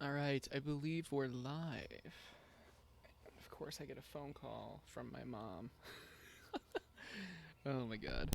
Alright, I believe we're live. Of course, I get a phone call from my mom. Oh my god.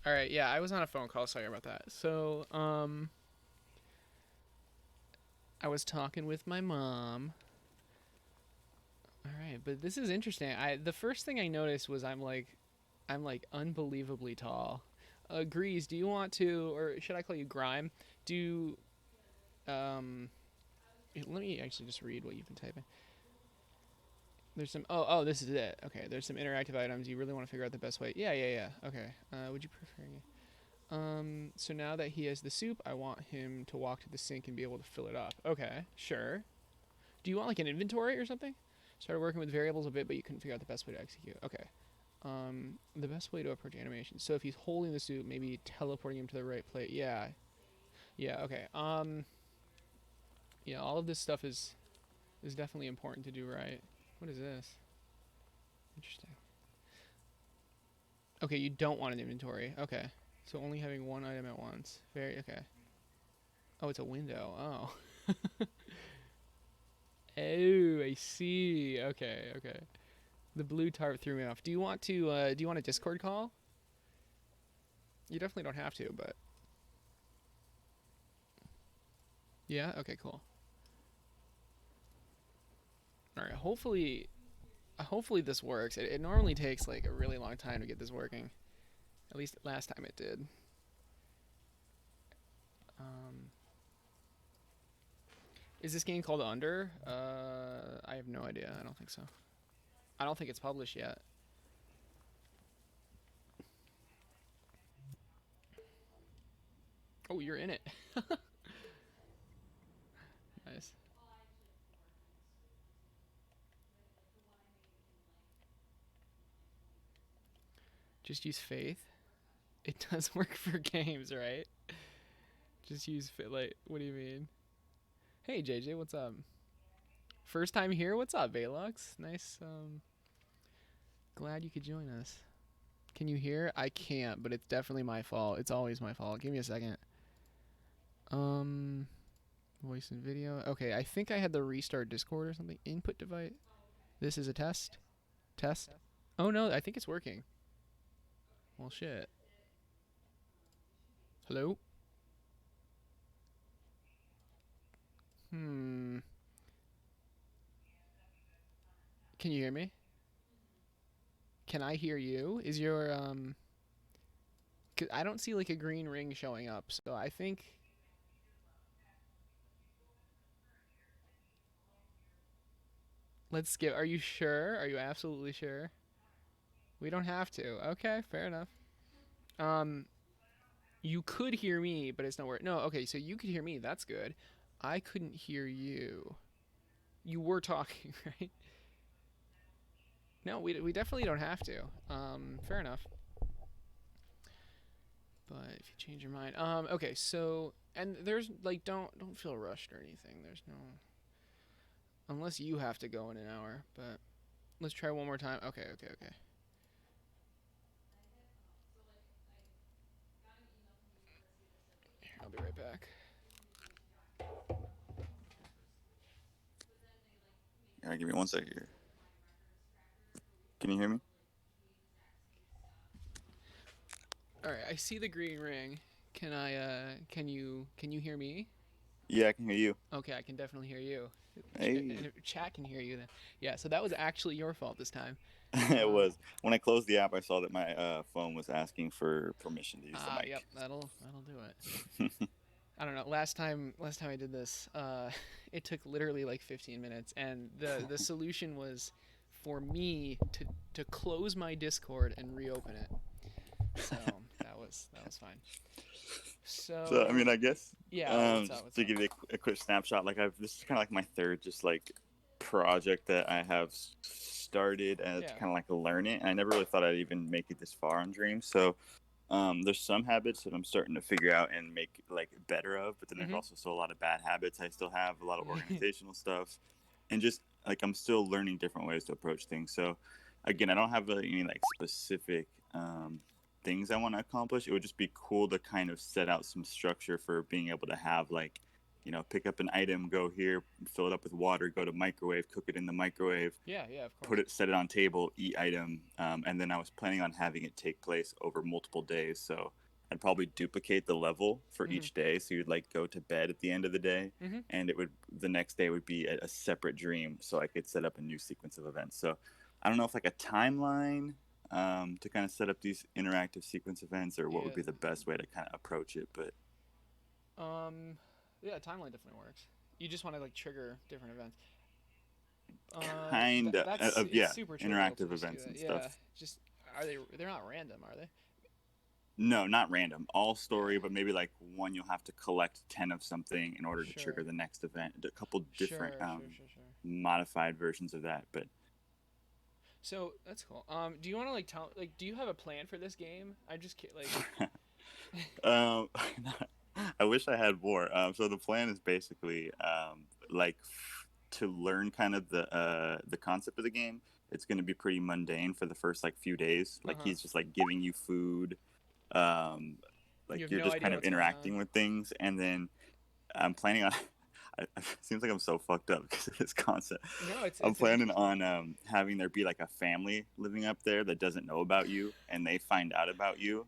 All right, yeah, I was on a phone call. Sorry about that. So, I was talking with my mom. All right, but this is interesting. The first thing I noticed was I'm like unbelievably tall. Grease, do you want to, or should I call you Grime? Do um, let me actually just read what you've been typing. There's some. Oh, this is it. Okay, there's some interactive items. You really want to figure out the best way. Yeah. Okay. Would you prefer? So now that he has the soup, I want him to walk to the sink and be able to fill it up. Okay, sure. Do you want like an inventory or something? Started working with variables a bit, but you couldn't figure out the best way to execute. Okay. The best way to approach animation. So if he's holding the soup, maybe teleporting him to the right place. Yeah. Yeah. Okay. Yeah. All of this stuff is definitely important to do right. What is this? Interesting. Okay, you don't want an inventory. Okay. So only having one item at once. Very okay. Oh, it's a window. Oh. Oh, I see. Okay. The blue tarp threw me off. Do you want a Discord call? You definitely don't have to, but yeah, okay, cool. All right, hopefully this works. It normally takes like a really long time to get this working. At least last time it did. Um is this game called Under? I have no idea. I don't think so. I don't think it's published yet. Oh, you're in it. Nice. Just use faith. It does work for games, right? Just use like. What do you mean? Hey JJ, what's up? First time here. What's up, Velox? Nice. Glad you could join us. Can you hear? I can't, but it's definitely my fault. It's always my fault. Give me a second. Um, voice and video. Okay, I think I had the restart Discord or something. Input device. This is a test. Test. Oh no, I think it's working. Well, shit. Hello. Hmm. Can you hear me? Can I hear you? Is your 'Cause I don't see like a green ring showing up, so I think. Let's skip. Are you sure? Are you absolutely sure? We don't have to. Okay, fair enough. Um, you could hear me, but it's nowhere. No, okay, so you could hear me. That's good. I couldn't hear you. You were talking, right? No, we definitely don't have to. Fair enough. But if you change your mind, okay, so and there's like don't feel rushed or anything. There's no unless you have to go in an hour. But let's try one more time. Okay. Here, I'll be right back. All right, give me one second here. Can you hear me? All right, I see the green ring. Can you hear me? Yeah, I can hear you. Okay, I can definitely hear you. Hey. Chat can hear you then. Yeah, so that was actually your fault this time. It was. When I closed the app, I saw that my phone was asking for permission to use the Yep, mic. that'll do it. I don't know. Last time I did this, it took literally like 15 minutes, and the solution was for me to close my Discord and reopen it. So that was fine. So, I So mean, I guess yeah, what's up? just to give you a quick snapshot, like this is kind of like my third just like project that I have started and to Yeah. kind of like learn it. And I never really thought I'd even make it this far on Dream. So there's some habits that I'm starting to figure out and make like better of, but then there's Mhm. also still a lot of bad habits I still have, a lot of organizational stuff, and just like I'm still learning different ways to approach things. So again, I don't have any like specific things I want to accomplish. It would just be cool to kind of set out some structure for being able to have like pick up an item, go here, fill it up with water, go to microwave, cook it in the microwave, Yeah, yeah, of put course. it, set it on table, eat item, and then I was planning on having it take place over multiple days. So I'd probably duplicate the level for Mhm. each day. So you'd like go to bed at the end of the day, Mhm. and the next day would be a separate dream, so I could set up a new sequence of events. So I don't know if like a timeline to kind of set up these interactive sequence events, or what would Yeah. be the best way to kind of approach it. But Um. Yeah, timeline definitely works. You just want to like trigger different events. kind That's of, it's yeah, super trivial to interactive just do events that. and Yeah. stuff. Just are they? They're not random, are they? No, not random. All story, Yeah. but maybe like one you'll have to collect 10 of something in order to trigger Sure. the next event. A couple different Sure. modified versions of that. But So that's cool. Do you want to like tell like do you have a plan for this game? I just like. um, I wish I had more. So the plan is basically like to learn kind of the concept of the game. It's going to be pretty mundane for the first like few days. Uh Like huh. he's just like giving you food, um, You like have you're no just kind idea of what's going on. interacting with things, and then I'm planning on. It seems like I'm so fucked up because of this concept. No, I'm it's planning interesting. on having there be like a family living up there that doesn't know about you, and they find out about you,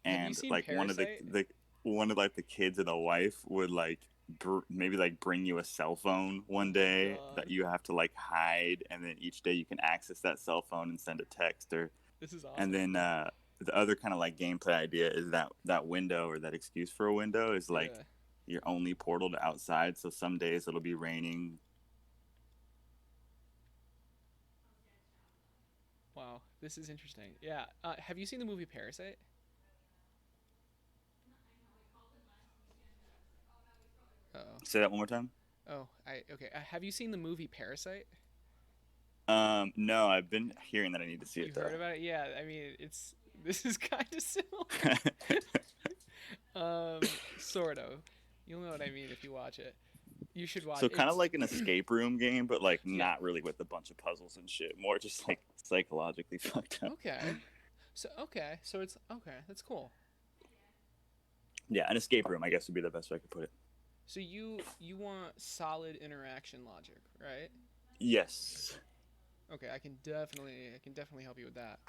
Have you and seen like Parasite? one of like the kids and the wife would like maybe like bring you a cell phone Oh one my day that god. you have to like hide, and then each day you can access that cell phone and send a text. Or This is and awesome. then the other kind of like gameplay idea is that window, or that excuse for a window, is like Yeah. your only portal to outside. So some days it'll be raining. Wow. This is interesting. Yeah. Have you seen the movie Parasite? Oh. Say that one more time. Oh. I okay. Have you seen the movie Parasite? No, I've been hearing that I need to see it You heard though. about it? Yeah. I mean, it's this is kind of similar. Sort of. You'll know what I mean if you watch it. You should watch. So kind of It's like an escape room game, but like yeah. not really with a bunch of puzzles and shit. More just like psychologically fucked up. Okay. So it's okay. That's cool. Yeah, an escape room, I guess, would be the best way I could put it. So you want solid interaction logic, right? Yes. Okay, I can definitely help you with that.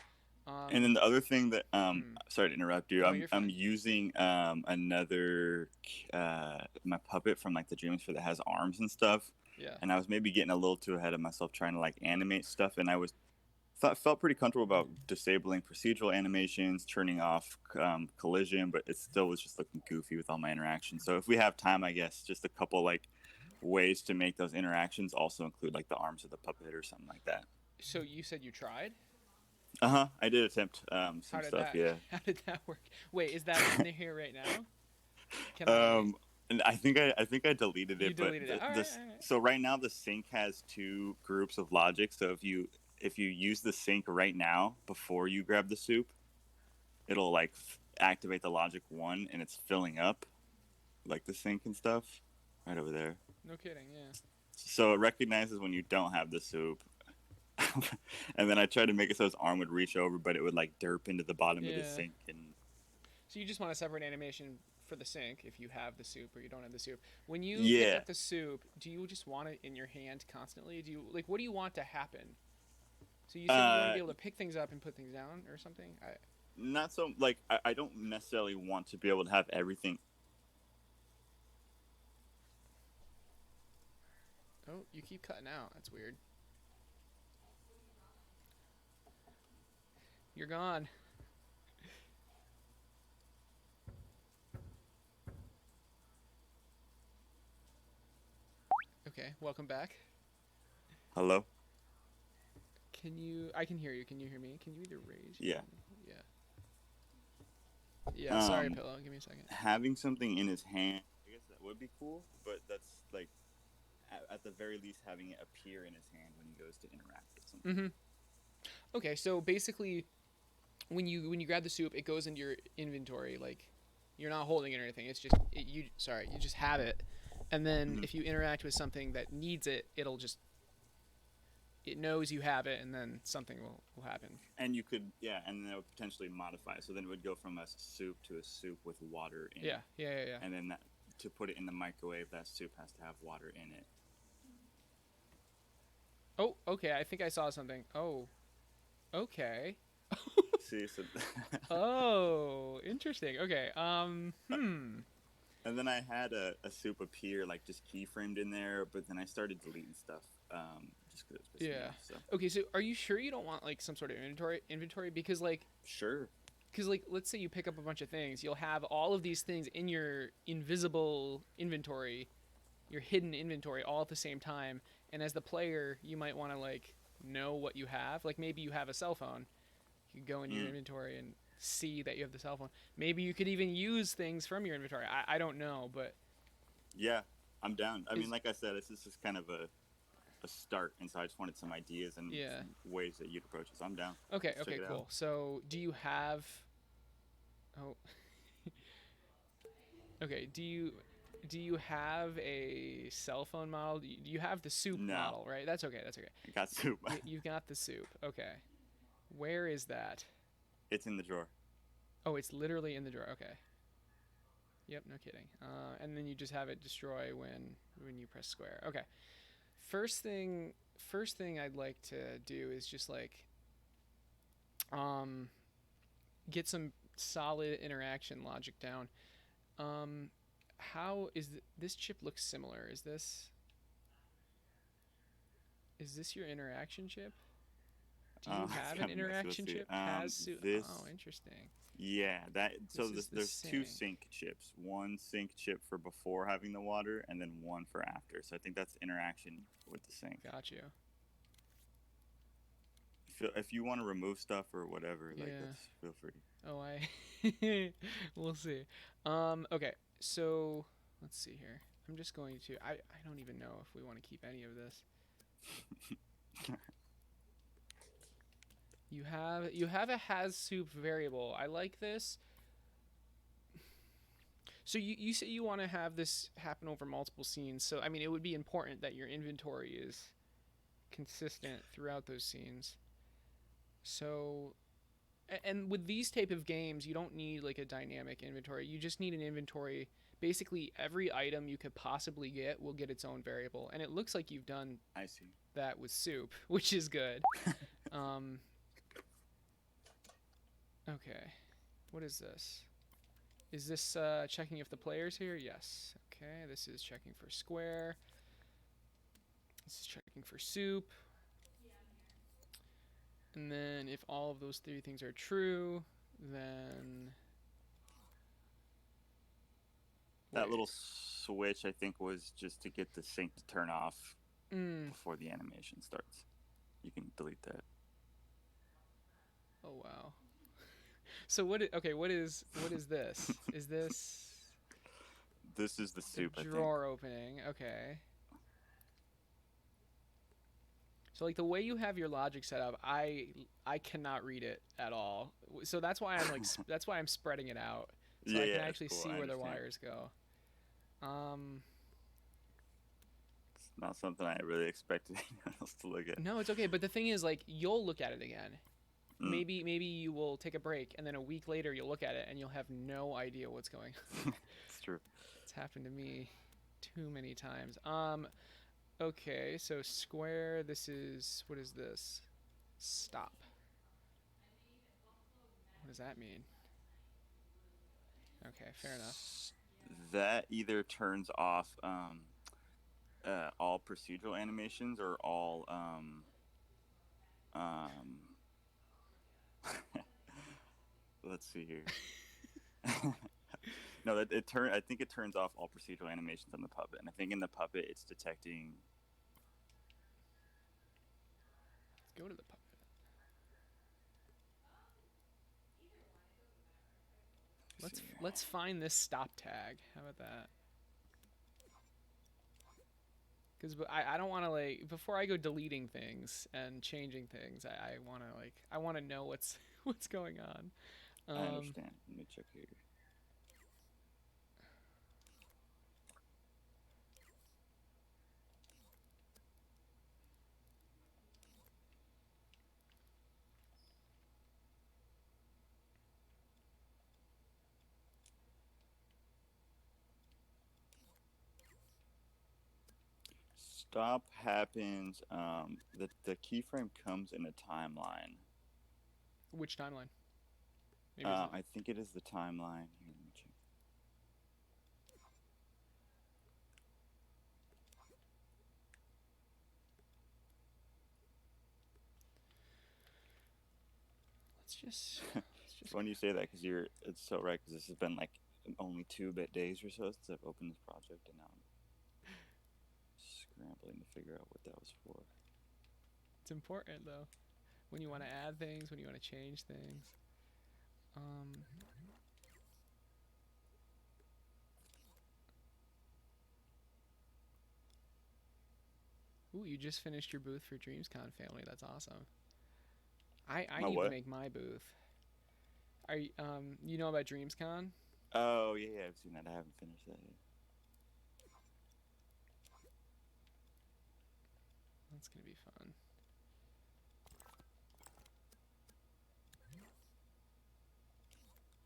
And then the other thing that Hmm. sorry to interrupt you. No, I'm you're I'm fine. using another my puppet from like the Dream Sphere that has arms and stuff. Yeah. And I was maybe getting a little too ahead of myself trying to like animate stuff, and I was felt pretty comfortable about disabling procedural animations, turning off collision, but it still was just looking goofy with all my interactions. So if we have time, I guess just a couple like ways to make those interactions also include like the arms of the puppet or something like that. So you said you tried? I did attempt How some did stuff, that yeah. how did that work? Wait, is that in here right now? Can I um, and I think I deleted You it, but deleted it. All right, this all right. so right now the sync has two groups of logic. So if you use the sync right now before you grab the soup, it'll like activate the logic one, and it's filling up like the sink and stuff right over there. No kidding, yeah. So it recognizes when you don't have the soup. And then I tried to make it so his arm would reach over, but it would like derp into the bottom of the Yeah. sink. And So you just want a separate animation for the sink if you have the soup or you don't have the soup. When you pick yeah, up the soup, do you just want it in your hand constantly? Do you like what do you want to happen? So you said you want to uh, be able to pick things up and put things down or something? not so like I don't necessarily want to be able to have everything. Oh, you keep cutting out. That's weird. You're gone. Okay, welcome back. Hello. I can hear you. Can you hear me? Can you either raise your Yeah. Yeah. Yeah, sorry, Um, pillow. Give me a second. Having something in his hand, I guess that would be cool, but that's like at the very least having it appear in his hand when he goes to interact with something. Mhm. Okay, so basically when you grab the soup, it goes into your inventory like you're not holding it or anything. It's just you just have it. And then Mm-hmm. if you interact with something that needs it, it knows you have it and then something will happen. And you could, yeah, and then it would potentially modify. So then it would go from a soup to a soup with water in Yeah. it, Yeah, yeah, yeah. and then to put it in the microwave, that soup has to have water in it. Oh, okay. I think I saw something. Oh, okay. See, so Oh, interesting. Okay. and then I had a soup appear like just keyframed in there, but then I started deleting stuff just because it was pissing me Yeah. off. So Okay, so are you sure you don't want like some sort of inventory because sure, let's say you pick up a bunch of things, you'll have all of these things in your invisible inventory, your hidden inventory all at the same time, and as the player, you might want to like know what you have. Like maybe you have a cell phone. You could go into your mm, inventory and see that you have the cell phone. Maybe you could even use things from your inventory. I don't know, but yeah, I'm down. I mean, is like I said, this is just kind of a start, and so I just wanted some ideas and yeah. some ways that you'd approach it. So I'm down. Okay, Let's check okay, it out. cool. So, do you have oh, okay, do you have a cell phone model? Do you have the soup No, model, right? That's okay. That's okay. I got soup. You've got the soup. Okay. Where is that? It's in the drawer. Oh, it's literally in the drawer. Okay. Yep, no kidding. And then you just have it destroy when you press square. Okay. First thing first thing I'd like to do is just like um get some solid interaction logic down. Um how is this chip looks similar? Is this your interaction chip? Do you It's have an kind of messy. Let's interaction see. chip? Oh, This, interesting. yeah, that. So This is the there's two sync. sync chips. One sync chip for before having the water, and then one for after. So I think that's interaction with the sync. Got you. If you want to remove stuff or whatever, like Yeah. that's feel free. Oh, we'll see. Okay. So, let's see here. I'm just going to I don't even know if we want to keep any of this. You have a has soup variable. I like this. So you say you want to have this happen over multiple scenes. So I mean, it would be important that your inventory is consistent throughout those scenes. So and with these type of games, you don't need like a dynamic inventory. You just need an inventory. Basically, every item you could possibly get will get its own variable, and it looks like you've done I see. that with soup, which is good. Um, okay, what is this? Is this checking if the player's here? Yes. Okay, this is checking for square. This is checking for soup. And then if all of those three things are true, then That wait. little switch, I think, was just to get the sync to turn off Mm. before the animation starts. You can delete that. Oh wow. So okay, what is this? Is this This is the the soup, I think. drawer opening? Okay. So like the way you have your logic set up, I cannot read it at all. So that's why I'm spreading it out so Yeah, I can yeah, it's actually cool. see I where the understand. wires go. Um It's not something I really expected anyone else to look at. no, it's okay, but the thing is like you'll look at it again. Mm, Maybe you will take a break and then a week later you'll look at it and you'll have no idea what's going on. it's true. It's happened to me too many times. Okay, so square, this is, what is this? Stop. What does that mean? Okay, fair enough. That either turns off all procedural animations or all um, let's see here. No, that it turn. I think it turns off all procedural animations on the puppet, and I think in the puppet it's detecting. Let's go to the puppet. Let's see Let's find this stop tag. How about that? Because I don't want to like before I go deleting things and changing things. I want to I want to know what's what's going on. I Um, understand. Let me check here. stop happens. The keyframe comes in a timeline. Which timeline? Maybe is it? I think it is the timeline. Here, let me check. Let's It's just. funny you say that because you're. It's so right because this has been like only 2 days or so since I've opened this project, and now I'm scrambling to figure out what that was for. It's important though. When you want to add things, when you want to change things. Um. Ooh, you just finished your booth for DreamsCon family. That's awesome. I My need to what? make my booth. Are you, you know about DreamsCon? Oh yeah, I've seen that. I haven't finished that yet. That's gonna be fun.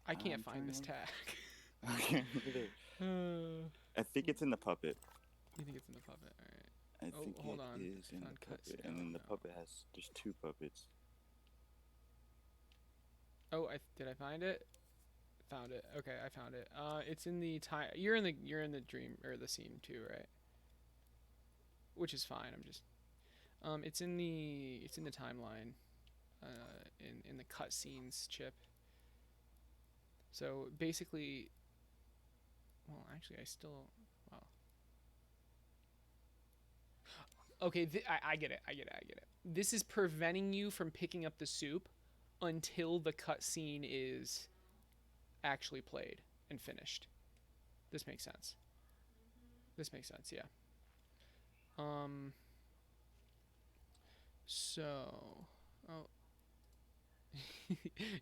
I can't I'm find trying to this remember. tag. Okay, either. uh, I think it's in the puppet. you think it's in the puppet? All right. I Oh, think hold it on. is I in the found cuts. puppet, Oh and then the no. puppet has there's 2 puppets. Oh, I did I find it? Found it. Okay, I found it. It's in the time. You're in the dream or the scene too, right? Which is fine. I'm just. It's in the timeline. In the cutscenes chip. So basically, well, actually, I still. Well, okay, I get it. I get it. I get it. This is preventing you from picking up the soup until the cutscene is actually played and finished. This makes sense. This makes sense. Yeah. Um. So. Oh.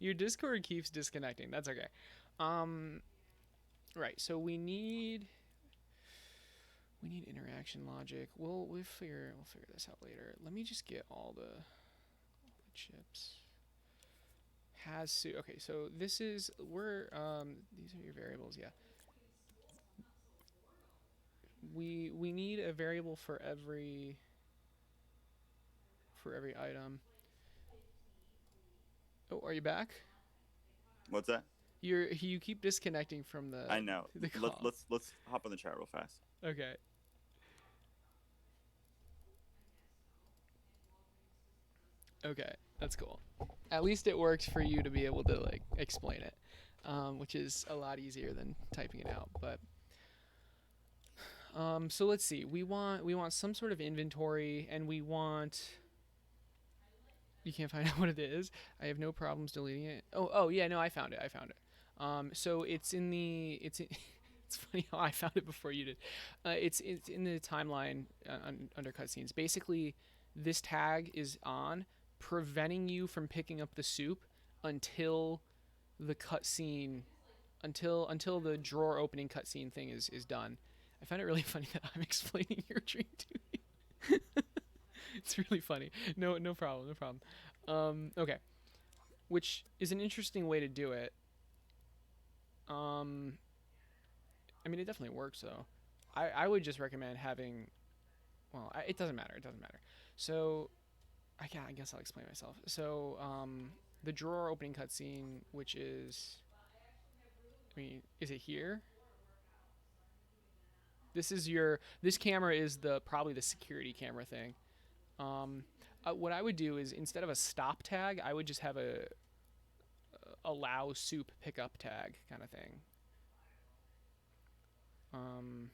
Your Discord keeps disconnecting. That's okay. Um. Right. So we need interaction logic. We'll figure this out later. Let me just get all the chips. Okay, so this is we're these are your variables, yeah. We need a variable for every item. Oh, are you back? What's that? You keep disconnecting from I the know. the Let's call. let's let's hop on the chat real fast. Okay. Okay, that's cool. At least it works for you to be able to like explain it, which is a lot easier than typing it out. But so let's see. We want some sort of inventory, and we want. You can't find out what it is. I have no problems deleting it. Oh yeah, no, I found it. I found it. So it's in the it's in, it's funny how I found it before you did. It's in the timeline under cutscenes. Basically, this tag is on, preventing you from picking up the soup until the cutscene, until the drawer opening cutscene thing is done. I find it really funny that I'm explaining your dream to you. It's really funny. No problem. No problem. Okay, which is an interesting way to do it. Um, I mean, it definitely works though. I would just recommend having. Well, it doesn't matter. It doesn't matter. So I guess I'll explain myself. So the drawer opening cutscene, which is, I mean, is it here? This camera is the probably the security camera thing. Um, what I would do is instead of a stop tag, I would just have a allow soup pickup tag kind of thing. Um,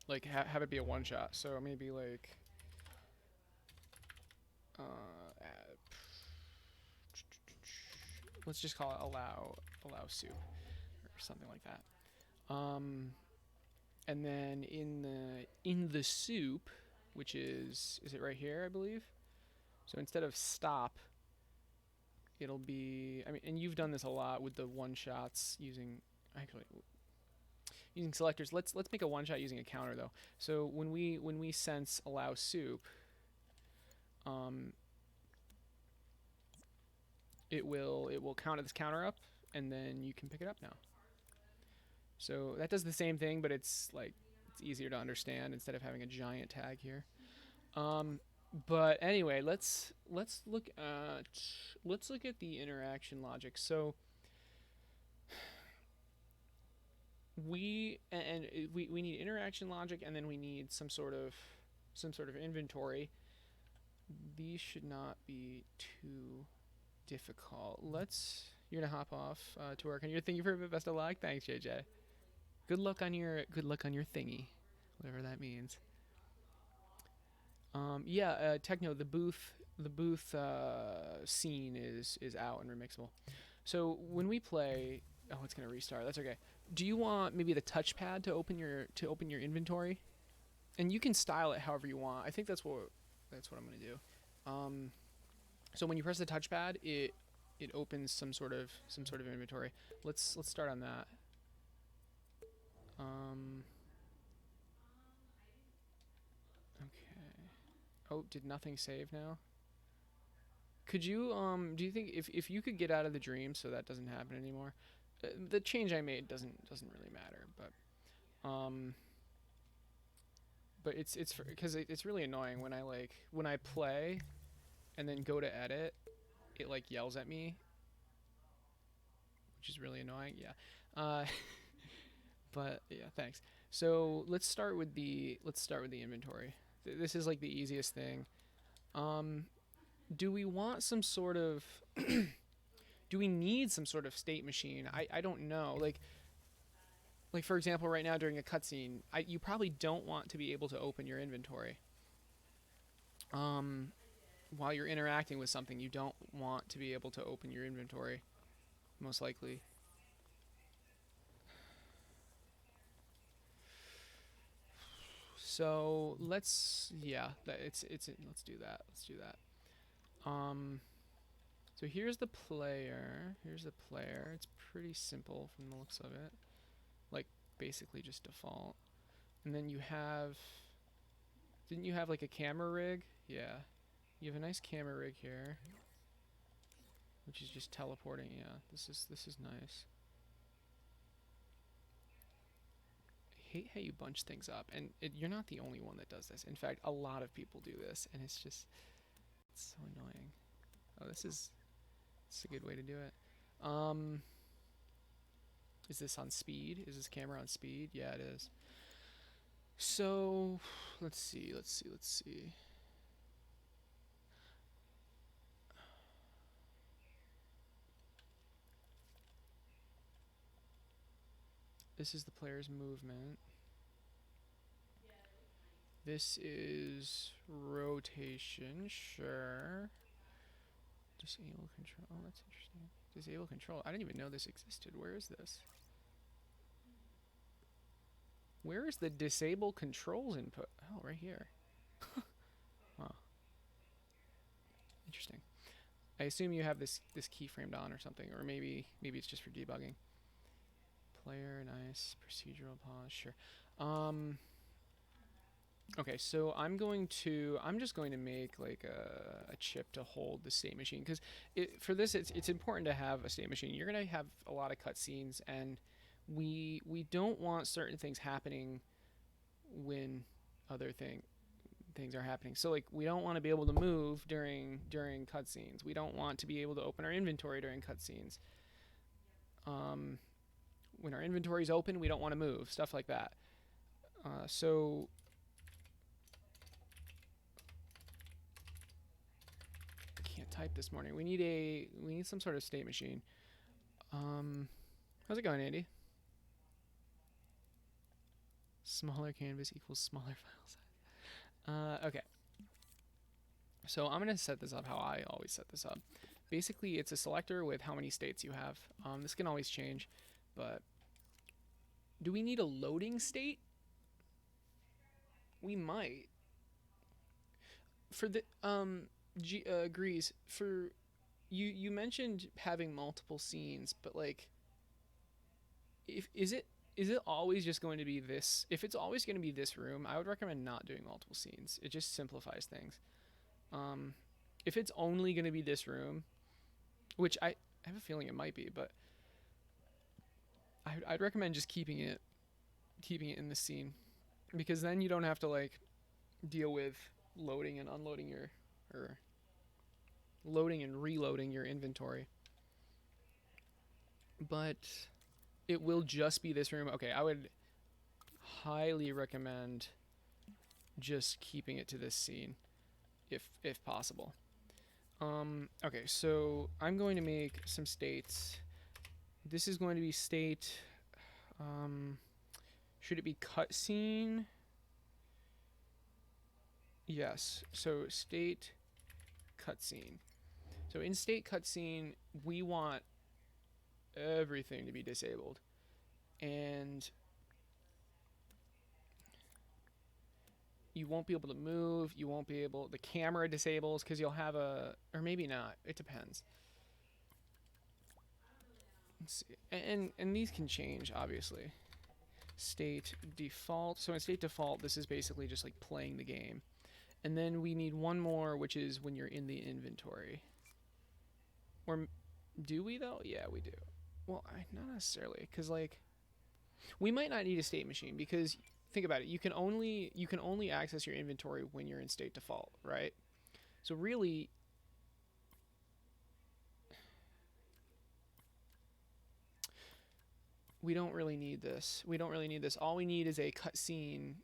like have it be a one shot. So maybe like uh, let's just call it allow soup or something like that. And then in the soup, which is it right here, I believe. So instead of stop, it'll be. I mean, and you've done this a lot with the one shots using selectors. Let's make a one shot using a counter though. So when we sense allow soup, um, it will count this counter up, and then you can pick it up now. So that does the same thing, but it's it's easier to understand instead of having a giant tag here. Um, but anyway, let's look at the interaction logic. So we need interaction logic, and then we need some sort of inventory. These should not be too difficult. You're gonna hop off to work on your thingy for a bit. Best of luck. Thanks, JJ. Good luck on your thingy, whatever that means. Yeah, Techno, the booth scene is out and remixable. So when we play, oh, it's gonna restart. That's okay. Do you want maybe the touchpad to open your inventory? And you can style it however you want. I think that's what I'm gonna do. Um, so when you press the touchpad, it opens some sort of inventory. Let's start on that. Um, okay. Oh, did nothing save now? Could you do you think if you could get out of the dream so that doesn't happen anymore? The change I made doesn't really matter, but it's because it's really annoying when I play and then go to edit, it like yells at me, which is really annoying. Yeah. Uh, but yeah, thanks. So let's start with the inventory. This is like the easiest thing. Um, do we want some sort of do we need some sort of state machine? I don't know. Like for example, right now during a cutscene, you probably don't want to be able to open your inventory. Um, while you're interacting with something, you don't want to be able to open your inventory, most likely. So let's do that. Let's do that. So here's the player. Here's the player. It's pretty simple from the looks of it. Like basically just default. And then didn't you have like a camera rig? Yeah. You have a nice camera rig here, which is just teleporting. Yeah, this is nice. I hate how you bunch things up, and you're not the only one that does this. In fact, a lot of people do this, and it's so annoying. Oh, it's a good way to do it. Um, is this on speed? Is this camera on speed? Yeah, it is. So, let's see. This is the player's movement. This is rotation, sure. Disable control. Oh, that's interesting. Disable control. I didn't even know this existed. Where is this? Where is the disable controls input? Oh, right here. Wow. Interesting. I assume you have this keyframed on or something, or maybe it's just for debugging. Player, nice. Procedural pause, sure. Okay, so I'm just going to make like a chip to hold the state machine because for this it's important to have a state machine. You're gonna have a lot of cutscenes, and we don't want certain things happening when other things are happening. So like we don't want to be able to move during cutscenes. We don't want to be able to open our inventory during cutscenes. Um, when our inventory is open, we don't want to move. Stuff like that. So can't type this morning. We need some sort of state machine. How's it going, Andy? Smaller canvas equals smaller file size. Okay. So I'm gonna set this up how I always set this up. Basically, it's a selector with how many states you have. This can always change, but do we need a loading state? We might. For the Grease, for you mentioned having multiple scenes, but like if is it always just going to be this? If it's always going to be this room, I would recommend not doing multiple scenes. It just simplifies things. Um, if it's only going to be this room, which I have a feeling it might be, but I'd recommend just keeping it in this scene. because then you don't have to like deal with loading and unloading your or loading and reloading your inventory. But it will just be this room. Okay, I would highly recommend just keeping it to this scene if possible. Okay, so I'm going to make some states. This is going to be state. Should it be cutscene? Yes. So state cutscene. So in state cutscene, we want everything to be disabled, and you won't be able to move. You won't be able. The camera disables because you'll have a, or maybe not. It depends. Let's see. And these can change, obviously. State default. So in state default, this is basically just like playing the game. And then we need one more, which is when you're in the inventory. Or do we though? Yeah, we do. Well, not necessarily, because like we might not need a state machine because think about it. You can only access your inventory when you're in state default, right? So really, we don't really need this. We don't really need this. All we need is a cutscene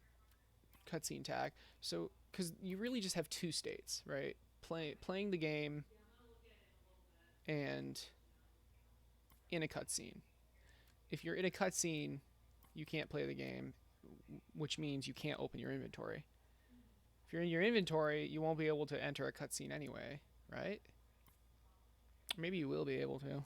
tag. So because you really just have two states, right? Playing the game and in a cutscene. If you're in a cutscene, you can't play the game, which means you can't open your inventory. If you're in your inventory, you won't be able to enter a cutscene anyway, right? Maybe you will be able to.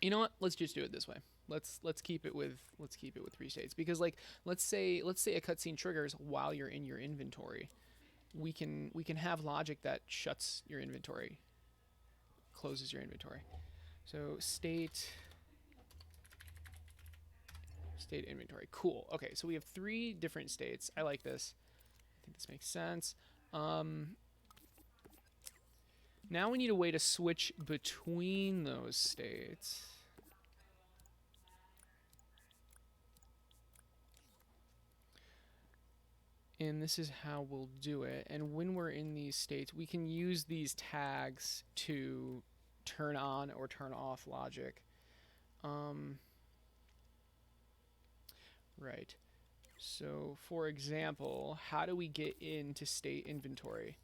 You know what? Let's just do it this way. Let's keep it with 3 states because like let's say a cutscene triggers while you're in your inventory. We can have logic that shuts your inventory, closes your inventory. So state inventory. Cool. Okay, so we have 3 different states. I like this. I think this makes sense. Now we need a way to switch between those states. And this is how we'll do it. And when we're in these states, we can use these tags to turn on or turn off logic. Right. So, for example, how do we get into state inventory?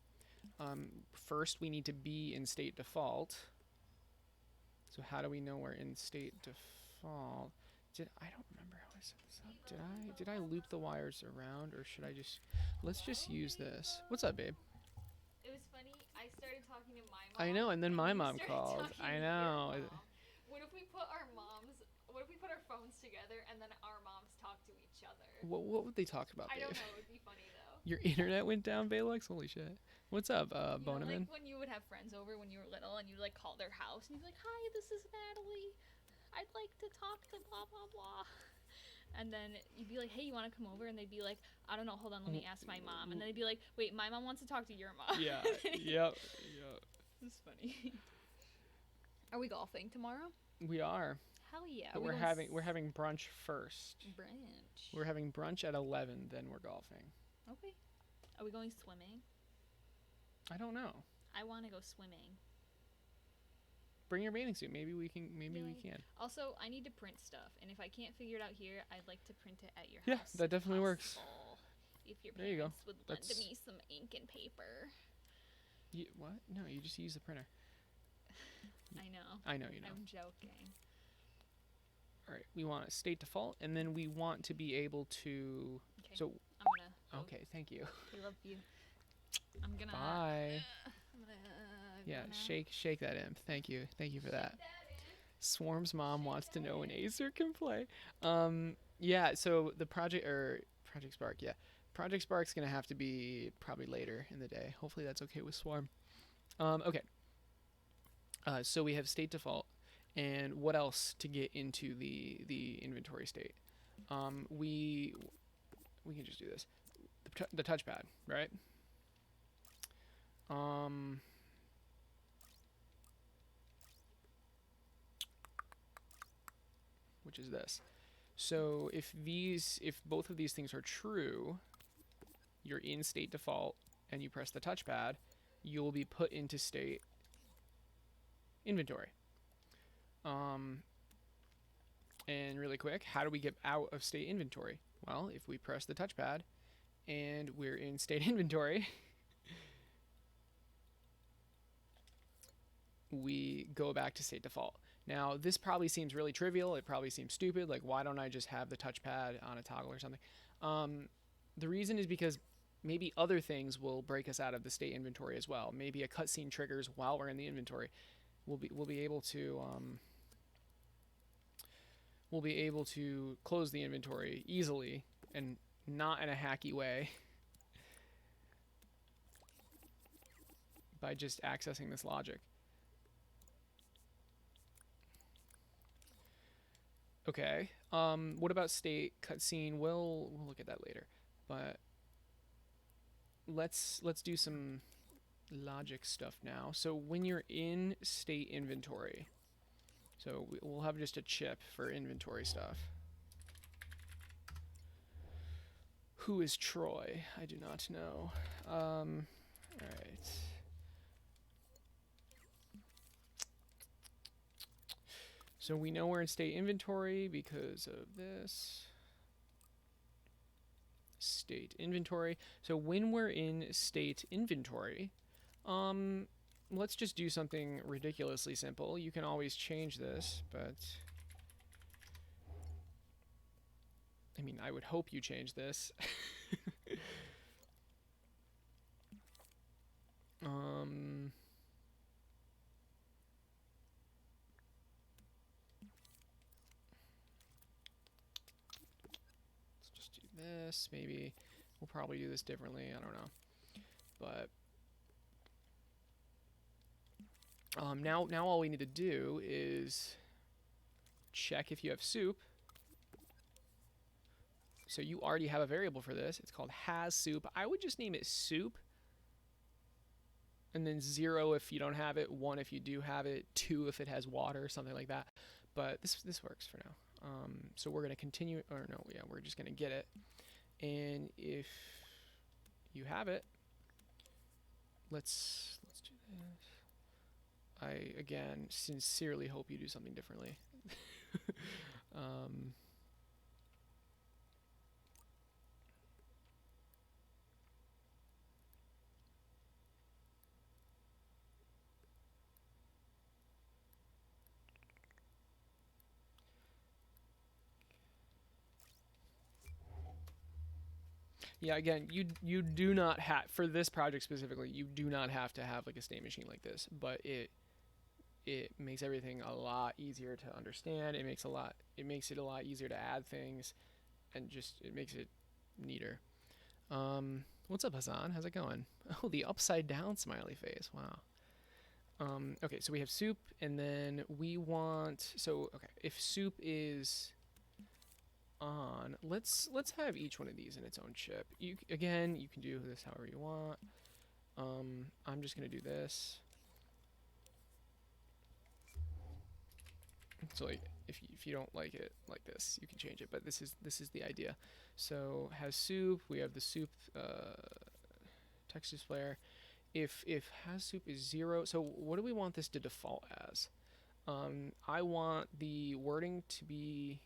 First, we need to be in state default. So how do we know we're in state default? I don't remember how I set this up. Did I loop the wires around, or should I just? Let's just use this. What's up, babe? It was funny. I started talking to my mom. I know, and then my you mom started called. talking I to know. your mom. What if we put our moms? What if we put our phones together and then our moms talk to each other? What would they talk about, babe? I don't know. It would be funny though. Your internet went down, Balux? Holy shit. What's up, Boneman? Like when you would have friends over when you were little and you'd like call their house and you'd be like, "Hi, this is Natalie. I'd like to talk to blah blah blah." And then you'd be like, "Hey, you want to come over?" And they'd be like, "I don't know. Hold on, let me ask my mom." And then they'd be like, "Wait, my mom wants to talk to your mom." Yeah. Yep. This is funny. Are we golfing tomorrow? We are. Hell yeah. But we're having brunch first. Brunch. We're having brunch at 11, then we're golfing. Okay. Are we going swimming? I don't know. I want to go swimming. Bring your bathing suit. Maybe we can. Also, I need to print stuff, and if I can't figure it out here, I'd like to print it at your Yeah, house. that definitely works. If your There you go. parents would lend me some ink and paper. What? No, you just use the printer. I know. I know you know. I'm joking. All right, we want a state default, and then we want to be able to. Okay. So. I'm gonna. Okay, thank you. I love you. I'm gonna. Bye. I'm gonna. Yeah, shake that imp. Thank you for that. Swarm's mom wants to know when Aecert can play. Yeah. So the Project Spark. Yeah, Project Spark's gonna have to be probably later in the day. Hopefully that's okay with Swarm. Okay. So we have state default, and what else to get into the inventory state? We can just do this. The touchpad, right? which is this. So if both of these things are true, you're in state default and you press the touchpad, you'll be put into state inventory. And really quick, how do we get out of state inventory? Well, if we press the touchpad and we're in state inventory, we go back to state default. Now, this probably seems really trivial. It probably seems stupid. Like, why don't I just have the touchpad on a toggle or something? The reason is because maybe other things will break us out of the state inventory as well. Maybe a cutscene triggers while we're in the inventory. We'll be able to close the inventory easily and not in a hacky way by just accessing this logic. Okay. What about state cutscene? We'll look at that later. But let's do some logic stuff now. So when you're in state inventory, so we'll have just a chip for inventory stuff. Who is Troy? I do not know. All right. So we know we're in state inventory because of this. State inventory. So when we're in state inventory, let's just do something ridiculously simple. You can always change this, but I mean, I would hope you change this. Let's just do this. Maybe we'll probably do this differently. I don't know. But now all we need to do is check if you have soup. So you already have a variable for this. It's called has soup. I would just name it soup. And then 0 if you don't have it, 1 if you do have it, 2 if it has water, something like that. But this works for now. So we're going to continue, or no, yeah, we're just going to get it. And if you have it, let's do this. I, again, sincerely hope you do something differently. Yeah, again, you do not have, for this project specifically, you do not have to have like a state machine like this, but it makes everything a lot easier to understand. It makes it a lot easier to add things, and just it makes it neater. What's up, Hassan? How's it going? Oh, the upside down smiley face. Wow. Okay, so we have soup, and then we want, so okay, if soup is on, let's have each one of these in its own chip. You can do this however you want. I'm just gonna do this. So like if you don't like it like this, you can change it, but this is the idea. So has soup, we have the soup text displayer. If has soup is 0, so what do we want this to default as? I want the wording to be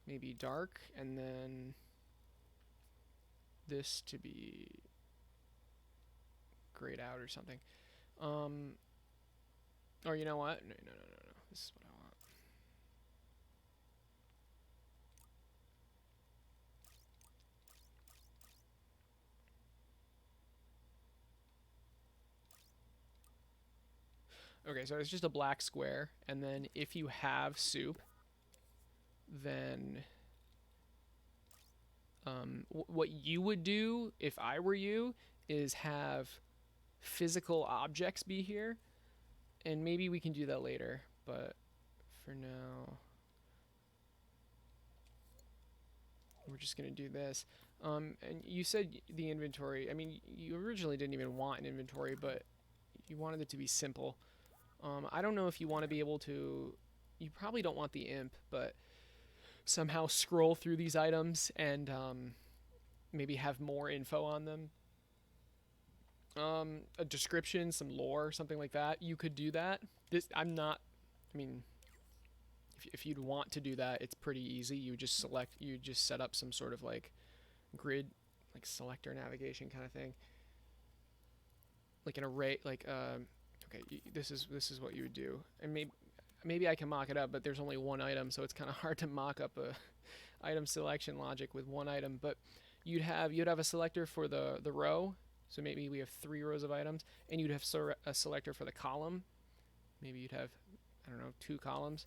maybe dark, and then this to be grayed out or something. Or you know what? No. This is what I want. Okay, so it's just a black square, and then if you have soup, then what you would do if I were you is have physical objects be here, and maybe we can do that later, but for now we're just gonna do this. And you said the inventory, I mean, you originally didn't even want an inventory, but you wanted it to be simple. I don't know if you want to be able to you probably don't want the imp, but somehow scroll through these items and maybe have more info on them. A description, some lore, something like that. You could do that. I'm not. I mean, if you'd want to do that, it's pretty easy. You just set up some sort of like grid, like selector navigation kind of thing, like an array, like okay, this is what you would do, and maybe I can mock it up, but there's only one item, so it's kind of hard to mock up a item selection logic with one item. But you'd have a selector for the row, so maybe we have 3 rows of items, and you'd have a selector for the column. Maybe you'd have, I don't know, 2 columns,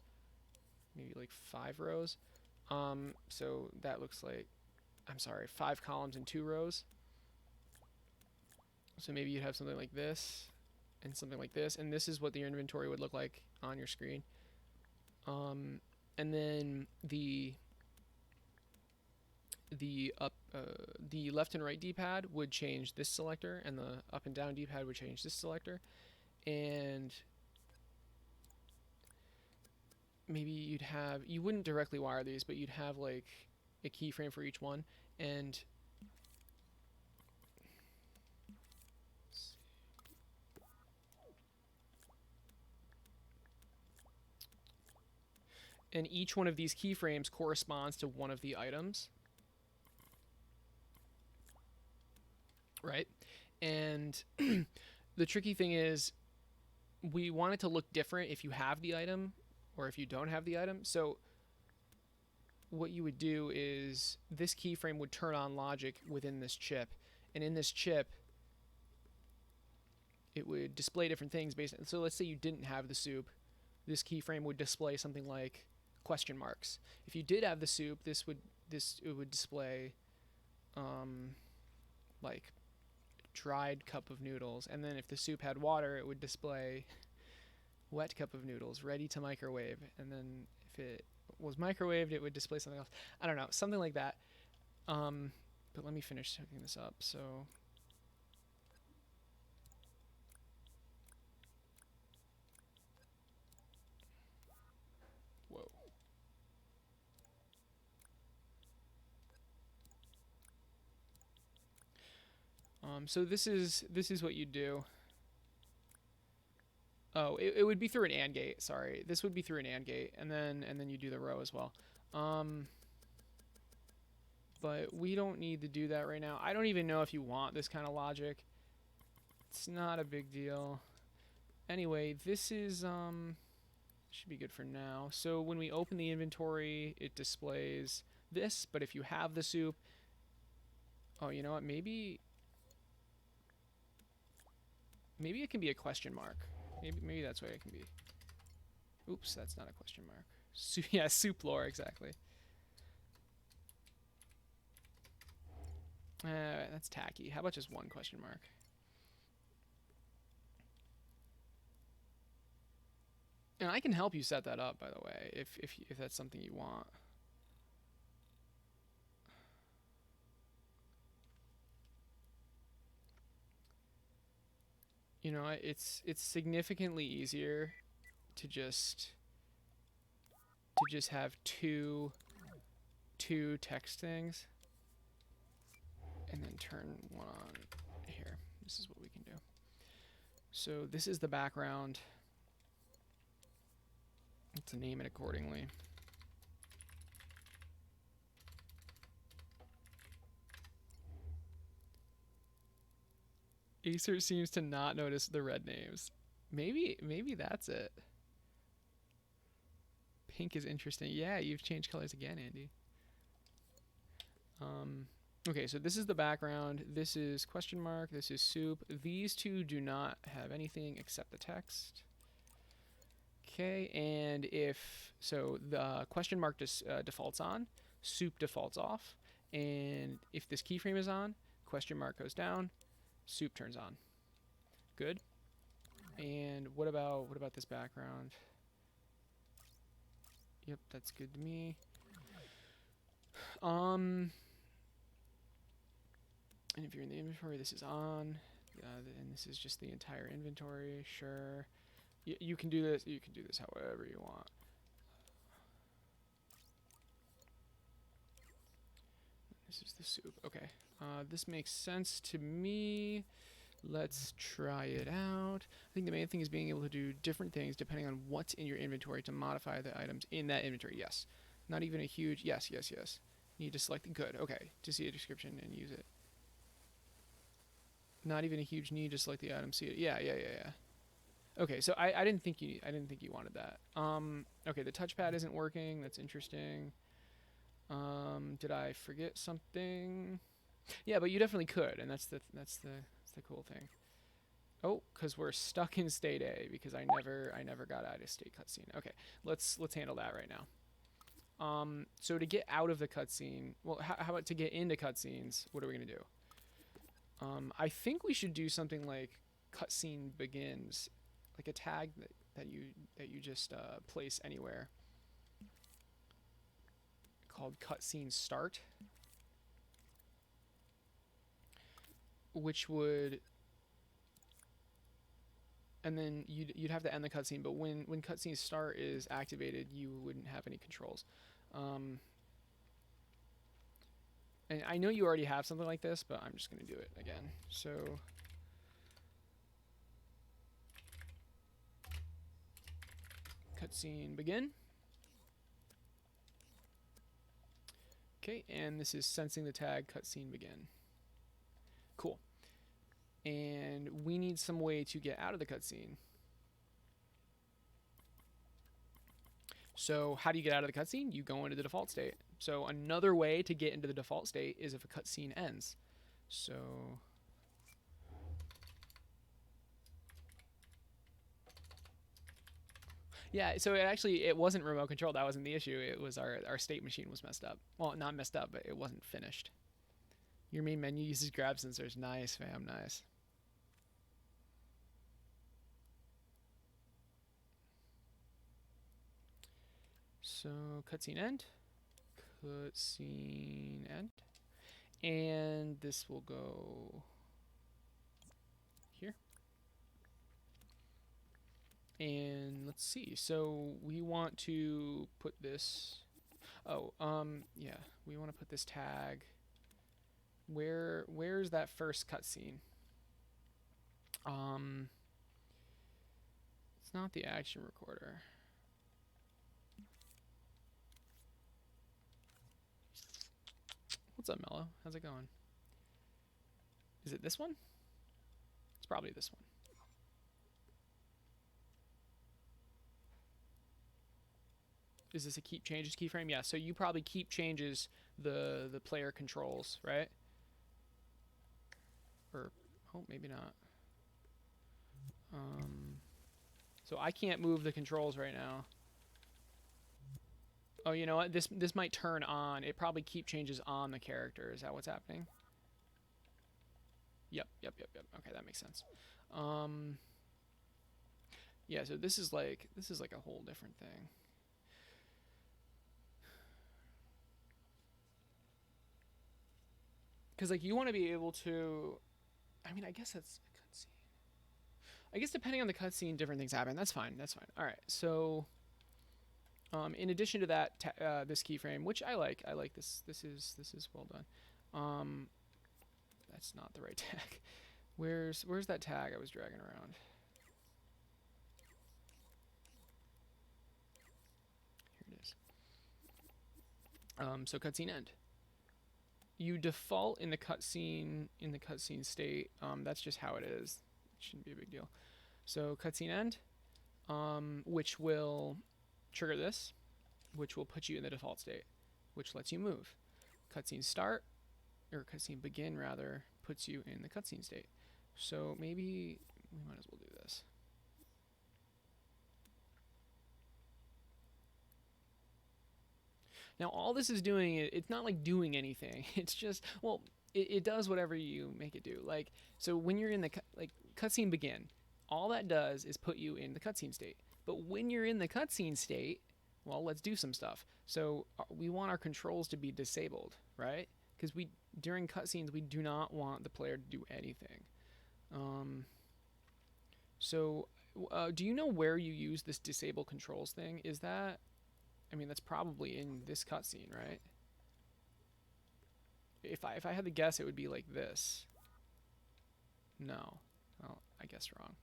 maybe like 5 rows. So that looks like, I'm sorry, 5 columns and 2 rows. So maybe you'd have something like this and something like this, and this is what your inventory would look like on your screen. And then the left and right D-pad would change this selector, and the up and down D-pad would change this selector. And maybe you wouldn't directly wire these, but you'd have like a keyframe for each one, and each one of these keyframes corresponds to one of the items, right? And the tricky thing is, we want it to look different if you have the item or if you don't have the item. So what you would do is this keyframe would turn on logic within this chip, and in this chip it would display different things based on, so let's say you didn't have the soup, this keyframe would display something like question marks. If you did have the soup, it would display like dried cup of noodles, and then if the soup had water, it would display wet cup of noodles ready to microwave, and then if it was microwaved, it would display something else. I don't know, something like that. But let me finish hooking this up. So whoa. So this is what you do. Oh, it would be through an AND gate. Sorry, this would be through an AND gate, and then you do the row as well. But we don't need to do that right now. I don't even know if you want this kind of logic. It's not a big deal. Anyway, this is should be good for now. So when we open the inventory, it displays this. But if you have the soup, oh, you know what? Maybe it can be a question mark. Maybe that's what it can be. Oops, that's not a question mark. Yeah, soup lore, exactly. That's tacky. How about just one question mark? And I can help you set that up, by the way, if that's something you want. You know, it's significantly easier to just have two text things and then turn one on here. This is what we can do. So this is the background. Let's name it accordingly. Aecert seems to not notice the red names. Maybe that's it. Pink is interesting. Yeah, you've changed colors again, Andy. Okay, so this is the background. This is question mark. This is soup. These two do not have anything except the text. Okay, and so the question mark defaults on, soup defaults off, and if this keyframe is on, question mark goes down, soup turns on. Good. And what about this background? Yep, that's good to me. And if you're in the inventory, this is on, and this is just the entire inventory. Sure. You can do this. You can do this however you want. This is the soup. Okay. This makes sense to me. Let's try it out. I think the main thing is being able to do different things depending on what's in your inventory to modify the items in that inventory. Yes. Not even a huge... Yes, yes, yes. Need to select... Good. Okay. To see a description and use it. Not even a huge need to select the item. See it. Yeah, yeah, yeah, yeah. Okay, so I didn't think you wanted that. Okay, the touchpad isn't working. That's interesting. Did I forget something? Yeah, but you definitely could, and that's the cool thing. Oh, because we're stuck in state A because I never got out of state cutscene. Okay, let's handle that right now. So to get out of the cutscene, well, how about to get into cutscenes? What are we gonna do? I think we should do something like cutscene begins, like a tag that you just place anywhere, called cutscene start, which would, and then you'd have to end the cutscene. But when cutscene start is activated, you wouldn't have any controls. And I know you already have something like this, but I'm just gonna do it again. So cutscene begin. Okay, and this is sensing the tag cutscene begin. Cool. And we need some way to get out of the cutscene. So how do you get out of the cutscene? You go into the default state. So another way to get into the default state is if a cutscene ends. So yeah, so it wasn't remote controlled. That wasn't the issue. It was our state machine was messed up. Well, not messed up, but it wasn't finished. Your main menu uses grab sensors. Nice, fam, nice. So cutscene end. Cutscene end. And this will go here. And let's see. So we want to put this. Oh, yeah. We want to put this tag. Where's that first cutscene? It's not the action recorder. What's up, Mello? How's it going? Is it this one? It's probably this one. Is this a keep changes keyframe? Yeah, so you probably keep changes the player controls, right? Or, oh, maybe not. So I can't move the controls right now. Oh, you know what? This might turn on. It probably keep changes on the character. Is that what's happening? Yep. Okay, that makes sense. Yeah, so this is like a whole different thing. Because like you want to be able to, I mean, I guess that's a cutscene. I guess depending on the cutscene, different things happen. That's fine. That's fine. All right. So, in addition to that, this keyframe, which I like this. This is well done. That's not the right tag. Where's that tag I was dragging around? Here it is. So cutscene end. You default in the cutscene state. That's just how it is. It shouldn't be a big deal. So cutscene end, which will trigger this, which will put you in the default state, which lets you move. Cutscene start, or cutscene begin rather, puts you in the cutscene state. So maybe we might as well do this. Now all this is doing, it's not like doing anything. It's just, well, it does whatever you make it do. Like, so when you're in the cutscene begin, all that does is put you in the cutscene state. But when you're in the cutscene state, well, let's do some stuff. So we want our controls to be disabled, right? Because during cutscenes we do not want the player to do anything. So do you know where you use this disable controls thing? Is that, I mean, that's probably in this cutscene, right? if I had to guess, it would be like this. No. Well, I guess wrong.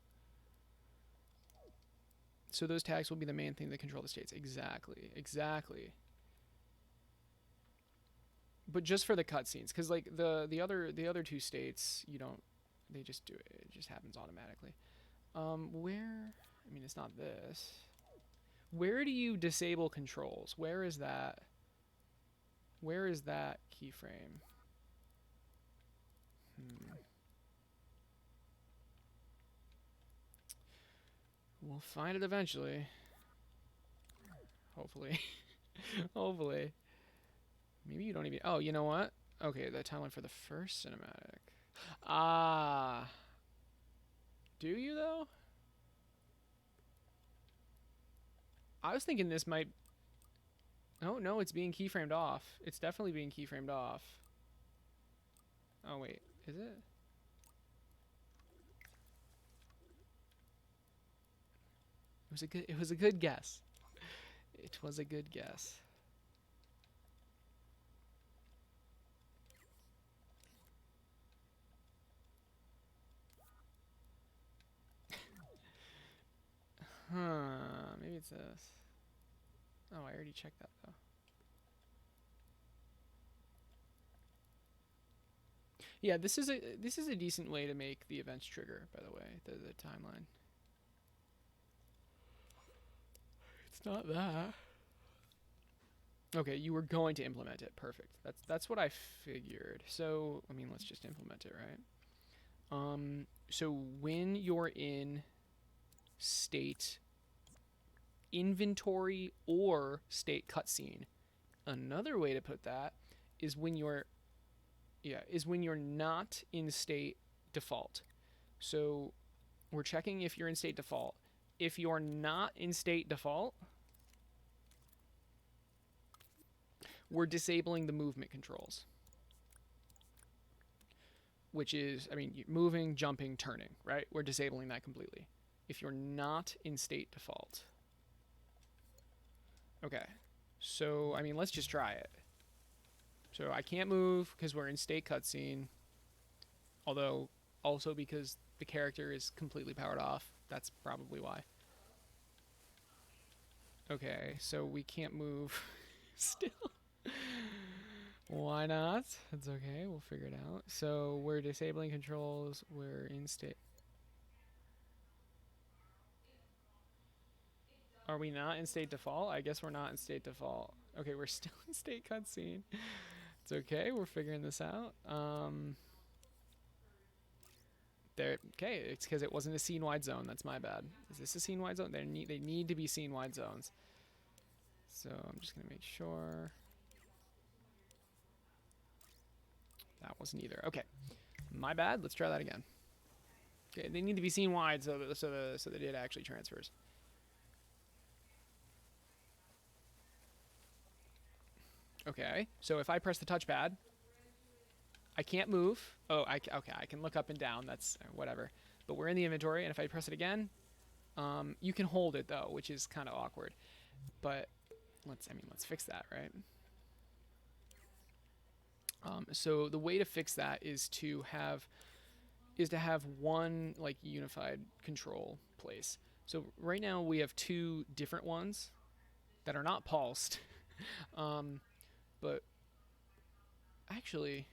So those tags will be the main thing that control the states. Exactly. Exactly. But just for the cutscenes, because like the other two states, you don't. They just do it. It just happens automatically. Where? I mean, it's not this. Where do you disable controls? Where is that? Where is that keyframe? We'll find it eventually. Hopefully. Hopefully. Maybe you don't even... Oh, you know what? Okay, the timeline for the first cinematic. Ah. Do you, though? I was thinking this might... Oh, no, it's being keyframed off. It's definitely being keyframed off. Oh, wait. Is it? It was a good guess. It was a good guess. Huh, maybe it's this. Oh, I already checked that though. Yeah, this is a decent way to make the events trigger, by the way, the timeline. It's not that. Okay, you were going to implement it. Perfect. That's what I figured. So, I mean, let's just implement it, right? So when you're in state inventory or state cutscene, another way to put that is when you're not in state default. So we're checking if you're in state default. If you're not in state default, we're disabling the movement controls, which is, I mean, moving, jumping, turning, right? We're disabling that completely. If you're not in state default. Okay, so, I mean, let's just try it. So I can't move because we're in state cutscene, although also because the character is completely powered off. That's probably why. Okay, so we can't move still. Why not? It's okay, we'll figure it out. So we're disabling controls, we're in state. Are we not in state default? I guess we're not in state default. Okay, we're still in state cutscene. It's okay, we're figuring this out. Okay, it's because it wasn't a scene-wide zone. That's my bad. Is this a scene-wide zone? They need to be scene-wide zones. So I'm just gonna make sure. That wasn't either. Okay, my bad. Let's try that again. Okay, they need to be scene-wide so the data actually transfers. Okay, so if I press the touchpad, I can't move. Oh, okay, I can look up and down. That's whatever. But we're in the inventory, and if I press it again, you can hold it though, which is kind of awkward. But let's fix that, right? So the way to fix that is to have one like unified control place. So right now we have two different ones that are not pulsed, but actually,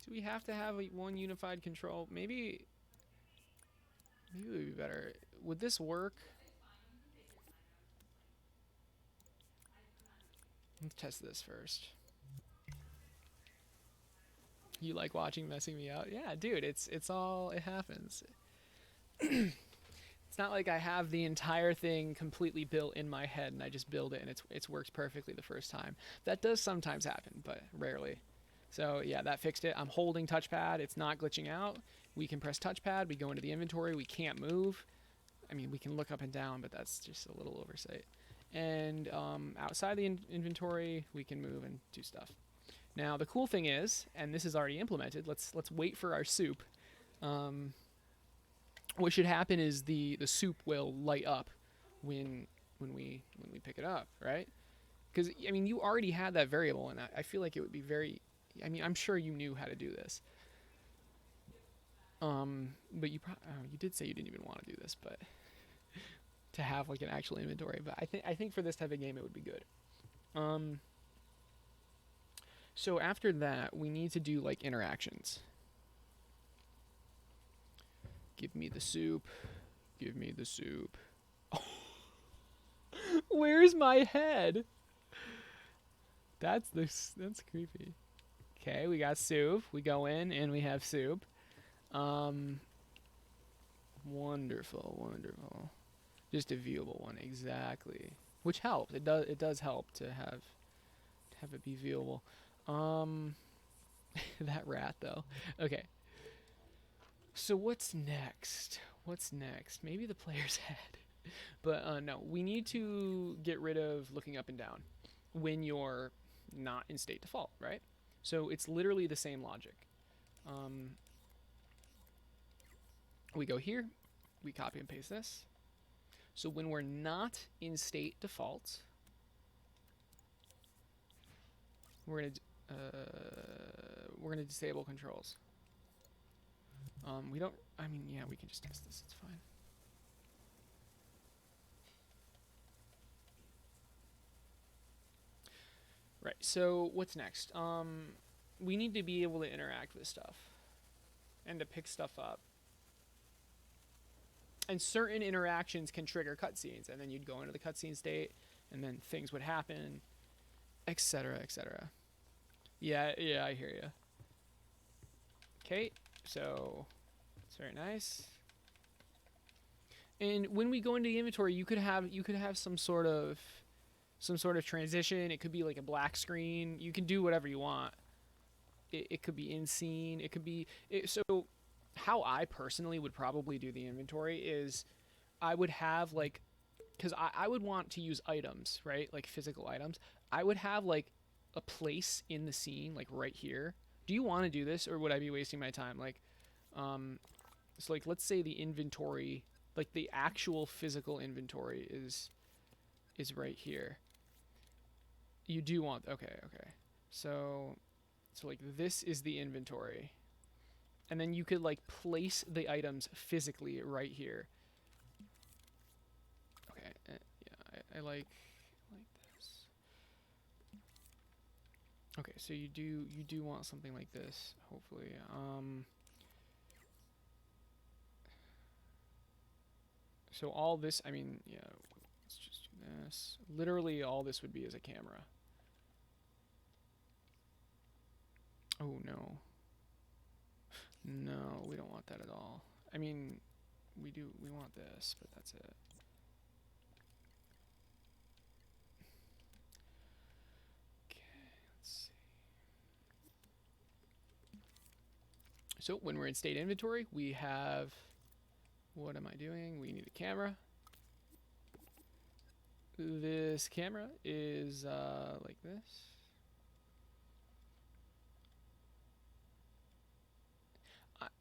do we have to have one unified control? Maybe it would be better. Would this work? Let's test this first. You like watching messing me out? Yeah, dude, it happens. It's not like I have the entire thing completely built in my head and I just build it and it's works perfectly the first time. That does sometimes happen, but rarely. So yeah, that fixed it. I'm holding touchpad. It's not glitching out. We can press touchpad. We go into the inventory. We can't move. I mean, we can look up and down, but that's just a little oversight. And outside the inventory, we can move and do stuff. Now, the cool thing is, and this is already implemented, let's wait for our soup. What should happen is the soup will light up when we pick it up, right? Because, I mean, you already had that variable, and I feel like it would be very... I mean, I'm sure you knew how to do this. But you you did say you didn't even want to do this, but to have like an actual inventory. But I think for this type of game it would be good. So after that, we need to do like interactions. Give me the soup. Give me the soup. Where's my head? That's creepy. Okay, we got soup. We go in and we have soup. Wonderful, wonderful. Just a viewable one, exactly. Which helps. It does help to have it be viewable. That rat though. Okay. So what's next? What's next? Maybe the player's head. But no, we need to get rid of looking up and down when you're not in state default, right? So it's literally the same logic. We go here, we copy and paste this. So when we're not in state default, we're gonna disable controls. We don't. I mean, yeah, we can just test this. It's fine. Right. So what's next? We need to be able to interact with stuff and to pick stuff up. And certain interactions can trigger cutscenes, and then you'd go into the cutscene state, and then things would happen, etc., etc. Yeah, I hear you. Okay, so it's very nice. And when we go into the inventory, you could have some sort of transition. It could be like a black screen. You can do whatever you want. It could be in scene. It could be so. How I personally would probably do the inventory is I would have like, because I would want to use items, right? Like physical items. I would have like a place in the scene, like right here. Do you want to do this, or would I be wasting my time? Like, so like let's say the inventory, like the actual physical inventory is right here. You do want, okay. So like this is the inventory. And then you could like place the items physically right here. Okay, yeah, I like this. Okay, so you do want something like this, hopefully. So all this, I mean, yeah, let's just do this. Literally all this would be is a camera. Oh no. No, we don't want that at all. I mean, we want this, but that's it. Okay, let's see. So when we're in state inventory, we have, what am I doing? We need a camera. This camera is like this.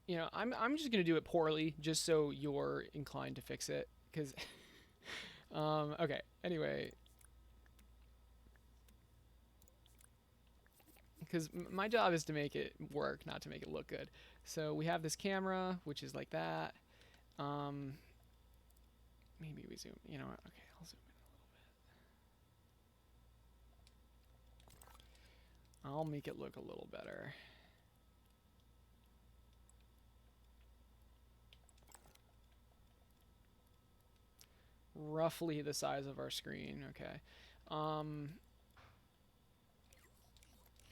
You know, I'm just gonna do it poorly, just so you're inclined to fix it, because, okay. Anyway, because my job is to make it work, not to make it look good. So we have this camera, which is like that. Maybe we zoom. You know what? Okay, I'll zoom in a little bit. I'll make it look a little better. Roughly the size of our screen, okay.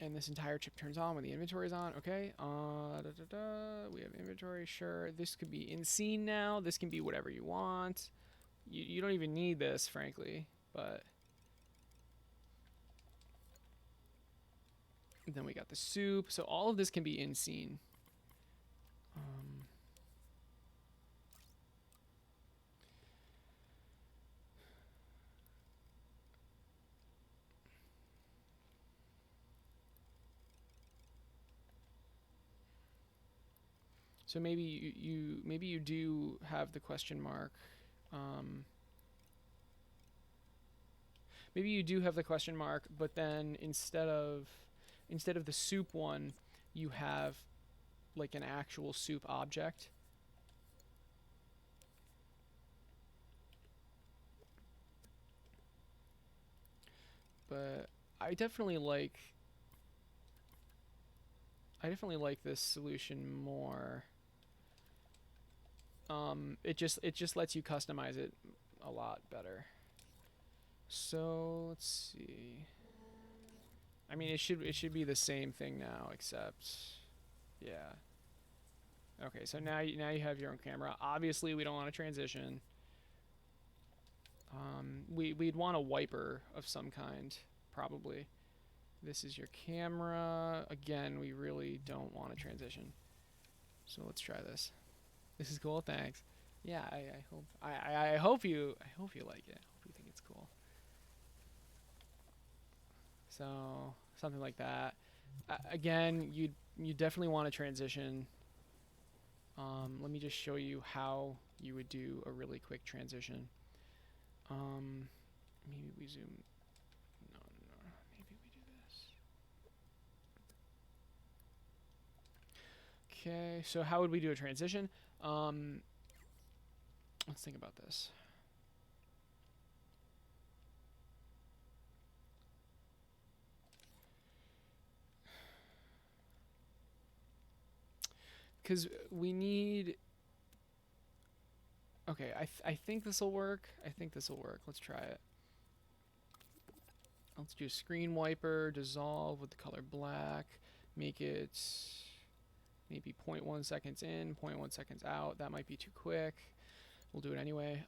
And this entire chip turns on when the inventory is on, okay. We have inventory, sure. This could be in scene now. This can be whatever you want. You don't even need this, frankly, but. And then we got the soup. So all of this can be in scene. So maybe you do have the question mark. maybe you do have the question mark, but then instead of the soup one, you have like an actual soup object. But I definitely like this solution more. It just lets you customize it a lot better. So let's see. I mean, it should be the same thing now, except yeah. Okay, so now you have your own camera. Obviously, we don't want to transition. We'd want a wiper of some kind, probably. This is your camera. Again, we really don't want to transition. So let's try this. This is cool. Thanks. Yeah, I hope you like it. I hope you think it's cool. So something like that. Again, you definitely want to transition. Let me just show you how you would do a really quick transition. Maybe we zoom. No. Maybe we do this. Okay, so how would we do a transition? Let's think about this. Because we need... Okay, I think this will work. Let's try it. Let's do screen wiper, dissolve with the color black, make it maybe 0.1 seconds in, 0.1 seconds out. That might be too quick. We'll do it anyway.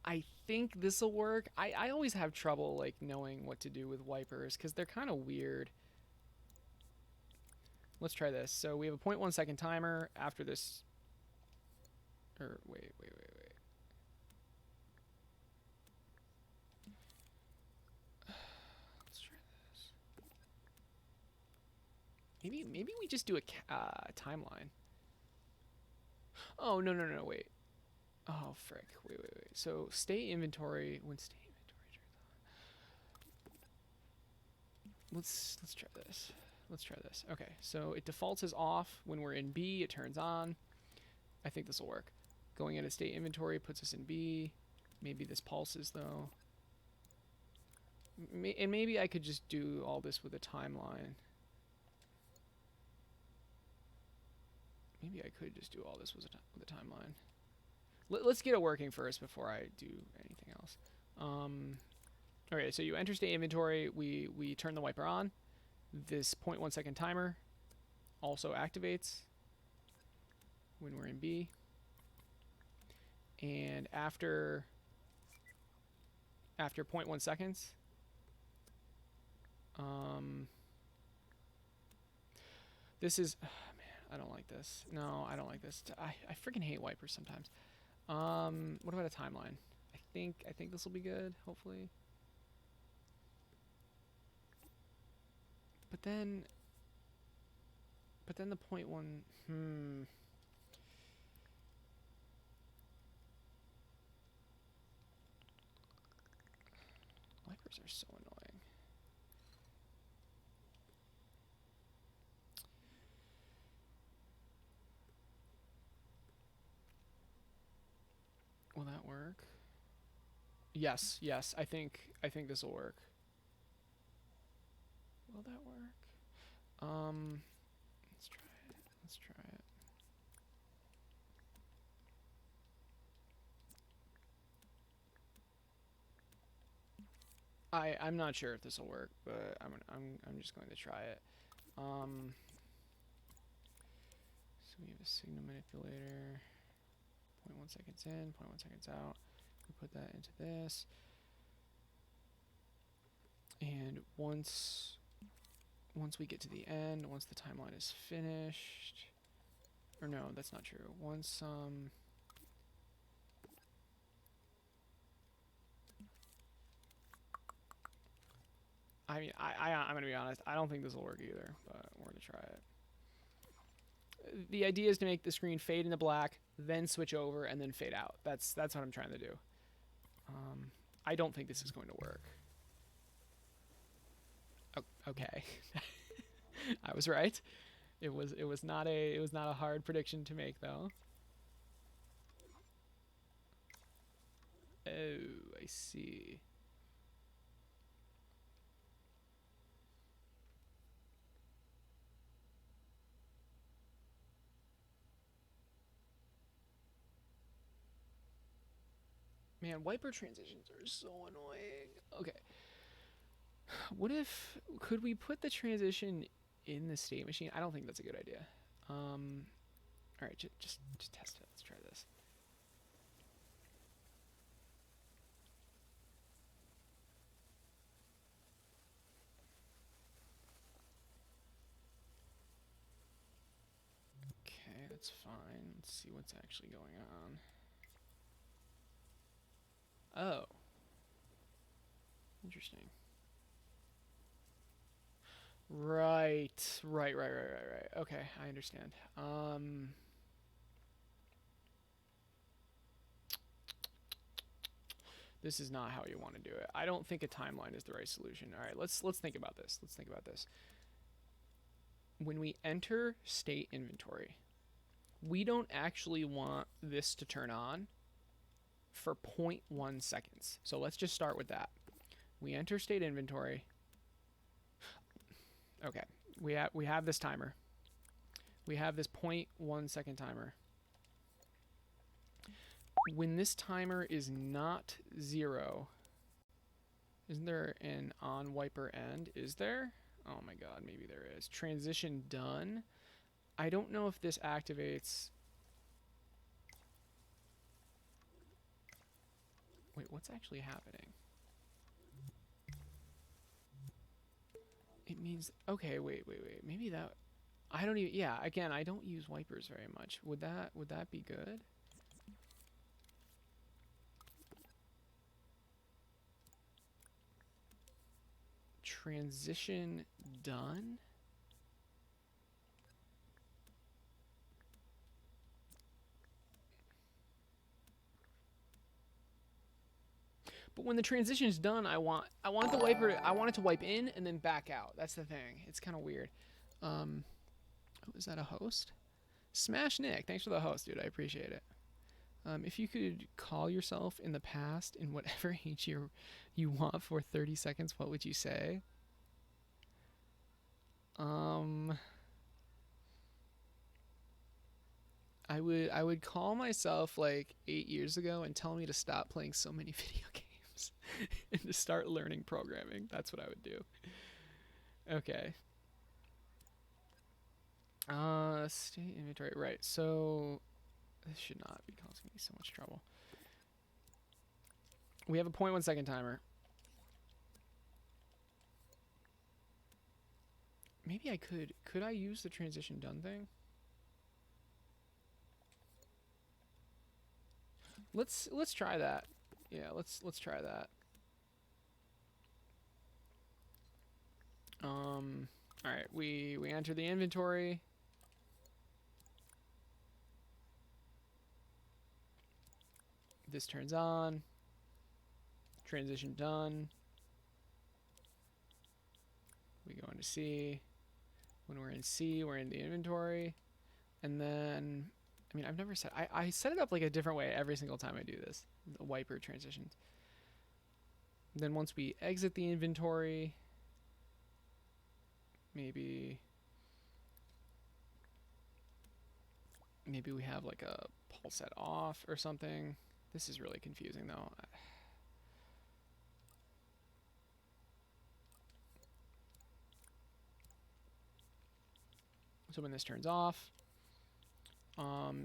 I think this will work. I always have trouble like knowing what to do with wipers because they're kind of weird. Let's try this. So we have a 0.1 second timer after this. Or wait. Let's try this. Maybe we just do a timeline. Oh no, wait. Oh frick. Wait. So state inventory when state inventory turns on. Let's try this. Okay, so it defaults as off. When we're in B, it turns on. I think this will work. Going into state inventory puts us in B. Maybe this pulses though. And maybe I could just do all this with a timeline. Maybe I could just do all this with a timeline. Let's get it working first before I do anything else. Okay, so you enter state inventory. We turn the wiper on. This 0.1 second timer also activates when we're in B. And after 0.1 seconds, this is... man, I don't like this. No, I don't like this. I freaking hate wipers sometimes. What about a timeline? I think this will be good, hopefully. But then the 0.1... Wipers are so annoying. Will that work? Yes. I think this will work. Will that work? Let's try it. I'm not sure if this will work, but I'm just going to try it. So we have a signal manipulator. 0.1 seconds in, 0.1 seconds out. We put that into this. And once we get to the end, once the timeline is finished, or no, that's not true. Once I mean, I'm gonna be honest. I don't think this will work either, but we're gonna try it. The idea is to make the screen fade into black, then switch over, and then fade out. That's what I'm trying to do. I don't think this is going to work. Oh, okay, I was right. It was not a hard prediction to make though. Oh, I see. Man, wiper transitions are so annoying. Okay. What if, could we put the transition in the state machine? I don't think that's a good idea. All right, just test it. Let's try this. Okay, that's fine. Let's see what's actually going on. Oh. Interesting. Right. Okay, I understand. This is not how you want to do it. I don't think a timeline is the right solution. All right, let's think about this. Let's think about this. When we enter state inventory, we don't actually want this to turn on for 0.1 seconds. So let's just start with that. We enter state inventory. Okay, we have this timer. We have this 0.1 second timer. When this timer is not 0, isn't there an on wiper end? Is there? Oh my god, maybe there is. Transition done. I don't know if this activates. Wait, what's actually happening? It means, okay, wait. Maybe that, I don't even, yeah, again, I don't use wipers very much. Would that be good? Transition done? But when the transition is done, I want the wiper I want it to wipe in and then back out. That's the thing. It's kind of weird. Oh, is that a host? Smash Nick, thanks for the host, dude. I appreciate it. If you could call yourself in the past in whatever age you want for 30 seconds, what would you say? I would call myself like 8 years ago and tell me to stop playing so many video games and to start learning programming. That's what I would do. Okay. State inventory. Right. So this should not be causing me so much trouble. We have a 0.1 second timer. Maybe I could I use the transition done thing? Let's try that. Yeah, let's try that. All right, we enter the inventory. This turns on. Transition done. We go into C. When we're in C, we're in the inventory. And then, I mean, I've never set, I set it up like a different way every single time I do this. The wiper transitions. Then once we exit the inventory, maybe we have like a pulse set off or something. This is really confusing though. So when this turns off,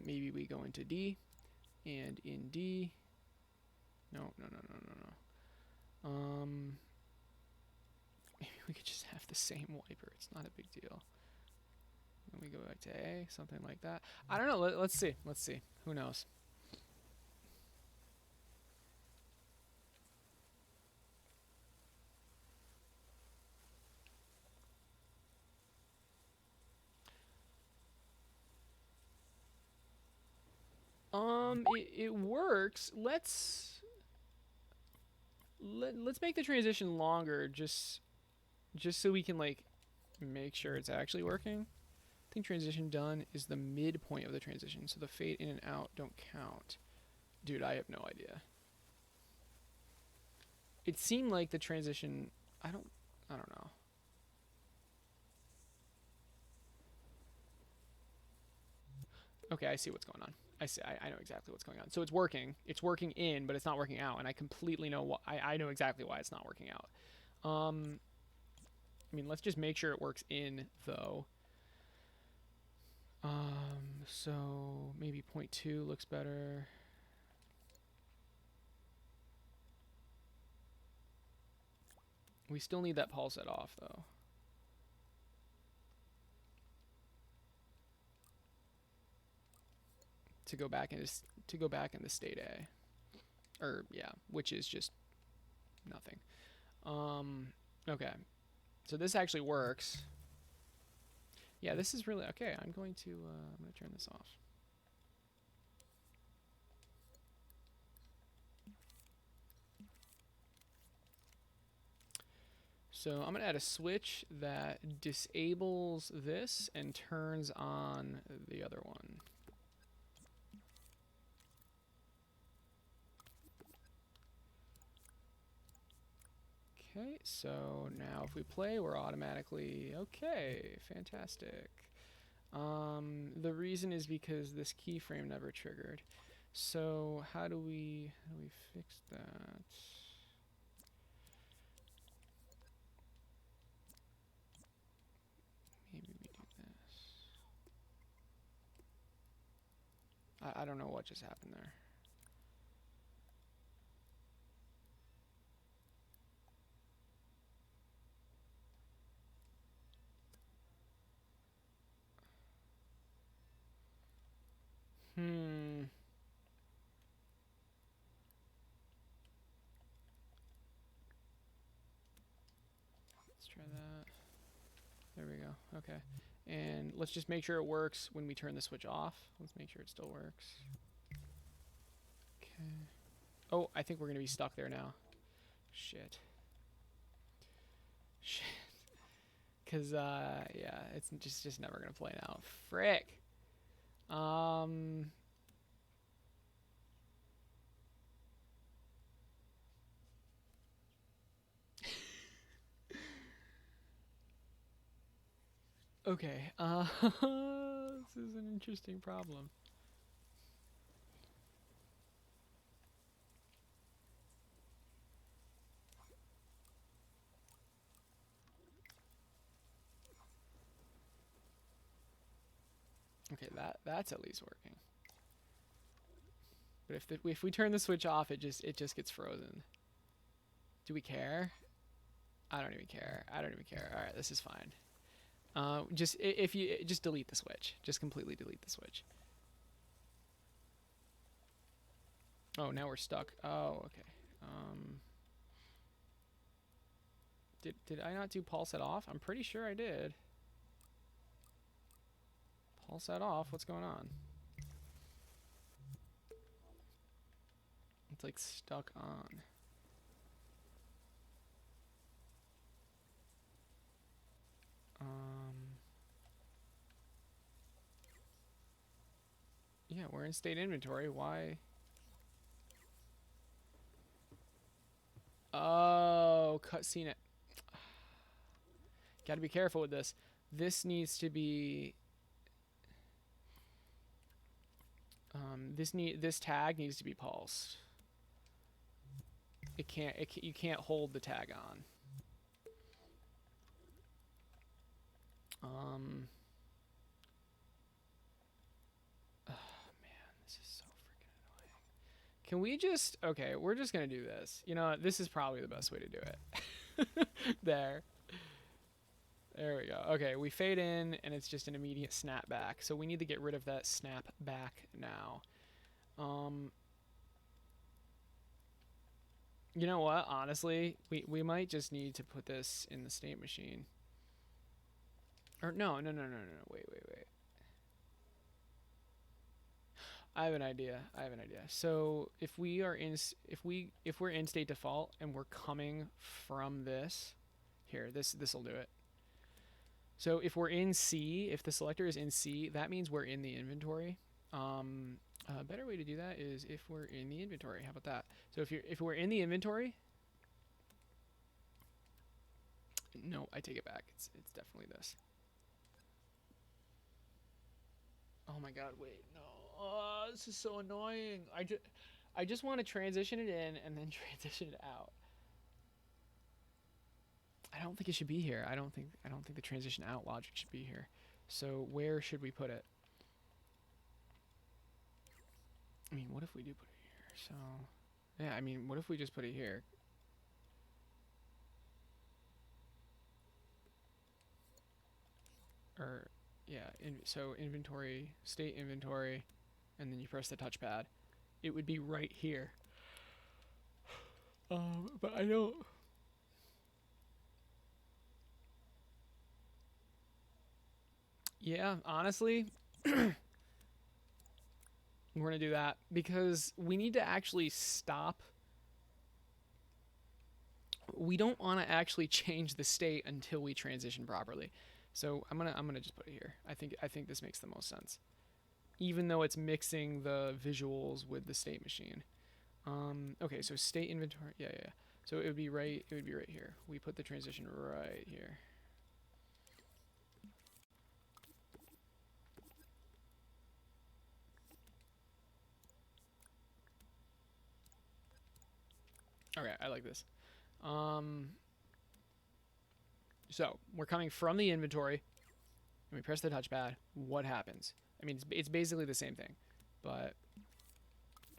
maybe we go into D, and in D, no. Maybe we could just have the same wiper. It's not a big deal. Then we go back to A, something like that. I don't know. Let's see. Who knows? It works. Let's make the transition longer, just so we can like make sure it's actually working. I think transition done is the midpoint of the transition, so the fade in and out don't count. Dude, I have no idea. It seemed like the transition. I don't know. Okay, I see what's going on. I know exactly what's going on. So it's working. It's working in, but it's not working out, and I completely know why. I know exactly why it's not working out. I mean, let's just make sure it works in though. So maybe 0.2 looks better. We still need that pulse set off though. To go back into state A. Or yeah, which is just nothing. Okay. So this actually works. Yeah, this is really okay. I'm going to turn this off. So I'm gonna add a switch that disables this and turns on the other one. Okay, so now if we play, we're automatically okay. Fantastic. The reason is because this keyframe never triggered. So how do we fix that? Maybe we do this. I don't know what just happened there. Let's try that. There we go. Okay. And let's just make sure it works when we turn the switch off. Let's make sure it still works. Okay. Oh, I think we're going to be stuck there now. Shit. Shit. Because, yeah, it's just never going to play now. Frick. Okay. This is an interesting problem. Okay, that's at least working. But if we turn the switch off, it just gets frozen. Do we care? I don't even care. I don't even care. All right, this is fine. Just if you just delete the switch, just completely delete the switch. Oh, now we're stuck. Oh, okay. Did I not do pulse set off? I'm pretty sure I did. Pulse set off. What's going on? It's like stuck on. Yeah, we're in state inventory. Why? Oh, cutscene it. Got to be careful with this. This needs to be. This tag needs to be pulsed. You can't hold the tag on. Oh man, this is so freaking annoying. Can we just, okay, we're just gonna do this. You know what, this is probably the best way to do it. There we go. Okay, we fade in and it's just an immediate snap back. So we need to get rid of that snap back now. You know what, honestly, we might just need to put this in the state machine. Or no, wait. I have an idea. So if we are in if we're in state default and we're coming from this, here, this will do it. So if we're in C, if the selector is in C, that means we're in the inventory. A better way to do that is if we're in the inventory. How about that? So if we're in the inventory, no, I take it back. It's definitely this. Oh my god, wait, no. Oh, this is so annoying. I just want to transition it in and then transition it out. I don't think it should be here. I don't think the transition out logic should be here. So where should we put it? I mean, what if we do put it here? So yeah, I mean, what if we just put it here? Or yeah, so inventory, state inventory, and then you press the touchpad. It would be right here. But I don't. Yeah, honestly, we're gonna do that because we need to actually stop. We don't want to actually change the state until we transition properly. So I'm gonna just put it here. I think this makes the most sense, even though it's mixing the visuals with the state machine. Okay, so state inventory. Yeah. So it would be right here. We put the transition right here. Okay, I like this. So we're coming from the inventory, and we press the touchpad. What happens? I mean, it's basically the same thing, but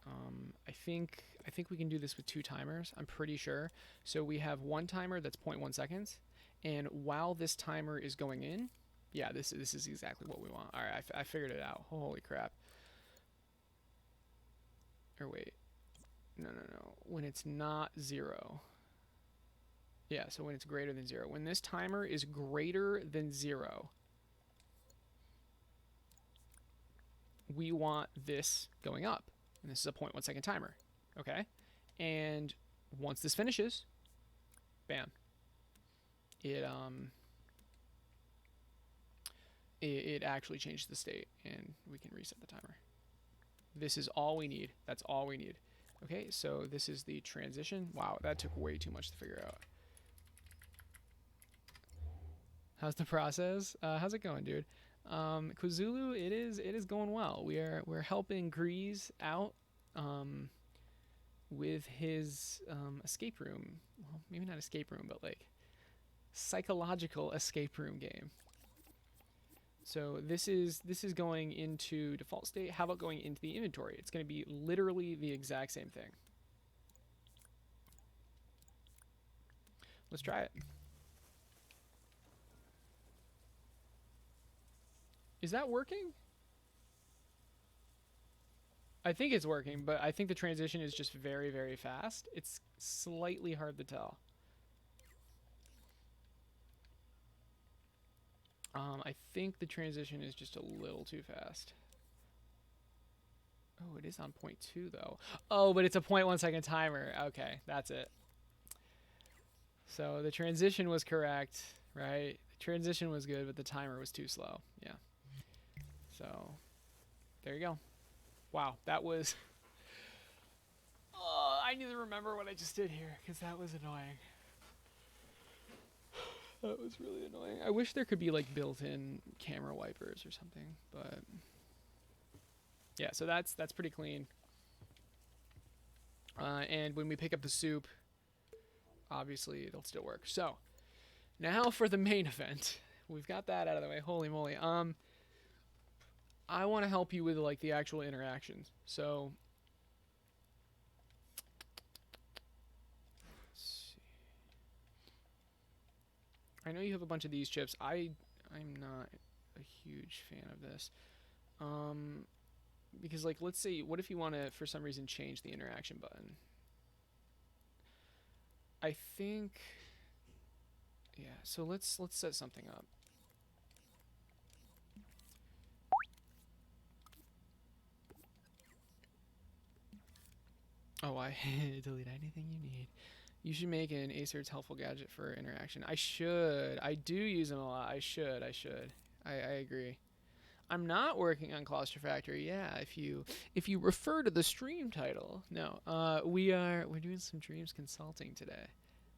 I think we can do this with 2 timers. I'm pretty sure. So we have 1 timer that's 0.1 seconds, and while this timer is going in, yeah, this is exactly what we want. All right, I figured it out. Holy crap! Or wait, no. When it's not 0. Yeah, so when it's greater than 0. When this timer is greater than 0, we want this going up. And this is a 0.1 second timer. Okay? And once this finishes, bam. It actually changes the state, and we can reset the timer. This is all we need. That's all we need. Okay, so this is the transition. Wow, that took way too much to figure out. How's the process? How's it going, dude? Kwazulu, it is going well. We're helping Grease out with his escape room. Well, maybe not escape room, but like psychological escape room game. So this is going into default state. How about going into the inventory? It's going to be literally the exact same thing. Let's try it. Is that working? I think it's working, but I think the transition is just very, very fast. It's slightly hard to tell. I think the transition is just a little too fast. Oh, it is on 0.2 though. Oh, but it's a 0.1 second timer. Okay, that's it. So the transition was correct, right? The transition was good, but the timer was too slow. Yeah. So there you go. Wow, that was... Oh, I need to remember what I just did here, because that was annoying. That was really annoying. I wish there could be like built-in camera wipers or something, but... Yeah, so that's pretty clean. And when we pick up the soup, obviously it'll still work. So, now for the main event. We've got that out of the way. Holy moly. I want to help you with like the actual interactions. So, let's see. I know you have a bunch of these chips. I'm not a huge fan of this. Because like, let's say, what if you want to, for some reason, change the interaction button? I think, yeah. So let's set something up. Oh, I delete anything you need. You should make an Acert's helpful gadget for interaction. I should. I do use them a lot. I should. I agree. I'm not working on Claustrofactory. Yeah, if you refer to the stream title. No. We're doing some dreams consulting today.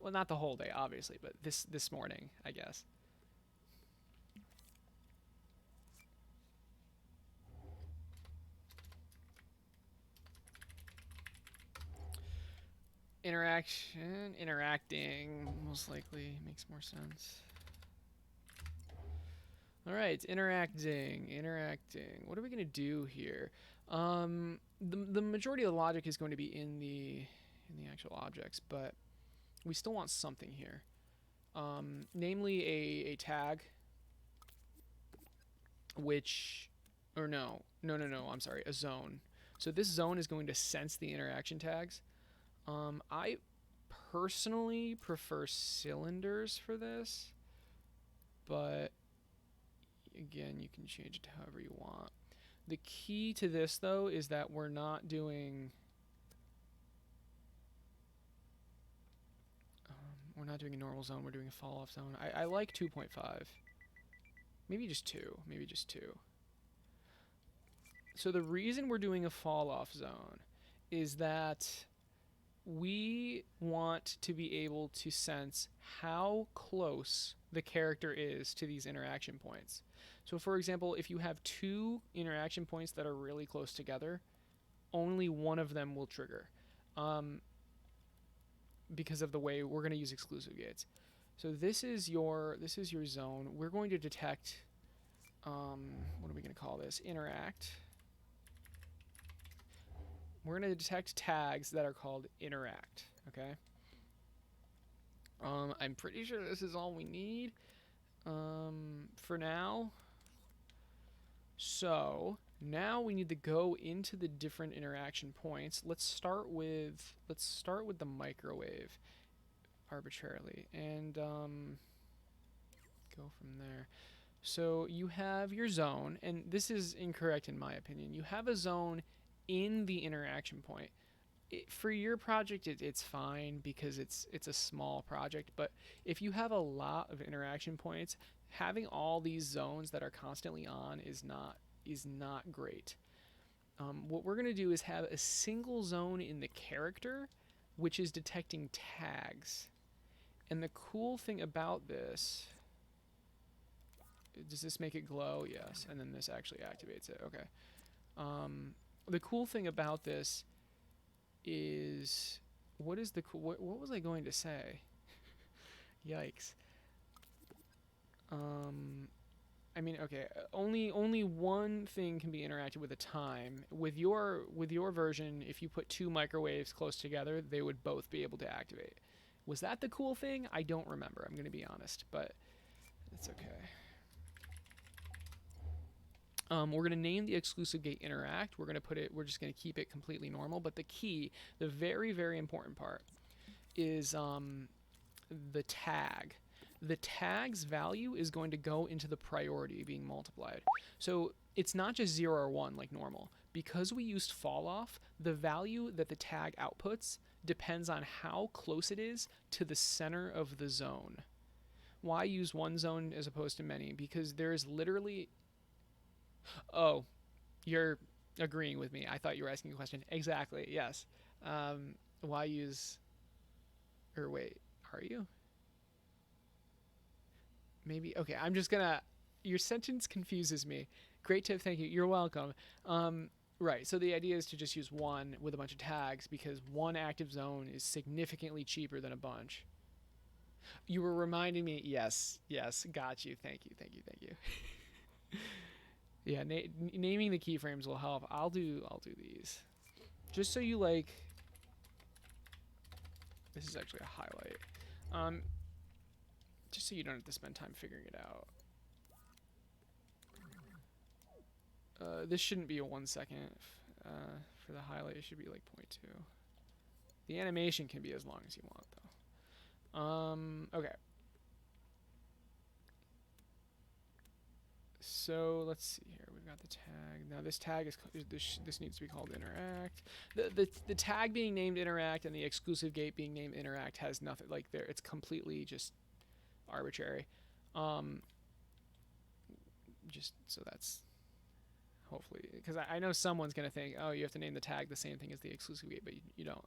Well, not the whole day, obviously, but this morning, I guess. Interacting most likely makes more sense. All right, interacting. What are we gonna do here? The majority of the logic is going to be in the actual objects, but we still want something here. Namely a tag, which, or no, I'm sorry, a zone. So this zone is going to sense the interaction tags. I personally prefer cylinders for this, but again, you can change it to however you want. The key to this, though, is that we're not doing a normal zone. We're doing a fall-off zone. I like 2.5. Maybe just 2. So the reason we're doing a fall-off zone is that we want to be able to sense how close the character is to these interaction points. So for example, if you have 2 interaction points that are really close together, only one of them will trigger. Because of the way we're going to use exclusive gates. So this is your zone. We're going to detect, what are we going to call this? Interact. We're going to detect tags that are called interact, okay? I'm pretty sure this is all we need for now. So now we need to go into the different interaction points. Let's start with the microwave arbitrarily and go from there. So you have your zone, and this is incorrect in my opinion. You have a zone in the interaction point. For your project, it's fine because it's a small project. But if you have a lot of interaction points, having all these zones that are constantly on is not great. What we're gonna do is have a single zone in the character, which is detecting tags. And the cool thing about this, does this make it glow? Yes. And then this actually activates it. Okay. The cool thing about this is, what was I going to say? Yikes. I mean, okay, only one thing can be interacted with at a time. With your version, if you put 2 microwaves close together, they would both be able to activate. Was that the cool thing? I don't remember. I'm going to be honest, but it's okay. We're going to name the exclusive gate interact. We're just going to keep it completely normal. But the key, the very, very important part, is the tag. The tag's value is going to go into the priority being multiplied. So it's not just 0 or 1 like normal. Because we used fall off, the value that the tag outputs depends on how close it is to the center of the zone. Why use one zone as opposed to many? Because there's literally... Oh, you're agreeing with me. I thought you were asking a question. Exactly, yes. Why use... Or wait, are you? Maybe. Okay, I'm just gonna... Your sentence confuses me. Great tip, thank you. You're welcome. Right, so the idea is to just use one with a bunch of tags because one active zone is significantly cheaper than a bunch. You were reminding me... Yes, got you. Thank you. Yeah, naming the keyframes will help. I'll do these. Just so you like... This is actually a highlight. Just so you don't have to spend time figuring it out. This shouldn't be a 1 second. For the highlight, it should be like 0.2. The animation can be as long as you want, though. Okay. So let's see here. We've got add the tag. Now this tag is this needs to be called interact. The tag being named interact and the exclusive gate being named interact has nothing like there. It's completely just arbitrary. Just so that's hopefully because I know someone's gonna think, oh, you have to name the tag the same thing as the exclusive gate, but you don't.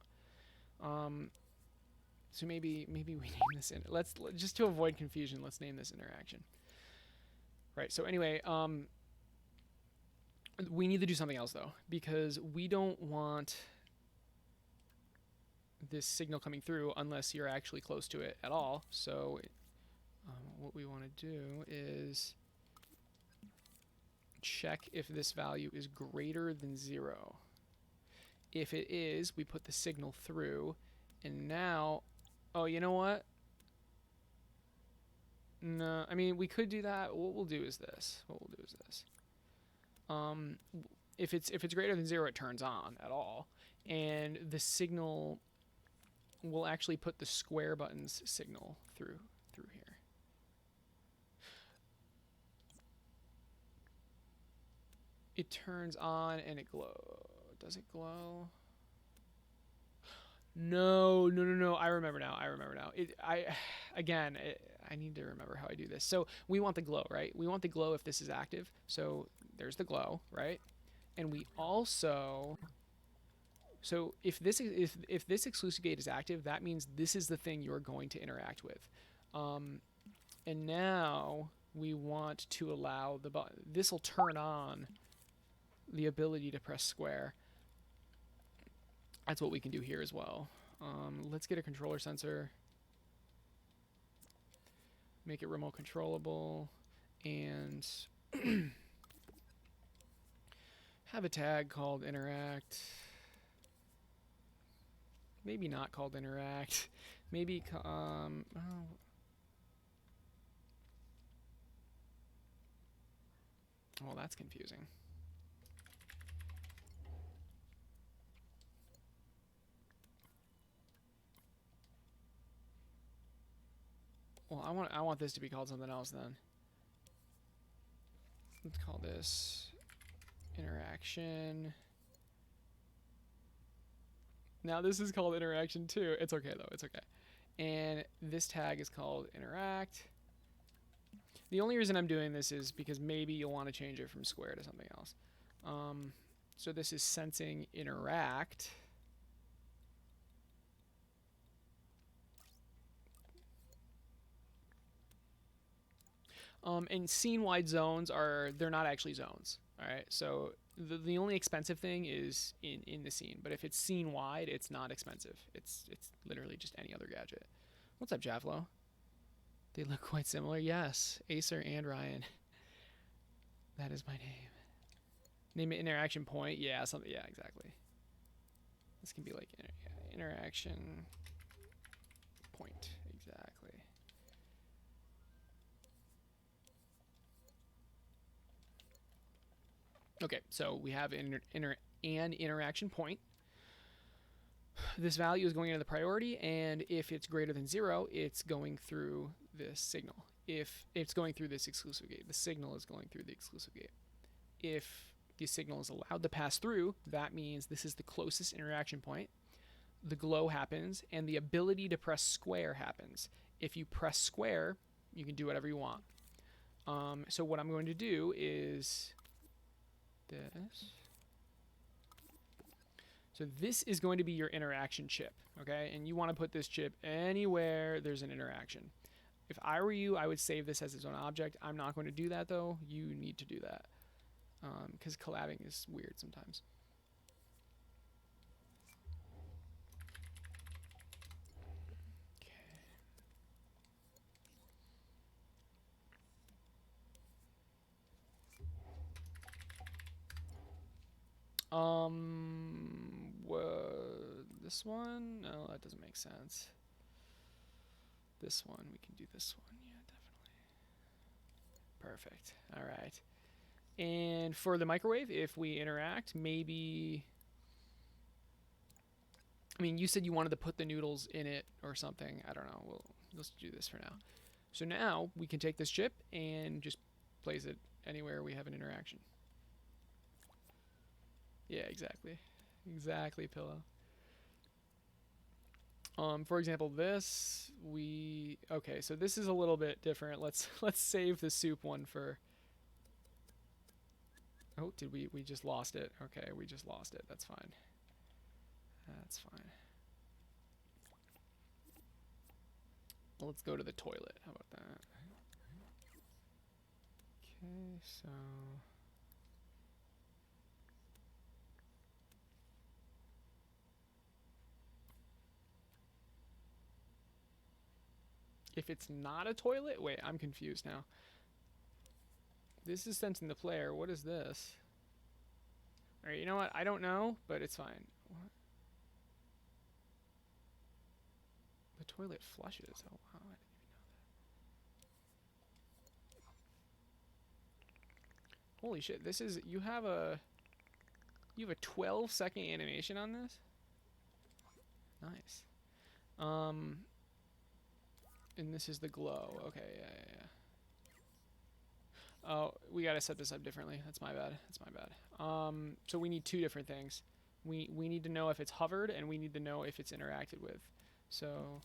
So maybe we name this in. Let's just to avoid confusion. Let's name this interaction. Right. So anyway, we need to do something else though because we don't want this signal coming through unless you're actually close to it at all. So what we want to do is check if this value is greater than 0. If it is, we put the signal through, and now, oh, you know what? No, I mean, we could do that. What we'll do is this. If it's greater than 0, it turns on at all, and the signal will actually put the square button's signal through here. It turns on and it glows. Does it glow? No. I remember now. I need to remember how I do this. So we want the glow, right? We want the glow if this is active. So there's the glow, right? And we also, so if this exclusive gate is active, that means this is the thing you're going to interact with. And now we want to allow the button. This will turn on the ability to press square. That's what we can do here as well. Let's get a controller sensor. Make it remote controllable. And have a tag called interact. Maybe not called interact. Maybe, well, that's confusing. Well, I want this to be called something else then. Let's call this interaction. Now this is called interaction too. It's okay though, it's okay. And this tag is called interact. The only reason I'm doing this is because maybe you'll want to change it from square to something else. So this is sensing interact. And scene-wide zones they're not actually zones. All right, so the only expensive thing is in the scene, but if it's scene-wide, it's not expensive. It's literally just any other gadget. What's up, Javlo? They look quite similar. Yes, Aecert and Ryan. That is my name. Name it interaction point. Yeah, something. Yeah, exactly. This can be like interaction point. Exactly. Okay, so we have an interaction point. This value is going into the priority, and if it's greater than 0, it's going through this signal. If it's going through this exclusive gate, the signal is going through the exclusive gate. If the signal is allowed to pass through, that means this is the closest interaction point. The glow happens, and the ability to press square happens. If you press square, you can do whatever you want. So what I'm going to do is this. So this is going to be your interaction chip, okay? And you want to put this chip anywhere there's an interaction. If I were you, I would save this as its own object. I'm not going to do that, though. You need to do that because collabing is weird sometimes. This one? No, that doesn't make sense. This one, we can do this one. Yeah, definitely. Perfect. All right. And for the microwave, if we interact, maybe... I mean, you said you wanted to put the noodles in it or something. I don't know. Let's do this for now. So now we can take this chip and just place it anywhere we have an interaction. Yeah, exactly. Exactly, pillow. For example, this okay, so this is a little bit different. Let's save the soup one for. Oh, did we just lost it? Okay, we just lost it. That's fine. That's fine. Well, let's go to the toilet. How about that? Okay, so if it's not a toilet, wait, I'm confused now. This is sensing the player. What is this? All right, you know what? I don't know, but it's fine. What? The toilet flushes. Oh wow, I didn't even know that. Holy shit! This is you have a 12-second animation on this. Nice. And this is the glow. Okay, yeah. Oh, we gotta set this up differently. That's my bad. That's my bad. So we need two different things. We need to know if it's hovered, and we need to know if it's interacted with. So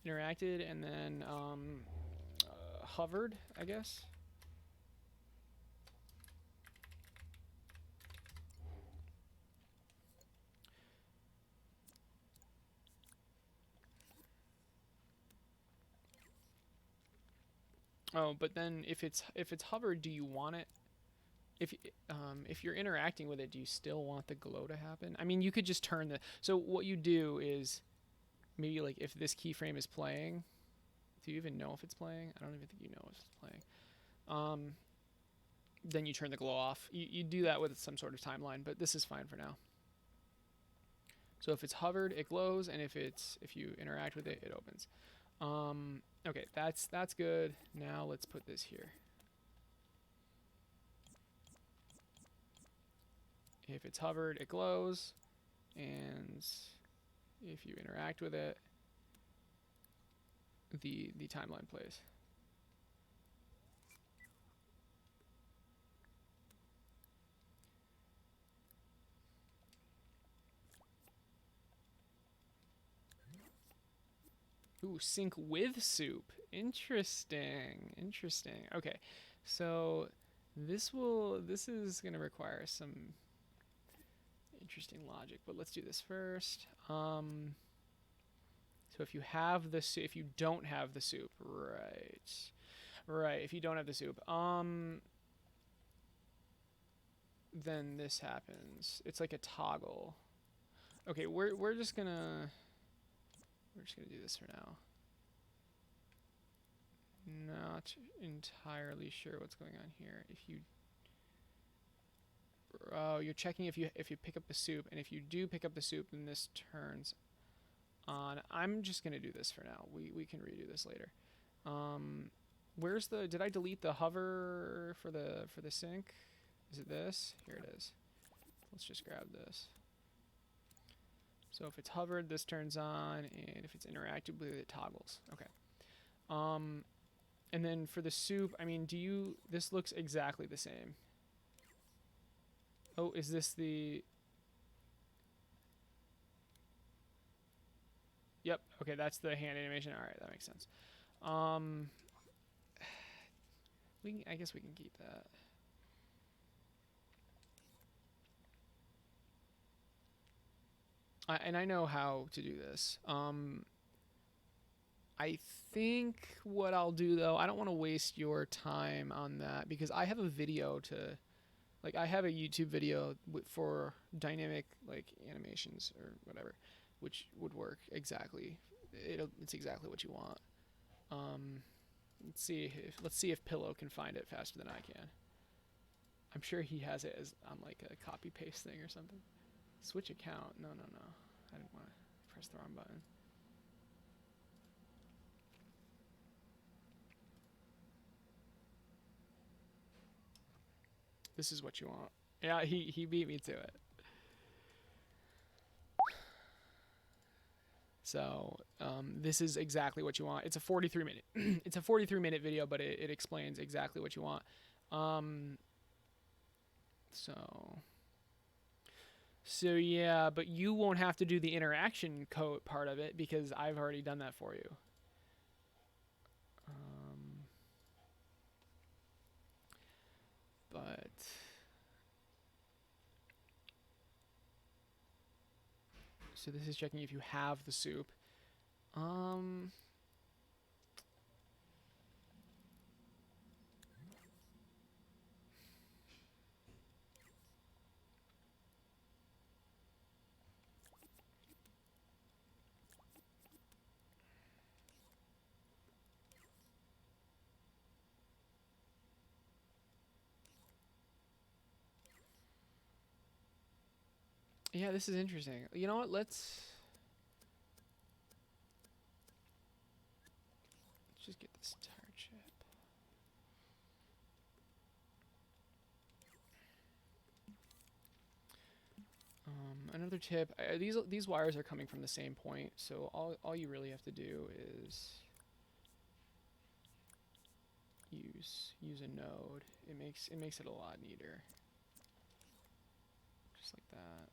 interacted, and then hovered, I guess. Oh, but then if it's hovered, do you want it? If you're interacting with it, do you still want the glow to happen? I mean, you could just turn the. So what you do is maybe like if this keyframe is playing, do you even know if it's playing? I don't even think you know if it's playing. Then you turn the glow off. You do that with some sort of timeline, but this is fine for now. So if it's hovered, it glows, and if you interact with it, it opens. Okay, that's good. Now let's put this here. If it's hovered, it glows, and if you interact with it, the timeline plays. Ooh, sync with soup. Interesting. Interesting. Okay, so this is gonna require some interesting logic, but let's do this first. So if you have the if you don't have the soup, right. If you don't have the soup, then this happens. It's like a toggle. Okay, we're just gonna do this for now. Not entirely sure what's going on here. You're checking if you pick up the soup, and if you do pick up the soup, then this turns on. I'm just gonna do this for now. We can redo this later. Where's the? Did I delete the hover for the sync? Is it this? Here it is. Let's just grab this. So if it's hovered, this turns on, and if it's interacted with it, toggles. Okay. And then for the soup, I mean, this looks exactly the same. Oh, is this the... Yep, okay, that's the hand animation. All right, that makes sense. I guess we can keep that. And I know how to do this. I think what I'll do, though, I don't want to waste your time on that because I have a video to... Like, I have a YouTube video for dynamic, like, animations or whatever, which would work exactly. It's exactly what you want. Let's see if Pillow can find it faster than I can. I'm sure he has it as on, like, a copy-paste thing or something. Switch account. No. I didn't want to press the wrong button. This is what you want. Yeah, he beat me to it. So this is exactly what you want. It's a 43-minute. It's a 43-minute video, but it explains exactly what you want. So So yeah, but you won't have to do the interaction code part of it because I've already done that for you. But so this is checking if you have the soup. Yeah, this is interesting. You know what? Let's just get this entire chip. Another tip. These wires are coming from the same point, so all you really have to do is use a node. It makes it a lot neater. Just like that.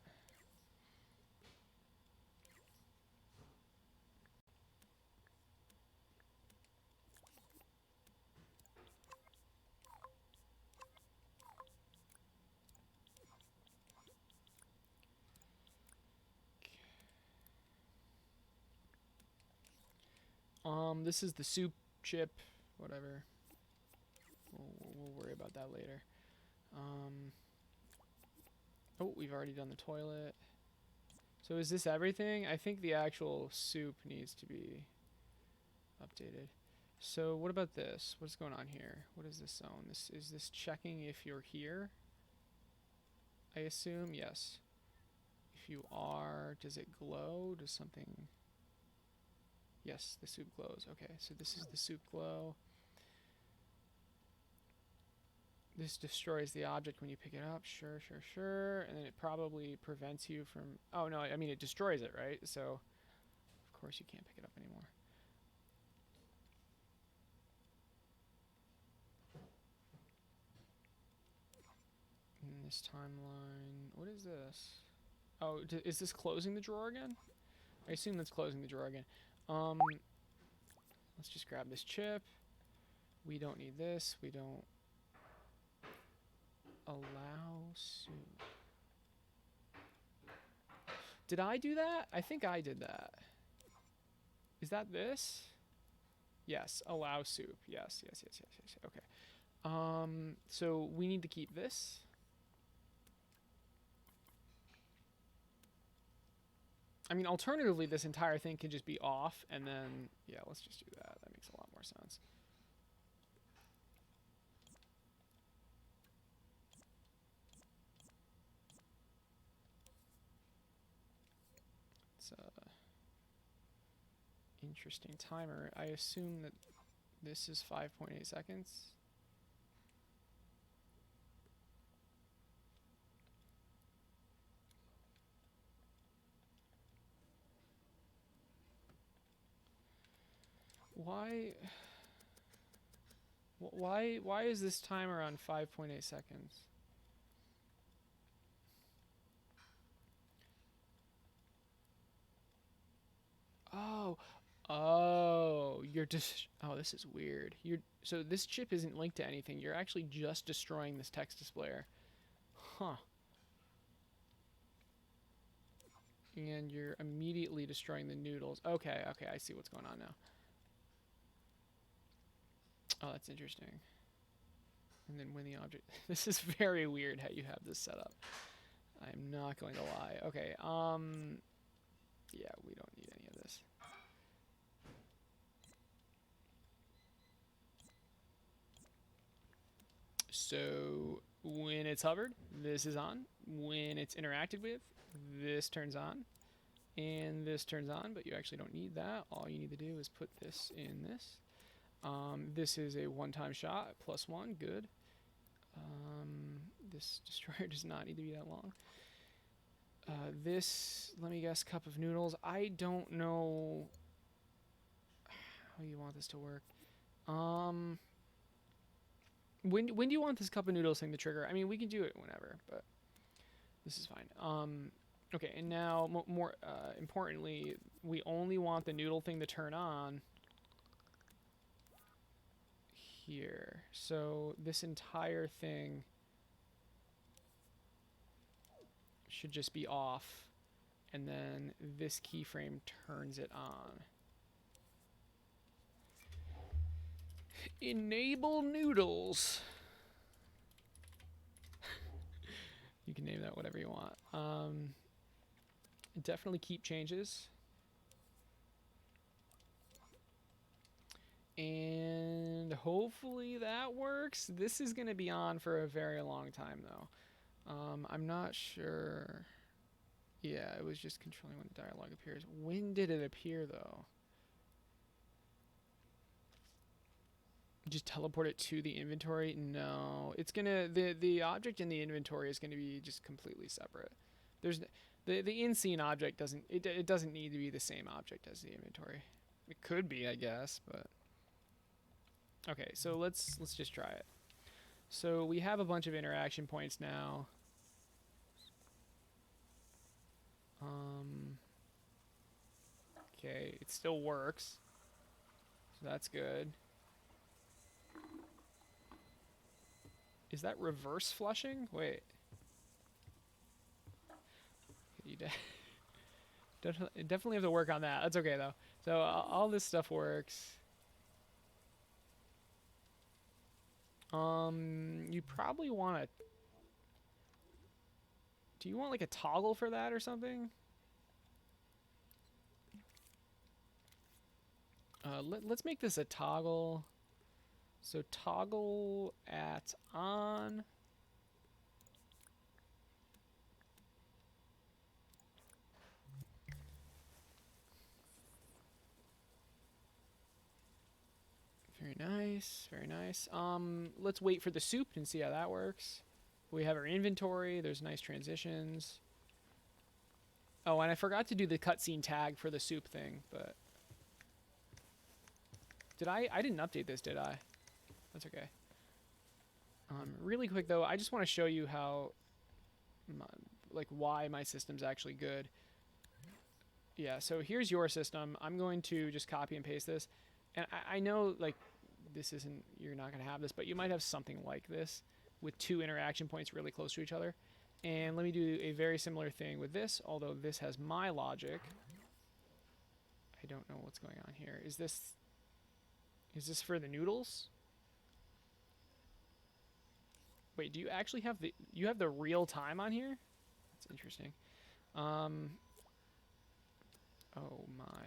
This is the soup chip, whatever. We'll worry about that later. Oh, we've already done the toilet. So is this everything? I think the actual soup needs to be updated. So what about this? What's going on here? What is this zone? Is this checking if you're here? I assume, yes. If you are, does it glow? Does something... Yes, the soup glows. Okay, so this is the soup glow. This destroys the object when you pick it up. Sure, sure, sure. And then it probably prevents you from... Oh, no, I mean, it destroys it, right? So, of course, you can't pick it up anymore. In this timeline... What is this? Oh, is this closing the drawer again? I assume that's closing the drawer again. Let's just grab this chip. We don't need this. We don't allow soup. Did I do that? I think I did that. Is that this? Yes, allow soup. Yes. Okay. So we need to keep this. I mean, alternatively, this entire thing can just be off, and then, yeah, let's just do that. That makes a lot more sense. It's a interesting timer. I assume that this is 5.8 seconds. Why is this timer on 5.8 seconds? Oh, you're just... Oh, this is weird. So this chip isn't linked to anything. You're actually just destroying this text displayer. Huh. And you're immediately destroying the noodles. Okay, I see what's going on now. Oh, that's interesting. And then when the object... This is very weird how you have this set up. I'm not going to lie. Okay, yeah, we don't need any of this. So when it's hovered, this is on. When it's interacted with, this turns on. And this turns on, but you actually don't need that. All you need to do is put this in this. This is a one-time shot, +1, good. This destroyer does not need to be that long. This, let me guess, cup of noodles. I don't know how you want this to work. When do you want this cup of noodles thing to trigger? I mean, we can do it whenever, but this is fine. Okay, and now more importantly, we only want the noodle thing to turn on here. So this entire thing should just be off, and then this keyframe turns it on. Enable noodles. You can name that whatever you want. Definitely keep changes. And hopefully that works. This is going to be on for a very long time, though. I'm not sure. Yeah, it was just controlling when the dialogue appears. When did it appear, though? Just teleport it to the inventory? No, it's gonna the object in the inventory is gonna be just completely separate. There's the in-scene object it doesn't need to be the same object as the inventory. It could be, I guess, but okay. So let's just try it. So we have a bunch of interaction points now. Okay, it still works, so that's good. Is that reverse flushing? Wait. You definitely have to work on that. That's okay, though. So all this stuff works. You probably want to... Do you want, like, a toggle for that or something? Let's make this a toggle. So toggle at on. Very nice, very nice. Let's wait for the soup and see how that works. We have our inventory. There's nice transitions. Oh, and I forgot to do the cutscene tag for the soup thing, but did I? I didn't update this, did I? That's okay. Really quick though, I just want to show you how, why my system's actually good. Yeah, so here's your system. I'm going to just copy and paste this, and I know like this isn't, you're not gonna have this, but you might have something like this with two interaction points really close to each other. And let me do a very similar thing with this, although this has my logic. I don't know what's going on here. Is this for the noodles? Wait, do you actually have you have the real time on here? That's interesting. Oh my.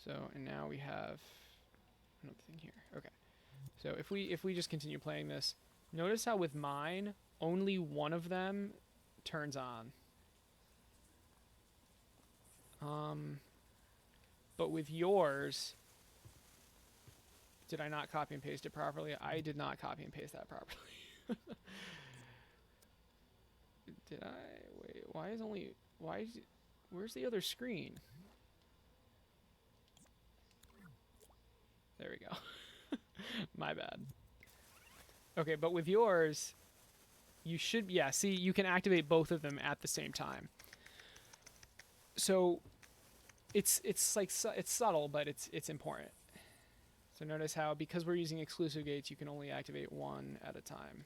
So, and now we have another thing here. Okay. So if we just continue playing this, notice how with mine, only one of them turns on. But with yours, did I not copy and paste it properly? I did not copy and paste that properly. Did I? Wait, where's the other screen? There we go. My bad. Okay, but with yours, you should, yeah, see, you can activate both of them at the same time. So it's subtle, but it's important. So notice how, because we're using exclusive gates, you can only activate one at a time.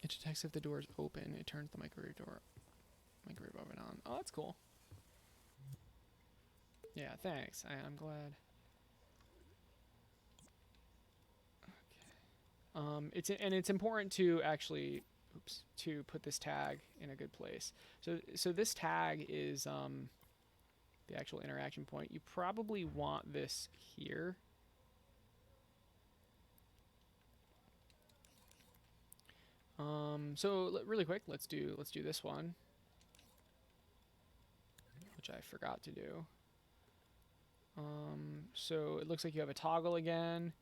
It detects if the door is open. It turns the microwave oven on. Oh, that's cool. Yeah, thanks. I'm glad. Okay. It's important to actually, to put this tag in a good place. So this tag is the actual interaction point. You probably want this here. So really quick, let's do this one, which I forgot to do. So it looks like you have a toggle again.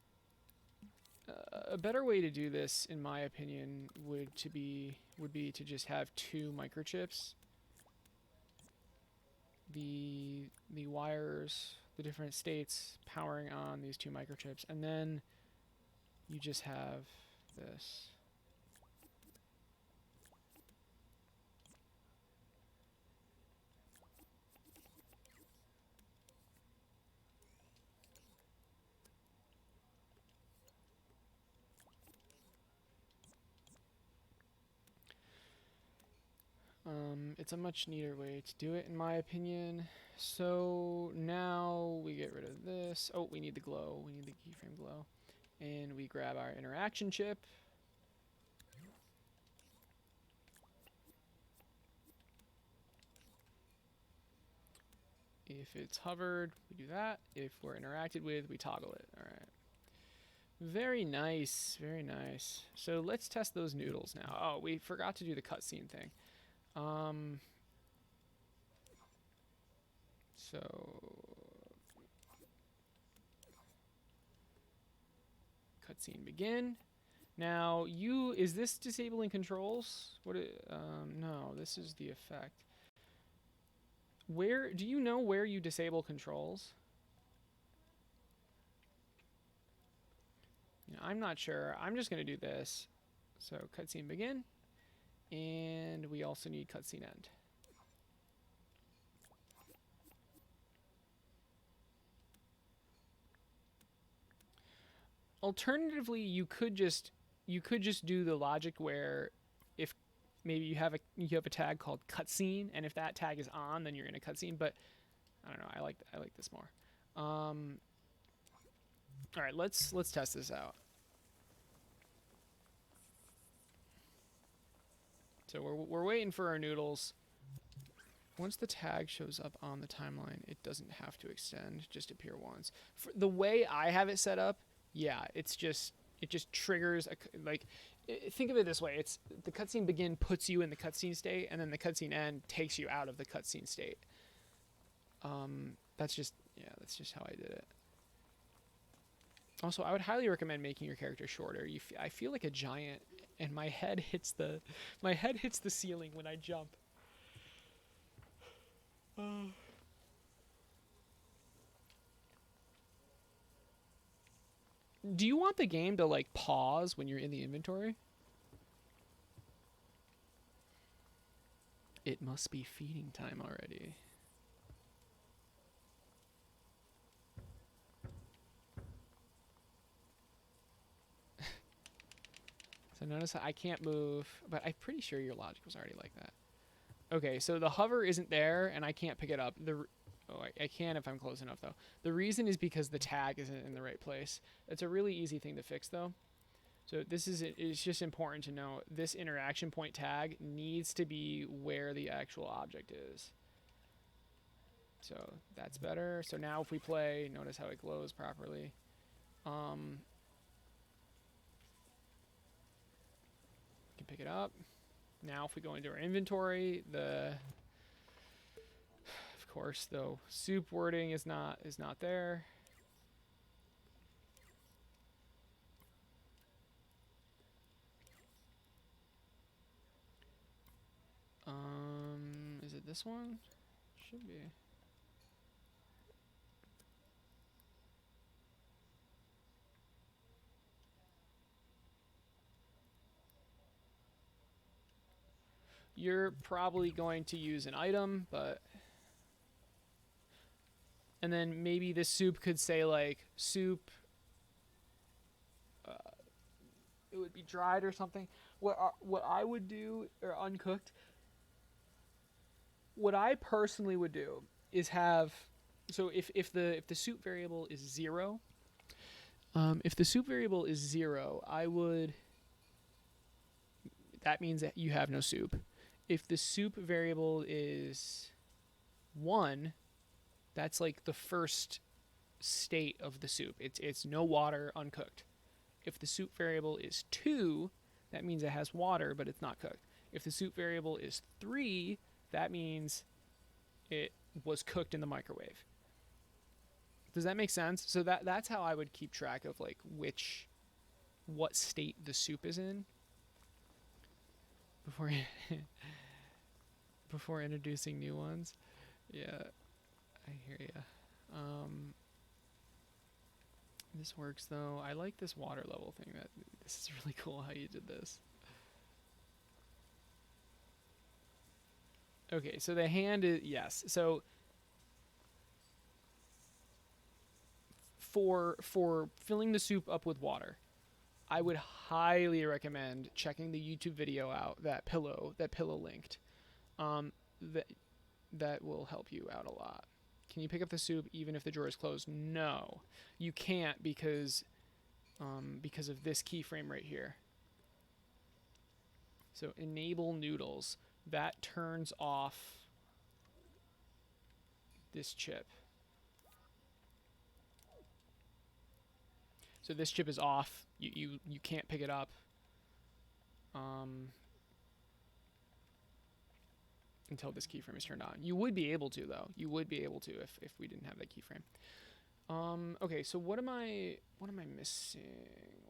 A better way to do this, in my opinion, would be to just have two microchips. The wires. the different states powering on these two microchips, and then you just have this. It's a much neater way to do it, in my opinion. So now we get rid of this. Oh, we need the glow. We need the keyframe glow. And we grab our interaction chip. If it's hovered, we do that. If we're interacted with, we toggle it. All right. Very nice. Very nice. So let's test those noodles now. Oh, we forgot to do the cutscene thing. So cutscene begin. Now is this disabling controls? No, this is the effect. Where do you know where you disable controls? I'm not sure. I'm just gonna do this. So cutscene begin, and we also need cutscene end. Alternatively, you could just do the logic where if maybe you have a tag called cutscene, and if that tag is on, then you're in a cutscene. But I don't know. I like this more. All right, let's test this out. So we're waiting for our noodles. Once the tag shows up on the timeline, it doesn't have to extend, just appear once. For the way I have it set up, yeah, it just triggers think of it this way: it's the cutscene begin puts you in the cutscene state, and then the cutscene end takes you out of the cutscene state. That's just how I did it. Also, I would highly recommend making your character shorter. I feel like a giant, and my head hits the ceiling when I jump. Do you want the game to like pause when you're in the inventory? It must be feeding time already. So notice I can't move, but I'm pretty sure your logic was already like that. Okay, so the hover isn't there, and I can't pick it up. I can if I'm close enough, though. The reason is because the tag isn't in the right place. It's a really easy thing to fix, though. So it's just important to know this interaction point tag needs to be where the actual object is. So that's better. So now if we play, notice how it glows properly. Can pick it up. Now if we go into our inventory, of course, though, soup wording is not there. Is it this one? Should be. You're probably going to use an item, but... And then maybe this soup could say, like, soup... it would be dried or something. What I would do, or uncooked... What I personally would do is have... So if the soup variable is 0... if the soup variable is 0, I would... That means that you have no soup. If the soup variable is 1, that's like the first state of the soup. It's no water, uncooked. If the soup variable is 2, that means it has water, but it's not cooked. If the soup variable is 3, that means it was cooked in the microwave. Does that make sense? So that's how I would keep track of like what state the soup is in. Before introducing new ones. Yeah, I hear ya. This works though. I like this water level thing. This is really cool how you did this. Okay, so the hand is yes. So for filling the soup up with water, I would highly recommend checking the YouTube video out, that pillow linked. That that will help you out a lot. Can you pick up the soup even if the drawer is closed? No, you can't because of this keyframe right here. So enable noodles. That turns off this chip. So this chip is off. You can't pick it up. Until this keyframe is turned on. You would be able to though. You would be able to if we didn't have that keyframe. Okay, so what am I missing?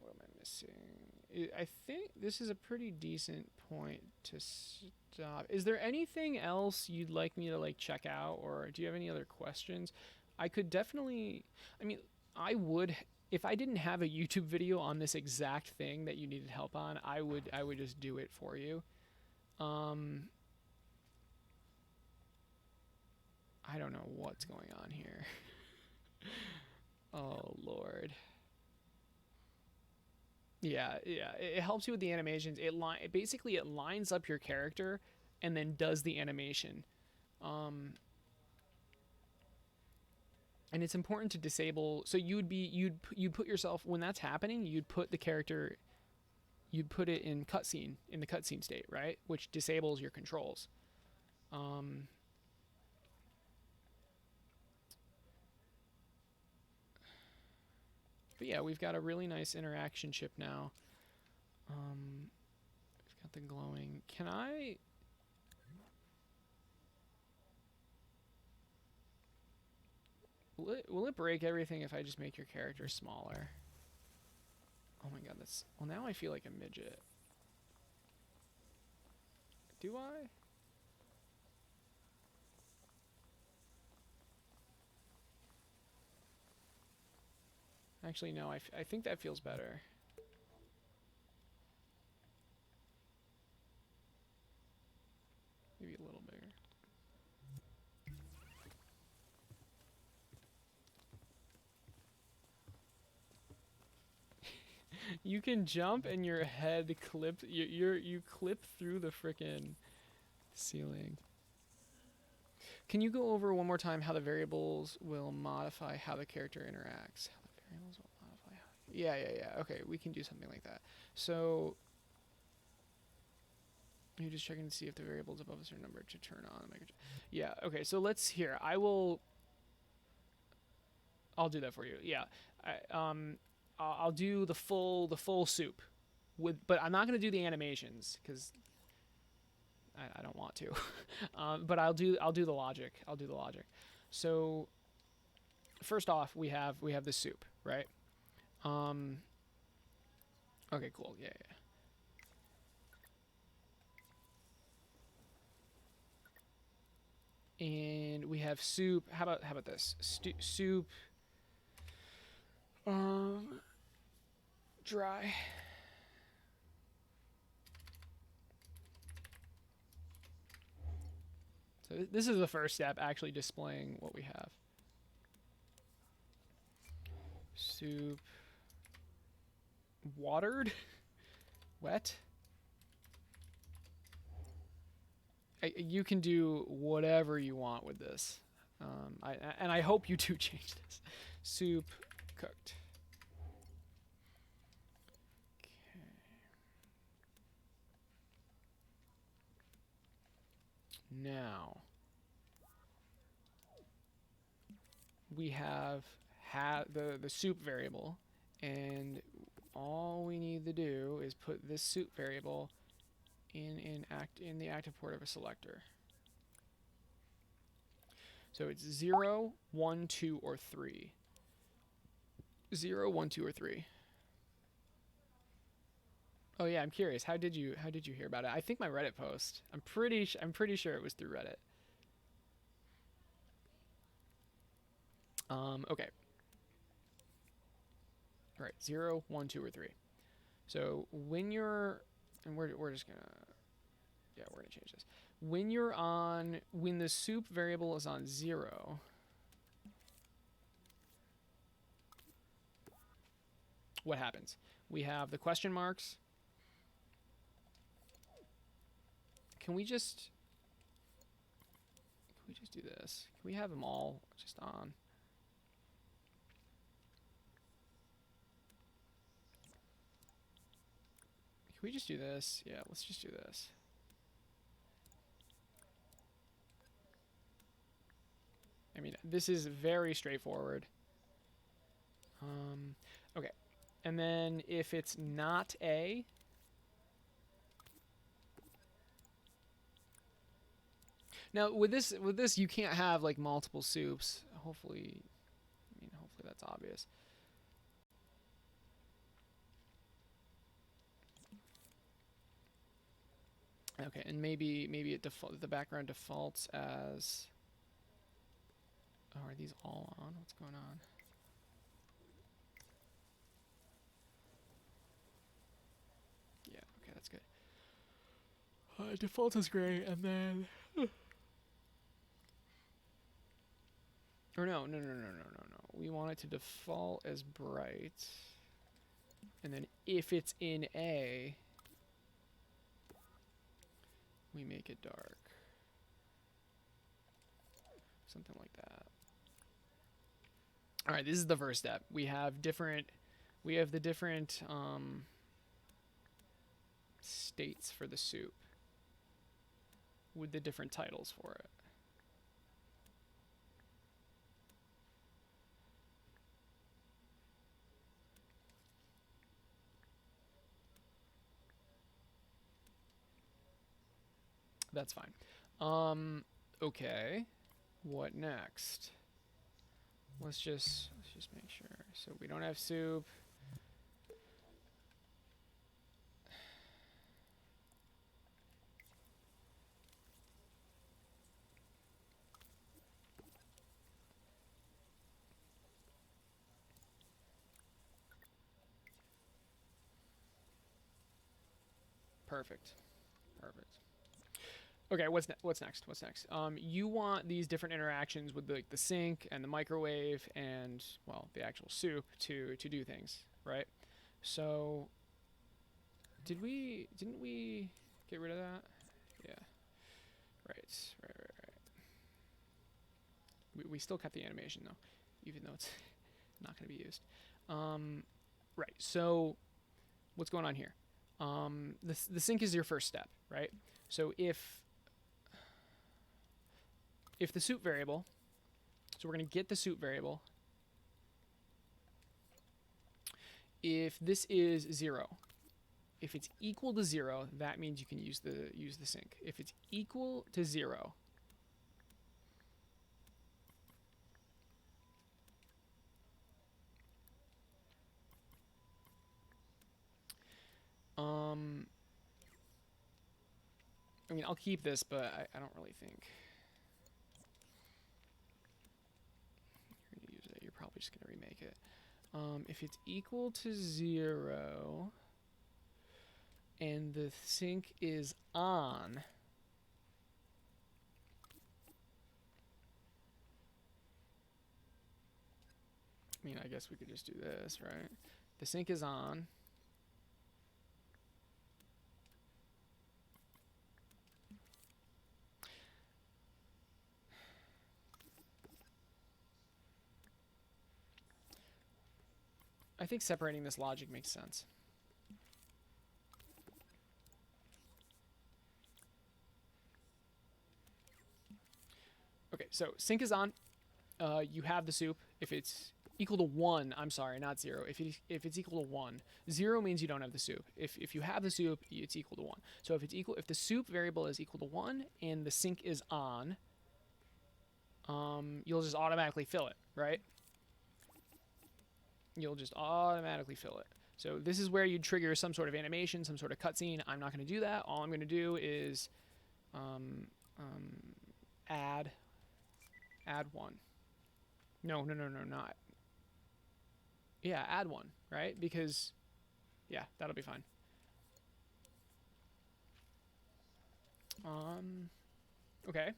What am I missing? I think this is a pretty decent point to stop. Is there anything else you'd like me to like check out, or do you have any other questions? I could definitely, I mean, I would, if I didn't have a YouTube video on this exact thing that you needed help on, I would just do it for you. I don't know what's going on here. Oh, Lord. Yeah, it helps you with the animations. Basically it lines up your character and then does the animation. And it's important to disable. So you'd put yourself, when that's happening, you'd put the character, you'd put it in cutscene, in the cutscene state, right? Which disables your controls. But yeah, we've got a really nice interaction chip now. We've got the glowing. Can I? Will it break everything if I just make your character smaller? Oh my god, that's... Well, now I feel like a midget. Do I? Actually, no, I think that feels better. Maybe a little bigger. You can jump and your head clip, you clip through the frickin' ceiling. Can you go over one more time how the variables will modify how the character interacts? How the variables will modify how... Yeah. Okay, we can do something like that. So you're just checking to see if the variables above a certain number to turn on. Yeah. Okay. So let's here. I'll do that for you. Yeah. I'll do the full soup, but I'm not gonna do the animations because I don't want to. But I'll do the logic. I'll do the logic. So first off, we have the soup, right? Okay, cool. Yeah. And we have soup. How about this? Soup. Dry. So this is the first step, actually displaying what we have. Soup. Watered. Wet. You can do whatever you want with this. I hope you do change this. Soup cooked. Okay. Now we have the soup variable, and all we need to do is put this soup variable in the active port of a selector. So it's 0, 1, 2, or 3. 0, 1, 2, or 3. Oh yeah, I'm curious. How did you hear about it? I think my Reddit post. I'm pretty sure it was through Reddit. Okay. All right, 0, 1, 2, or 3. So when you're, and we're just gonna, yeah, we're gonna change this. When the soup variable is on 0, what happens? We have the question marks. Can we just do this? Can we have them all just on? Can we just do this? Yeah, let's just do this. I mean, this is very straightforward. Okay. And then if it's not A, now with this you can't have like multiple soups. Hopefully that's obvious. Okay, and maybe the background defaults as, oh, are these all on? What's going on? Yeah, okay, that's good. Default is gray, and then or no. We want it to default as bright, and then if it's in A, we make it dark. Something like that. All right, this is the first step. We have the different states for the soup with the different titles for it. That's fine. Okay. What next? Let's just make sure. So we don't have soup. Perfect. Okay, what's next? You want these different interactions with the sink and the microwave and, well, the actual soup to do things, right? So didn't we get rid of that? Yeah. Right. We still kept the animation though, even though it's not going to be used. Right. So what's going on here? The sink is your first step, right? So if the soup variable, so we're going to get the soup variable. If this is 0, if it's equal to 0, that means you can use the sink. If it's equal to 0, I mean, I'll keep this, but I don't really think you're going to use it. You're probably just going to remake it. If it's equal to 0 and the sink is on, I mean, I guess we could just do this, right? The sink is on. I think separating this logic makes sense. Okay, so sink is on. You have the soup. If it's equal to 1, I'm sorry, not 0. If it's equal to 1, 0 means you don't have the soup. If you have the soup, it's equal to 1. So if the soup variable is equal to 1 and the sink is on, you'll just automatically fill it, right? You'll just automatically fill it. So this is where you trigger some sort of animation, some sort of cutscene. I'm not going to do that. All I'm going to do is add 1. No, not. Yeah, add one, right? Because, yeah, that'll be fine. Okay.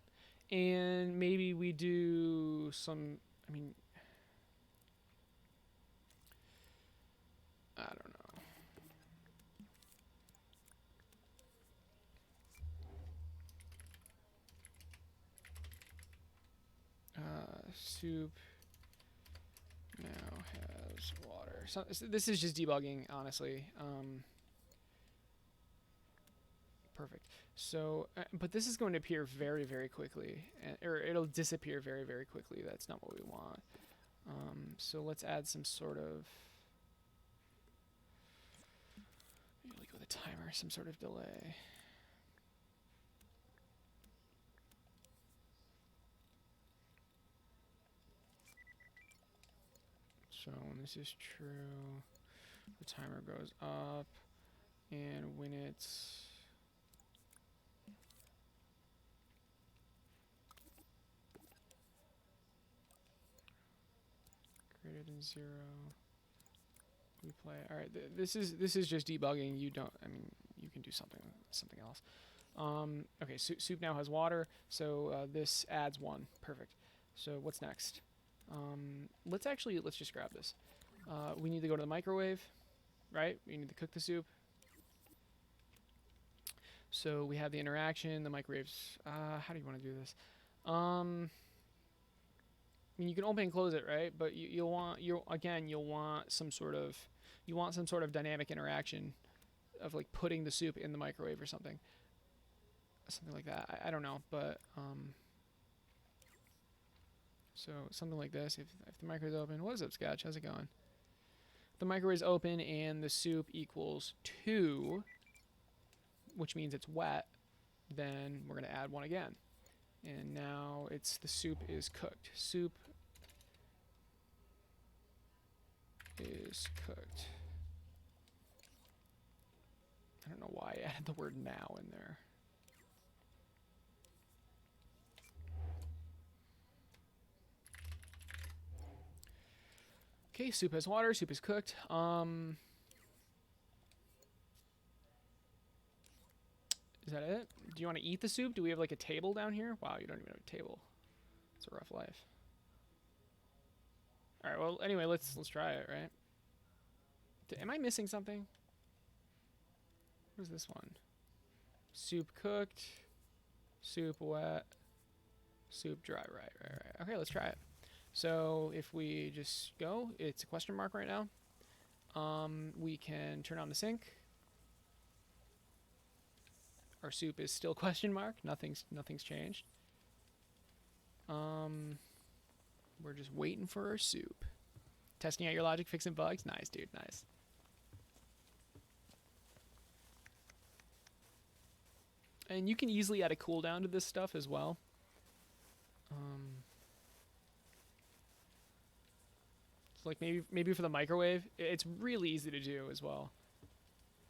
And maybe we do some, I mean, I don't know. Soup now has water. So this is just debugging, honestly. Perfect. So, but this is going to appear very, very quickly, or it'll disappear very, very quickly. That's not what we want. So let's add some sort of, maybe like with a timer, some sort of delay. So when this is true, the timer goes up, and when it's greater than 0, we play. All right, this is just debugging. You don't. I mean, you can do something else. Okay, soup now has water, so this adds 1. Perfect. So what's next? Let's just grab this. We need to go to the microwave, right? We need to cook the soup. So we have the interaction, the microwaves. How do you want to do this? I mean, you can open and close it, right? But you'll want some sort of dynamic interaction of like putting the soup in the microwave or something like that. I don't know, but so something like this. If the microwave's open, what is up, Sketch? How's it going? If the microwave's open and the soup equals 2, which means it's wet, then we're gonna add 1 again. And now the soup is cooked. Soup is cooked. I don't know why I added the word now in there. Okay, soup has water, soup is cooked. Is that it? Do you want to eat the soup? Do we have like a table down here? Wow, you don't even have a table. It's a rough life. All right, well, anyway, let's try it, right? Am I missing something? What is this one? Soup cooked, soup wet, soup dry. Right. Okay, let's try it. So if we just go, it's a question mark right now. We can turn on the sink. Our soup is still question mark. Nothing's changed. We're just waiting for our soup. Testing out your logic, fixing bugs. Nice, dude. Nice. And you can easily add a cooldown to this stuff as well. So like maybe for the microwave, it's really easy to do as well.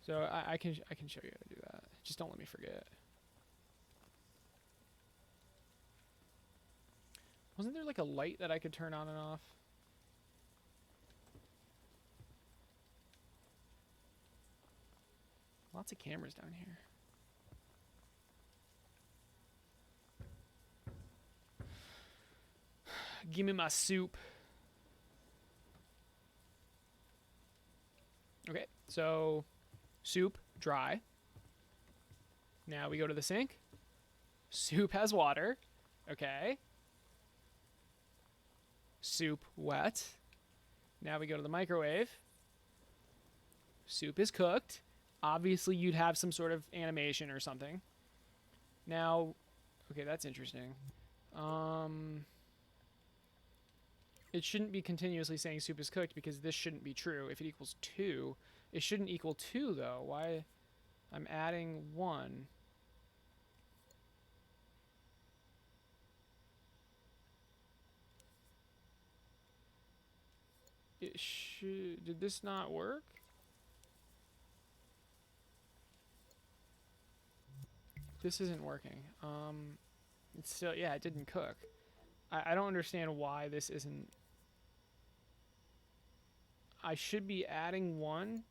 So I can show you how to do that. Just don't let me forget. Wasn't there like a light that I could turn on and off? Lots of cameras down here. Give me my soup. Okay, so soup, dry. Now we go to the sink. Soup has water. Okay. Soup wet. Now we go to the microwave. Soup is cooked. Obviously, you'd have some sort of animation or something. Now, okay, that's interesting. It shouldn't be continuously saying soup is cooked because this shouldn't be true. If it equals 2, it shouldn't equal 2 though. Why? I'm adding 1. Did this not work? This isn't working. It's still, yeah, it didn't cook. I don't understand why this isn't I should be adding 1.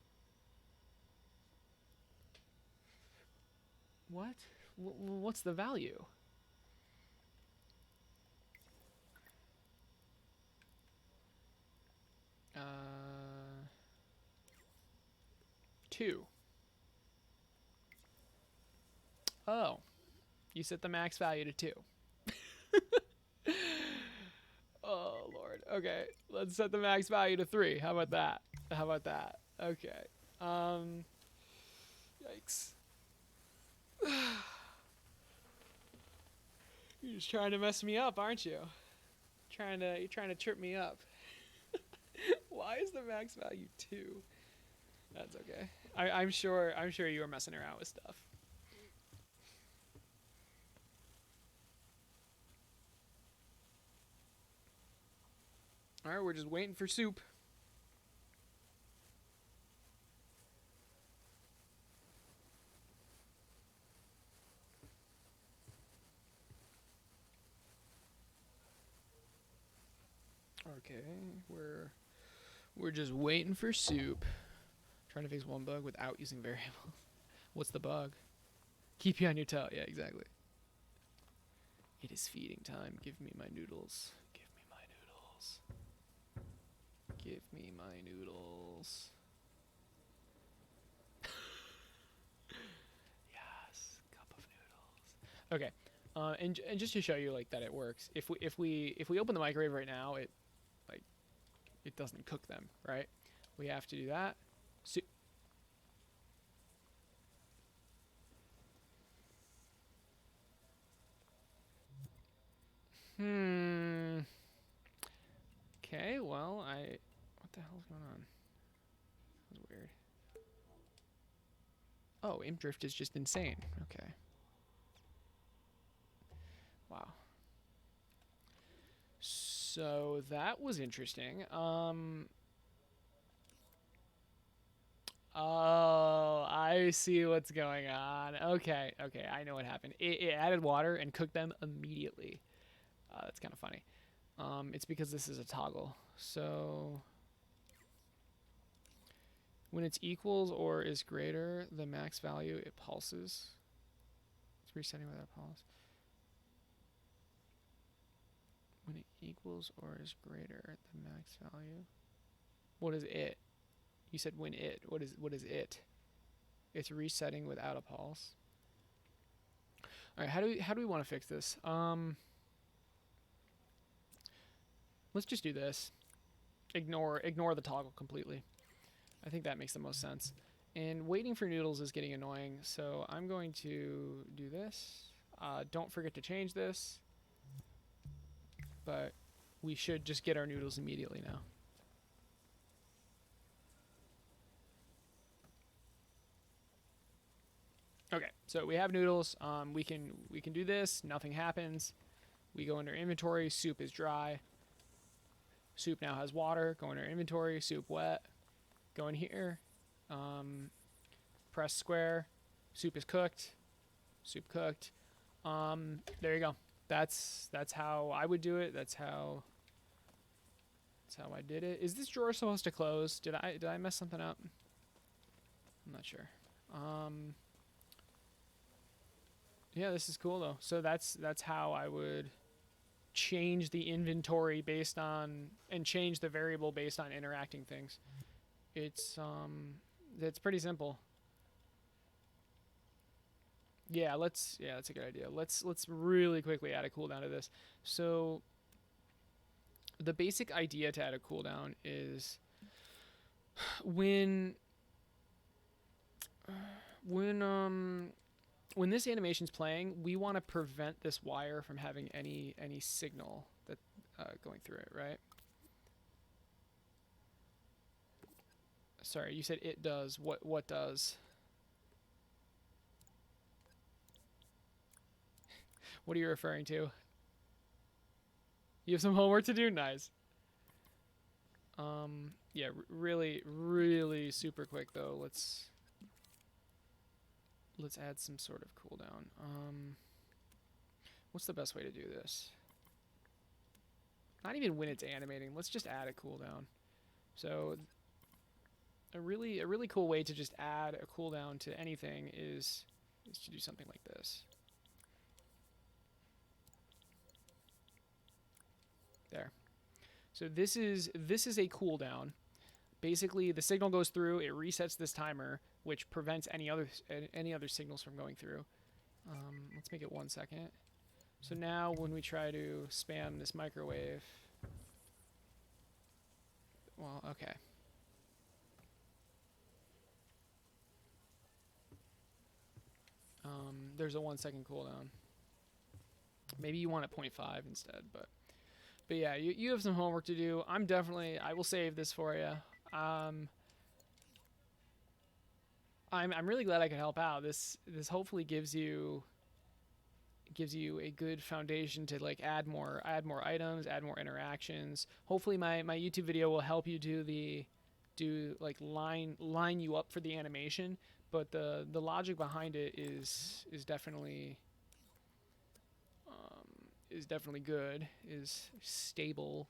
What? What's the value? Uh, 2. Oh, you set the max value to 2. Oh lord. Okay, let's set the max value to 3. How about that? How about that? Okay. Yikes. You're just trying to mess me up, aren't you? You're trying to trip me up. Why is the max value 2? That's okay. I'm sure you were messing around with stuff. All right, we're just waiting for soup. Okay, we're just waiting for soup. Trying to fix one bug without using variables. What's the bug? Keep you on your toe. Yeah, exactly. It is feeding time. Give me my noodles. Give me my noodles. Give me my noodles. Yes, cup of noodles. Okay, and just to show you like that it works. If we open the microwave right now, it doesn't cook them, right? We have to do that. So, Okay, well, what the hell's going on? That was weird. Oh, imp drift is just insane. Okay. Wow. So that was interesting. Oh, I see what's going on. Okay, I know what happened. It added water and cooked them immediately. That's kind of funny. It's because this is a toggle. So when it's equals or is greater the max value, it pulses. It's resetting without pulse. When it equals or is greater the max value. What is it? You said when it. What is it? It's resetting without a pulse. All right, how do we want to fix this? Let's just do this. Ignore the toggle completely. I think that makes the most sense. And waiting for noodles is getting annoying, so I'm going to do this. Don't forget to change this. But we should just get our noodles immediately now. Okay, so we have noodles. We can do this. Nothing happens. We go under inventory. Soup is dry. Soup now has water. Go under inventory. Soup wet. Go in here. Press square. Soup is cooked. Soup cooked. There you go. That's how I would do it. That's how I did it. Is this drawer supposed to close? Did I mess something up? I'm not sure. Yeah, this is cool though. So that's how I would change the inventory based on and change the variable based on interacting things. It's pretty simple. Yeah, that's a good idea. Let's really quickly add a cooldown to this. So the basic idea to add a cooldown is when this animation's playing, we want to prevent this wire from having any signal that going through it, right? Sorry, you said it does. What does? What are you referring to? You have some homework to do? Nice. Yeah, really super quick though. Let's add some sort of cooldown. What's the best way to do this? Not even when it's animating. Let's just add a cooldown. So a really cool way to just add a cooldown to anything is to do something like this. There. So this is a cooldown. Basically, the signal goes through, it resets this timer, which prevents any other signals from going through. Let's make it 1 second. So now when we try to spam this microwave, well, okay. There's a 1 second cooldown. Maybe you want it 0.5 instead, but yeah, you have some homework to do. I will save this for you. I'm really glad I could help out. This hopefully gives you a good foundation to like add more items, add more interactions. Hopefully my YouTube video will help you line you up for the animation, but the logic behind it is definitely good, is stable.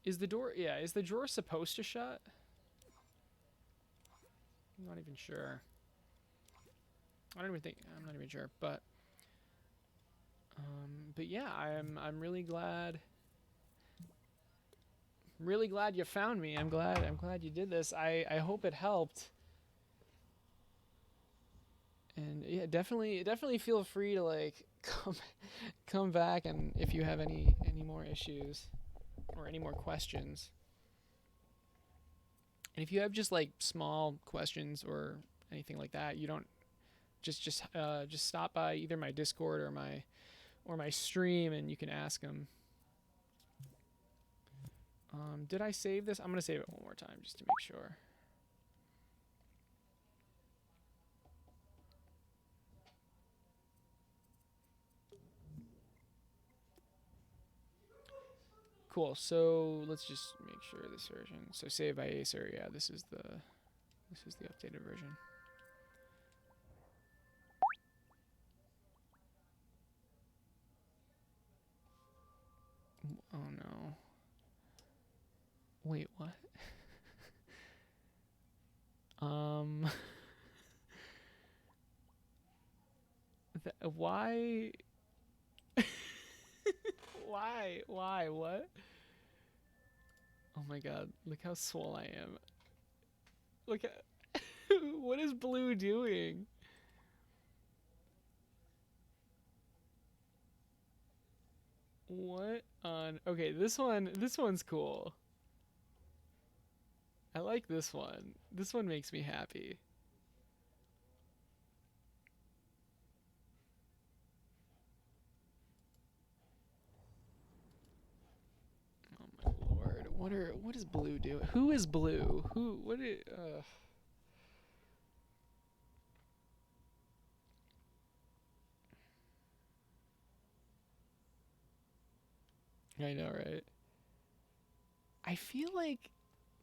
Is the drawer supposed to shut? I'm not even sure. I'm not even sure, but yeah, I'm really glad you found me. I'm glad you did this. I hope it helped. And yeah, definitely feel free to like come back, and if you have any more issues or any more questions. And if you have just like small questions or anything like that, you don't just stop by either my Discord or my stream, and you can ask them. Did I save this? I'm gonna save it one more time just to make sure. Cool. So let's just make sure this version. So save by Aecert. Yeah, this is the updated version. Oh no. Wait, what? Why? Why? What? Oh my god, look how swole I am. Look at... What is Blue doing? What on... Okay, this one's cool. I like this one. This one makes me happy. Oh my lord. What is Blue doing? Who is Blue? What is... I know, right? I feel like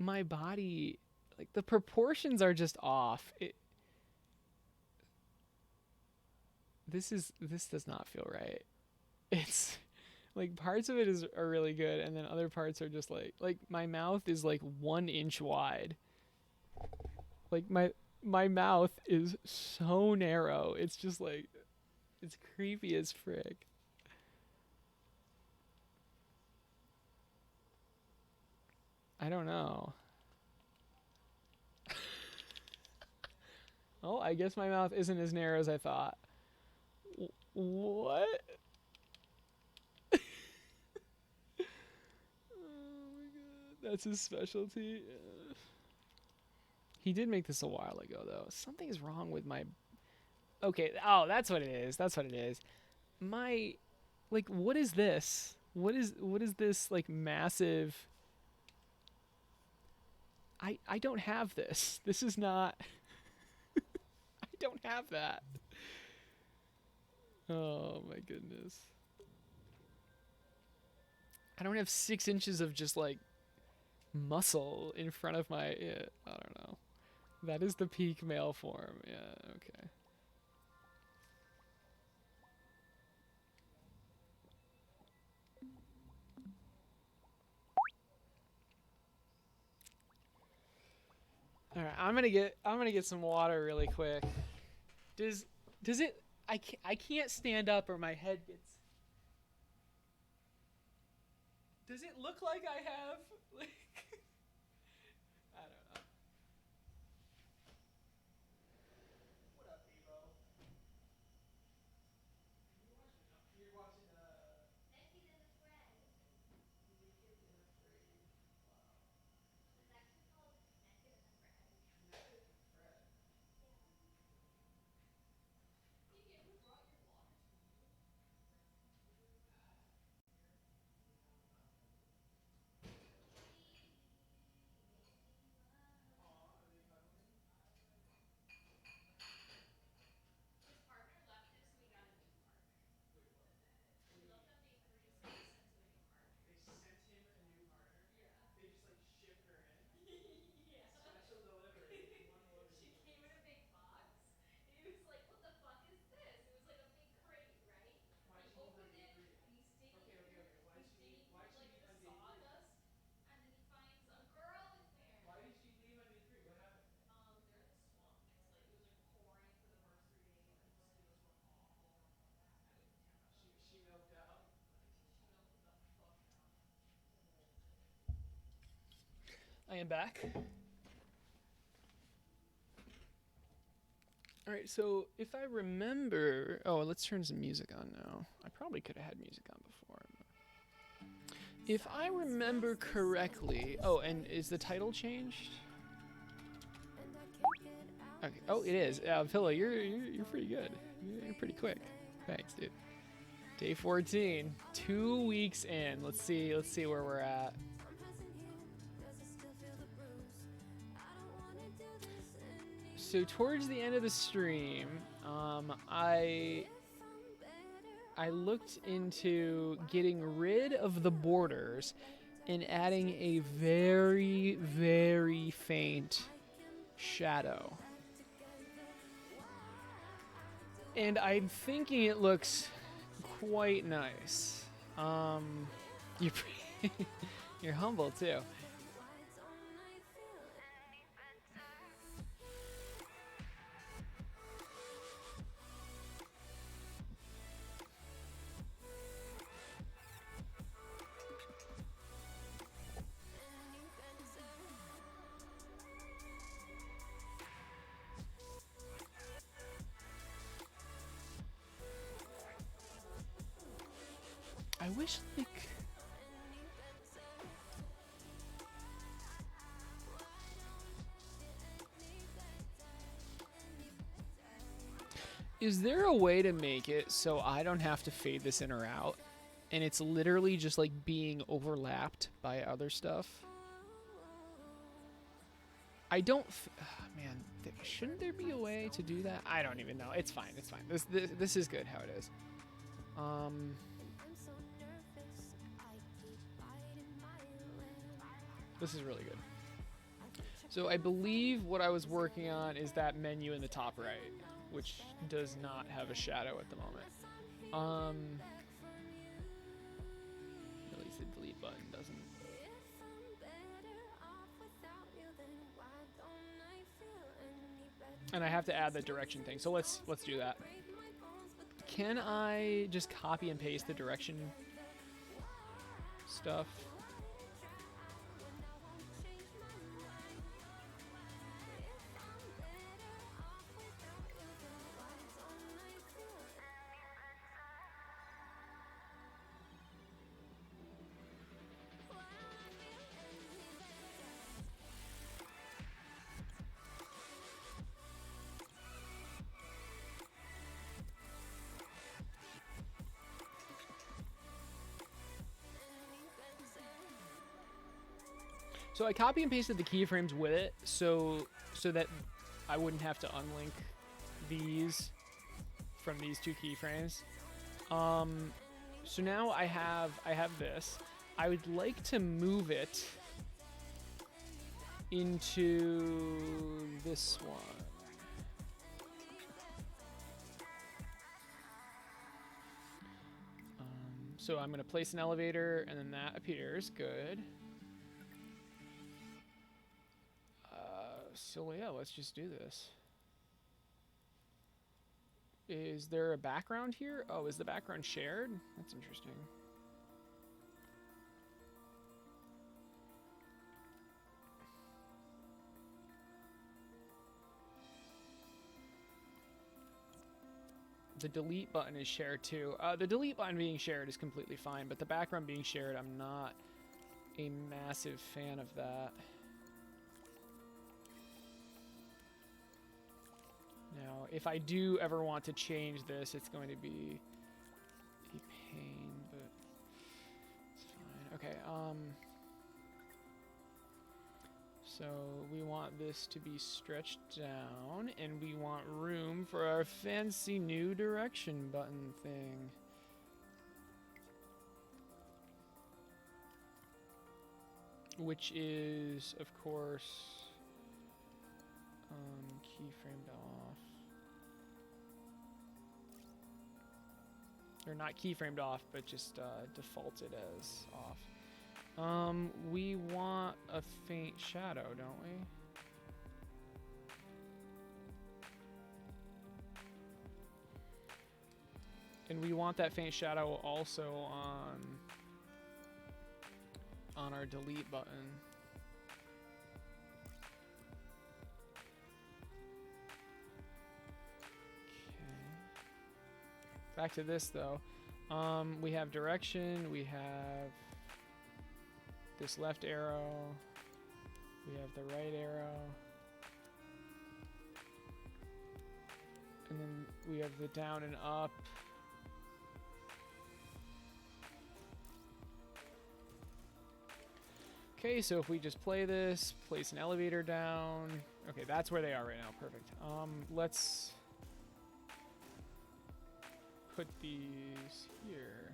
my body, like the proportions are just off. This does not feel right. It's like parts of it are really good, and then other parts are just like my mouth is like 1 inch wide. Like my mouth is so narrow. It's just like, it's creepy as frick. I don't know. Oh, I guess my mouth isn't as narrow as I thought. What? Oh my god, that's his specialty. He did make this a while ago, though. Something is wrong with my... Okay, oh, that's what it is. That's what it is. My... Like, what is this? What is this, like, massive... I don't have this. This is not... I don't have that. Oh, my goodness. I don't have 6 inches of just, like, muscle in front of my... Yeah, I don't know. That is the peak male form. Yeah, okay. I'm gonna get some water really quick. Does it? I can't stand up or my head gets. Does it look like I have like? I don't know. What up, Debo? You're watching Nicky and the Fred. Naked and Afraid. Wow. It's actually called Naked and the Fred. Naked and Fred. Phoebe, who brought your water to you? Aw, are they cuddling? His partner left him, so he got a new partner. Wait, what? He left on day 3, so they sent him a new partner. They sent him a new partner? Yeah. They just like shipped her in? Yeah. Special delivery. One order. She came in a big box, and he was like, "What the fuck is this?" It was like a big crate, right? Why'd He she leave on opened day it, 3? and he's digging Okay. through. Why'd He's she digging leave? through Why'd she like leave the on day 3? sawdust, and then he finds a girl in there. Why did she leave on day 3? What happened? They're in the swamp next. Like it was like pouring for the first 3 days, and the mosquitoes were awful. I would never. She milked out. She milked the fuck out. I am back. All right, so if I remember, let's turn some music on now. I probably could have had music on before. If I remember correctly, and is the title changed? Okay. Oh, it is. Philo, you're pretty good. You're pretty quick. Thanks, dude. Day 14, 2 weeks in. Let's see where we're at. So towards the end of the stream, I looked into getting rid of the borders and adding a very, very faint shadow. And I'm thinking it looks quite nice. You're humble too. I wish, like... Is there a way to make it so I don't have to fade this in or out? And it's literally just like being overlapped by other stuff? I don't... man, shouldn't there be a way to do that? I don't even know. It's fine. It's fine. This is good how it is. This is really good. So I believe what I was working on is that menu in the top right, which does not have a shadow at the moment. At least the delete button doesn't. And I have to add the direction thing, so let's do that. Can I just copy and paste the direction stuff? So I copy and pasted the keyframes with it, so that I wouldn't have to unlink these from these two keyframes. So now I have this. I would like to move it into this one. So I'm going to place an elevator, and then that appears. Good. So yeah, let's just do this. Is there a background here? Oh, is the background shared? That's interesting. The delete button is shared too. The delete button being shared is completely fine, but the background being shared, I'm not a massive fan of that. Now, if I do ever want to change this, it's going to be a pain, but it's fine. Okay, so we want this to be stretched down, and we want room for our fancy new direction button thing. Which is, of course, keyframed off. Or not keyframed off, but just defaulted as off. We want a faint shadow, don't we? And we want that faint shadow also on our delete button. Okay. Back to this though. We have direction, we have this left arrow, we have the right arrow, and then we have the down and up. Okay, so if we just play this, place an elevator down. Okay, that's where they are right now. Perfect. Let's put these here.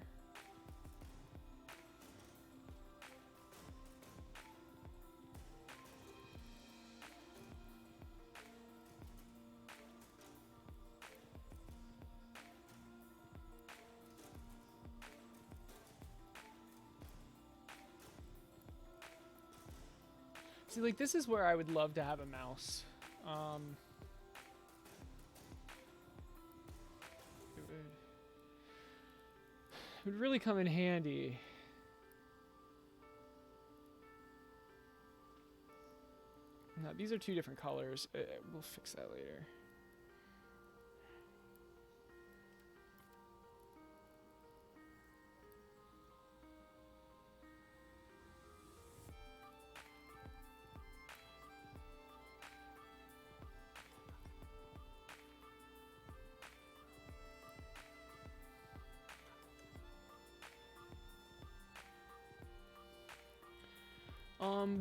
See, like, this is where I would love to have a mouse. It would really come in handy. No, these are two different colors. We'll fix that later.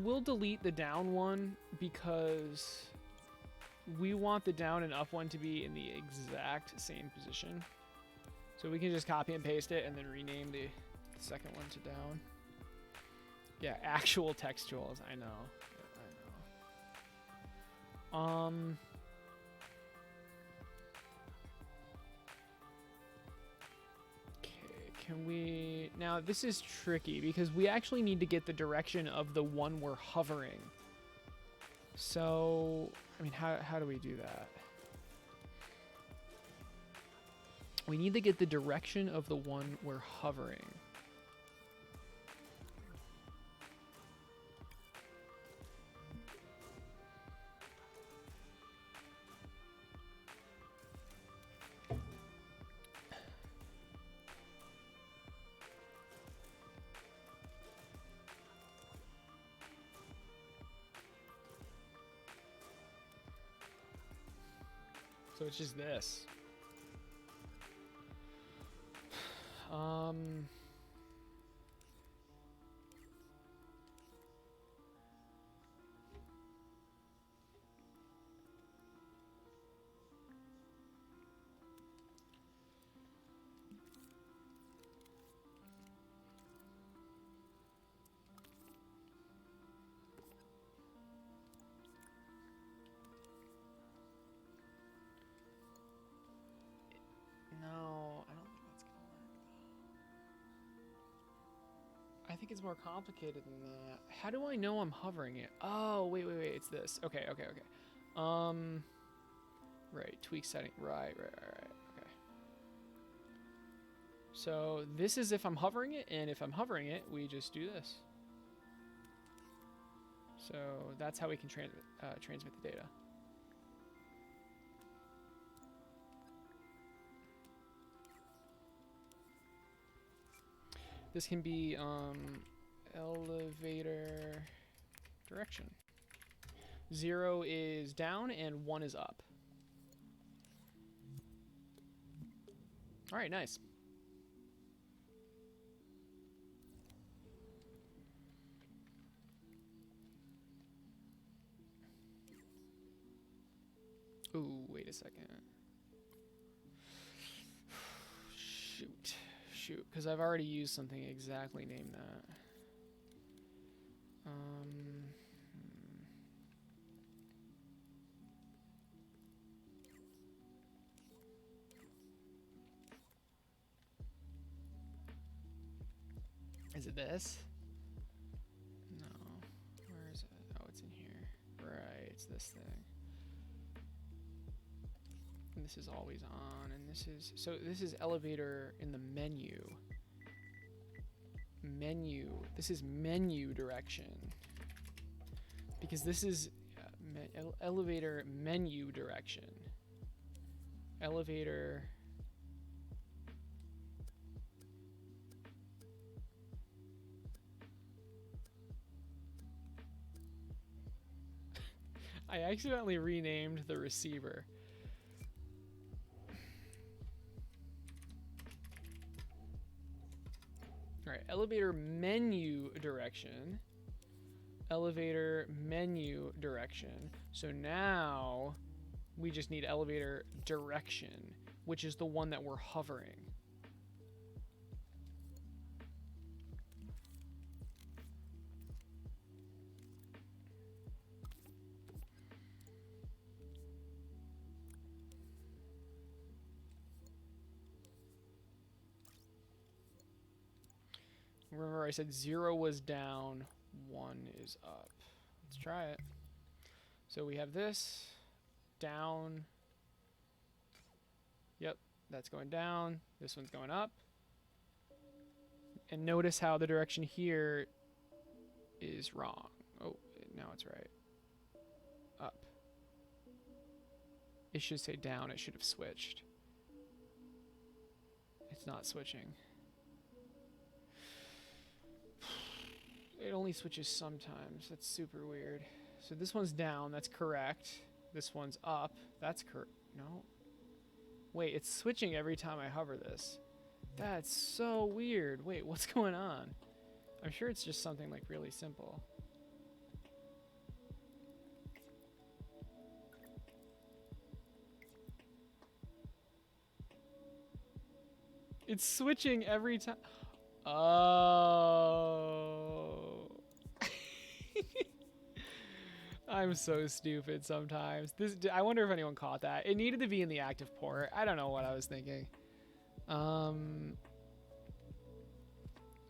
We'll delete the down one because we want the down and up one to be in the exact same position. So we can just copy and paste it and then rename the second one to down. Yeah, actual textuals. I know. I know. Can we... Now, this is tricky because we actually need to get the direction of the one we're hovering. So, I mean, how do we do that? We need to get the direction of the one we're hovering. So it's just this. No, I don't think that's gonna work. think it's more complicated than that. How do I know I'm hovering it? Oh, wait. It's this. Okay. Right. Tweak setting. Right. Okay. So this is if I'm hovering it, and if I'm hovering it, we just do this. So that's how we can transmit the data. This can be elevator direction. 0 is down and 1 is up. All right, nice. Ooh, wait a second. Shoot, because I've already used something exactly named that. Is it this? No. Where is it? Oh, it's in here. Right, it's this thing. And this is always on, and this is... So this is elevator in the menu. This is menu direction. Because this is elevator menu direction. Elevator... I accidentally renamed the receiver. Alright, elevator menu direction. Elevator menu direction. So now we just need elevator direction, which is the one that we're hovering. Remember I said 0 was down, 1 is up. Let's try it. So we have this, down. Yep, that's going down. This one's going up. And notice how the direction here is wrong. Oh, now it's right. Up. It should say down. It should have switched. It's not switching. It only switches sometimes. That's super weird. So this one's down. That's correct. This one's up. That's correct. No. Wait, it's switching every time I hover this. That's so weird. Wait, what's going on? I'm sure it's just something like really simple. It's switching every time. Oh. I'm so stupid sometimes. I wonder if anyone caught that. It needed to be in the active port. I don't know what I was thinking.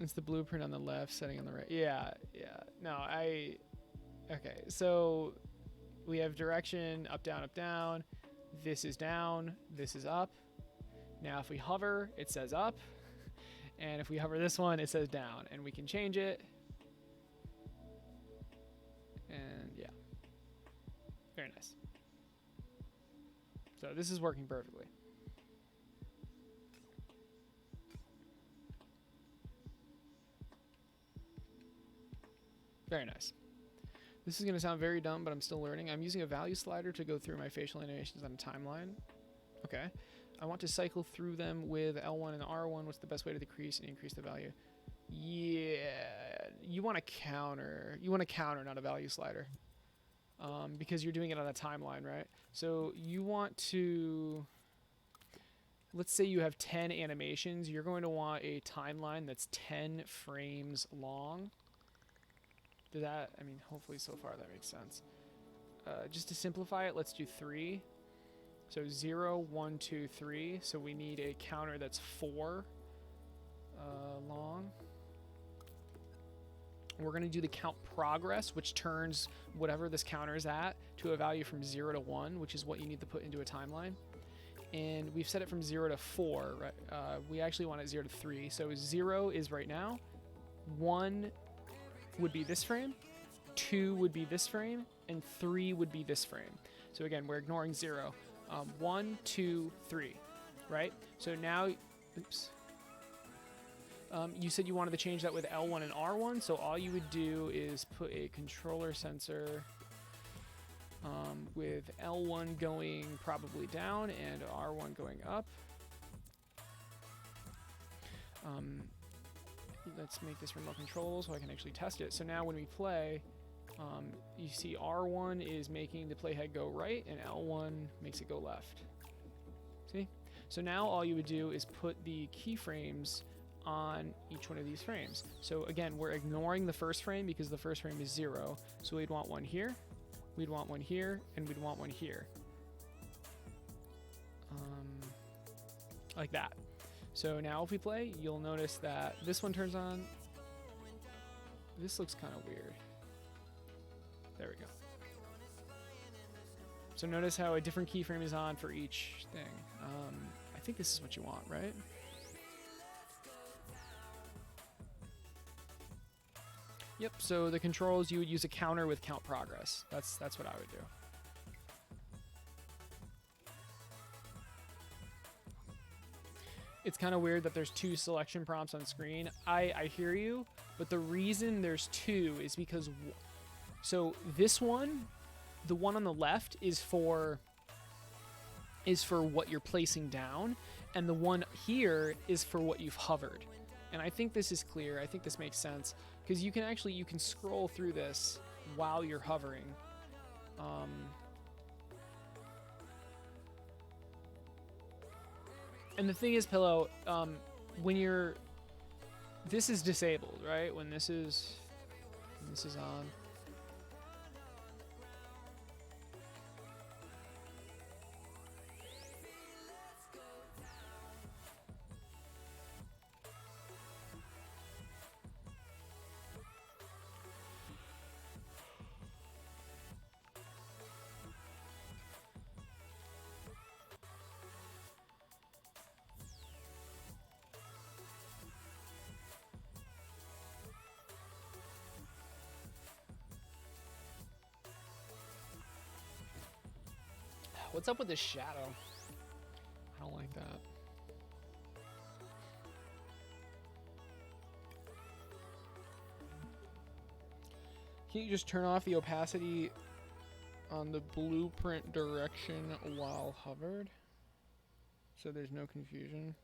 It's the blueprint on the left, setting on the right. Yeah. No, okay, so we have direction, up, down. This is down, this is up. Now if we hover, it says up. And if we hover this one, it says down. And we can change it. And yeah. Very nice. So this is working perfectly. Very nice. This is going to sound very dumb, but I'm still learning. I'm using a value slider to go through my facial animations on a timeline. Okay. I want to cycle through them with L1 and R1. What's the best way to decrease and increase the value? Yeah, you want a counter. You want a counter, not a value slider. Because you're doing it on a timeline, right? So you want to... Let's say you have 10 animations. You're going to want a timeline that's 10 frames long. Did that... I mean, hopefully so far that makes sense. Just to simplify it, let's do 3. So 0, 1, 2, 3. So we need a counter that's 4 long. And we're going to do the count progress, which turns whatever this counter is at to a value from 0 to 1, which is what you need to put into a timeline. And we've set it from 0 to 4, right? We actually want it 0 to 3. So 0 is right now. 1 would be this frame. 2 would be this frame. And 3 would be this frame. So again, we're ignoring 0. 1, 2, 3, right? So now, oops. You said you wanted to change that with L1 and R1. So all you would do is put a controller sensor with L1 going probably down and R1 going up. Let's make this remote control so I can actually test it. So now when we play, you see R1 is making the playhead go right and L1 makes it go left. See? So now all you would do is put the keyframes on each one of these frames. So again, we're ignoring the first frame because the first frame is 0. So we'd want one here, we'd want one here, and we'd want one here. Like that. So now if we play, you'll notice that this one turns on. This looks kind of weird. There we go. So notice how a different keyframe is on for each thing. I think this is what you want, right? Yep, so the controls, you would use a counter with count progress. That's what I would do. It's kind of weird that there's 2 selection prompts on screen. I hear you, but the reason there's 2 is because... So this one, the one on the left, is for what you're placing down, and the one here is for what you've hovered. And I think this is clear. I think this makes sense. Because you can scroll through this while you're hovering. And the thing is, Pillow, when this is disabled, right? When this is on. What's up with this shadow? I don't like that. Can you just turn off the opacity on the blueprint direction while hovered? So there's no confusion.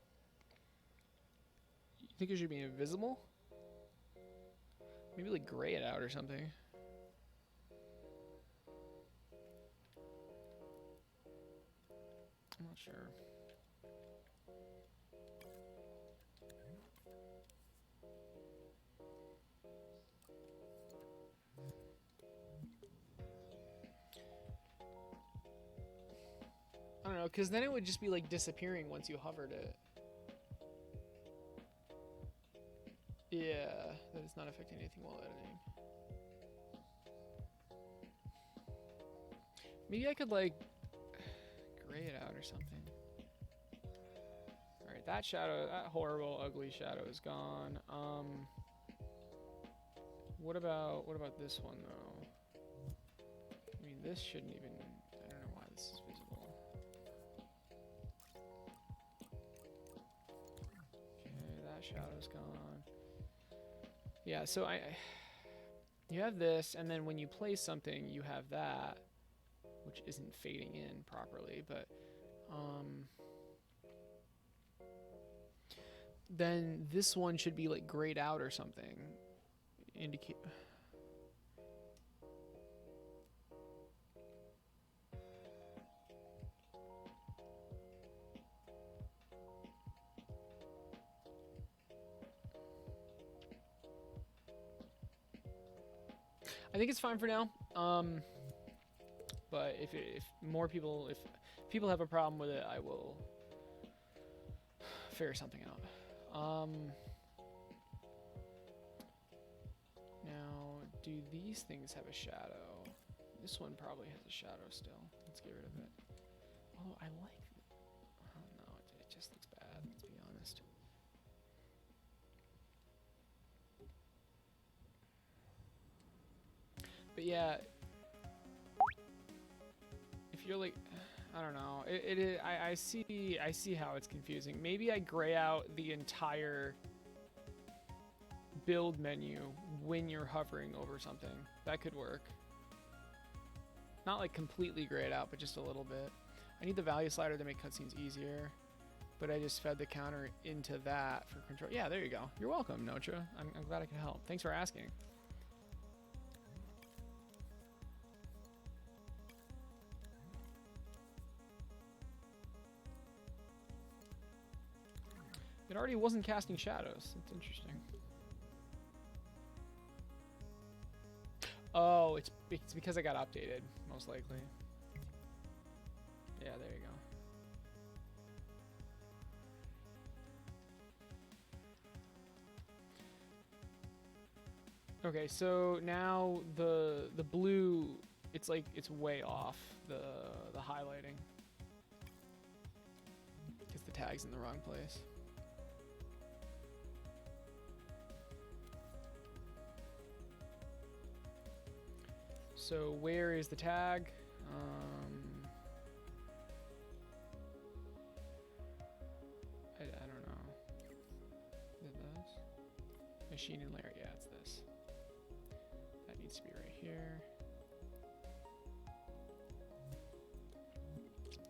You think it should be invisible? Maybe like gray it out or something. I'm not sure. I don't know, because then it would just be like disappearing once you hovered it. Yeah, that is not affecting anything while editing. Maybe I could like gray it out or something. Alright, that shadow, that horrible, ugly shadow is gone. What about this one though? I mean, this shouldn't even, I don't know why this is visible. Okay, that shadow's gone. Yeah, so you have this, and then when you place something, you have that, which isn't fading in properly, but then this one should be like grayed out or something. Indicate. I think it's fine for now. But if people have a problem with it, I will figure something out. Now Do these things have a shadow? This one probably has a shadow still. Let's get rid of it. Oh, I like... Oh, no, it just looks bad, let's be honest. But yeah, if you're like, I don't know, I see how it's confusing. Maybe I gray out the entire build menu when you're hovering over something. That could work. Not like completely grayed out, but just a little bit. I need the value slider to make cutscenes easier, but I just fed the counter into that for control. Yeah, there you go. You're welcome, Notra. I'm glad I could help. Thanks for asking. It already wasn't casting shadows. That's interesting. Oh, it's because I got updated, most likely. Yeah, there you go. Okay, so now the blue, it's like it's way off the highlighting because the tag's in the wrong place. So where is the tag? I don't know. Is it this? Machine and layer. Yeah, it's this. That needs to be right here.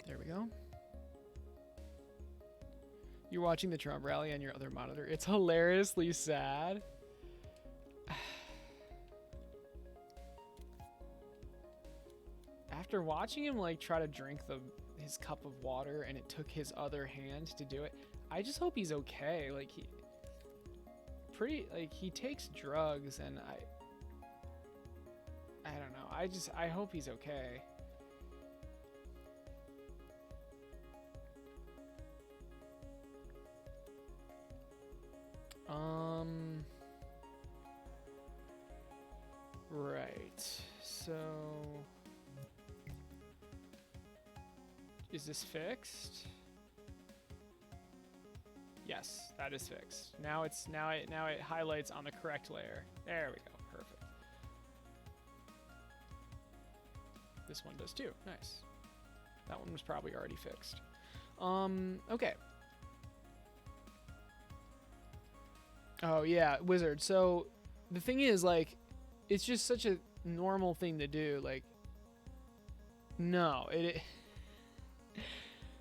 There we go. You're watching the Trump rally on your other monitor. It's hilariously sad. After watching him like try to drink his cup of water and it took his other hand to do it, I just hope he's okay. Like he takes drugs and I don't know. I hope he's okay. Right. So is this fixed? Yes, that is fixed. Now it highlights on the correct layer. There we go. Perfect. This one does too. Nice. That one was probably already fixed. Okay. Oh yeah, wizard. So the thing is, like, it's just such a normal thing to do. Like, no,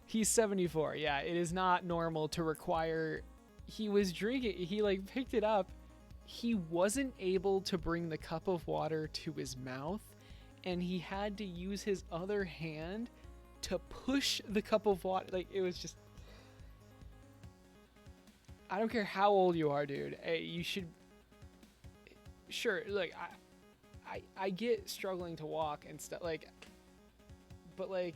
he's 74. Yeah, it is not normal to require. He was drinking. He like picked it up. He wasn't able to bring the cup of water to his mouth, and he had to use his other hand to push the cup of water. Like, it was just. I don't care how old you are, dude. You should. Sure, like I get struggling to walk and stuff, like, but like.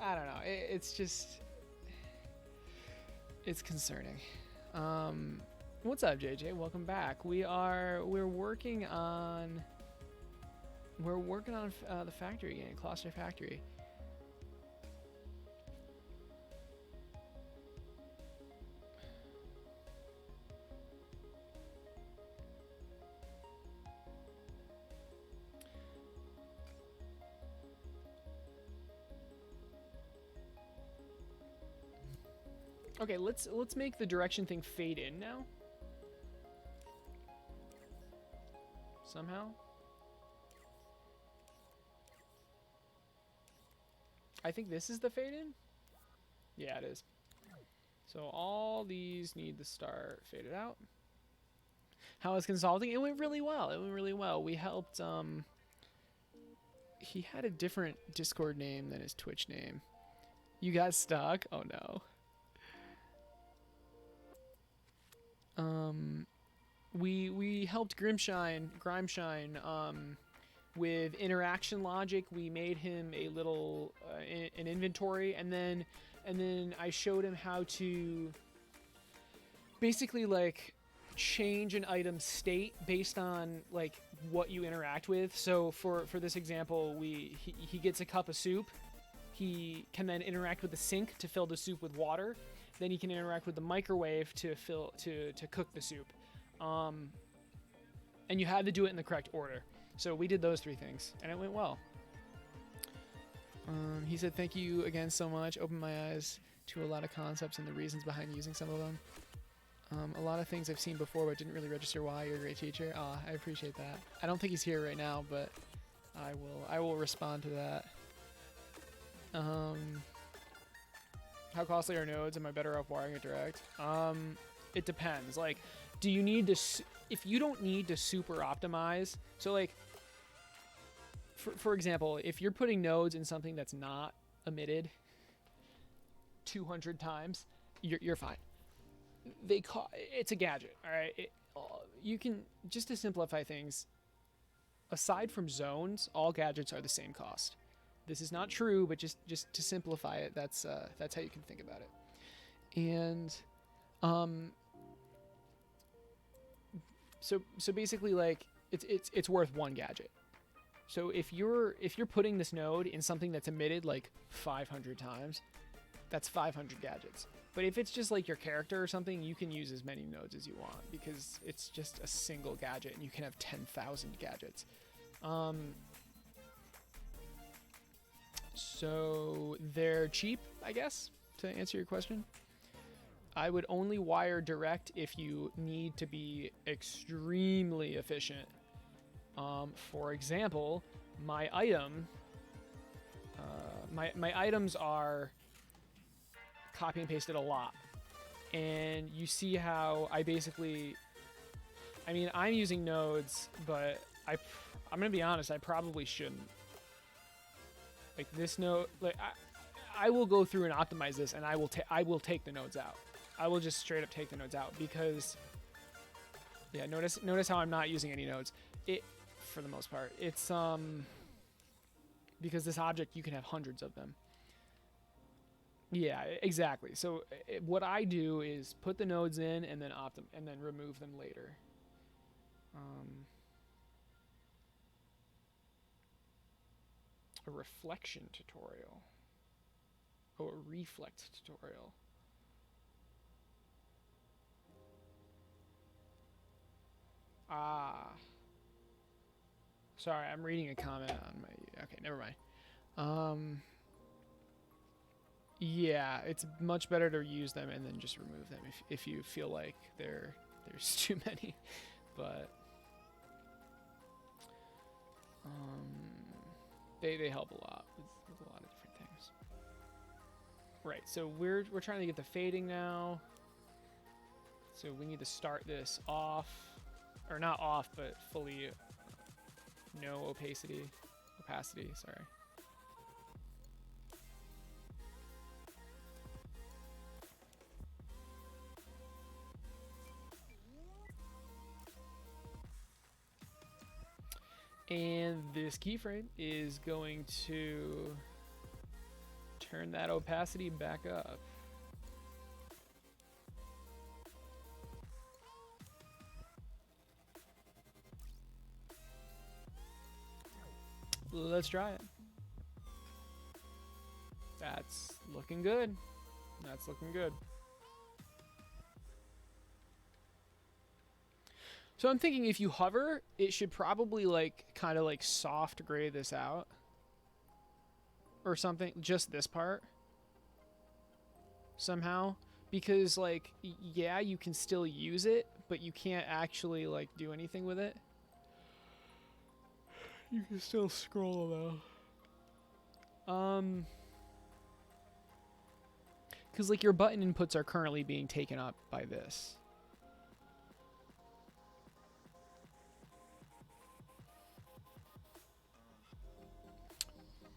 I don't know. It's just, it's concerning. What's up, JJ? Welcome back. We're working on the factory game, Claustrofactory. Okay, let's make the direction thing fade in now. Somehow. I think this is the fade in. Yeah, it is. So all these need to start faded out. How was consulting? It went really well. It went really well. We helped. He had a different Discord name than his Twitch name. You got stuck? Oh no. We helped Grimeshine with interaction logic. We made him a little an inventory, and then I showed him how to basically like change an item's state based on like what you interact with. So for this example, he gets a cup of soup. He can then interact with the sink to fill the soup with water. Then he can interact with the microwave to cook the soup. And you had to do it in the correct order. So we did those 3 things, and it went well. He said, "Thank you again so much. Opened my eyes to a lot of concepts and the reasons behind using some of them. A lot of things I've seen before, but didn't really register why. You're a great teacher." I appreciate that. I don't think he's here right now, but I will respond to that. How costly are nodes? Am I better off wiring it direct? It depends. Like, do you need to? If you don't need to super optimize, so like, for example, if you're putting nodes in something that's not emitted 200 times, you're fine. It's a gadget, all right. You can, just to simplify things, aside from zones, all gadgets are the same cost. This is not true, but just to simplify it, that's how you can think about it. And so basically, like, it's worth 1 gadget. So if you're putting this node in something that's emitted like 500 times, that's 500 gadgets. But if it's just like your character or something, you can use as many nodes as you want because it's just a single gadget and you can have 10,000 gadgets. So they're cheap, I guess, to answer your question. I would only wire direct if you need to be extremely efficient. For example, my item, my items are copy and pasted a lot. And you see how I basically, I mean, I'm using nodes, but I'm going to be honest, I probably shouldn't. Like this node, like I will go through and optimize this, and I will take the nodes out. I will just straight up take the nodes out because, yeah, notice how I'm not using any nodes. For the most part, it's because this object, you can have hundreds of them. Yeah, exactly. So what I do is put the nodes in and then and then remove them later. A reflection tutorial. Oh, a reflect tutorial. Sorry, I'm reading a comment on my... Okay, never mind. Yeah, it's much better to use them and then just remove them if you feel like there's too many. But they help a lot with a lot of different things. Right, so we're trying to get the fading now. So we need to start this off, or not off, but fully no opacity, sorry. And this keyframe is going to turn that opacity back up. Let's try it. That's looking good. That's looking good. So I'm thinking if you hover, it should probably like kind of like soft gray this out or something, just this part somehow, because like, yeah, you can still use it, but you can't actually like do anything with it. You can still scroll though. Because like your button inputs are currently being taken up by this.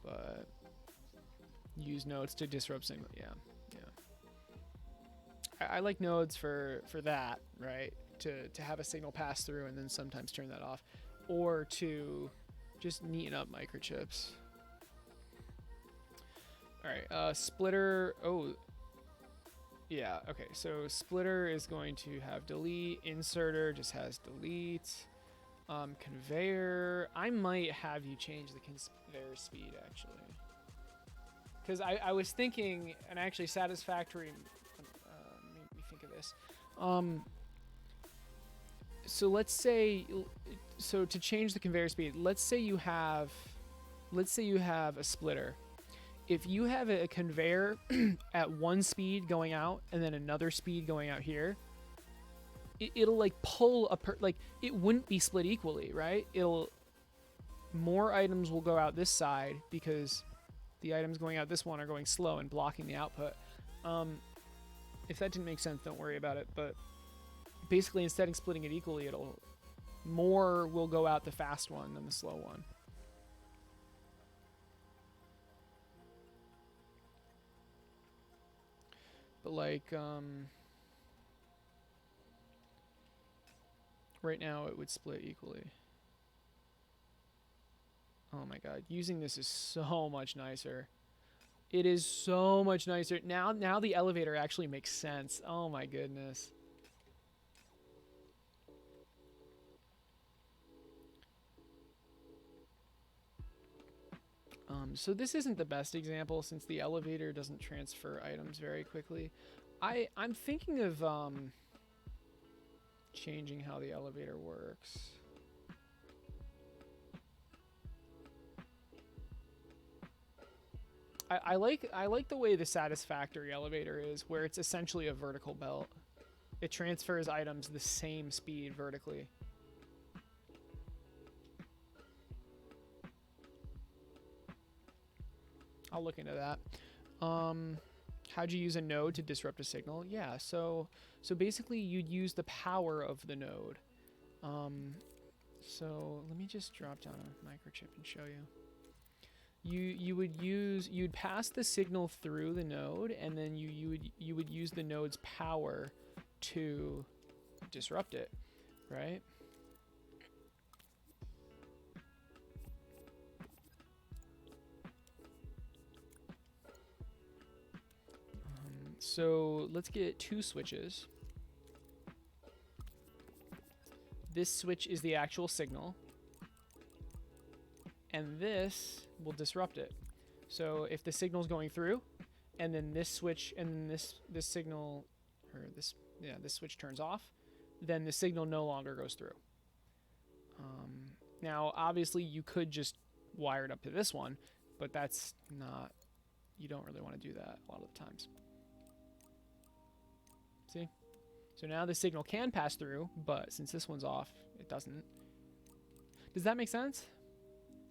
But use nodes to disrupt signal. Yeah. I like nodes for that, right? To have a signal pass through and then sometimes turn that off, or to just neaten up microchips. All right, splitter. Oh, Yeah, okay, so splitter is going to have delete, inserter just has delete, conveyor, I might have you change the conveyor speed, actually. Because I was thinking, and actually Satisfactory made me think of this. So let's say, so to change the conveyor speed, let's say you have a splitter. If you have a conveyor at one speed going out and then another speed going out here, it'll like pull like it wouldn't be split equally, right? More items will go out this side because the items going out this one are going slow and blocking the output. If that didn't make sense, don't worry about it. But basically, instead of splitting it equally, more will go out the fast one than the slow one. But like, right now it would split equally. Oh my god, using this is so much nicer. It is so much nicer. Now the elevator actually makes sense. Oh my goodness. So this isn't the best example since the elevator doesn't transfer items very quickly. I'm thinking of changing how the elevator works. I like the way the Satisfactory elevator is, where it's essentially a vertical belt. It transfers items the same speed vertically. I'll look into that. How'd you use a node to disrupt a signal? Yeah, so basically you'd use the power of the node. So let me just drop down a microchip and show you. You'd pass the signal through the node, and then you would use the node's power to disrupt it, right? So let's get two switches. This switch is the actual signal, and this will disrupt it. So if the signal's going through, and then this switch, and then this signal, or this switch turns off, then the signal no longer goes through. Now, obviously, you could just wire it up to this one, but that's not. You don't really want to do that a lot of the times. See? So now the signal can pass through, but since this one's off, it doesn't. Does that make sense?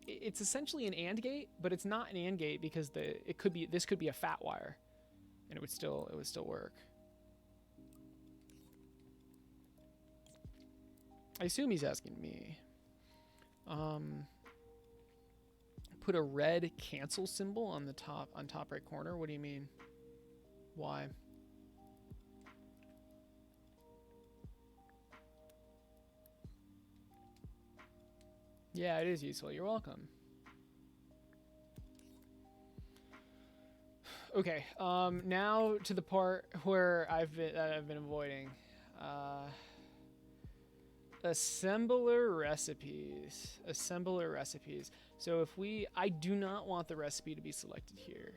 It's essentially an AND gate, but it's not an AND gate because this could be a fat wire, and it would still work. I assume he's asking me. Put a red cancel symbol on the top right corner. What do you mean? Why? Yeah, it is useful. You're welcome. Okay, now to the part where I've been avoiding. Assembler recipes. Assembler recipes. So I do not want the recipe to be selected here.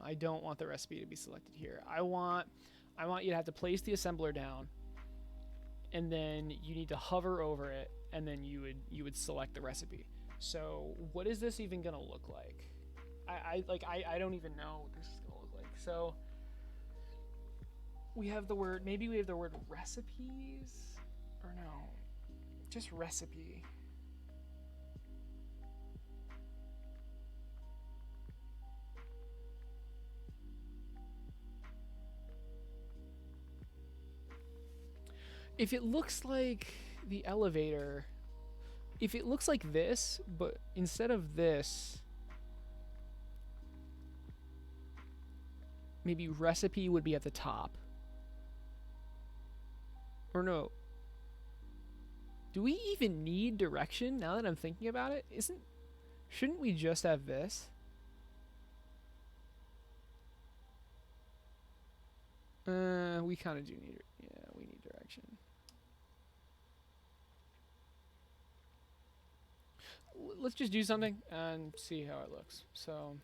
I don't want the recipe to be selected here. I want you to have to place the assembler down, and then you need to hover over it, and then you would select the recipe. So what is this even gonna look like? I don't even know what this is gonna look like. So maybe we have the word recipes, or no, just recipe. If it looks like the elevator, if it looks like this, but instead of this, maybe recipe would be at the top. Or no. Do we even need direction now that I'm thinking about it? Shouldn't we just have this? We kind of do need, yeah, we need direction. Let's just do something and see how it looks. So,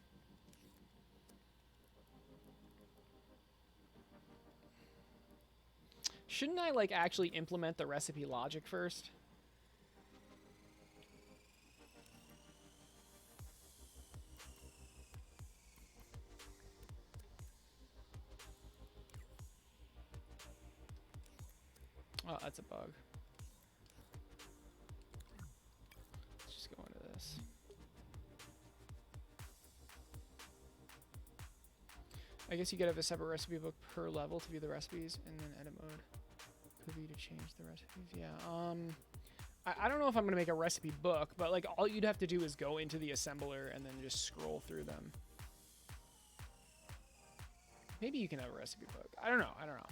shouldn't I like actually implement the recipe logic first? Oh, that's a bug. Let's just go into this. I guess you could have a separate recipe book per level to view the recipes, and then edit mode could be to change the recipes. Yeah. I don't know if I'm gonna make a recipe book, but like all you'd have to do is go into the assembler and then just scroll through them. Maybe you can have a recipe book. I don't know. I don't know.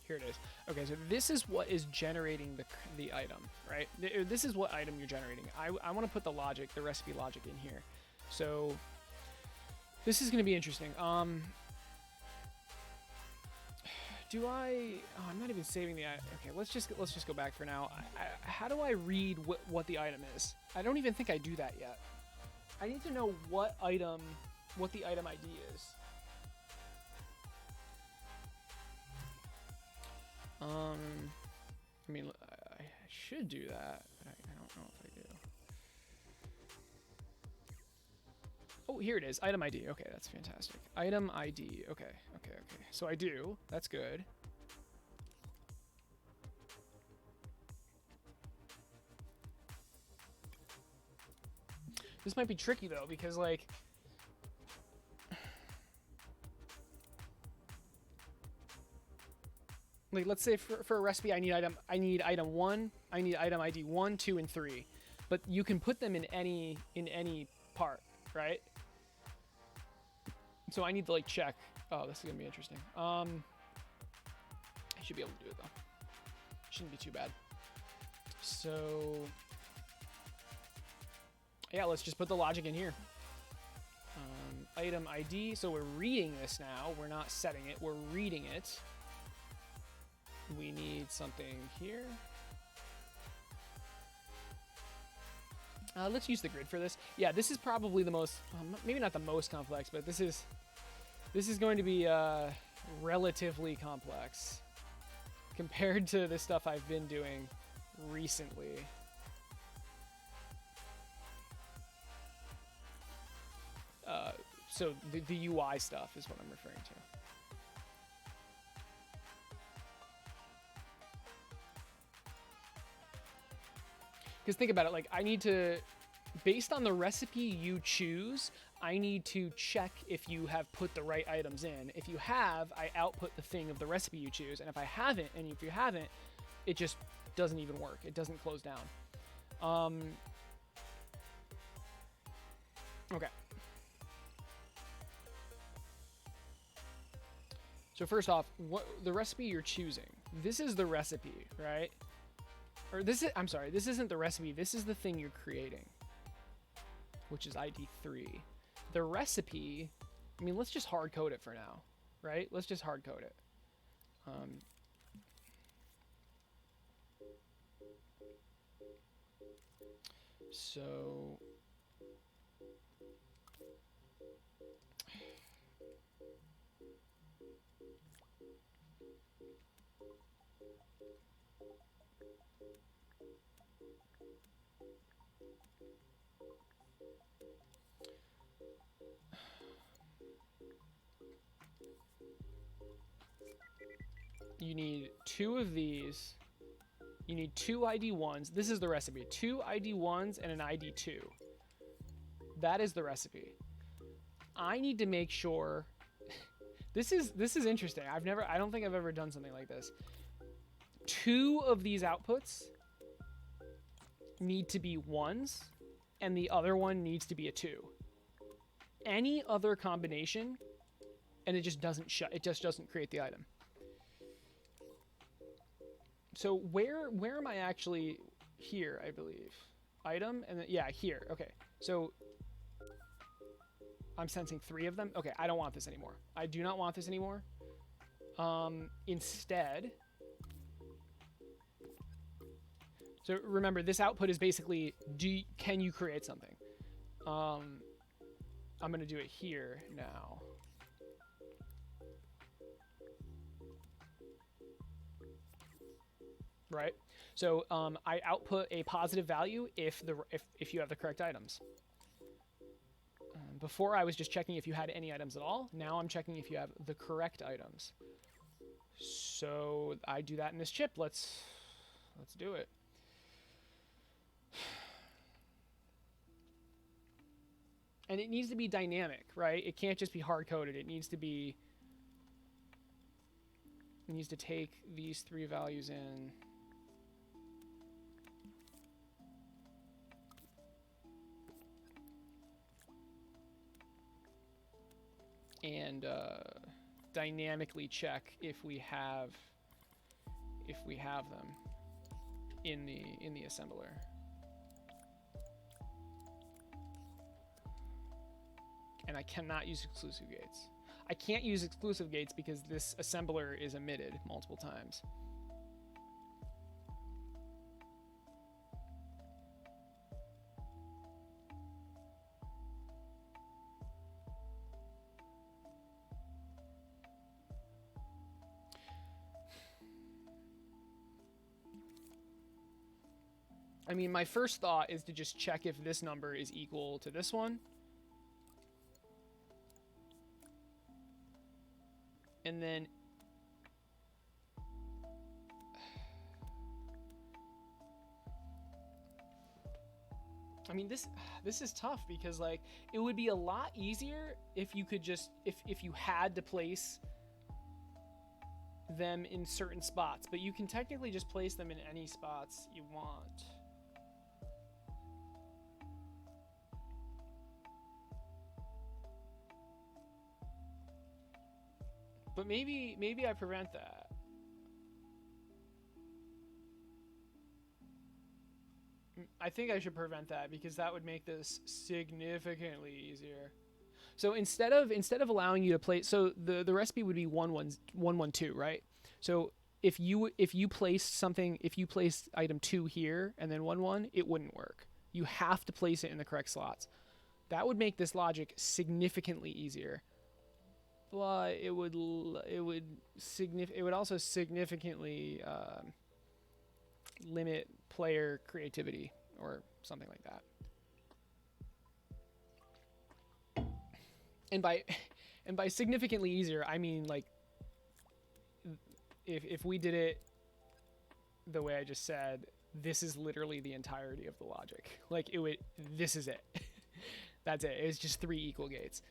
Here it is. Okay, so this is what is generating the item, right? This is what item you're generating. I want to put the logic, the recipe logic in here. So this is going to be interesting. Do I? Oh, I'm not even saving the. Okay, let's just go back for now. How do I read what the item is? I don't even think I do that yet. I need to know what the item ID is. I mean, I should do that, but I don't know if I do. Oh, here it is. Item ID. Okay, that's fantastic. Item ID. Okay. So I do. That's good. This might be tricky though, because like, let's say for a recipe, I need item 1, I need item ID 1, 2, and 3, but you can put them in any part, right? So I need to like check. Oh, this is gonna be interesting. I should be able to do it though. Shouldn't be too bad. So yeah, let's just put the logic in here. Item ID. So we're reading this now. We're not setting it. We're reading it. We need something here. Let's use the grid for this. Yeah, this is probably the most, maybe not the most complex, but this is going to be relatively complex compared to the stuff I've been doing recently. So the UI stuff is what I'm referring to. Because think about it, like I need to, based on the recipe you choose, I need to check if you have put the right items in. If you have, I output the thing of the recipe you choose. And if I haven't, and if you haven't, it just doesn't even work. It doesn't close down. Okay. So first off, what the recipe you're choosing? This is the recipe, right? Or this is, I'm sorry, this isn't the recipe. This is the thing you're creating, which is ID 3. The recipe, I mean, let's just hard code it for now, right? Let's just hard code it. So you need 2 of these. You need 2 ID1s. This is the recipe. 2 ID1s and an ID2. That is the recipe. I need to make sure this is interesting. I don't think I've ever done something like this. 2 of these outputs need to be 1s and the other one needs to be a 2. Any other combination and it just doesn't create the item. So where am I actually? Here, I believe. Item, and then, yeah, here. Okay. So I'm sensing 3 of them. Okay, I don't want this anymore. I do not want this anymore. Instead, so remember, this output is basically, can you create something? I'm going to do it here now. Right? So I output a positive value if you have the correct items. Before I was just checking if you had any items at all. Now I'm checking if you have the correct items. So I do that in this chip. Let's do it. And it needs to be dynamic, right? It can't just be hard coded. It needs to take these 3 values in. And dynamically check if we have them in the assembler. And I cannot use exclusive gates. I can't use exclusive gates because this assembler is emitted multiple times. I mean, my first thought is to just check if this number is equal to this one. And then I mean, this is tough because, like, it would be a lot easier if you could just if you had to place them in certain spots, but you can technically just place them in any spots you want. But maybe I prevent that. I think I should prevent that because that would make this significantly easier. So instead of allowing you to play, so the recipe would be 112, right? So if you placed item 2 here and then 1 it wouldn't work. You have to place it in the correct slots. That would make this logic significantly easier. But it would also significantly limit player creativity or something like that. And by significantly easier, I mean, like, if we did it the way I just said, this is literally the entirety of the logic. Like, this is it. That's it. It's just 3 equal gates.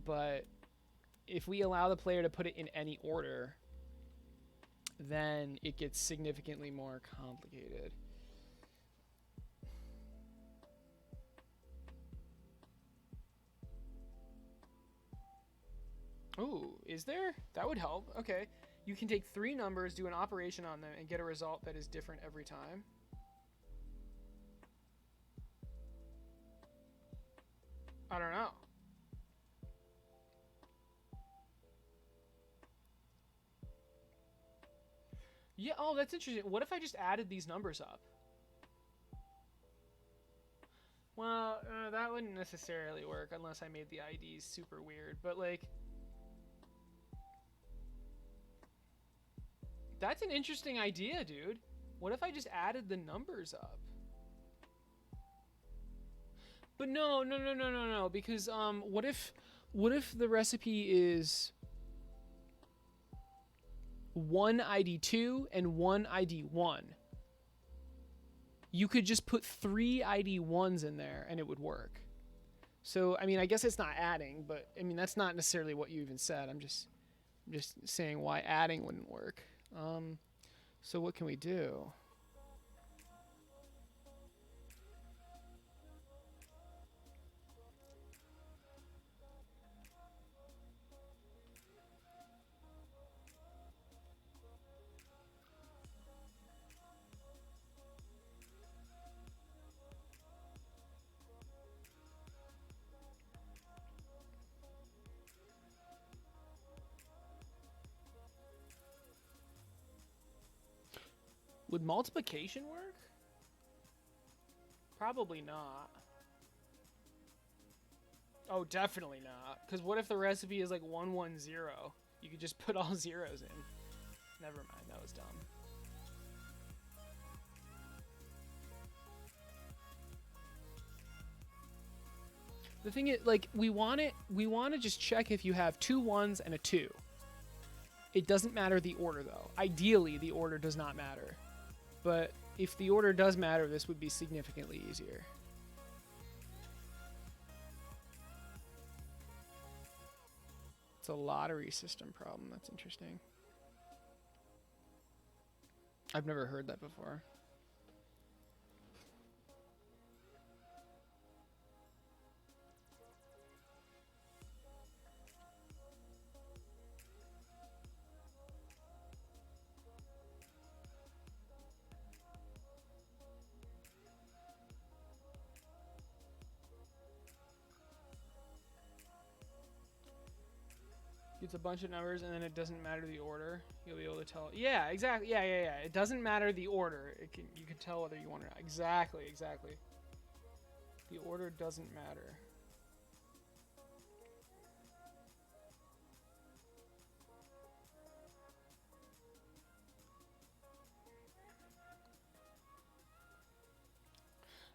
But if we allow the player to put it in any order, then it gets significantly more complicated. Ooh, is there? That would help. Okay. You can take 3 numbers, do an operation on them, and get a result that is different every time. I don't know. Yeah, oh, that's interesting. What if I just added these numbers up? Well, that wouldn't necessarily work unless I made the IDs super weird, but, like, that's an interesting idea, dude. What if I just added the numbers up? But no, because what if the recipe is 1 ID 2 and 1 ID 1? You could just put 3 ID 1s in there and it would work. So, I mean, I guess it's not adding, but I mean, that's not necessarily what you even said. I'm just saying why adding wouldn't work. So what can we do? Would multiplication work? Probably not. Oh, definitely not. Because what if the recipe is like 110? You could just put all zeros in. Never mind, that was dumb. The thing is, like, we want to just check if you have 2 1s and a 2. It doesn't matter the order, though. Ideally, the order does not matter. But if the order does matter, this would be significantly easier. It's a lottery system problem. That's interesting. I've never heard that before. It's a bunch of numbers and then it doesn't matter the order. You'll be able to tell. Yeah, exactly. Yeah. It doesn't matter the order. You can tell whether you want it or not. Exactly. The order doesn't matter.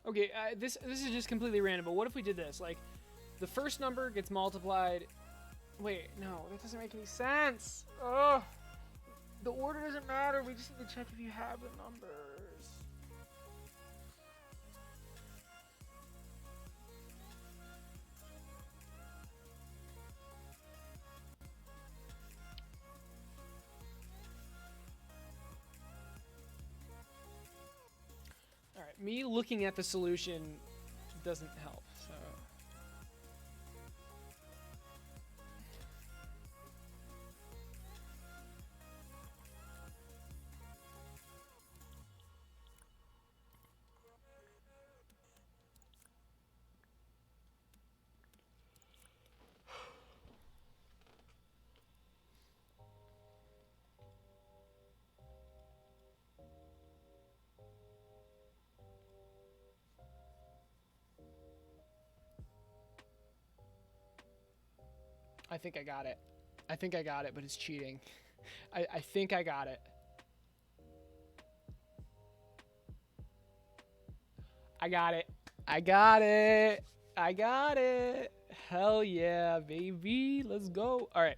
Okay, this is just completely random, but what if we did this? Like, the first number gets multiplied. Wait, no, that doesn't make any sense. Ugh. The order doesn't matter. We just need to check if you have the numbers. All right, me looking at the solution doesn't help, so. I think I got it, but it's cheating. I think I got it. I got it. Hell yeah, baby. Let's go. All right.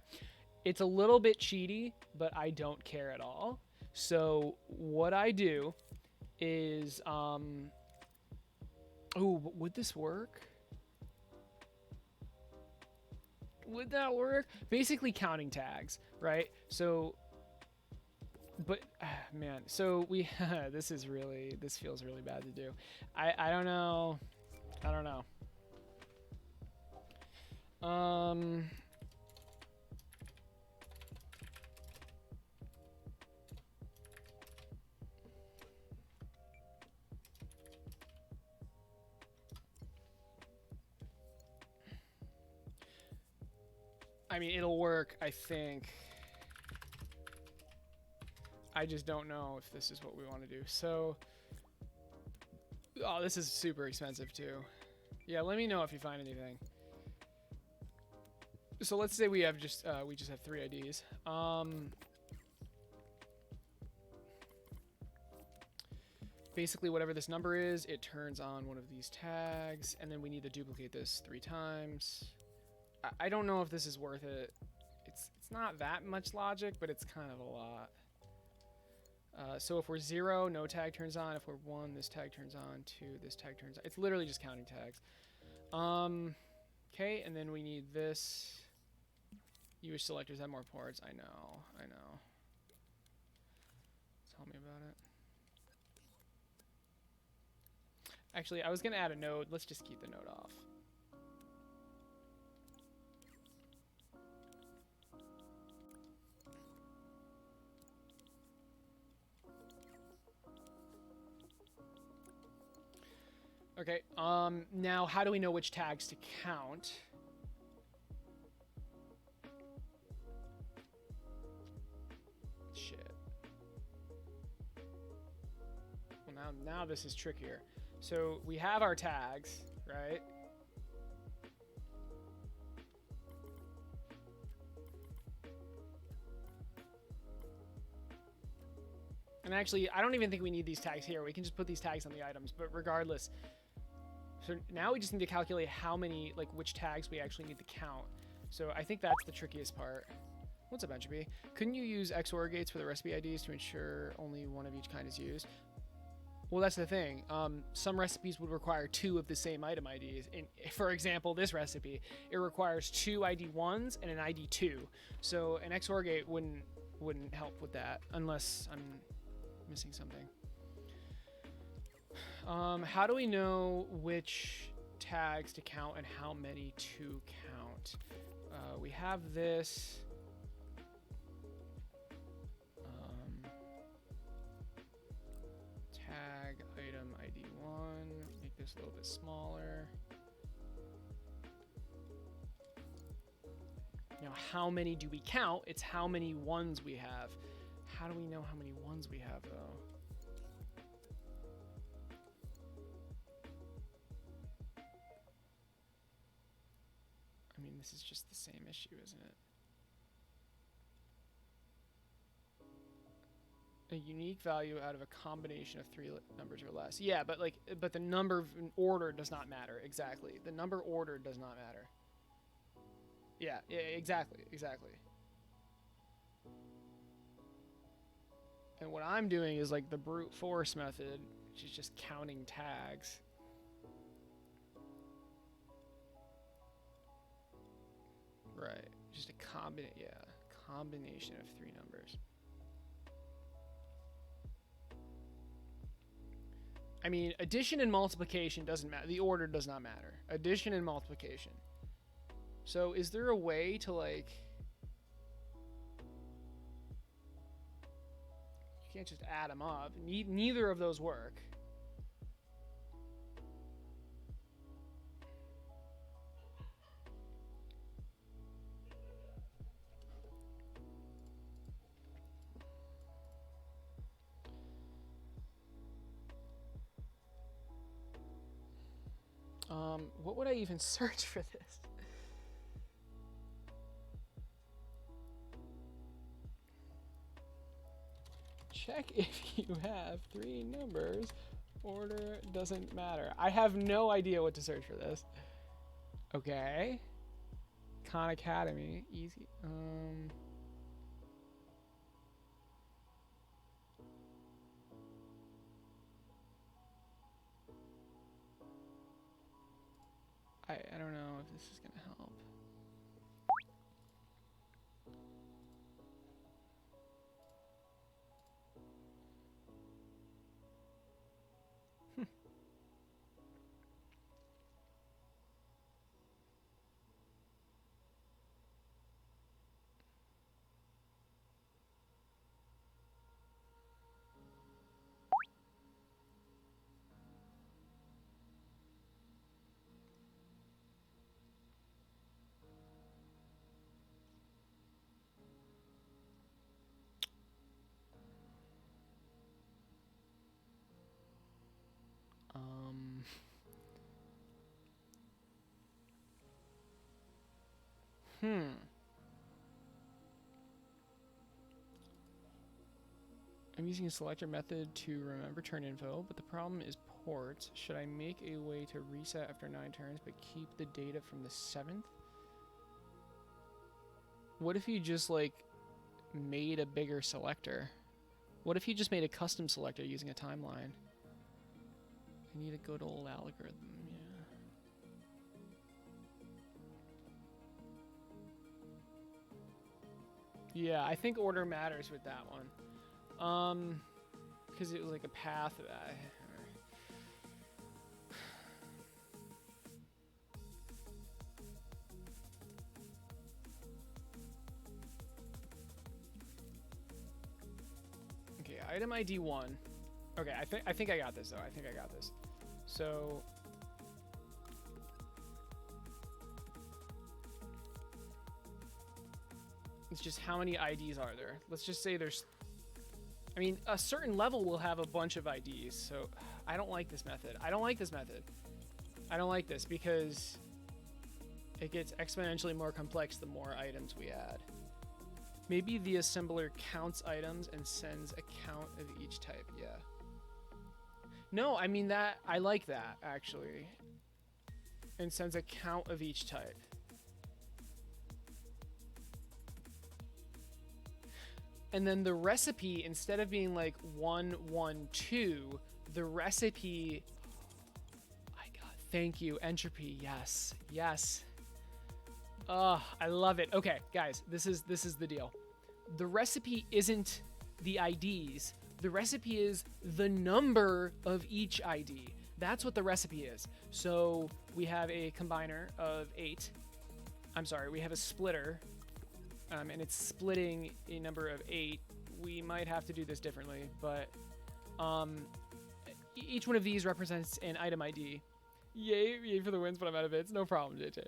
It's a little bit cheaty, but I don't care at all. So what I do is, ooh, would this work? Would that work? Basically counting tags, right? So, but man, so we, this feels really bad to do. I don't know. I mean, it'll work, I think. I just don't know if this is what we want to do. So, oh, this is super expensive too. Yeah, let me know if you find anything. So let's say we just have 3 IDs. Basically, whatever this number is, it turns on one of these tags, and then we need to duplicate this 3 times. I don't know if this is worth it. It's not that much logic, but it's kind of a lot. So if we're 0, no tag turns on. If we're 1, this tag turns on. 2, this tag turns on. It's literally just counting tags. Okay, and then we need this. US selectors have more ports. I know. Tell me about it. Actually, I was going to add a node. Let's just keep the node off. Okay, now how do we know which tags to count? Shit. now this is trickier. So we have our tags, right? And actually, I don't even think we need these tags here. We can just put these tags on the items, but regardless. So now we just need to calculate how many, like which tags we actually need to count. So I think that's the trickiest part. What's up, Entropy? Couldn't you use XOR gates for the recipe IDs to ensure only one of each kind is used? Well, that's the thing. Some recipes would require 2 of the same item IDs. For example, this recipe, it requires 2 ID 1s and an ID 2. So an XOR gate wouldn't help with that unless I'm missing something. How do we know which tags to count and how many to count? We have this. Tag item ID 1. Make this a little bit smaller. Now, how many do we count? It's how many ones we have. How do we know how many ones we have, though? I mean, this is just the same issue, isn't it? A unique value out of a combination of 3 numbers or less. Yeah, but the number in order does not matter. Exactly. The number order does not matter. Yeah, exactly. And what I'm doing is like the brute force method, which is just counting tags. Right. Just a combination of 3 numbers. I mean, addition and multiplication doesn't matter. The order does not matter. Addition and multiplication. So is there a way to like... You can't just add them up. Neither of those work. What would I even search for this? Check if you have 3 numbers. Order doesn't matter. I have no idea what to search for this. Okay. Khan Academy. Easy. I don't know if this is gonna help. I'm using a selector method to remember turn info, but the problem is ports. Should I make a way to reset after 9 turns, but keep the data from the 7th? What if you just, like, made a bigger selector? What if you just made a custom selector using a timeline? I need a good old algorithm, yeah. Yeah, I think order matters with that one. Because it was like a path. Okay, item ID 1. Okay, I think I got this though. I think I got this. So it's just how many IDs are there? Let's just say there's I mean, a certain level will have a bunch of IDs, so I don't like this method. I don't like this method. I don't like this because it gets exponentially more complex the more items we add. Maybe the assembler counts items and sends a count of each type. Yeah. No, I mean that, I like that, actually. And sends a count of each type. And then the recipe, instead of being like 1, 1, 2, the recipe... My God, thank you, entropy, yes, yes. Oh, I love it. Okay, guys, this is the deal. The recipe isn't the IDs. The recipe is the number of each ID. That's what the recipe is. So we have a combiner of 8. I'm sorry, we have a splitter, and it's splitting a number of 8. We might have to do this differently, but each one of these represents an item ID. Yay for the wins, but I'm out of bits. No problem, JJ.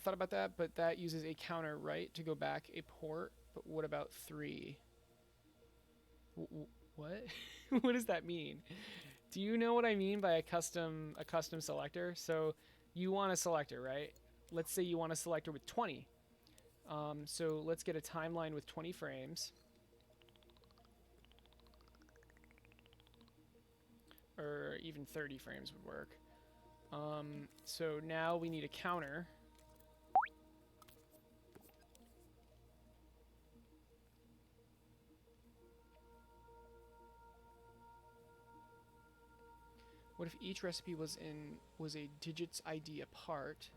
Thought about that, but that uses a counter, right, to go back a port. But what about 3? What? What does that mean? Do you know what I mean by a custom selector? So you want a selector, right? Let's say you want a selector with 20. So let's get a timeline with 20 frames. Or even 30 frames would work. So now we need a counter. What if each recipe was a digits ID apart?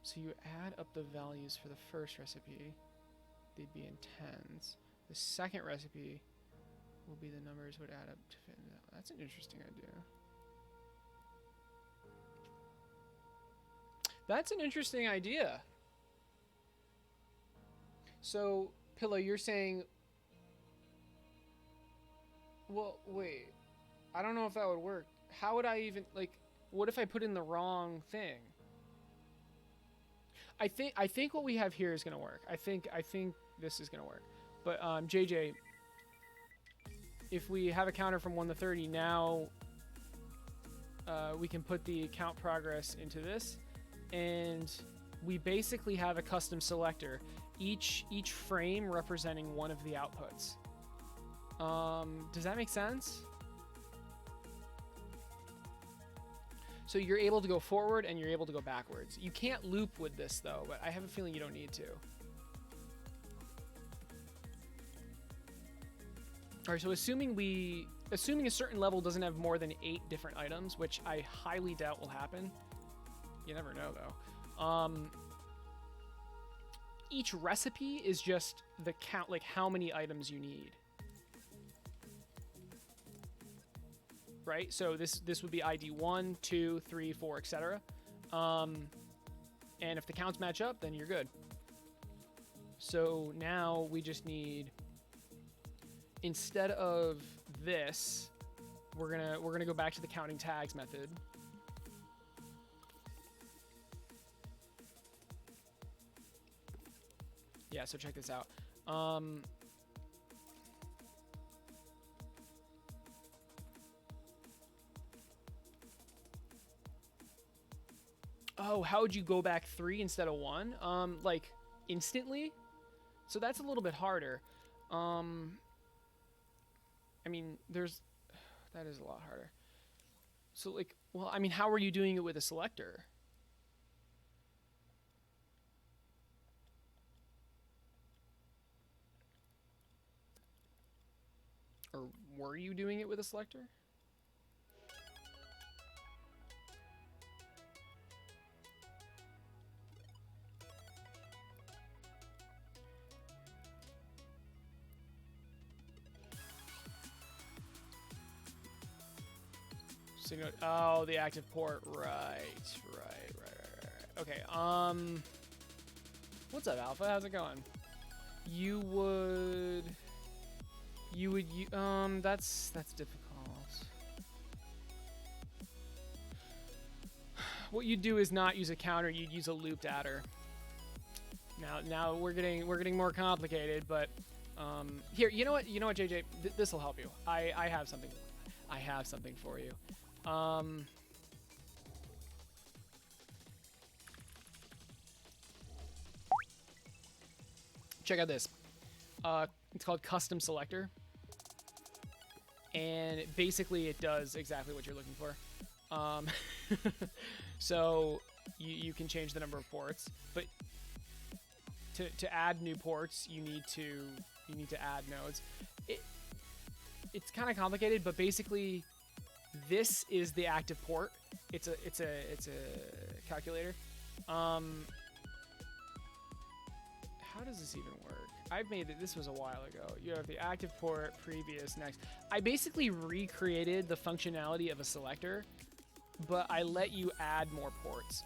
So you add up the values for the first recipe. They'd be in tens. The second recipe will be the numbers would add up to fit. That's an interesting idea. That's an interesting idea. So, Pillow, you're saying... Well, wait. I don't know if that would work. How would I even, like, what if I put in the wrong thing? I think what we have here is going to work. I think this is going to work. But, JJ, if we have a counter from 1 to 30, now we can put the count progress into this. And we basically have a custom selector. Each frame representing one of the outputs. Does that make sense? So you're able to go forward and you're able to go backwards. You can't loop with this though, but I have a feeling you don't need to. Alright, so assuming a certain level doesn't have more than 8 different items, which I highly doubt will happen. You never know though. Each recipe is just the count, like how many items you need. Right? So this would be ID 1, 2, 3, 4, etc. And if the counts match up, then you're good. So now we just need, instead of this, we're gonna go back to the counting tags method. Yeah, so check this out. Oh, how would you go back 3 instead of 1? Like, instantly? So that's a little bit harder. I mean, that is a lot harder. So, like, well, I mean, how are you doing it with a selector? Or were you doing it with a selector? Signal. Oh, the active port. Right. Okay. What's up, Alpha? How's it going? That's difficult. What you'd do is not use a counter. You'd use a looped adder. Now we're getting more complicated, but here, you know what, JJ, this will help you. I have something. I have something for you. Check out this. It's called Custom Selector, and basically it does exactly what you're looking for. So you can change the number of ports, but to add new ports, you need to add nodes. It's kind of complicated, but basically, this is the active port. It's a calculator. How does this even work? I've made it. This was a while ago. You have the active port, previous, next. I basically recreated the functionality of a selector, but I let you add more ports.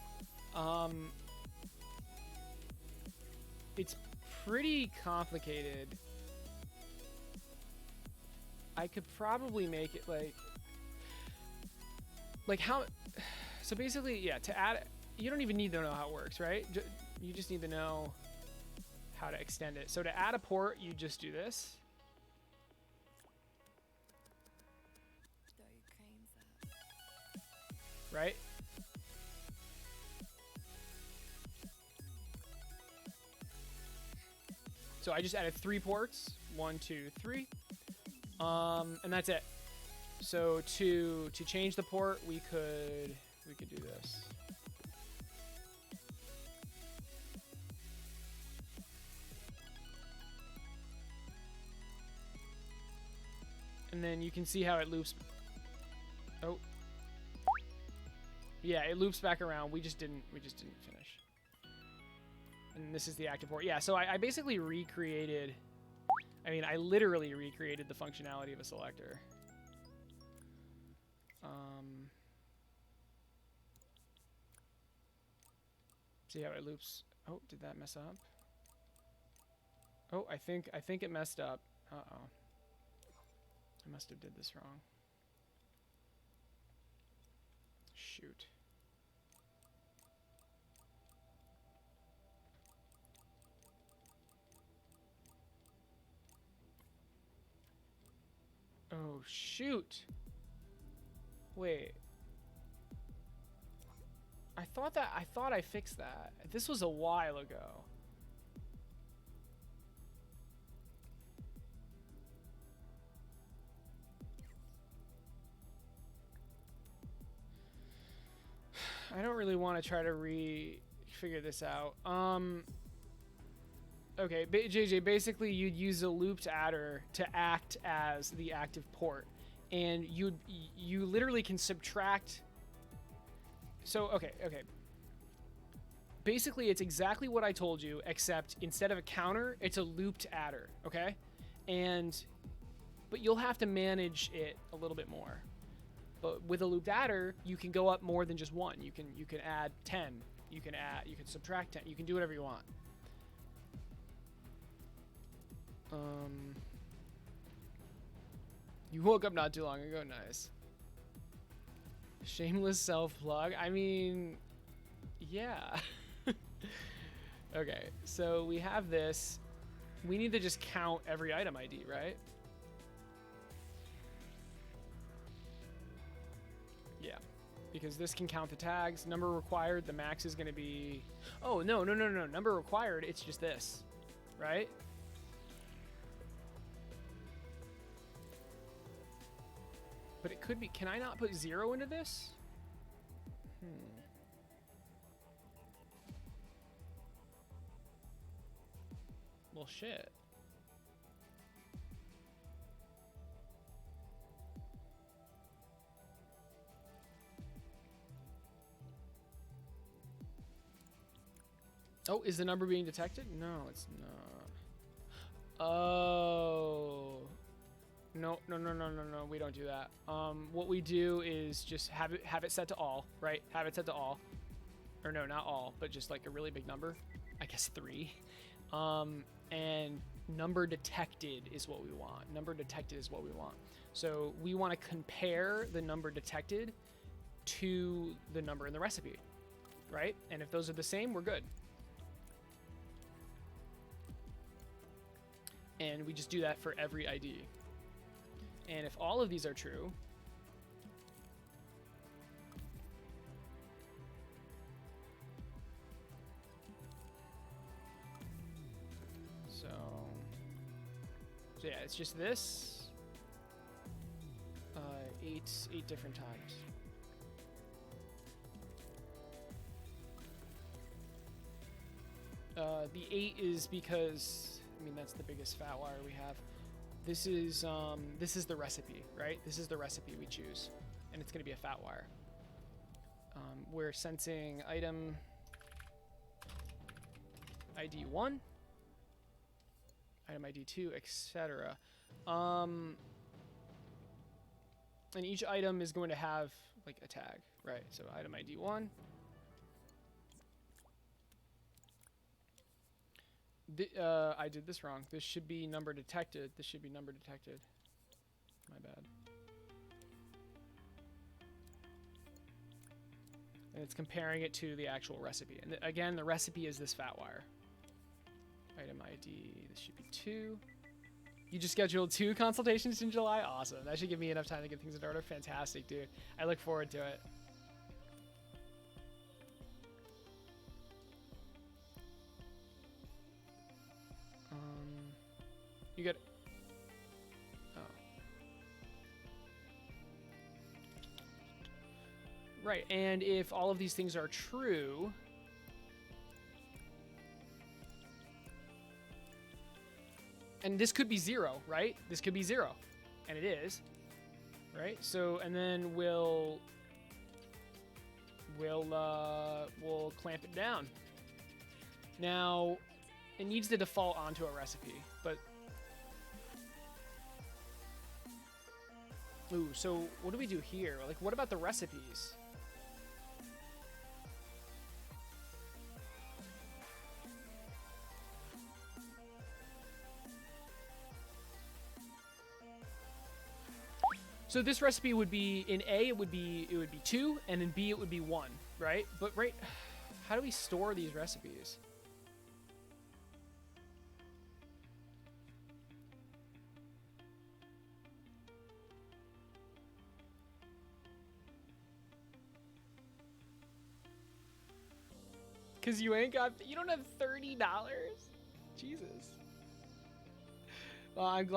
It's pretty complicated. I could probably make it like how. So basically, yeah. To add, you don't even need to know how it works, right? You just need to know how to extend it. So to add a port, you just do this. Right? So I just added 3 ports. 1, 2, 3. And that's it. So to change the port, we could do this. And then you can see how it loops. Oh. Yeah, it loops back around. We just didn't finish. And this is the active port. Yeah, so I basically recreated. I mean, I literally recreated the functionality of a selector. See how it loops? Oh, did that mess up? Oh, I think it messed up. Uh-oh. I must have did this wrong. Shoot. Oh, shoot. Wait. I thought I fixed that. This was a while ago. I don't really want to try to figure this out. Okay, JJ, basically you'd use a looped adder to act as the active port, and you literally can subtract. So okay. Basically, it's exactly what I told you, except instead of a counter, it's a looped adder. Okay, but you'll have to manage it a little bit more. But with a looped adder, you can go up more than just 1. You can add 10. You can subtract 10. You can do whatever you want. You woke up not too long ago. Nice. Shameless self-plug. I mean, yeah. Okay, so we have this. We need to just count every item ID, right? Yeah, because this can count the tags. Number required, the max is going to be... Oh, no. Number required, it's just this, right? But it could be... Can I not put 0 into this? Well, shit. Oh, is the number being detected? No, it's not. Oh. No. We don't do that. What we do is just have it set to all, right? Have it set to all. Or no, not all, but just like a really big number. I guess 3. And number detected is what we want. Number detected is what we want. So we want to compare the number detected to the number in the recipe, right? And if those are the same, we're good. And we just do that for every ID. And if all of these are true, so yeah, it's just this, 8 different times. The 8 is because, I mean, that's the biggest fat wire we have. This is the recipe, right? This is the recipe we choose, and it's going to be a fat wire. We're sensing item ID 1, item ID 2, etc. And each item is going to have like a tag, right? So item ID 1. I did this wrong. This should be number detected. This should be number detected. My bad. And it's comparing it to the actual recipe. And again, the recipe is this fat wire. Item ID, this should be 2. You just scheduled 2 consultations in July? Awesome. That should give me enough time to get things in order. Fantastic, dude. I look forward to it. You got... Oh. Right, and if all of these things are true... And this could be 0, right? This could be 0. And it is. Right? So, and then we'll clamp it down. Now, it needs to default onto a recipe, but... Ooh, so what do we do here? Like, what about the recipes? So this recipe would be, in A, it would be 2, and in B, it would be 1, right? But, right, how do we store these recipes? Cause you don't have $30? Jesus. Well, I'm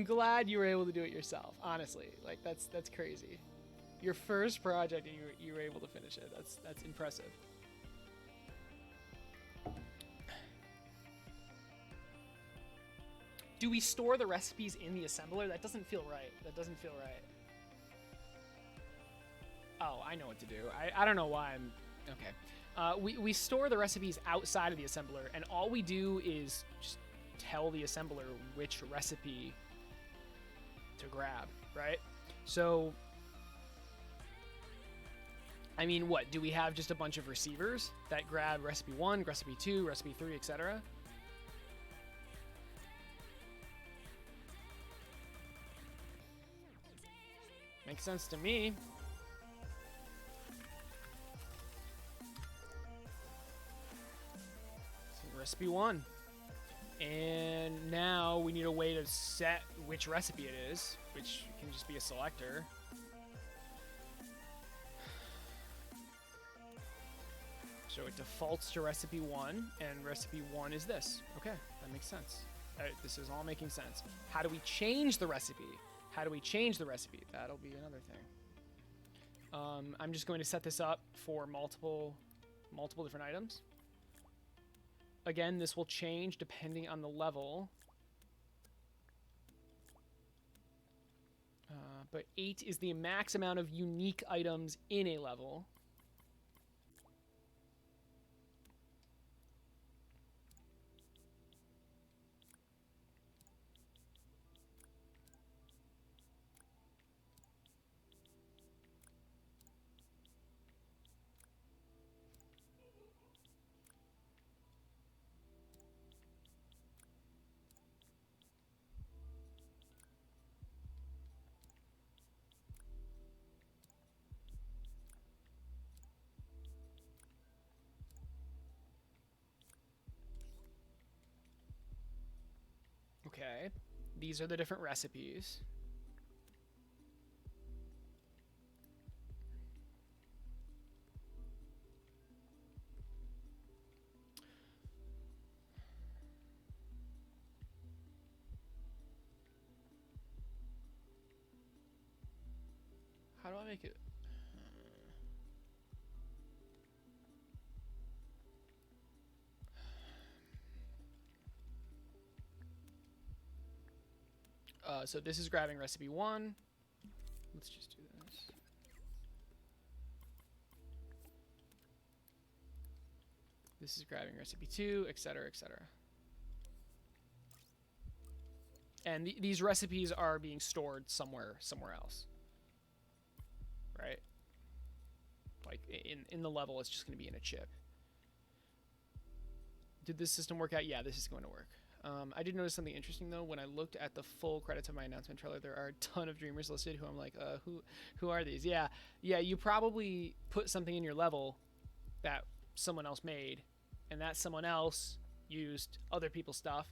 glad you were able to do it yourself, honestly. Like, that's crazy. Your first project and you were able to finish it. That's impressive. Do we store the recipes in the assembler? That doesn't feel right. That doesn't feel right. Oh, I know what to do. I don't know why I'm... Okay. We store the recipes outside of the assembler, and all we do is just tell the assembler which recipe to grab, right? So, I mean, what? Do we have just a bunch of receivers that grab recipe 1, recipe 2, recipe 3, etc.? Makes sense to me. So recipe 1. And now we need a way to set which recipe it is, which can just be a selector. So it defaults to recipe 1, and recipe 1 is this. Okay, that makes sense. This is all making sense. How do we change the recipe? How do we change the recipe? That'll be another thing. I'm just going to set this up for multiple different items. Again, this will change depending on the level. But 8 is the max amount of unique items in a level. these are the different recipes. How do I make it? So this is grabbing recipe 1. Let's just do this. This is grabbing recipe 2, etc., etc. And these recipes are being stored somewhere else. Right? Like in the level, it's just going to be in a chip. Did this system work out? Yeah, this is going to work. I did notice something interesting though. When I looked at the full credits of my announcement trailer, there are a ton of Dreamers listed who I'm like, who are these? Yeah, you probably put something in your level that someone else made, and that someone else used other people's stuff,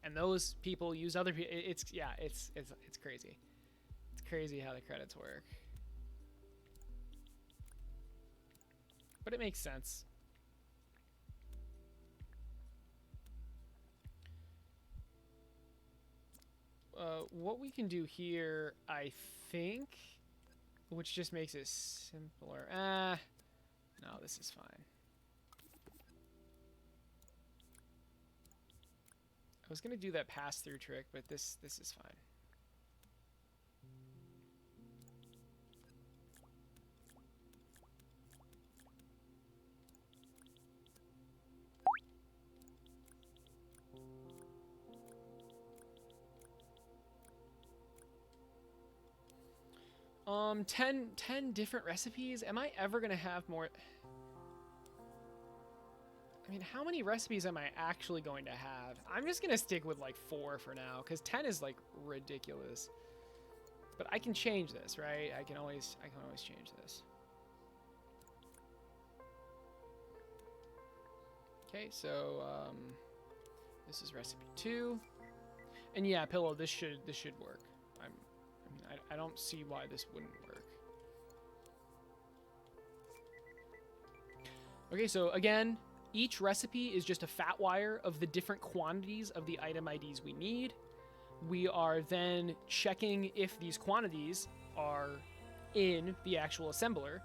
and those people use other people. It's crazy. It's crazy how the credits work, but it makes sense. What we can do here, I think, which just makes it simpler. No, this is fine. I was gonna do that pass-through trick, but this is fine. Um, 10 different recipes? Am I ever gonna have more? I mean, how many recipes am I actually going to have? I'm just gonna stick with like 4 for now, because 10 is like ridiculous. But I can change this, right? I can always change this. Okay, so this is recipe 2, and yeah, Pillow, this should work. I don't see why this wouldn't work. Okay, so again, each recipe is just a fat wire of the different quantities of the item IDs we need. We are then checking if these quantities are in the actual assembler,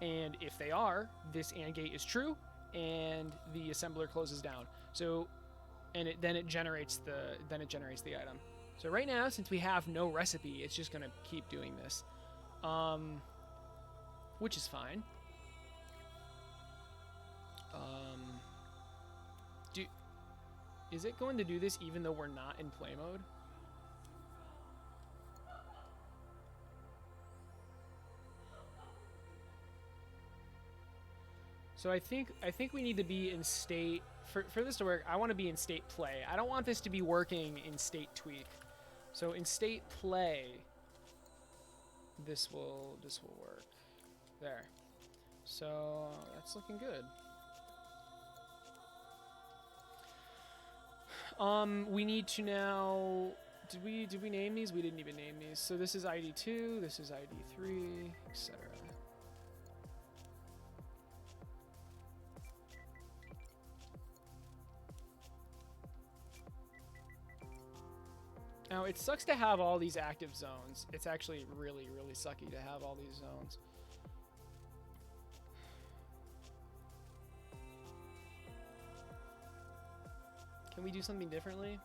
and if they are, this AND gate is true, and the assembler closes down. So, and then it generates the item. So right now, since we have no recipe, it's just gonna keep doing this, which is fine. Is it going to do this even though we're not in play mode? So I think we need to be in state for this to work. I want to be in state play. I don't want this to be working in state tweak. So in state play, this will work. There. So that's looking good. We need to now. Did we name these? We didn't even name these. So this is ID 2. This is ID 3, etc. Now, it sucks to have all these active zones. It's actually really, really sucky to have all these zones. Can we do something differently?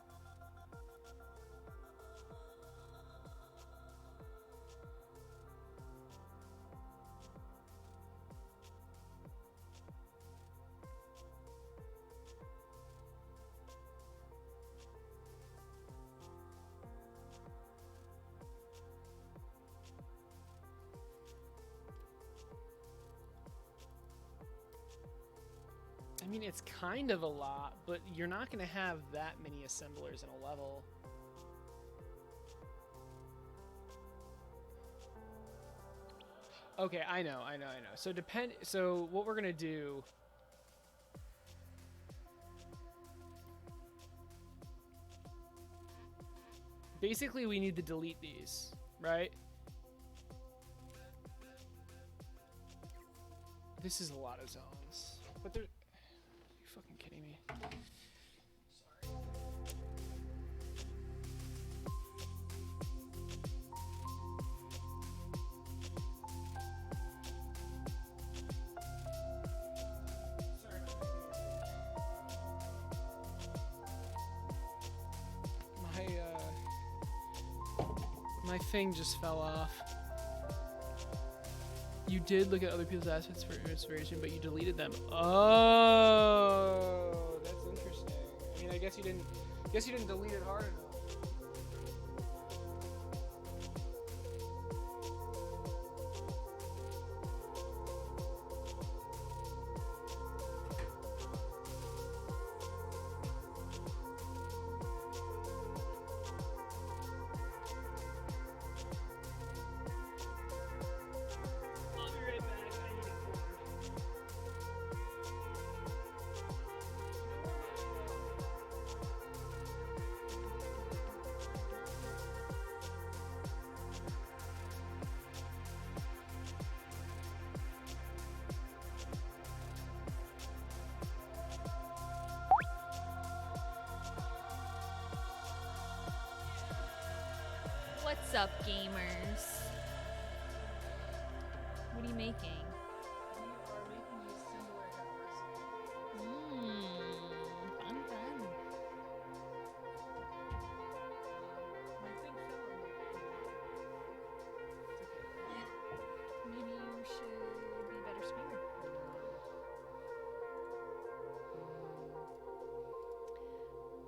I mean, it's kind of a lot, but you're not going to have that many assemblers in a level. Okay, I know. So what we're going to do... Basically, we need to delete these, right? This is a lot of zones. But they're... You're fucking kidding me. Sorry. My thing just fell off. You did look at other people's assets for inspiration, but you deleted them. Oh, that's interesting. I mean, I guess you didn't delete it hard enough. What's up, gamers? What are you making? Fun, fun. Maybe you should be a better swimmer.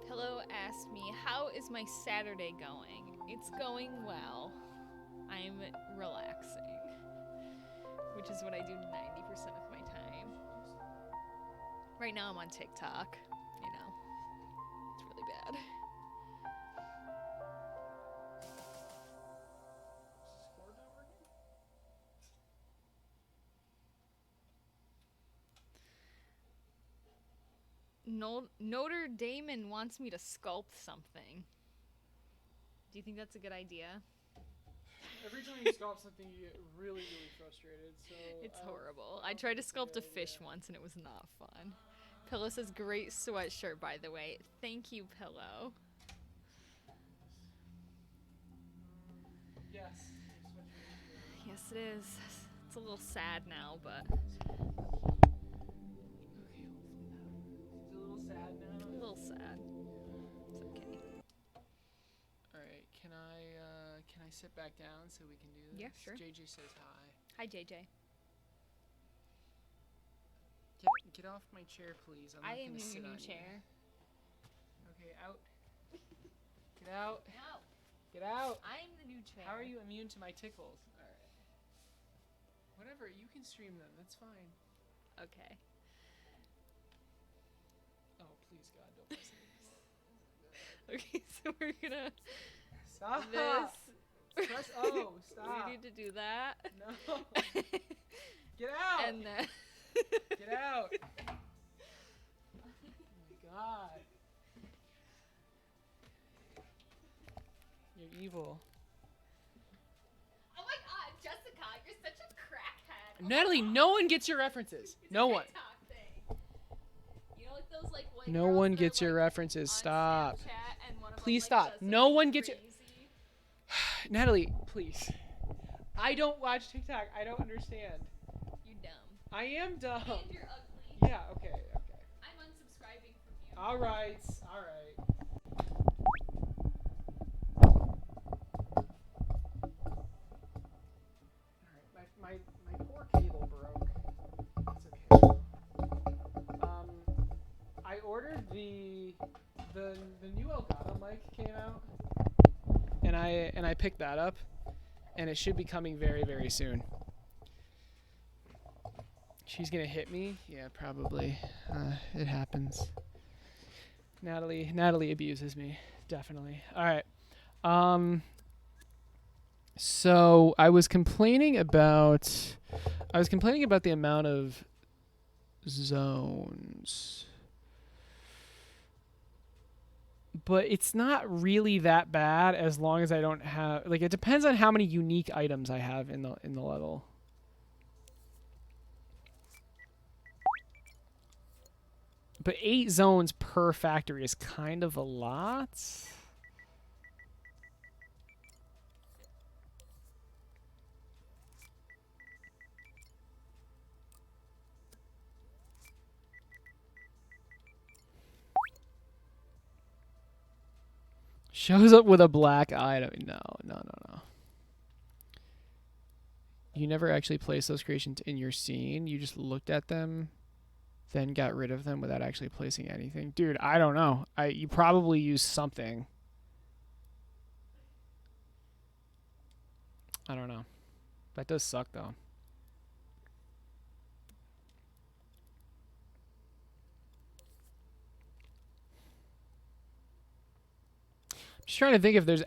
Pillow asked me, how is my Saturday going? It's going well. I'm relaxing, which is what I do 90% of my time. Right now I'm on TikTok, you know. It's really bad. Notre Dame wants me to sculpt something. Do you think that's a good idea? Every time you sculpt something, you get really, really frustrated. So It's horrible. I tried to sculpt a fish once and it was not fun. Pillow says, great sweatshirt, by the way. Thank you, Pillow. Yes. Yes, it is. It's a little sad now, but It's a little sad now. a little sad. It's okay. All right, can I sit back down so we can do this? Yeah, sure. JJ says hi. Hi, JJ. Get off my chair, please. I'm I not am gonna in sit your new on chair. You. Okay, out. Get out. No, Get out. I'm the new chair. How are you immune to my tickles? All right. Whatever, you can stream them. That's fine. Okay. Oh, please, God, don't press it. Okay, so we're gonna Stop. this. Press O. Stop. We need to do that. No. Get out. And then Get out. Oh my God. You're evil. oh my God, Jessica, you're such a crackhead. Natalie, no one gets your references. No one. TikTok thing. You know, like those like white No girls one that gets are, your like, references. on Stop. Snapchat and one of them, Please like, stop. does No something one gets your... crazy. Natalie, please. I don't watch TikTok. I don't understand. You dumb. I am dumb. And you're ugly. Yeah, okay. I'm unsubscribing from you. All right. My poor cable broke. It's okay. I ordered the new Elgato mic came out, and I picked that up, and it should be coming very, very soon. She's gonna hit me? Yeah, probably. It happens. Natalie abuses me, definitely. All right. So I was complaining about the amount of zones. but it's not really that bad as long as I don't have like it depends on how many unique items I have in the level. But 8 zones per factory is kind of a lot. Shows up with a black item. No, no, no, no. You never actually placed those creations in your scene. You just looked at them, then got rid of them without actually placing anything. Dude, I don't know. You probably used something. I don't know. That does suck though. I'm just trying to think if there's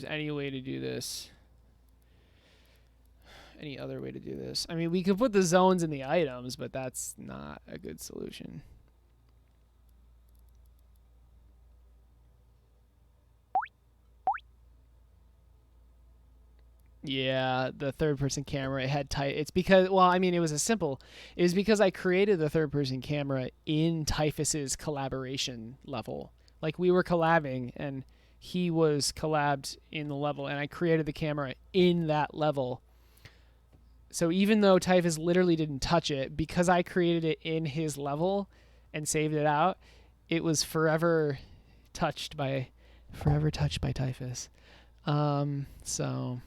any way to do this. Any other way to do this? I mean, we could put the zones in the items, but that's not a good solution. Yeah, the third-person camera, it had tight. It's because, well, I mean, it was because I created the third-person camera in Typhus's collaboration level. Like, we were collabing, and he was collabed in the level, and I created the camera in that level. So even though Typhus literally didn't touch it, because I created it in his level and saved it out, it was forever touched by Typhus. So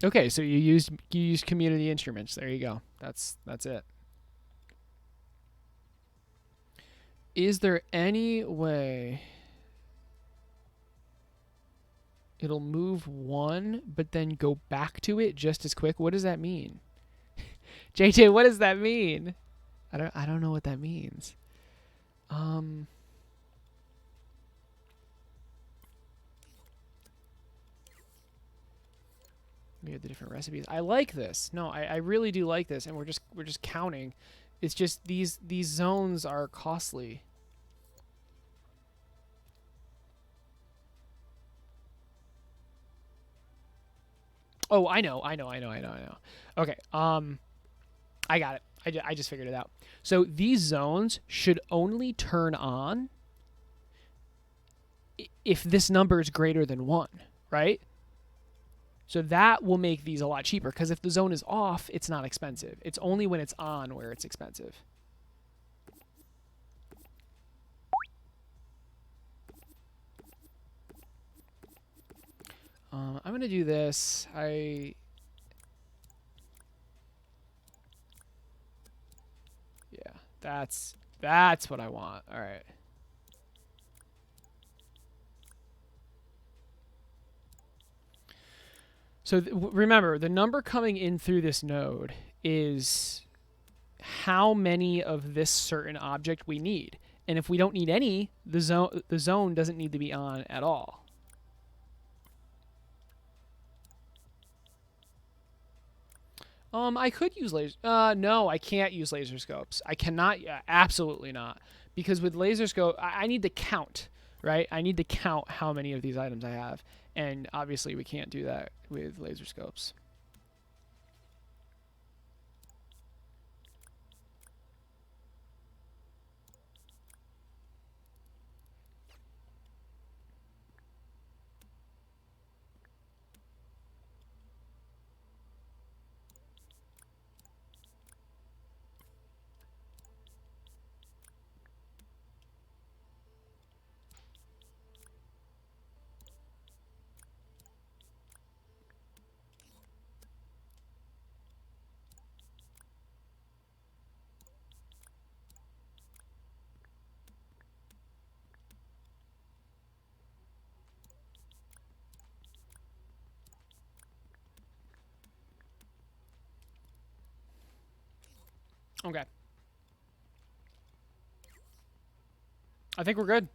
okay, so you used community instruments. There you go. That's it. Is there any way it'll move one, but then go back to it just as quick? What does that mean? JJ, what does that mean? I don't know what that means. We have the different recipes. I like this. No, I really do like this, and we're just counting. It's just these zones are costly. Oh, I know. Okay. I got it. I just figured it out. So these zones should only turn on if this number is greater than 1, right? So that will make these a lot cheaper, because if the zone is off, it's not expensive. It's only when it's on where it's expensive. I'm going to do this. Yeah, that's what I want. All right. So remember, the number coming in through this node is how many of this certain object we need. And if we don't need any, the zone doesn't need to be on at all. I could use laser. No, I can't use laser scopes. I cannot. Absolutely not. Because with laser scope, I need to count, right? I need to count how many of these items I have, and obviously we can't do that with laser scopes. Okay. I think we're good.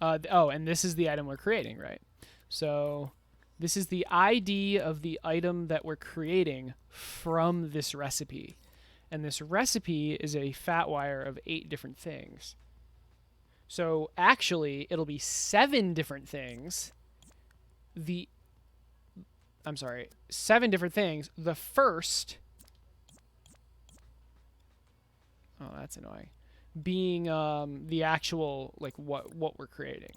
Oh, and this is the item we're creating, right? So This is the ID of the item that we're creating from this recipe. And this recipe is a fat wire of 8 different things. So actually, it'll be 7 different things. 7 different things. The first... Oh, that's annoying. Being the actual, like, what we're creating.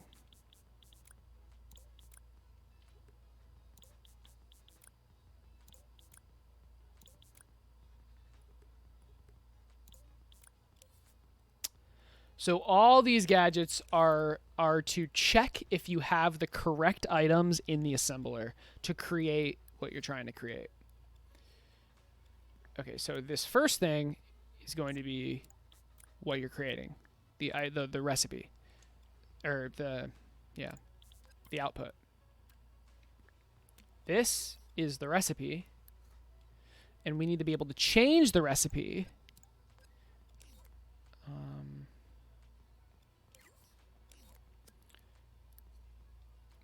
So all these gadgets are to check if you have the correct items in the assembler to create what you're trying to create. Okay, so this first thing is going to be what you're creating, the recipe, or the output. This is the recipe, and we need to be able to change the recipe.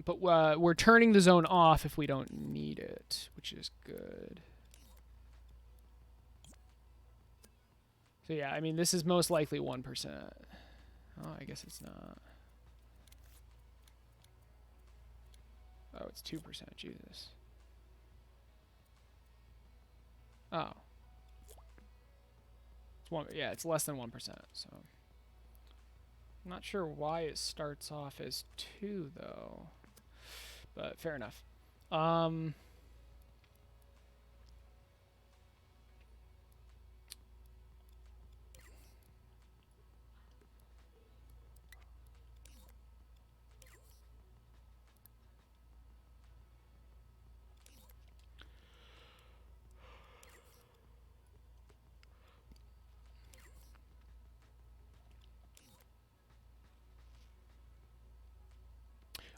But we're turning the zone off if we don't need it, which is good. So yeah, I mean, this is most likely 1%. Oh, I guess it's not. Oh, it's 2%. Jesus. Oh. It's one. Yeah, it's less than 1%. So I'm not sure why it starts off as 2 though. But fair enough.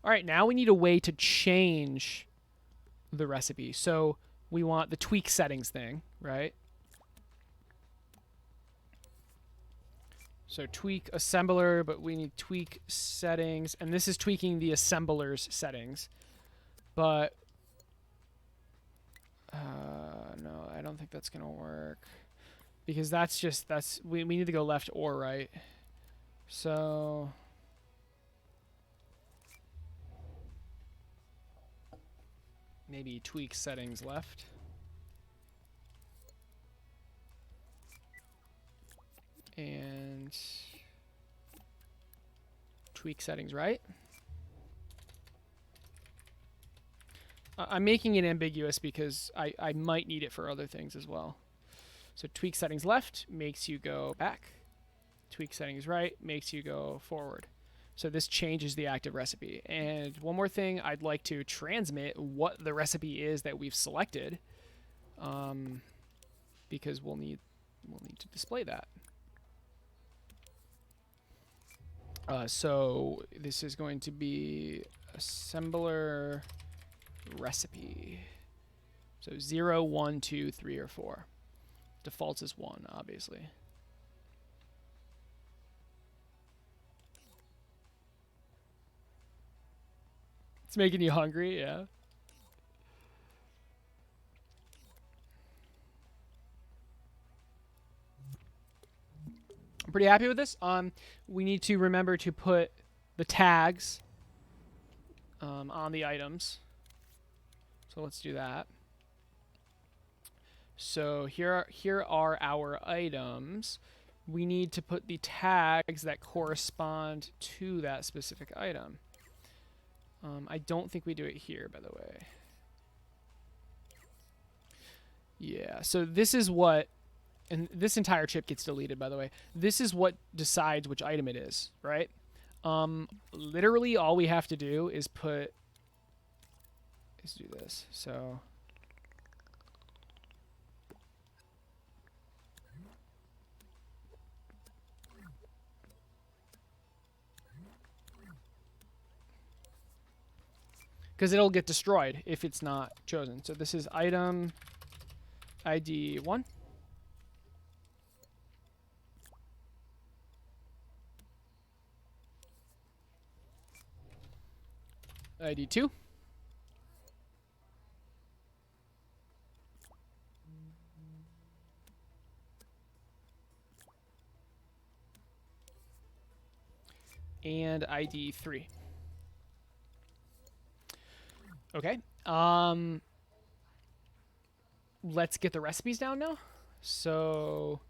All right, now we need a way to change the recipe. So we want the tweak settings thing, right? So tweak assembler, but we need tweak settings, and this is tweaking the assembler's settings. But no, I don't think that's gonna work because we need to go left or right. So maybe tweak settings left. And tweak settings right. I'm making it ambiguous because I might need it for other things as well. So tweak settings left makes you go back. Tweak settings right makes you go forward. So this changes the active recipe. And one more thing, I'd like to transmit what the recipe is that we've selected, because we'll need to display that. So this is going to be assembler recipe. So 0, 1, 2, 3, or 4. Defaults is 1, obviously. It's making you hungry, yeah. I'm pretty happy with this. We need to remember to put the tags on the items. So let's do that. So here are our items. We need to put the tags that correspond to that specific item. I don't think we do it here, by the way. Yeah, so this is what, and this entire chip gets deleted, by the way. This is what decides which item it is, right? Literally all we have to do is do this. So because it'll get destroyed if it's not chosen. So this is item ID 1. ID 2. and ID 3. Okay. Let's get the recipes down now. So,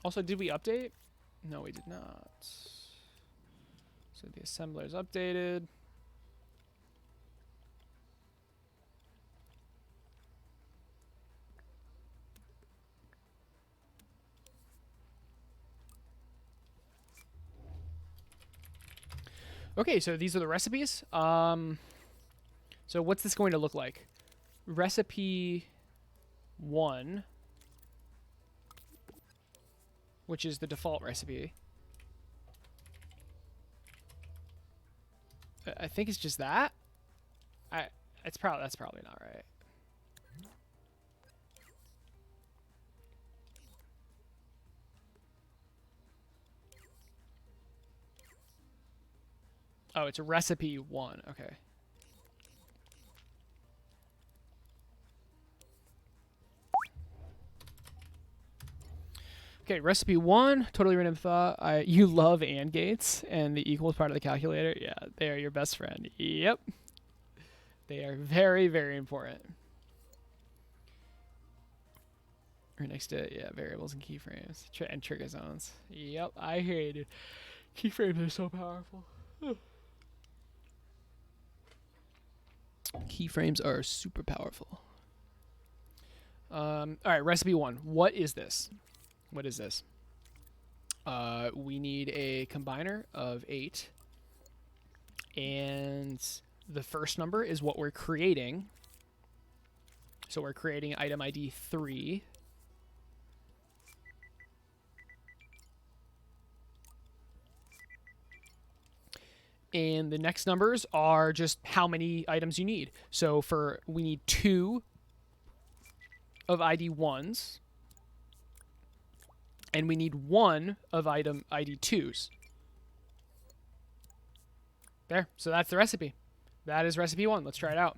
also, did we update? No, we did not. So the assembler is updated. Okay, so these are the recipes. So what's this going to look like? Recipe 1, which is the default recipe. I think it's just that. That's probably not right. Oh, it's recipe 1. Okay. Okay, recipe 1, totally random thought. You love AND gates and the equals part of the calculator. Yeah, they are your best friend. Yep. They are very, very important. Right next to, yeah, variables and keyframes. And trigger zones. Yep, I hate it. Keyframes are so powerful. Keyframes are super powerful. All right, recipe 1. What is this? What is this? We need a combiner of 8. And the first number is what we're creating. So we're creating item ID 3. And the next numbers are just how many items you need. So we need 2 of ID 1s. And we need 1 of item ID 2s. There. So that's the recipe. That is recipe 1. Let's try it out.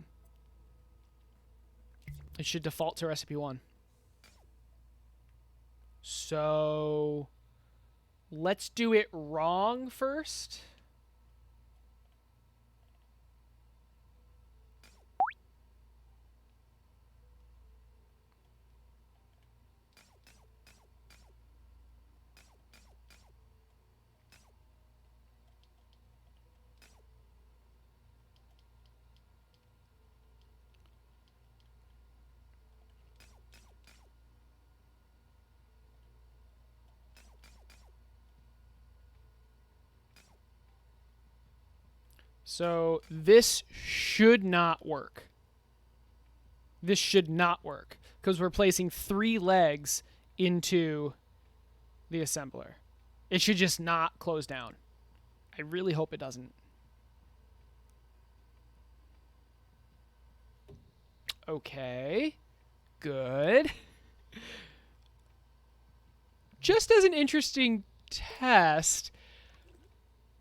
It should default to recipe 1. So let's do it wrong first. So this should not work. This should not work because we're placing 3 legs into the assembler. It should just not close down. I really hope it doesn't. Okay. Good. Just as an interesting test,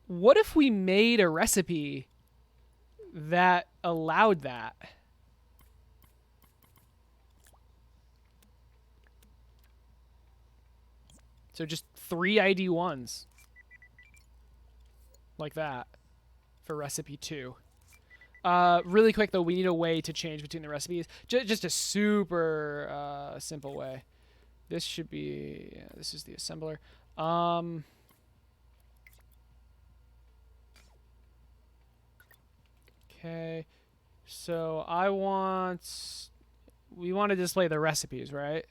what if we made a recipe that allowed that? So just 3 ID 1s. Like that. For recipe 2. Really quick though, we need a way to change between the recipes. Just a super simple way. This should be... Yeah, this is the assembler. Okay. So we want to display the recipes, right?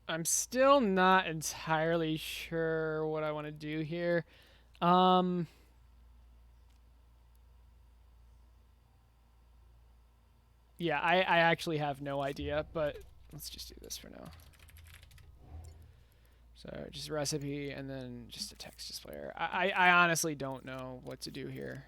I'm still not entirely sure what I want to do here. Yeah, I actually have no idea, but let's just do this for now. So just recipe and then just a text displayer. I honestly don't know what to do here.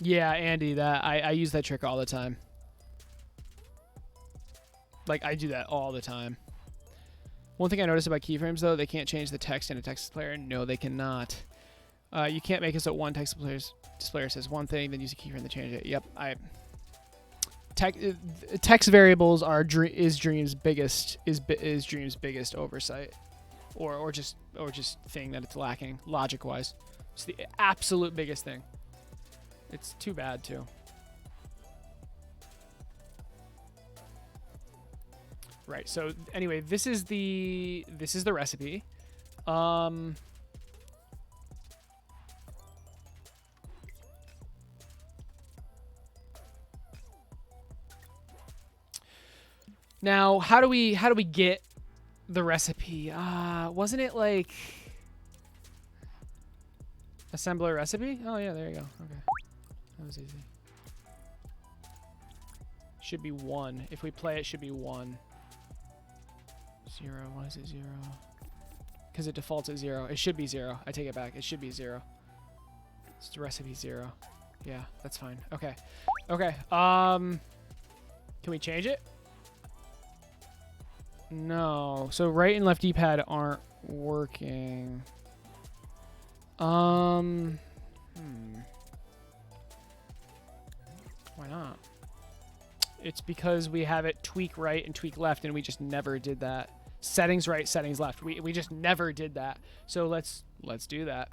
Yeah, Andy, that I use that trick all the time. Like, I do that all the time. One thing I noticed about keyframes, though, they can't change the text in a text displayer. No, they cannot. You can't make it so one text displayer says one thing, then use a keyframe to change it. Yep, text variables are Dream's biggest oversight, or just thing that it's lacking logic wise. It's the absolute biggest thing. It's too bad too. Right. So anyway, this is the recipe. Now, how do we get the recipe? Wasn't it like assembler recipe? Oh yeah, there you go. Okay, that was easy. Should be 1. If we play, it should be 1. 0. Why is it 0? Because it defaults at 0. It should be 0. I take it back. It should be 0. It's the recipe 0. Yeah, that's fine. Okay. Okay. Can we change it? No. So right and left D-pad aren't working. Why not? It's because we have it tweak right and tweak left, and we just never did that. Settings right, settings left. We just never did that. So let's do that.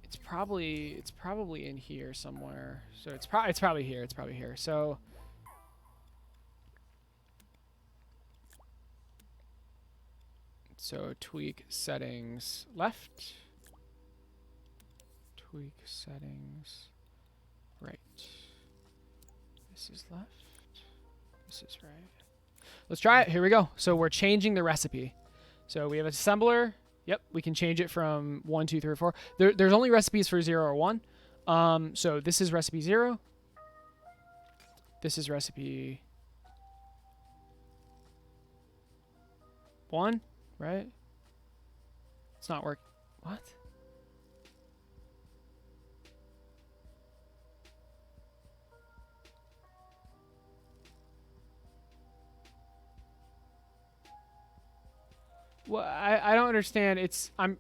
It's probably in here somewhere. So it's probably here. It's probably here. So tweak settings left. Tweak settings right. This is left. This is right. Let's try it. Here we go. So we're changing the recipe. So we have an assembler. Yep, we can change it from 1, 2, 3, or 4. There's only recipes for 0 or 1. So this is recipe 0. This is recipe 1, right? It's not working. What? Well, I don't understand. I'm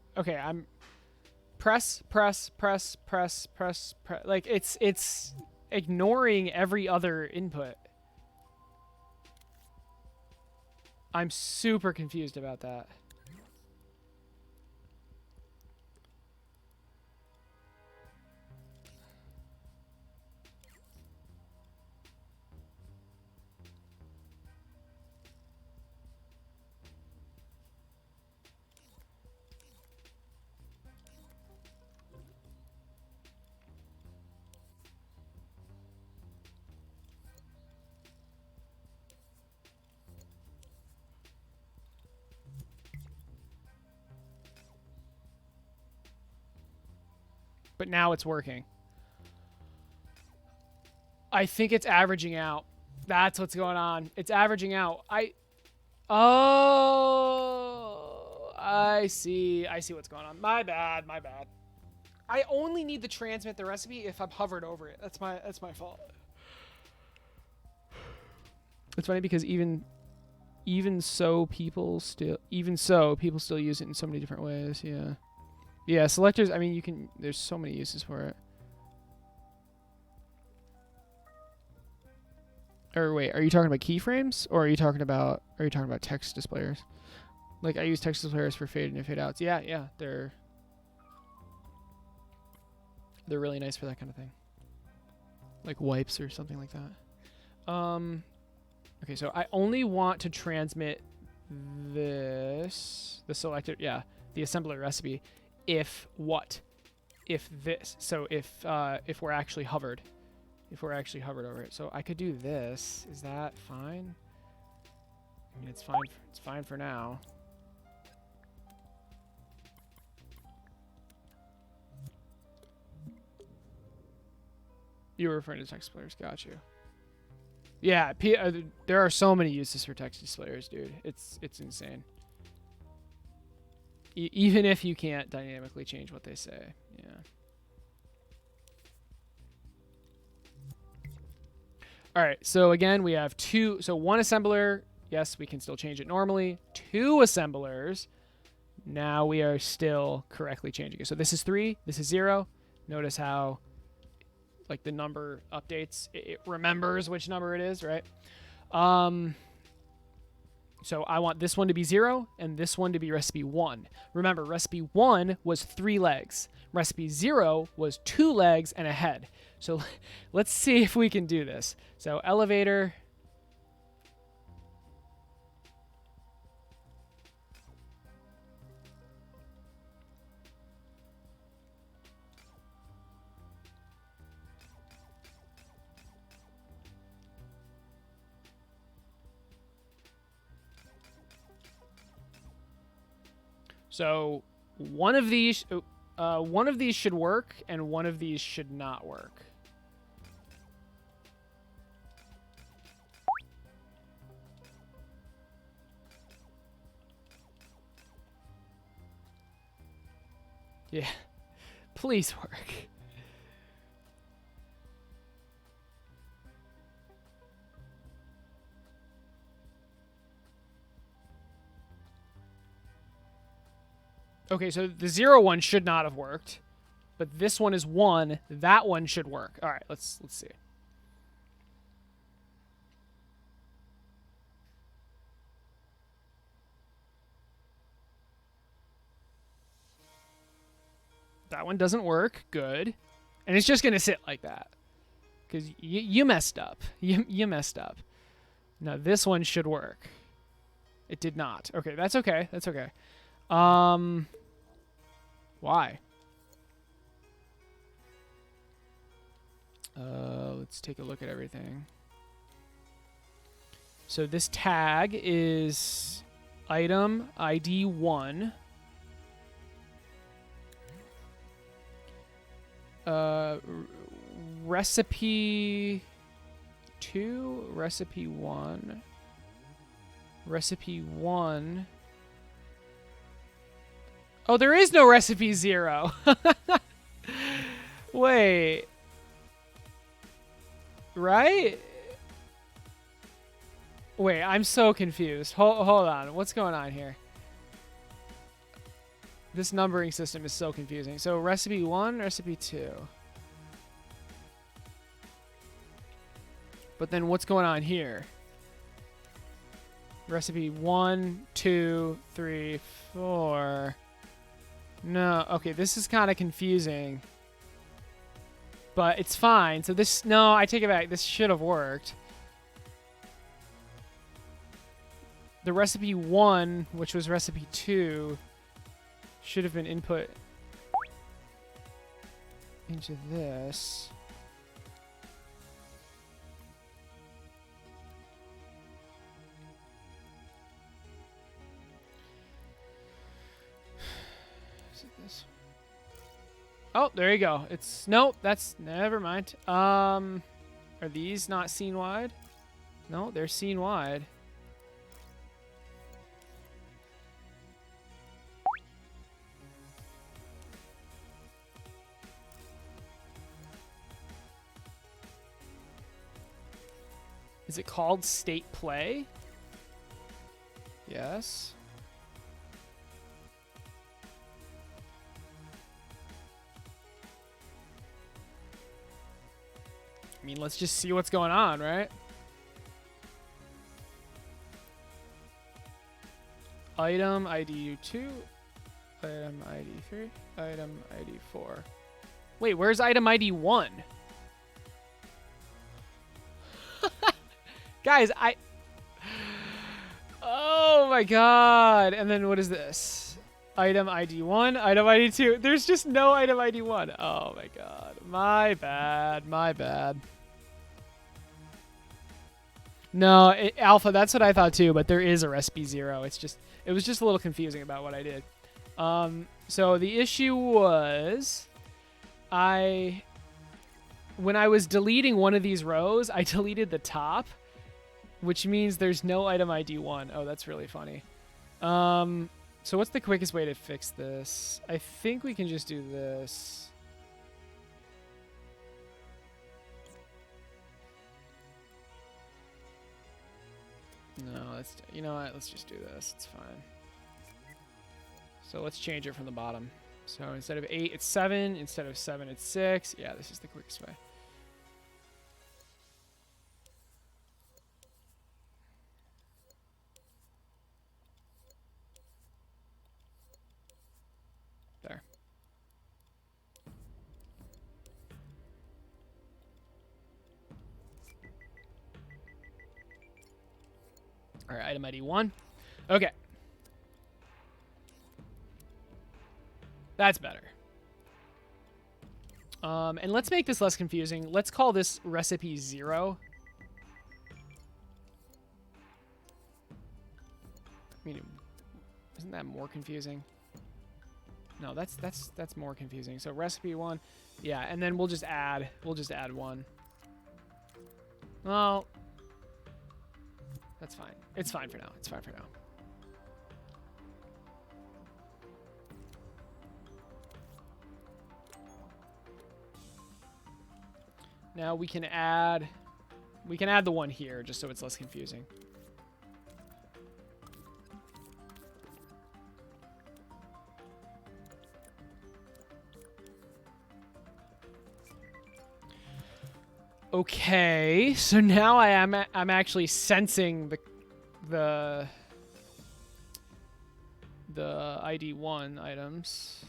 press. Like it's ignoring every other input. I'm super confused about that. But now it's working. I think it's averaging out. That's what's going on. It's averaging out. Oh, I see. I see what's going on. My bad. My bad. I only need to transmit the recipe if I'm hovered over it. That's my fault. It's funny because even so people still use it in so many different ways. Yeah. Yeah, selectors, I mean, there's so many uses for it. Or wait, are you talking about keyframes or are you talking about text displayers? Like I use text displayers for fade in and fade outs. Yeah, they're really nice for that kind of thing. Like wipes or something like that. Okay, so I only want to transmit the assembler recipe if this. So if we're actually hovered over it. So I could do this. Is that fine? I mean, it's fine. It's fine for now. You were referring to text displayers. Got you. Yeah, there are so many uses for text displayers, dude. It's insane. Even if you can't dynamically change what they say. Yeah. All right, so again, we have two. So one assembler, yes, we can still change it normally. Two assemblers, now we are still correctly changing it. So this is 3, this is 0. Notice how, like, the number updates. It remembers which number it is, right? So I want this one to be 0 and this one to be recipe 1. Remember, recipe 1 was 3 legs. Recipe 0 was 2 legs and a head. So let's see if we can do this. So elevator. So one of these should work and one of these should not work. Yeah, please work. Okay, so the 0 one should not have worked, but this one is 1. That one should work. All right, let's see. That one doesn't work. Good. And it's just going to sit like that. Because you messed up. You messed up. Now, this one should work. It did not. Okay, that's okay. That's okay. Why? Let's take a look at everything. So this tag is item ID 1. Recipe 2, recipe 1, recipe 1. Oh, there is no recipe 0. Wait. Right? Wait, I'm so confused. Hold on. What's going on here? This numbering system is so confusing. So recipe 1, recipe 2. But then what's going on here? Recipe 1, 2, 3, 4. No, okay, this is kind of confusing. But it's fine. So this, no, I take it back. This should have worked. The recipe 1, which was recipe 2, should have been input into this. Is it this? Oh, there you go. It's nope. That's never mind. Are these not scene wide? No, they're scene wide. Is it called state play? Yes. I mean, let's just see what's going on, right? Item ID 2, item ID 3, item ID 4. Wait, where's item ID 1? Guys, oh my god. And then what is this? Item ID 1, item ID 2. There's just no item ID 1. Oh my god. My bad. My bad. No, Alpha, that's what I thought too, but there is a recipe 0. It was just a little confusing about what I did. So the issue was when I was deleting one of these rows, I deleted the top, which means there's no item ID 1. Oh, that's really funny. So what's the quickest way to fix this? I think we can just do this. you know what? Let's just do this. It's fine. So let's change it from the bottom. So instead of 8, it's 7. Instead of 7, it's 6. Yeah, this is the quickest way. There. All right, item ID 1. Okay. That's better. And let's make this less confusing. Let's call this recipe 0. I mean, isn't that more confusing? No, that's more confusing. So recipe 1, yeah, and then we'll just add 1. Well, that's fine. It's fine for now. It's fine for now. Now we can add the 1 here just so it's less confusing. Okay, so now I'm actually sensing the ID 1 items.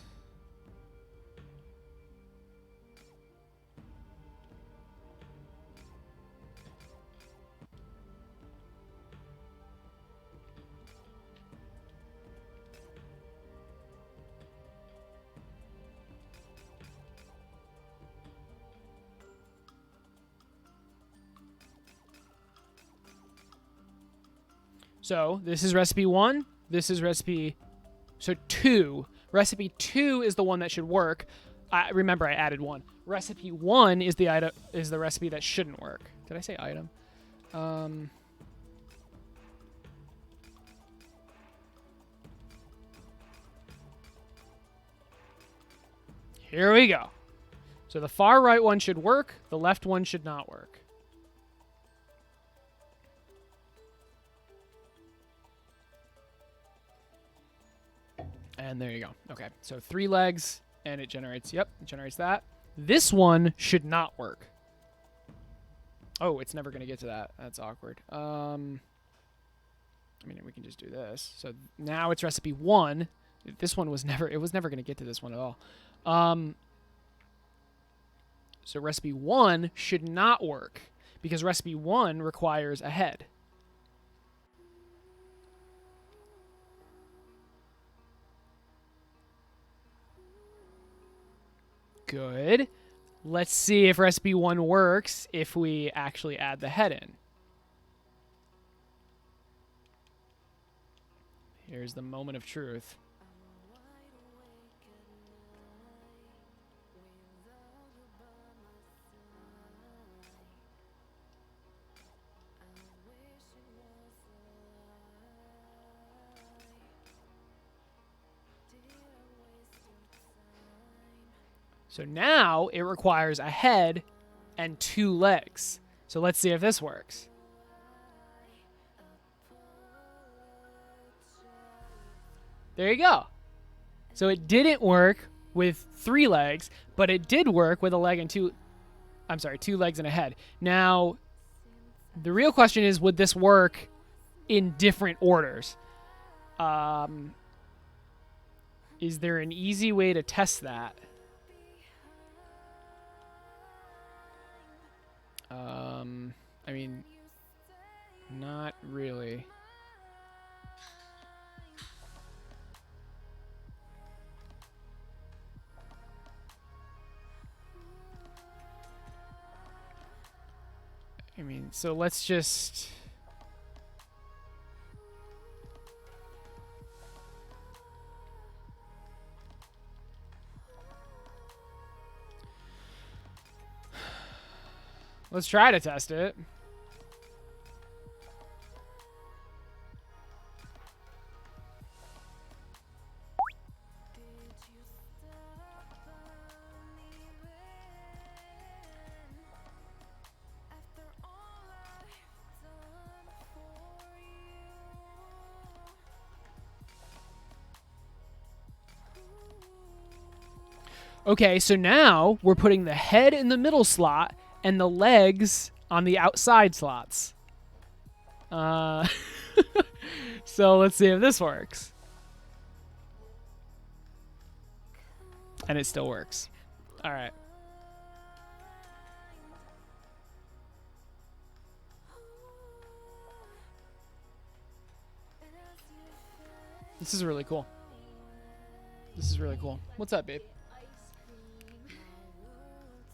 So this is recipe 1. This is recipe... So 2. Recipe 2 is the one that should work. Remember, I added 1. Recipe 1 is the recipe that shouldn't work. Did I say item? Here we go. So the far right one should work. The left one should not work. And there you go. Okay, so 3 legs, and it generates, it generates that. This one should not work. Oh, it's never going to get to that. That's awkward. I mean, we can just do this. So now it's recipe 1. This one was never going to get to this one at all. So recipe 1 should not work because recipe 1 requires a head. Good. Let's see if recipe 1 works if we actually add the head in. Here's the moment of truth. So now it requires a head and 2 legs. So let's see if this works. There you go. So it didn't work with 3 legs, but it did work with a leg and 2 legs and a head. Now, the real question is, would this work in different orders? Is there an easy way to test that? I mean, not really. I mean, so let's just... Let's try to test it. Okay, so now we're putting the head in the middle slot and the legs on the outside slots. So let's see if this works. And it still works. All right. This is really cool. This is really cool. What's up, babe? Ice cream.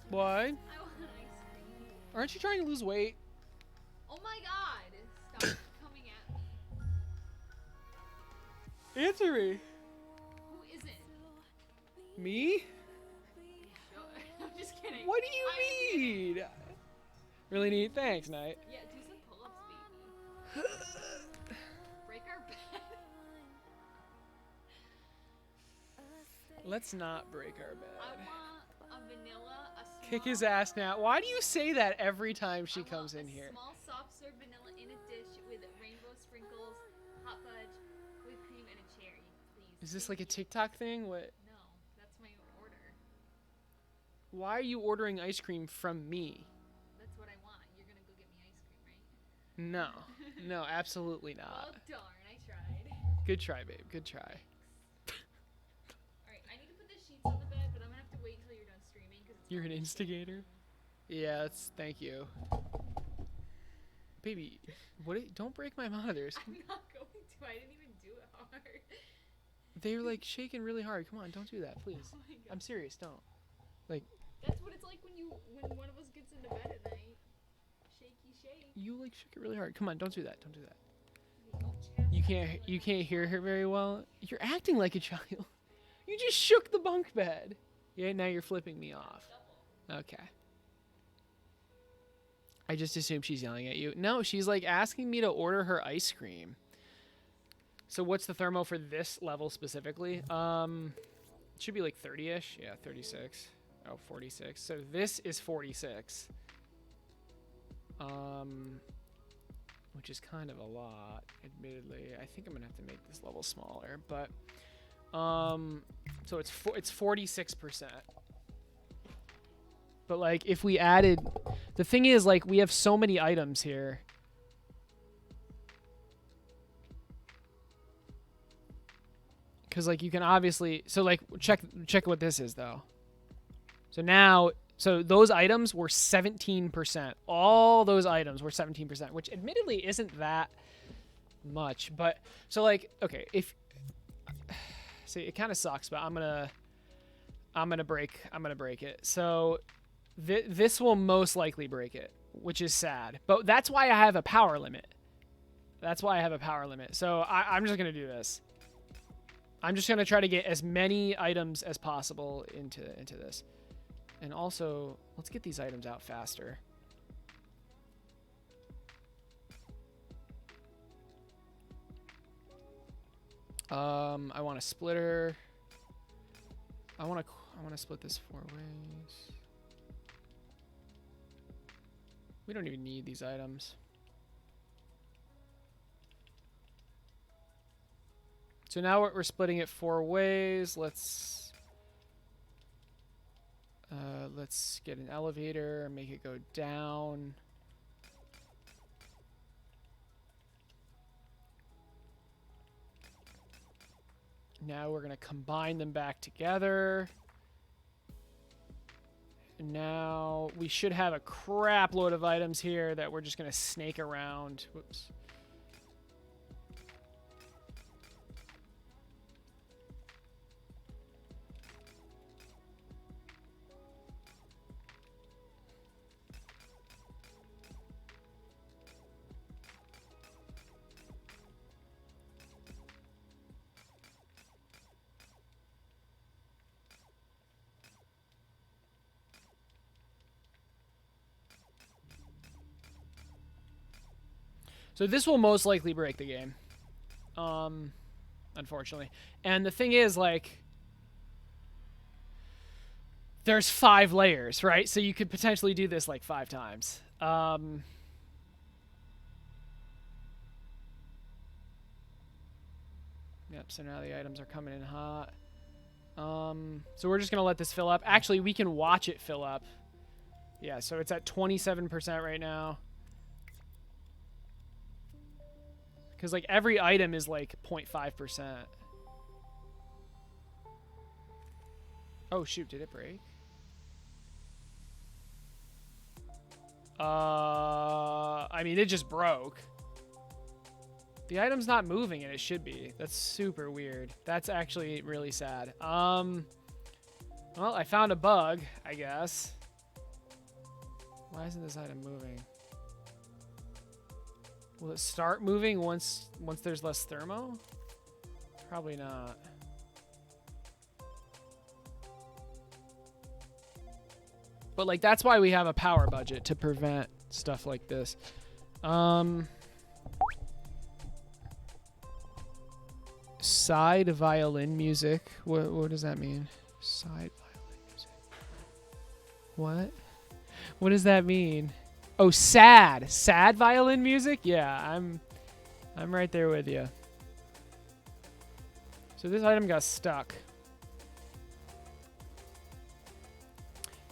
What? I want ice cream. Aren't you trying to lose weight? Oh my god! Stop coming at me. Answer me. Who isn't? Me? I'm just kidding. What do you mean? Really neat. Thanks, Knight. Yeah, do some pull-ups, baby. Break our bed. Let's not break our I bed. want a vanilla, a small, Kick his ass now. Why do you say that every time she comes in here? Small soft serve vanilla in a dish with rainbow sprinkles, hot fudge, whipped cream, and a cherry, please. Is this like a TikTok thing? What? No, that's my order. Why are you ordering ice cream from me? That's what I want. You're gonna go get me ice cream, right? No. No, absolutely Well, not. darn, I tried. Good try, babe. Good try. Alright, I need to put the sheets on the bed, but I'm gonna have to wait until you're done streaming. You're an instigator? Yeah, that's, thank you. Baby, don't break my monitors. I'm not going to. I didn't even do it hard. They're like shaking really hard. Come on, don't do that, please. Oh my god. I'm serious, don't. That's what it's like when one of us gets into bed at night. Shaky shake. You like shook it really hard. Come on, don't do that. Don't do that. Don't chat. You can't hear her very well. You're acting like a child. You just shook the bunk bed. Yeah, now you're flipping me off. Okay. I just assume she's yelling at you. No, she's like asking me to order her ice cream. So what's the thermo for this level specifically? It should be like 30-ish. Yeah, 36. Oh, 46. So this is 46. Which is kind of a lot, admittedly. I think I'm gonna have to make this level smaller, but so it's 46%. But like if we added, the thing is like we have so many items here. Cause like you can obviously, so like check what this is though. So now, so those items were 17%. All those items were 17%, which admittedly isn't that much. But so like, okay, if see, it kind of sucks, but I'm gonna break it. So this will most likely break it, which is sad. But that's why I have a power limit. So I'm just gonna do this. I'm just gonna try to get as many items as possible into this. And also, let's get these items out faster. I want a splitter. I want to split this 4 ways. We don't even need these items. So now we're splitting it 4 ways. Let's get an elevator, make it go down. Now we're gonna combine them back together. And now we should have a crap load of items here that we're just gonna snake around. Whoops. So this will most likely break the game. Unfortunately. And the thing is, like, there's 5 layers, right? So you could potentially do this like 5 times. Yep, so now the items are coming in hot. So we're just going to let this fill up. Actually, we can watch it fill up. Yeah, so it's at 27% right now. Because, like, every item is, like, 0.5%. Oh, shoot. Did it break? I mean, it just broke. The item's not moving, and it should be. That's super weird. That's actually really sad. Well, I found a bug, I guess. Why isn't this item moving? Will it start moving once there's less thermo? Probably not. But, like, that's why we have a power budget, to prevent stuff like this. Side violin music. What does that mean? Side violin music. What? What does that mean? Oh, sad. Sad violin music? Yeah, I'm right there with you. So this item got stuck.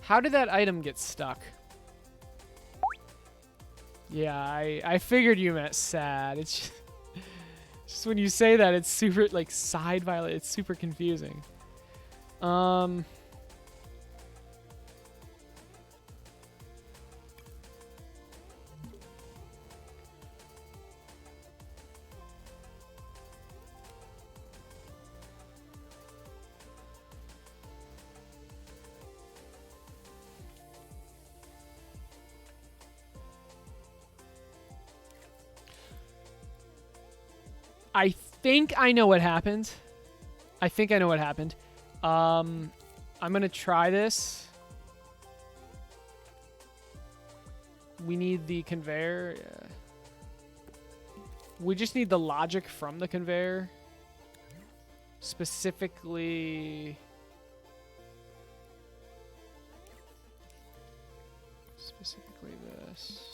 How did that item get stuck? Yeah, I figured you meant sad. It's just when you say that, it's super, like, side violin. It's super confusing. I think I know what happened. I'm gonna try this. We need the conveyor. Yeah. We just need the logic from the conveyor. Specifically this.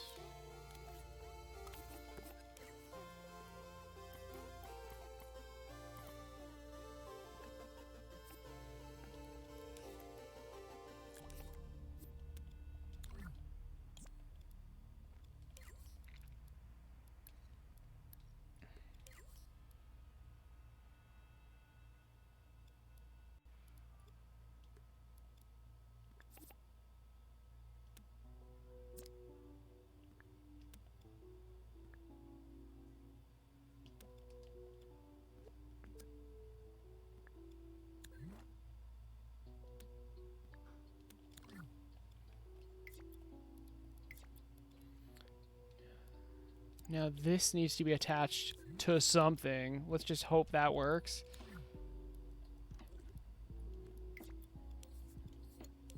Now this needs to be attached to something. Let's just hope that works.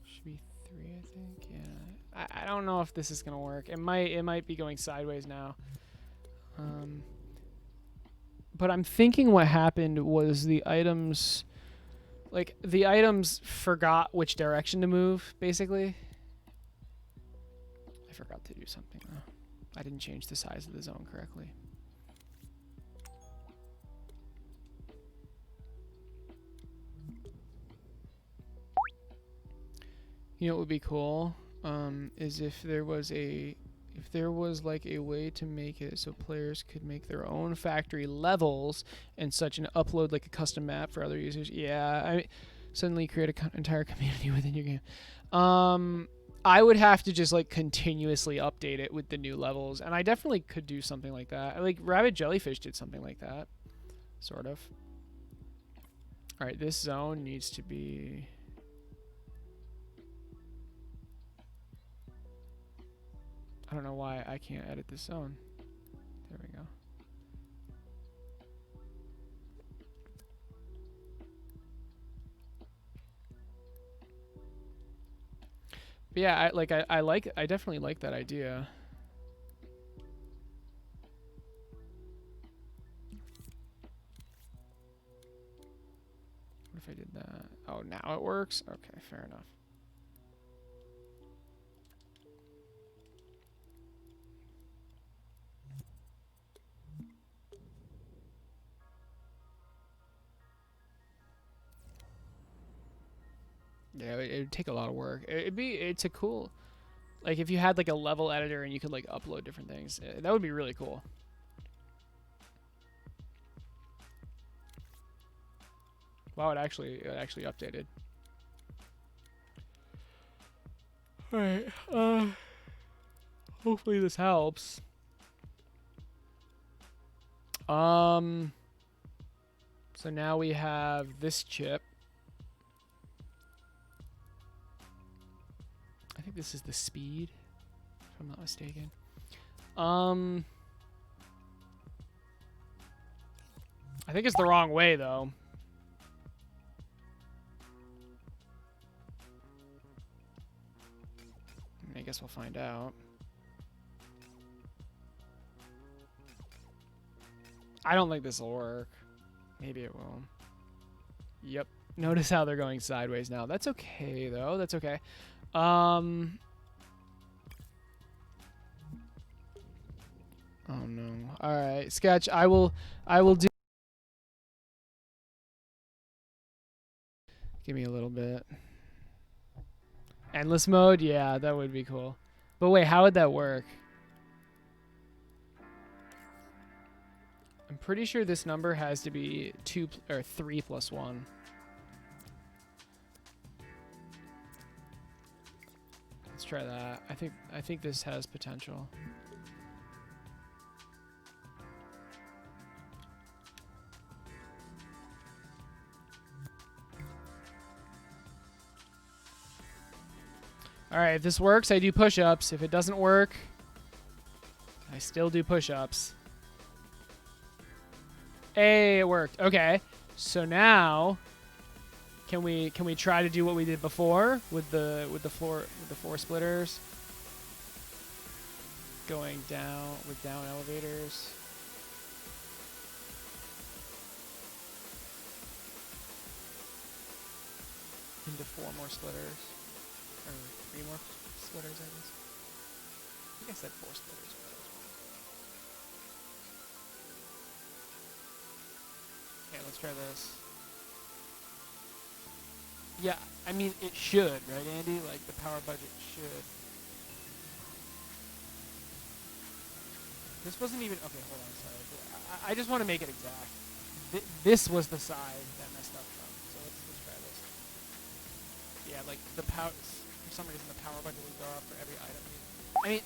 Should be 3, I think. Yeah. I don't know if this is gonna work. It might be going sideways now. But I'm thinking what happened was the items forgot which direction to move, basically. I forgot to do something though. I didn't change the size of the zone correctly. You know what would be cool? Is if there was like a way to make it so players could make their own factory levels and such, and upload like a custom map for other users. Yeah, suddenly create an entire community within your game. I would have to just like continuously update it with the new levels, and I definitely could do something like that. Like Rabbit Jellyfish did something like that, sort of. All right, this zone needs to be. I don't know why I can't edit this zone. There we go. But yeah, I definitely like that idea. What if I did that? Oh, now it works? Okay, fair enough. Yeah, it'd take a lot of work. It's a cool, like if you had like a level editor and you could like upload different things, that would be really cool. Wow, it actually updated. All right. Hopefully this helps. So now we have this chip. I think this is the speed, if I'm not mistaken. I think it's the wrong way though. I guess we'll find out. I don't think this will work. Maybe it will. Yep. Notice how they're going sideways now. That's okay though. That's okay. Oh no. All right, Sketch. I will do. Give me a little bit. Endless mode? Yeah, that would be cool. But wait, how would that work? I'm pretty sure this number has to be 2 or 3 plus 1. Let's try that. I think this has potential. All right, if this works, I do push-ups. If it doesn't work, I still do push-ups. Hey, it worked. Okay. So now can we try to do what we did before with the floor splitters? Going down with down elevators. Into 4 more splitters. Or 3 more splitters, I guess. I think I said 4 splitters. Okay, let's try this. Yeah, I mean, it should, right, Andy? Like, the power budget should. This wasn't even... Okay, hold on, sorry. I just want to make it exact. This was the side that messed up from. So let's try this. Yeah, like, the power... For some reason, the power budget would go up for every item. I mean, I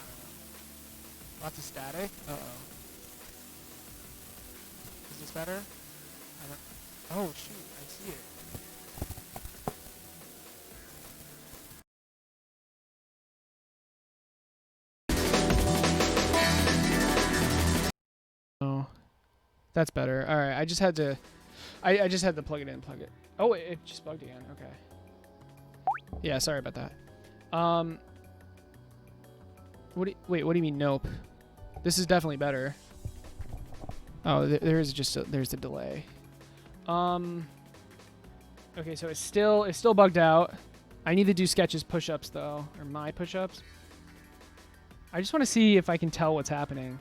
don't know. Lots of static. Uh-oh. Is this better? I don't... Oh, shoot. I see it. Oh. That's better. All right. I just had to... I just had to plug it in, plug it. Oh, it just plugged again. Okay. Yeah, sorry about that. Wait, what do you mean nope? This is definitely better. Oh, there's a delay. Okay, so it's still bugged out. I need to do Sketch's push-ups though, or my push-ups. I just want to see if I can tell what's happening.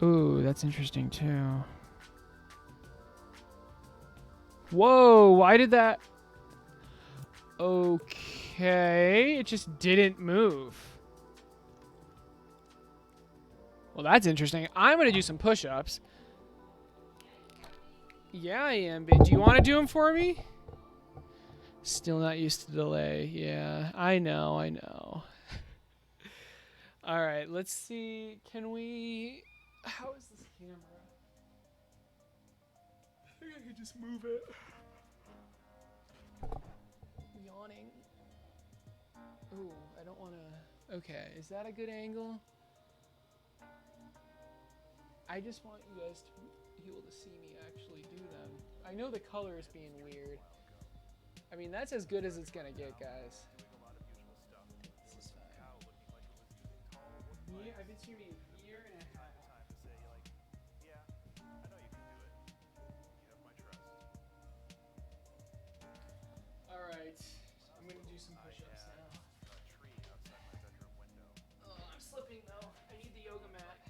Ooh, that's interesting too. Whoa, why did that... Okay, it just didn't move. Well, that's interesting. I'm going to do some push-ups. Yeah, I am. But do you want to do them for me? Still not used to delay. Yeah, I know. All right, let's see. Can we... How is this camera? I think I could just move it. Yawning. Ooh, I don't want to... Okay, is that a good angle? I just want you guys to be able to see me actually do them. I know the color is being weird. I mean, that's as good as it's gonna get, guys. This is fine. Yeah, I've been streaming a year and a half. right. I'm gonna do some push-ups now. Oh, I'm slipping though. I need the yoga mat.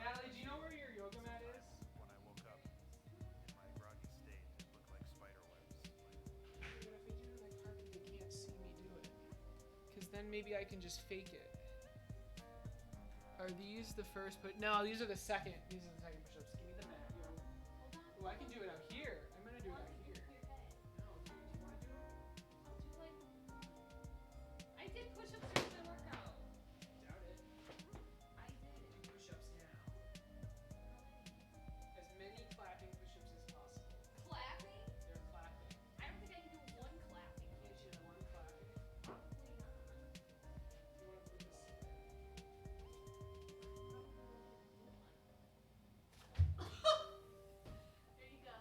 Natalie, do you know where your yoga mat is? But if I do it on the carpet, they can't see me do it. Because then maybe I can just fake it. Are these the first put? No, these are the second. These are the second push-ups. Give me the mat, yo. Oh, I can do it out here. I'm gonna do it out here. No, do you want to do it? I did push-ups during my workout. Doubt it. I did. Do push-ups now. As many clapping push-ups as possible. Clapping? They're clapping. I don't think I can do one clapping. Can't you do one clapping? Probably not. You want to put this? There you go.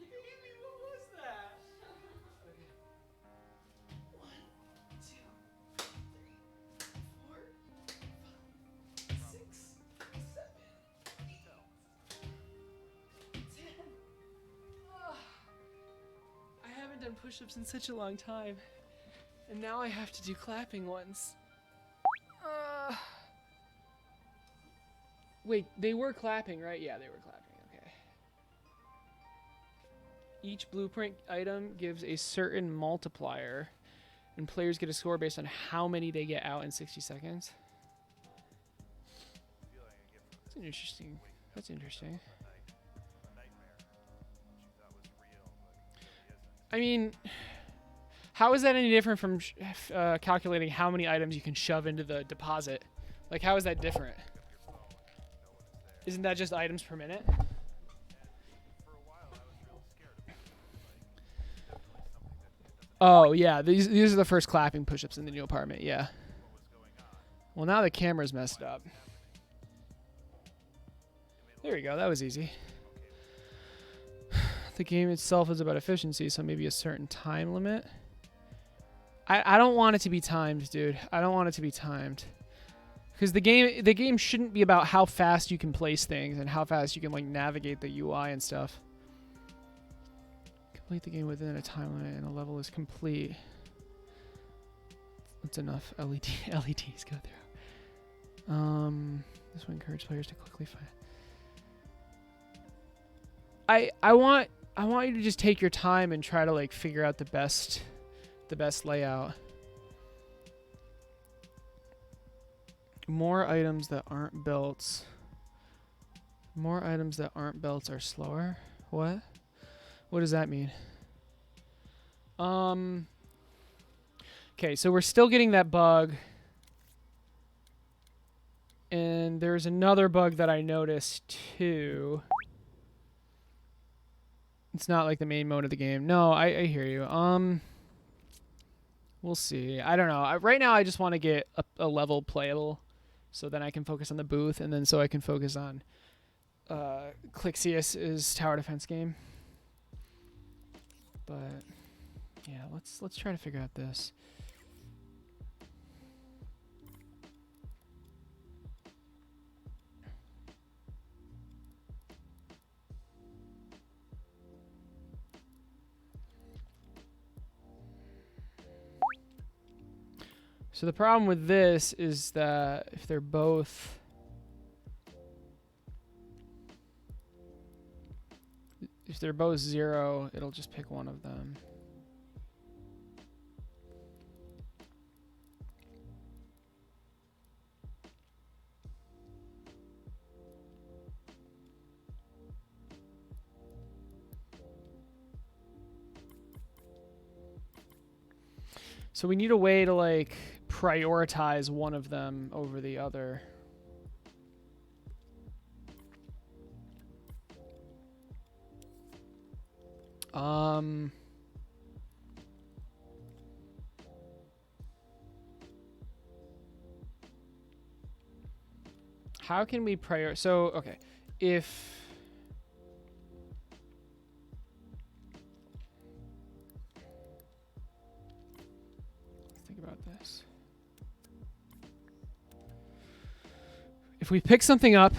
Amy, what was that? Okay. 1, 2, 3, 4, 5, 6, 7, 8, 10. I haven't done push-ups in such a long time. And now I have to do clapping ones. Wait, they were clapping, right? Yeah, they were clapping. Okay. Each blueprint item gives a certain multiplier, and players get a score based on how many they get out in 60 seconds. That's interesting. That's interesting. I mean, how is that any different from calculating how many items you can shove into the deposit? Like, how is that different? Isn't that just items per minute? Oh, yeah. These are the first clapping push-ups in the new apartment. Yeah. Well, now the camera's messed up. There we go. That was easy. The game itself is about efficiency, so maybe a certain time limit. I don't want it to be timed, dude. I don't want it to be timed. Because the game shouldn't be about how fast you can place things and how fast you can like navigate the UI and stuff. Complete the game within a time limit and a level is complete. That's enough LEDs go through. This will encourage players to quickly find. I want you to just take your time and try to like figure out the best layout. More items that aren't built. More items that aren't built are slower. What? What does that mean? Okay, so we're still getting that bug. And there's another bug that I noticed too. It's not like the main mode of the game. No, I hear you. We'll see. I don't know. Right now I just want to get a level playable. So then I can focus on the booth, and then so I can focus on Clixius's tower defense game. But yeah, let's try to figure out this. So the problem with this is that if they're both zero, it'll just pick one of them. So we need a way to like prioritize one of them over the other. How can we prioritize? So, okay, if think about this. If we pick something up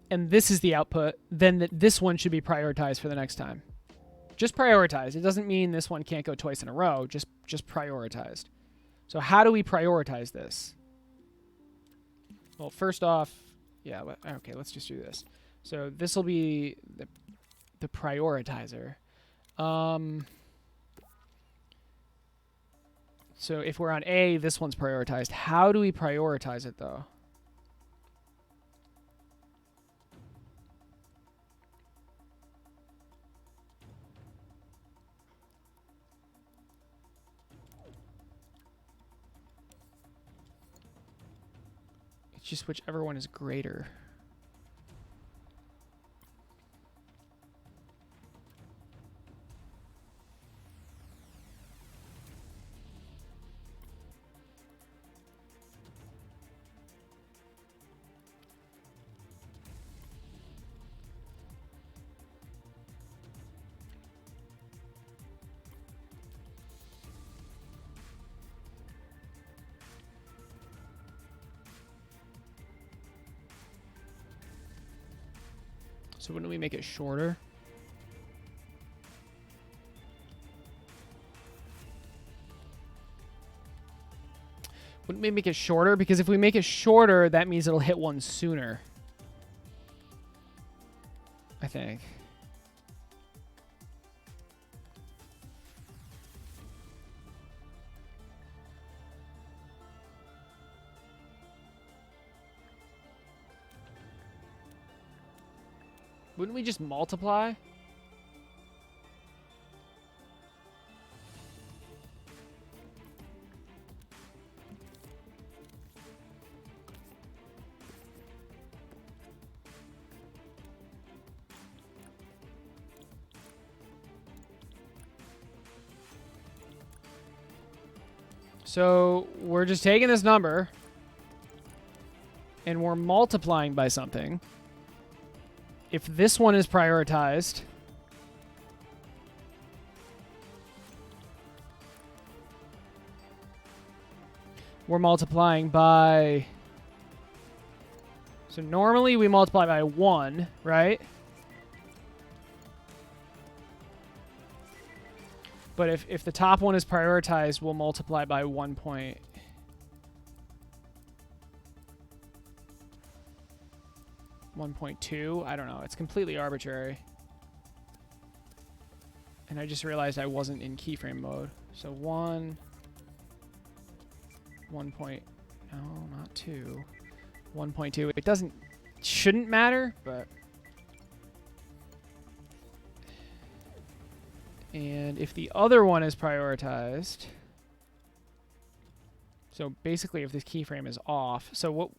and this is the output, then this one should be prioritized for the next time. Just prioritized. It doesn't mean this one can't go twice in a row. Just prioritized. So how do we prioritize this? Well, first off, yeah, okay, let's just do this. So this will be the prioritizer. So if we're on A, this one's prioritized. How do we prioritize it, though? It's just whichever one is greater. So wouldn't we make it shorter? Wouldn't we make it shorter? Because if we make it shorter, that means it'll hit one sooner. I think. Wouldn't we just multiply? So we're just taking this number and we're multiplying by something. If this one is prioritized, we're multiplying by... So normally we multiply by 1, right? But if the top one is prioritized, we'll multiply by 1 point. 1.2? I don't know. It's completely arbitrary. And I just realized I wasn't in keyframe mode. So 1 point... No, not 2. 1.2. It shouldn't matter, but... And if the other one is prioritized... So basically if this keyframe is off... So what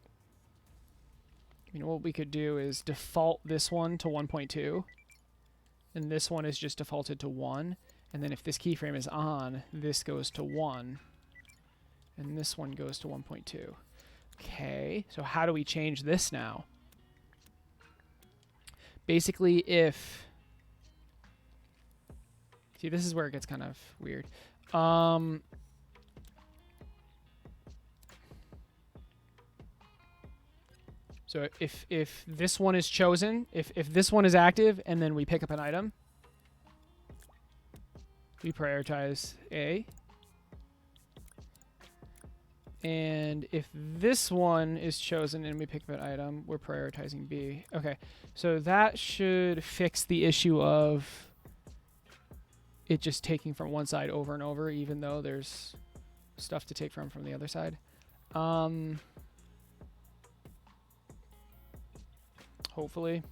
we could do is default this one to 1.2. And this one is just defaulted to 1. And then if this keyframe is on, this goes to 1. And this one goes to 1.2. Okay, so how do we change this now? Basically if... See, this is where it gets kind of weird. So if this one is chosen, if this one is active, and then we pick up an item, we prioritize A. And if this one is chosen and we pick up an item, we're prioritizing B. Okay, so that should fix the issue of it just taking from one side over and over, even though there's stuff to take from the other side. Hopefully.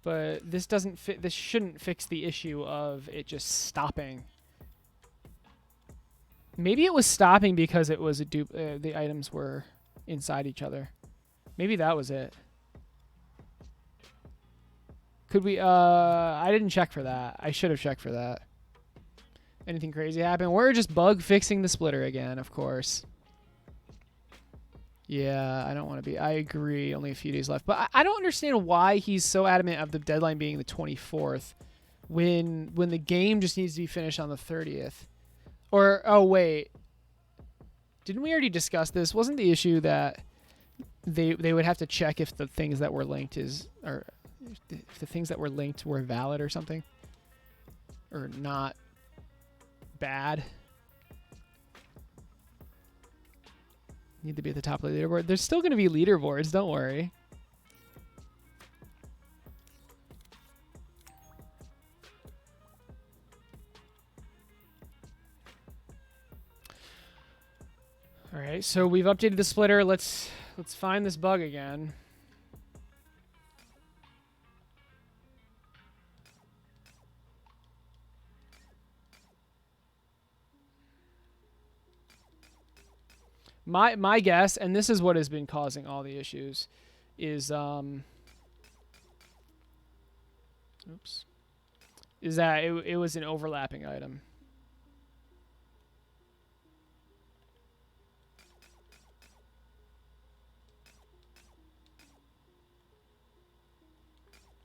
But this doesn't fit. This shouldn't fix the issue of it just stopping. Maybe it was stopping because it was a dupe. The items were inside each other. Maybe that was it. Could we? I didn't check for that. I should have checked for that. Anything crazy happen? We're just bug fixing the splitter again, of course. Yeah, I don't want to be. I agree. Only a few days left. But I don't understand why he's so adamant of the deadline being the 24th when the game just needs to be finished on the 30th. Or, oh, wait. Didn't we already discuss this? Wasn't the issue that they would have to check if the things that were linked if the things that were linked were valid or something, or not bad. Need to be at the top of the leaderboard. There's still going to be leaderboards, don't worry. All right, so we've updated the splitter. Let's find this bug again. My guess, and this is what has been causing all the issues, is is that it was an overlapping item.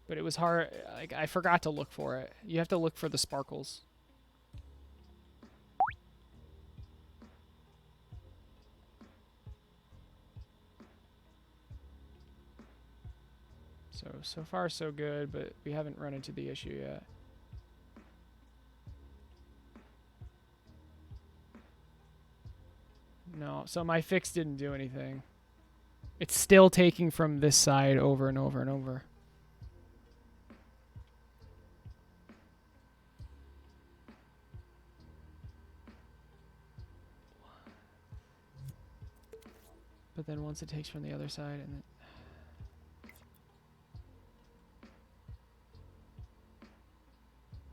But it was hard. Like, I forgot to look for it. You have to look for the sparkles. So far so good, but we haven't run into the issue yet. No, so my fix didn't do anything. It's still taking from this side over and over and over. But then once it takes from the other side and then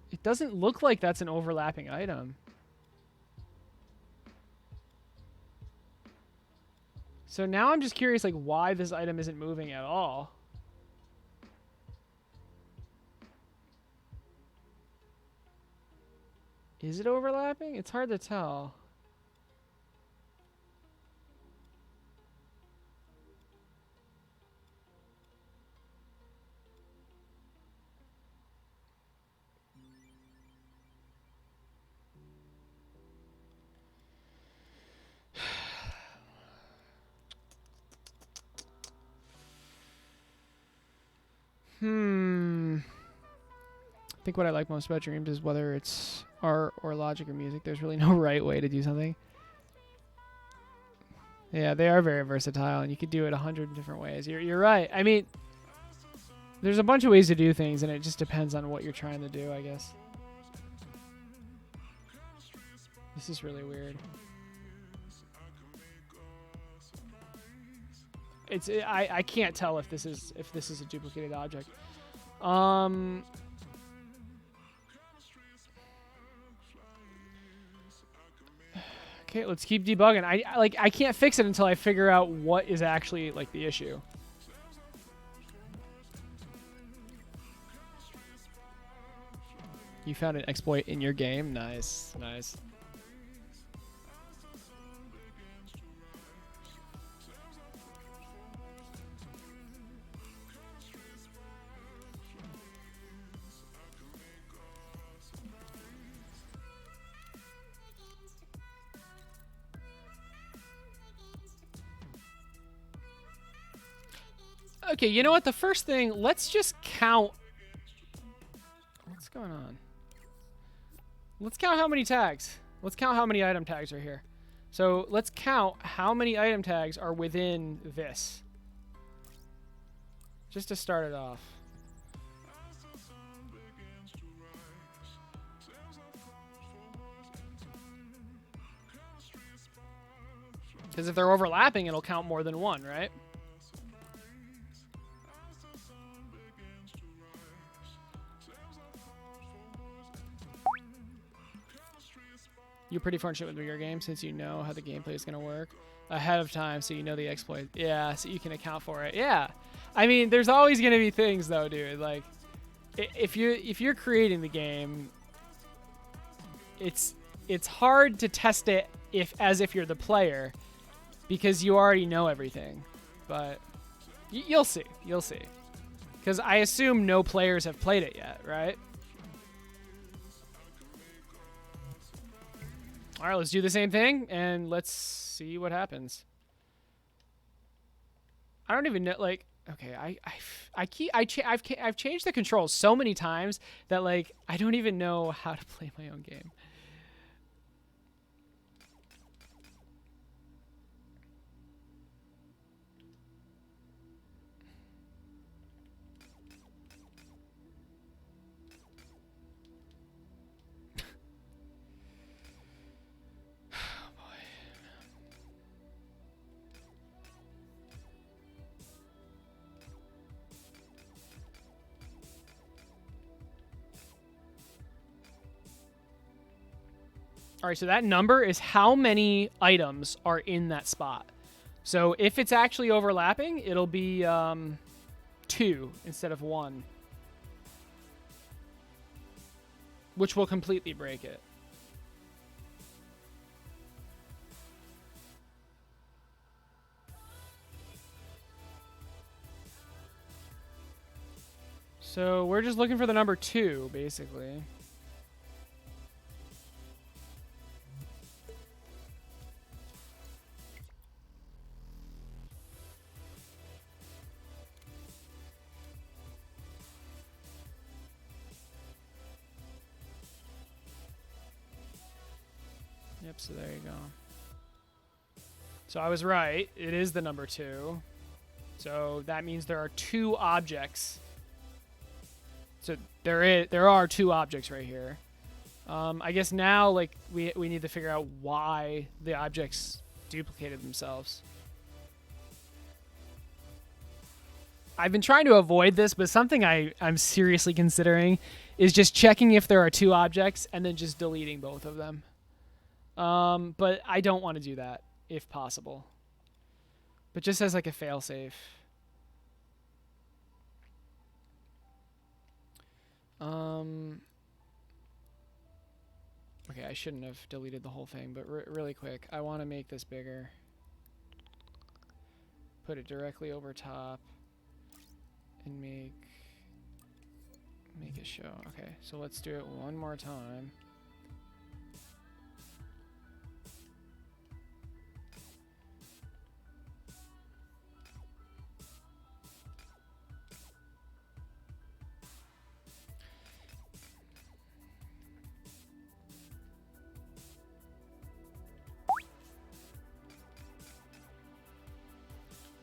it doesn't look like that's an overlapping item. So now I'm just curious, like, why this item isn't moving at all. Is it overlapping? It's hard to tell. I think what I like most about dreams is whether it's art or logic or music, there's really no right way to do something. Yeah, they are very versatile, and you could do it 100 different ways. You're right. I mean, there's a bunch of ways to do things, and it just depends on what you're trying to do, I guess. This is really weird. I can't tell if this is a duplicated object. Okay, let's keep debugging. I can't fix it until I figure out what is actually like the issue. You found an exploit in your game? Nice, nice. Okay, you know what? The first thing, let's just count. What's going on? Let's count how many tags. Let's count how many item tags are here. So let's count how many item tags are within this. Just to start it off. Because if they're overlapping, it'll count more than one, right? You're pretty fortunate with your game since you know how the gameplay is going to work ahead of time, so you know the exploit. Yeah, so you can account for it. Yeah. I mean, there's always going to be things, though, dude. Like, if you're creating the game, it's hard to test it as if you're the player because you already know everything. But you'll see. You'll see. Because I assume no players have played it yet, right? All right, let's do the same thing, and let's see what happens. I don't even know, like, Okay, I've changed the controls so many times that like I don't even know how to play my own game. All right, so that number is how many items are in that spot. So if it's actually overlapping, it'll be 2 instead of 1, which will completely break it. So we're just looking for the number 2, basically. Yep, so there you go. So I was right. It is the number 2. So that means there are 2 objects. So there are 2 objects right here. I guess now like we need to figure out why the objects duplicated themselves. I've been trying to avoid this, but something I'm seriously considering is just checking if there are 2 objects and then just deleting both of them. But I don't want to do that if possible. But just as like a failsafe. Okay, I shouldn't have deleted the whole thing, but really quick, I want to make this bigger. Put it directly over top and make it show. Okay, so let's do it one more time.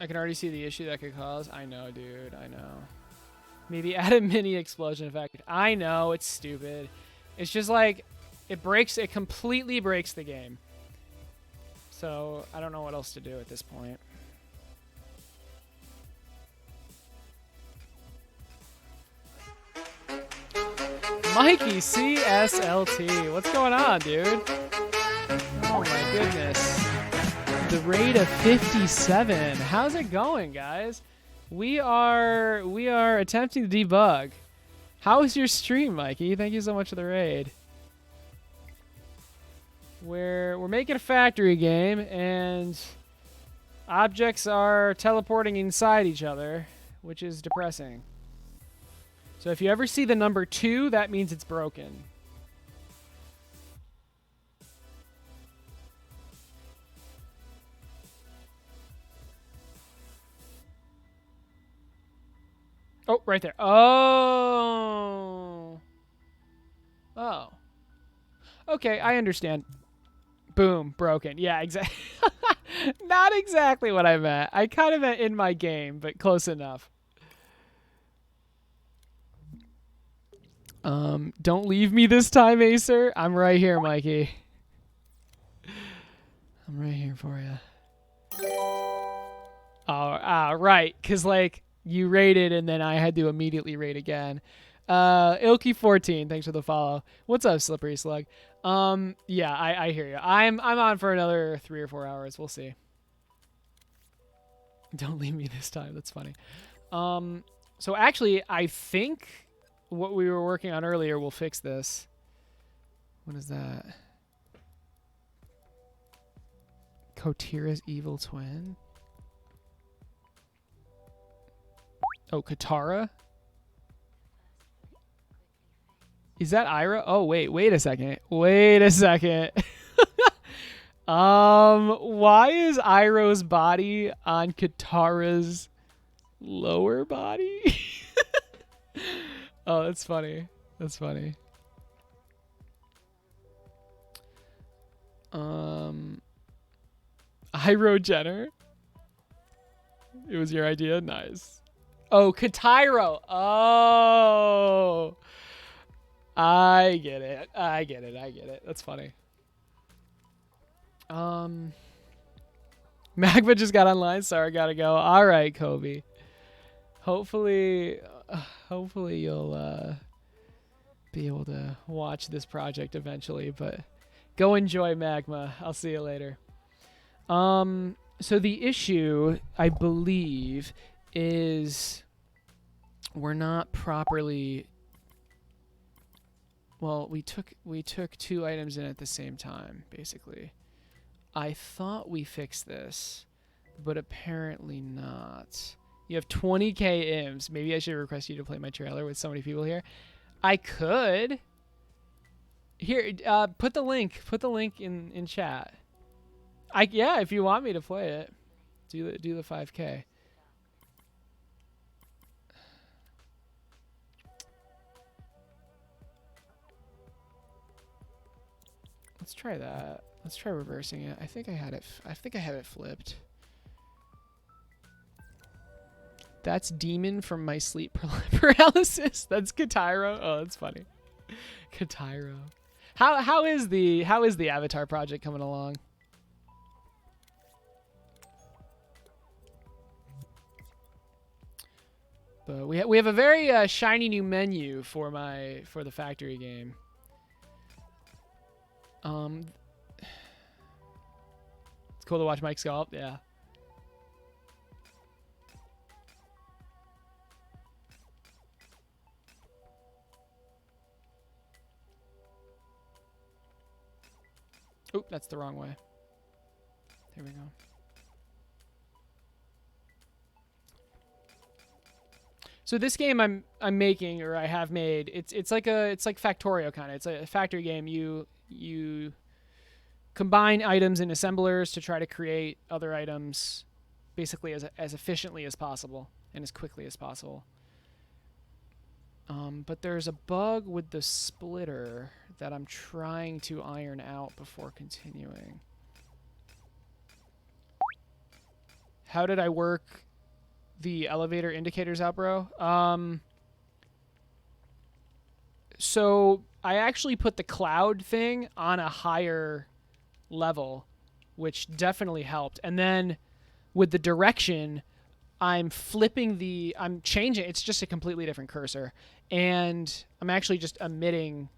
I can already see the issue that could cause. I know, dude. I know. Maybe add a mini explosion effect. I know, it's stupid. It's just like, it completely breaks the game. So, I don't know what else to do at this point. Mikey CSLT. What's going on, dude? Oh my goodness. The rate of 57. How's it going, guys? We are attempting to debug. How was your stream, Mikey? Thank you so much for the raid. We're making a factory game and objects are teleporting inside each other, which is depressing. So if you ever see the number 2, that means it's broken. Oh, right there. Oh. Oh. Okay, I understand. Boom, broken. Yeah, exactly. Not exactly what I meant. I kind of meant in my game, but close enough. Don't leave me this time, Acer. I'm right here, Mikey. I'm right here for you. Oh, right. Because, like, you rated and then I had to immediately rate again. Ilky14, thanks for the follow. What's up, Slippery Slug? Yeah, I hear you. I'm on for another 3 or 4 hours. We'll see. Don't leave me this time. That's funny. So actually, I think what we were working on earlier will fix this. What is that? Kotira's evil twin? Oh, Katara? Is that Ira? Oh, wait a second. Wait a second. Why is Iroh's body on Katara's, Lower body? Oh, that's funny. That's funny. I wrote Jenner. It was your idea? Nice. Oh, Katairo. Oh. I get it. I get it. I get it. That's funny. Magma just got online. Sorry, gotta go. All right, Kobe. Hopefully you'll be able to watch this project eventually, but go enjoy Magma. I'll see you later. So the issue, I believe, is we're not properly. Well, we took 2 items in at the same time, basically. I thought we fixed this, but apparently not. You have 20k IMs. Maybe I should request you to play my trailer with so many people here. I could. Here, put the link. Put the link in chat. Yeah, if you want me to play it, do the 5k. Let's try that. Let's try reversing it. I think I had it. I think I have it flipped. That's Demon from my sleep paralysis. That's Katairo. Oh, that's funny. Katairo. How is the Avatar project coming along? But we have a very shiny new menu for the factory game. It's cool to watch Mike sculpt. Yeah. Oop, that's the wrong way. There we go. So this game I'm making, or I have made, it's like Factorio kind of. It's a factory game. You combine items in assemblers to try to create other items, basically as efficiently as possible and as quickly as possible. But there's a bug with the splitter that I'm trying to iron out before continuing. How did I work the elevator indicators out, bro? So I actually put the cloud thing on a higher level, which definitely helped. And then with the direction, I'm changing. It's just a completely different cursor. And I'm actually just emitting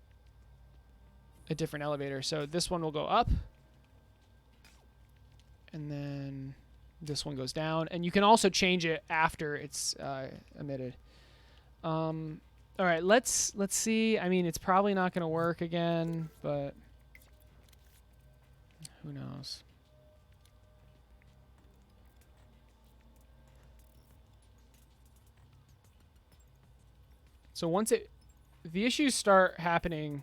a different elevator. So this one will go up. And then this one goes down. And you can also change it after it's emitted. All right, let's see. I mean, it's probably not going to work again, but who knows? So once the issues start happening.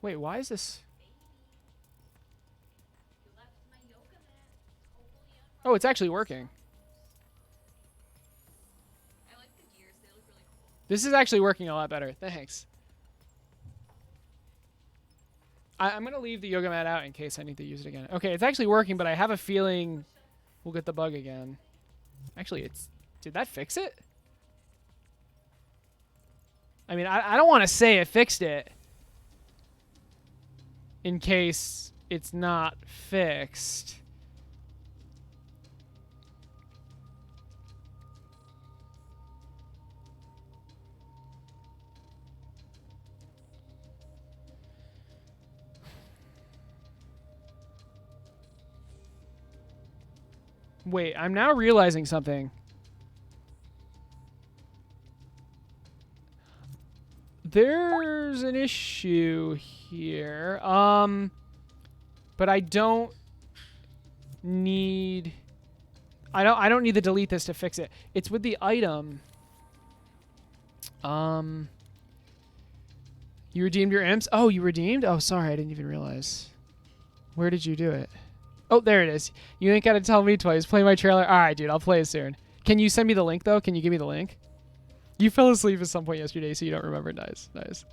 Wait, why is this? Oh, it's actually working. This is actually working a lot better. Thanks. I'm going to leave the yoga mat out in case I need to use it again. Okay, it's actually working, but I have a feeling we'll get the bug again. Actually, did that fix it? I mean, I don't want to say it fixed it in case it's not fixed. Wait, I'm now realizing something. There's an issue here. But I don't need to delete this to fix it. It's with the item. You redeemed your imps? Oh, you redeemed? Oh, sorry, I didn't even realize. Where did you do it? Oh, there it is. You ain't got to tell me twice. Play my trailer. All right, dude. I'll play it soon. Can you send me the link, though? Can you give me the link? You fell asleep at some point yesterday, so you don't remember. Nice. Nice.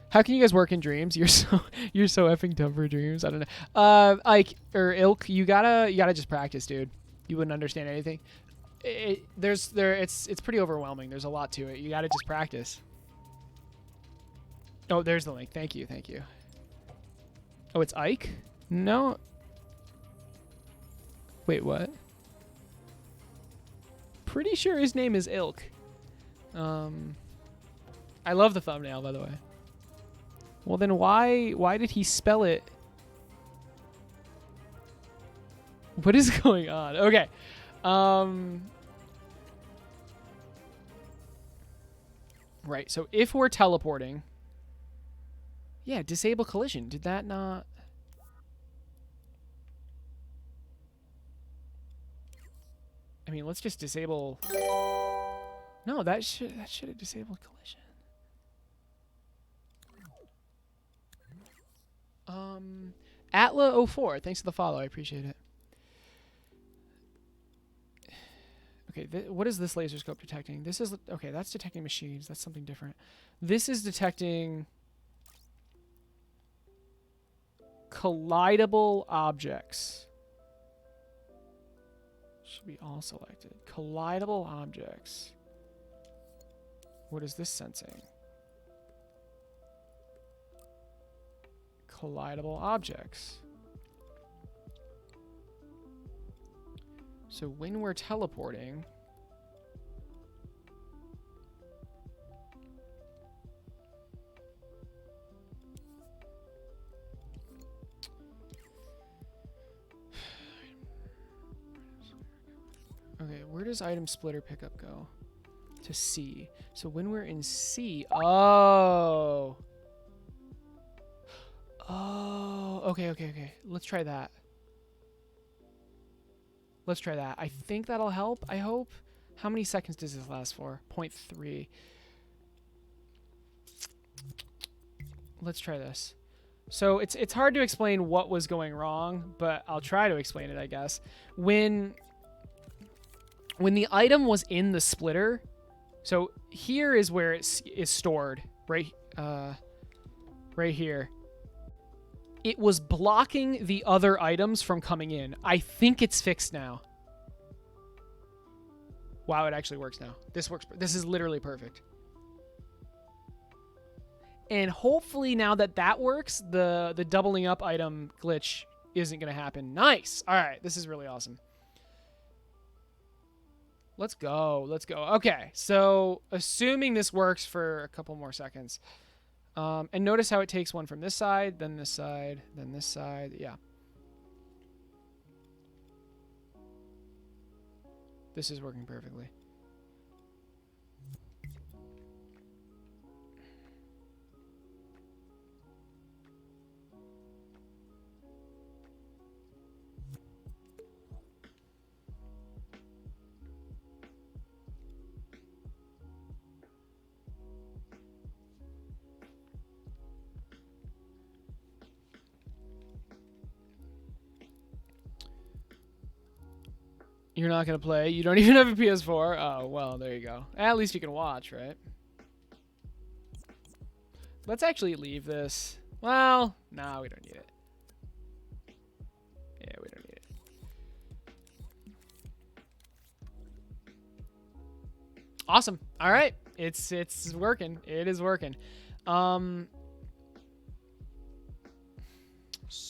How can you guys work in dreams? You're so effing dumb for dreams. I don't know. Like, or ilk, you gotta just practice, dude. You wouldn't understand anything. It's pretty overwhelming. There's a lot to it. You gotta just practice. Oh, there's the link. Thank you. Thank you. Oh, it's Ike? No. Wait, what? Pretty sure his name is Ilk. I love the thumbnail, by the way. Well, then why did he spell it? What is going on? Okay. Right, so if we're teleporting... Yeah, disable collision. Did that not... I mean, let's just disable... No, that should have disabled collision. Atla04, thanks for the follow. I appreciate it. Okay, what is this laser scope detecting? This is... Okay, that's detecting machines. That's something different. This is detecting... collidable objects. Should be all selected. Collidable objects. What is this sensing? Collidable objects. So when we're teleporting... Okay, where does item splitter pickup go? To C. So when we're in C... Oh! Oh, okay. Let's try that. Let's try that. I think that'll help, I hope. How many seconds does this last for? 0.3. Let's try this. So it's hard to explain what was going wrong, but I'll try to explain it, I guess. When the item was in the splitter, so here is where it is stored, right here. It was blocking the other items from coming in. I think it's fixed now. Wow, it actually works now. This works. This is literally perfect. And hopefully now that works, the doubling up item glitch isn't going to happen. Nice. All right, this is really awesome. Let's go. Let's go. Okay, so assuming this works for a couple more seconds. And notice how it takes one from this side, then this side, then this side. Yeah. This is working perfectly. You're not going to play? You don't even have a PS4? Oh, well, there you go. At least you can watch, right? Let's actually leave this. Well, no, we don't need it. Yeah, we don't need it. Awesome. All right. It's working. It is working. So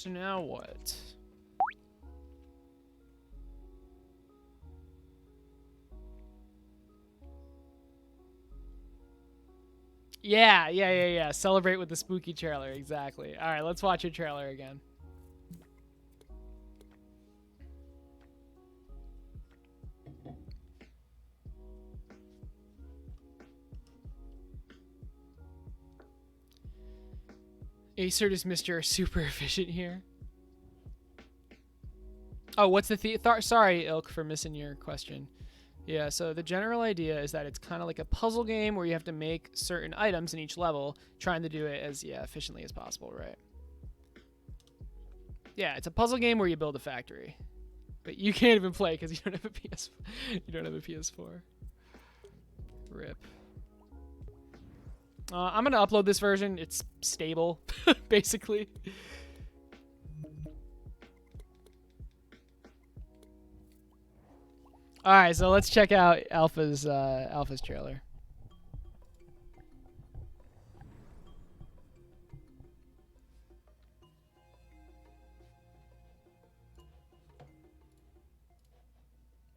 now what? Yeah. Celebrate with the spooky trailer. Exactly. All right, let's watch your trailer again. Aecert is Mr. Super Efficient here. Oh, what's the sorry, Ilk, for missing your question. Yeah, so the general idea is that it's kind of like a puzzle game where you have to make certain items in each level, trying to do it as efficiently as possible, right? Yeah, it's a puzzle game where you build a factory, but you can't even play because you don't have a PS. You don't have a PS4. Rip. I'm gonna upload this version. It's stable, basically. All right, so let's check out Alpha's trailer.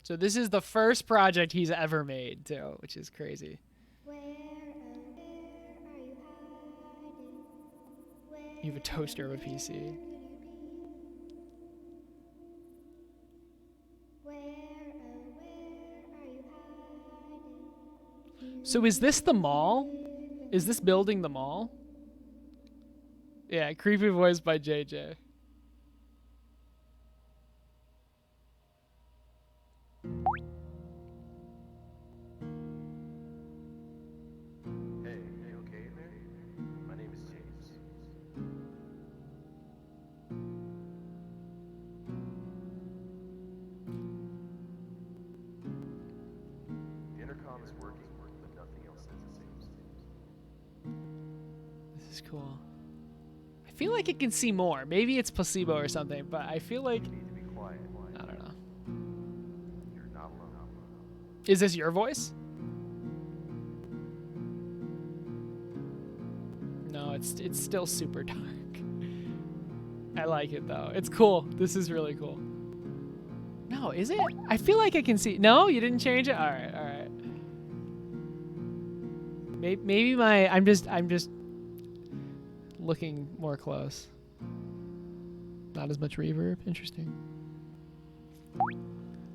So this is the first project he's ever made, too, which is crazy. You have a toaster of a PC. So is this the mall? Is this building the mall? Yeah, creepy voice by JJ. Hey, you okay in there? My name is James. The intercom is working, but nothing else says it seems. This is cool. I feel like it can see more. Maybe it's placebo or something, but I feel like... You need to be quiet. I don't know. You're not alone. Is this your voice? No, it's still super dark. I like it though. It's cool. This is really cool. No, is it? I feel like I can see. No, you didn't change it. All right, all right. Maybe I'm just looking more close. Not as much reverb. Interesting.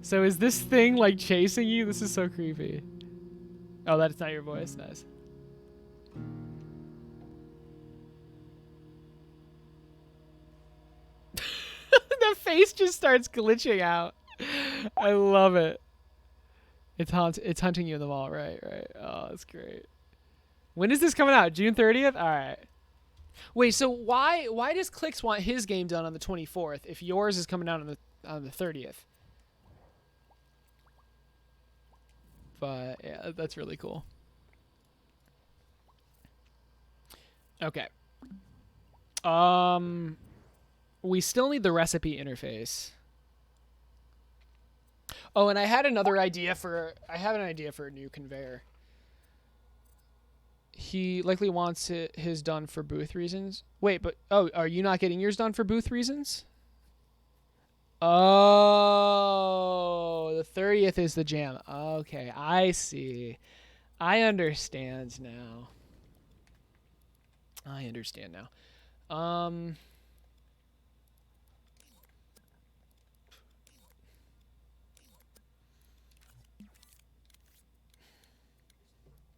So is this thing like chasing you? This is so creepy. Oh, that's not your voice. Nice. The face just starts glitching out. I love it. It's hunting you in the mall, right? Oh, that's great. When is this coming out? June 30th? All right. Wait, so why does Clicks want his game done on the 24th if yours is coming out on the 30th? But yeah, that's really cool. Okay. We still need the recipe interface. Oh, and I have an idea for a new conveyor. He likely wants his done for booth reasons. Wait, but are you not getting yours done for booth reasons? Oh, the 30th is the jam. Okay, I see. I understand now.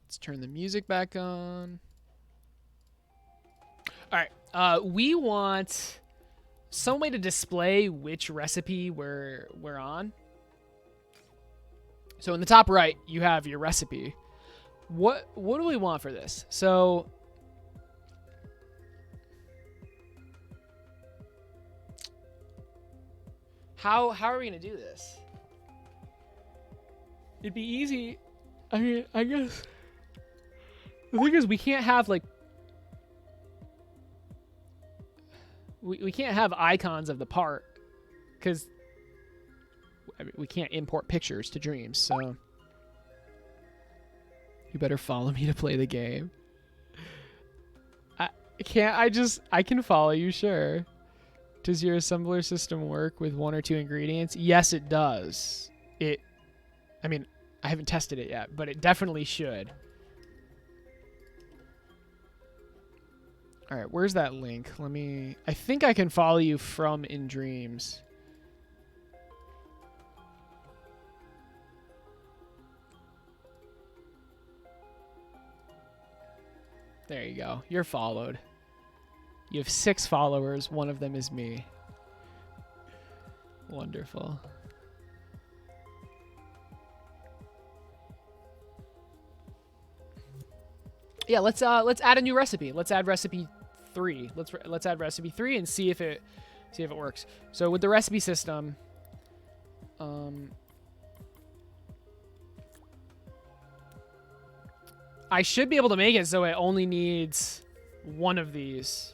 Let's turn the music back on. All right. We want some way to display which recipe we're on. So in the top right, you have your recipe. What do we want for this? So how are we gonna do this? It'd be easy. I mean, I guess the thing is we can't have like we can't have icons of the part because we can't import pictures to Dreams, so you better follow me to play the game. I can follow you, sure. Does your assembler system work with one or two ingredients? Yes, it does. I mean, I haven't tested it yet, but it definitely should. All right, where's that link? I think I can follow you from In Dreams. There you go. You're followed. You have 6 followers. One of them is me. Wonderful. Yeah, let's add a new recipe. Let's add recipe 3. Let's add recipe 3 and see if it See if it works. So with the recipe system, I should be able to make it so it only needs one of these.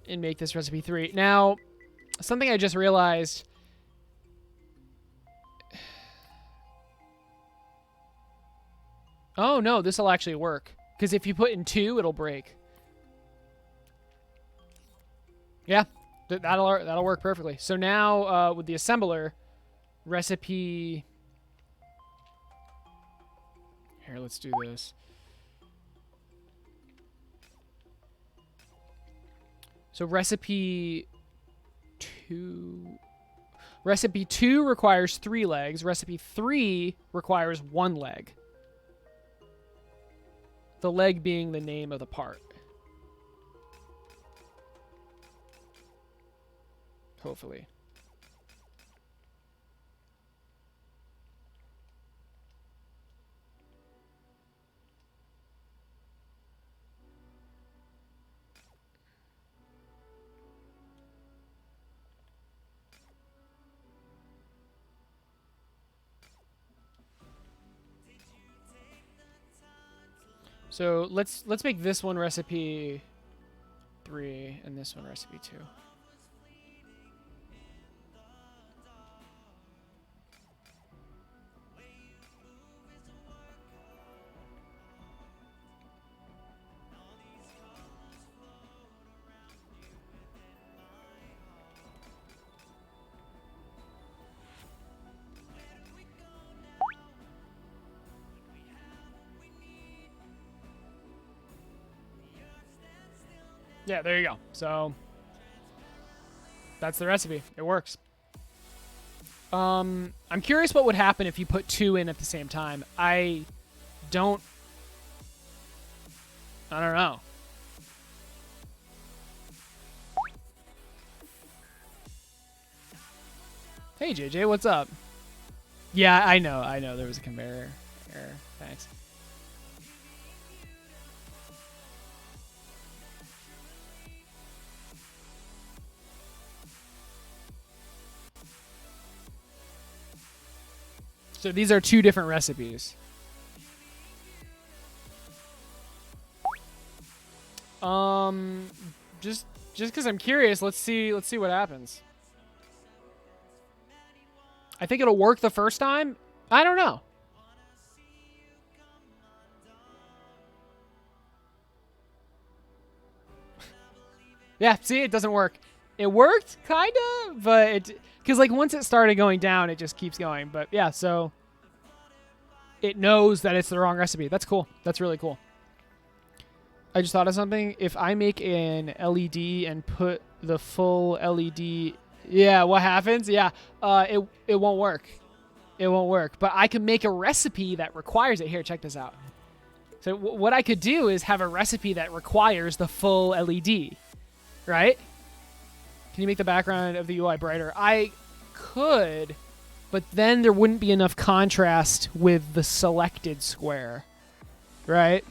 And make this recipe 3. Now, something I just realized. Oh, no, this will actually work. Because if you put in 2, it'll break. Yeah, that'll work perfectly. So now, with the assembler, recipe... Here, let's do this. So recipe 2 requires 3 legs. Recipe 3 requires 1 leg. The leg being the name of the part. Hopefully. So let's make this one recipe 3 and this one recipe 2. Yeah, there you go. So that's the recipe. It works. I'm curious what would happen if you put 2 in at the same time. I don't know. Hey JJ, what's up? Yeah, I know there was a conveyor error. Thanks. So these are 2 different recipes. Just because I'm curious, let's see what happens. I think it'll work the first time. I don't know. Yeah, see, it doesn't work. It worked, kind of, but it... Because, like, once it started going down, it just keeps going. But, yeah, so... It knows that it's the wrong recipe. That's cool. That's really cool. I just thought of something. If I make an LED and put the full LED... Yeah, what happens? Yeah, it won't work. It won't work. But I can make a recipe that requires it. Here, check this out. So what I could do is have a recipe that requires the full LED. Right? Can you make the background of the UI brighter? I could, but then there wouldn't be enough contrast with the selected square. Right?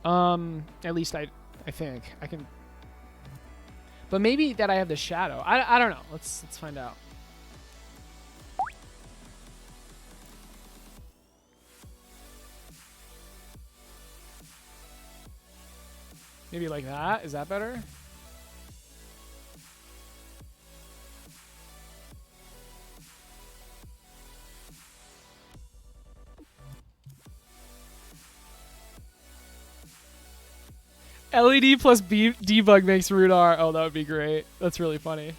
At least I think. I can... But maybe that I have the shadow. I don't know. Let's find out. Maybe like that. Is that better? LED plus debug makes root R. Oh, that would be great. That's really funny.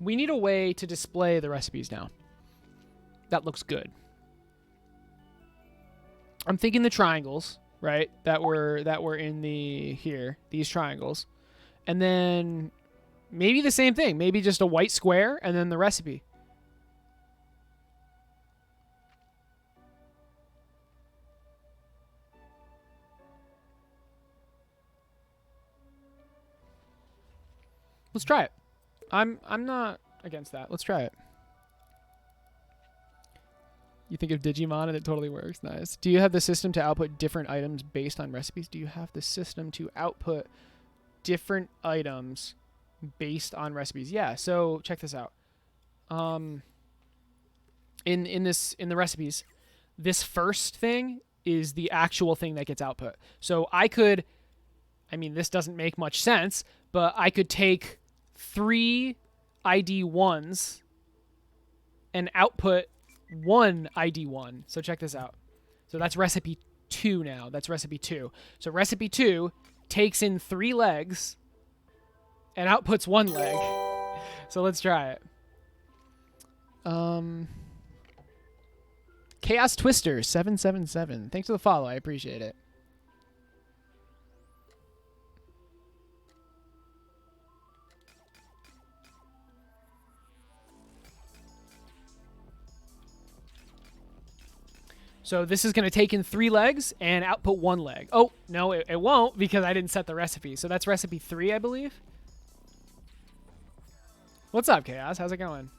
We need a way to display the recipes now. That looks good. I'm thinking the triangles, right? That were in the here, these triangles. And then maybe the same thing. Maybe just a white square and then the recipe. Let's try it. I'm not against that. Let's try it. You think of Digimon and it totally works. Nice. Do you have the system to output different items based on recipes? Do you have the system to output different items based on recipes? Yeah. So check this out. In the recipes, this first thing is the actual thing that gets output. So this doesn't make much sense, but I could take 3 ID1s and output 1 ID1. So check this out. So that's recipe 2 now. That's recipe 2. So recipe 2 takes in 3 legs and outputs 1 leg. So let's try it. Chaos Twister 777. Thanks for the follow. I appreciate it. So this is going to take in 3 legs and output 1 leg. Oh, no, it won't because I didn't set the recipe. So that's recipe 3, I believe. What's up, Chaos? How's it going?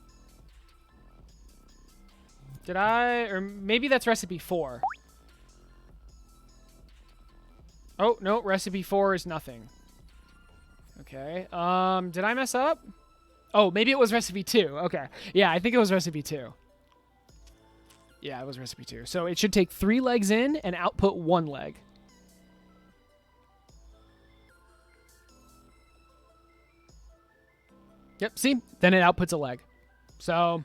Did I? Or maybe that's recipe 4. Oh, no, recipe 4 is nothing. Okay. Did I mess up? Oh, maybe it was recipe 2. Okay. Yeah, I think it was recipe 2. Yeah, it was recipe 2. So it should take 3 legs in and output 1 leg. Yep, see? Then it outputs a leg. So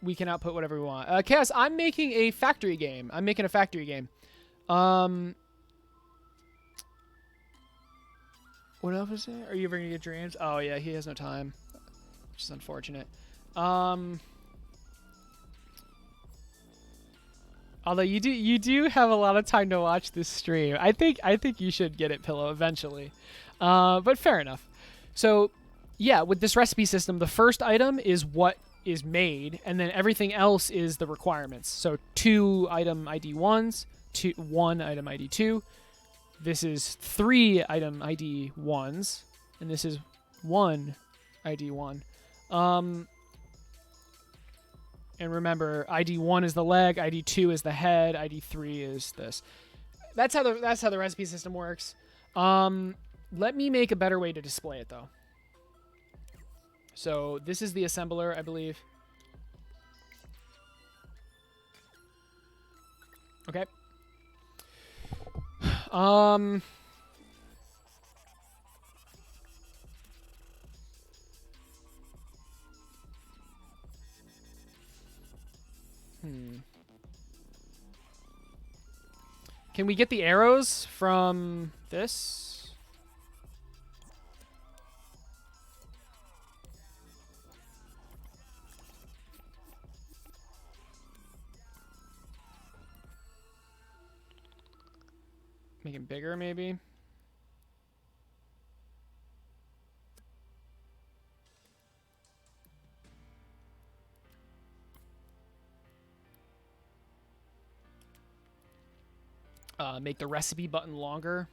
we can output whatever we want. Chaos, I'm making a factory game. What else is there? Are you ever going to get dreams? Oh, yeah, he has no time, which is unfortunate. Although you do have a lot of time to watch this stream. I think you should get it, Pillow, eventually. But fair enough. So, yeah, with this recipe system, the first item is what is made, and then everything else is the requirements. So 2 item ID 1s, 1 item ID 2. This is 3 item ID 1s, and this is 1 ID 1. And remember, ID 1 is the leg, ID 2 is the head, ID 3 is this. That's how the recipe system works. Let me make a better way to display it, though. So this is the assembler, I believe. Okay. Can we get the arrows from this? Make it bigger, maybe? Make the recipe button longer.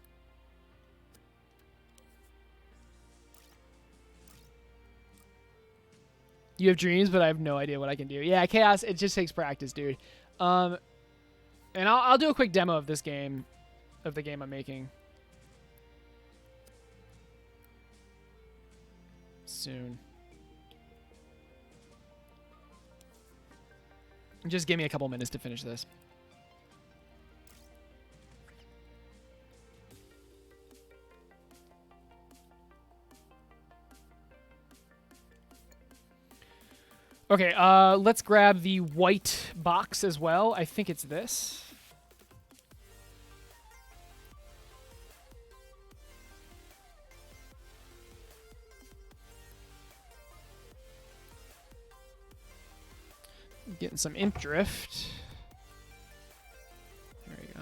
You have dreams, but I have no idea what I can do. Yeah, Chaos, it just takes practice, dude. And I'll do a quick demo of this game, of the game I'm making. Soon. Just give me a couple minutes to finish this. Okay, let's grab the white box as well. I think it's this. Getting some imp drift. There you go.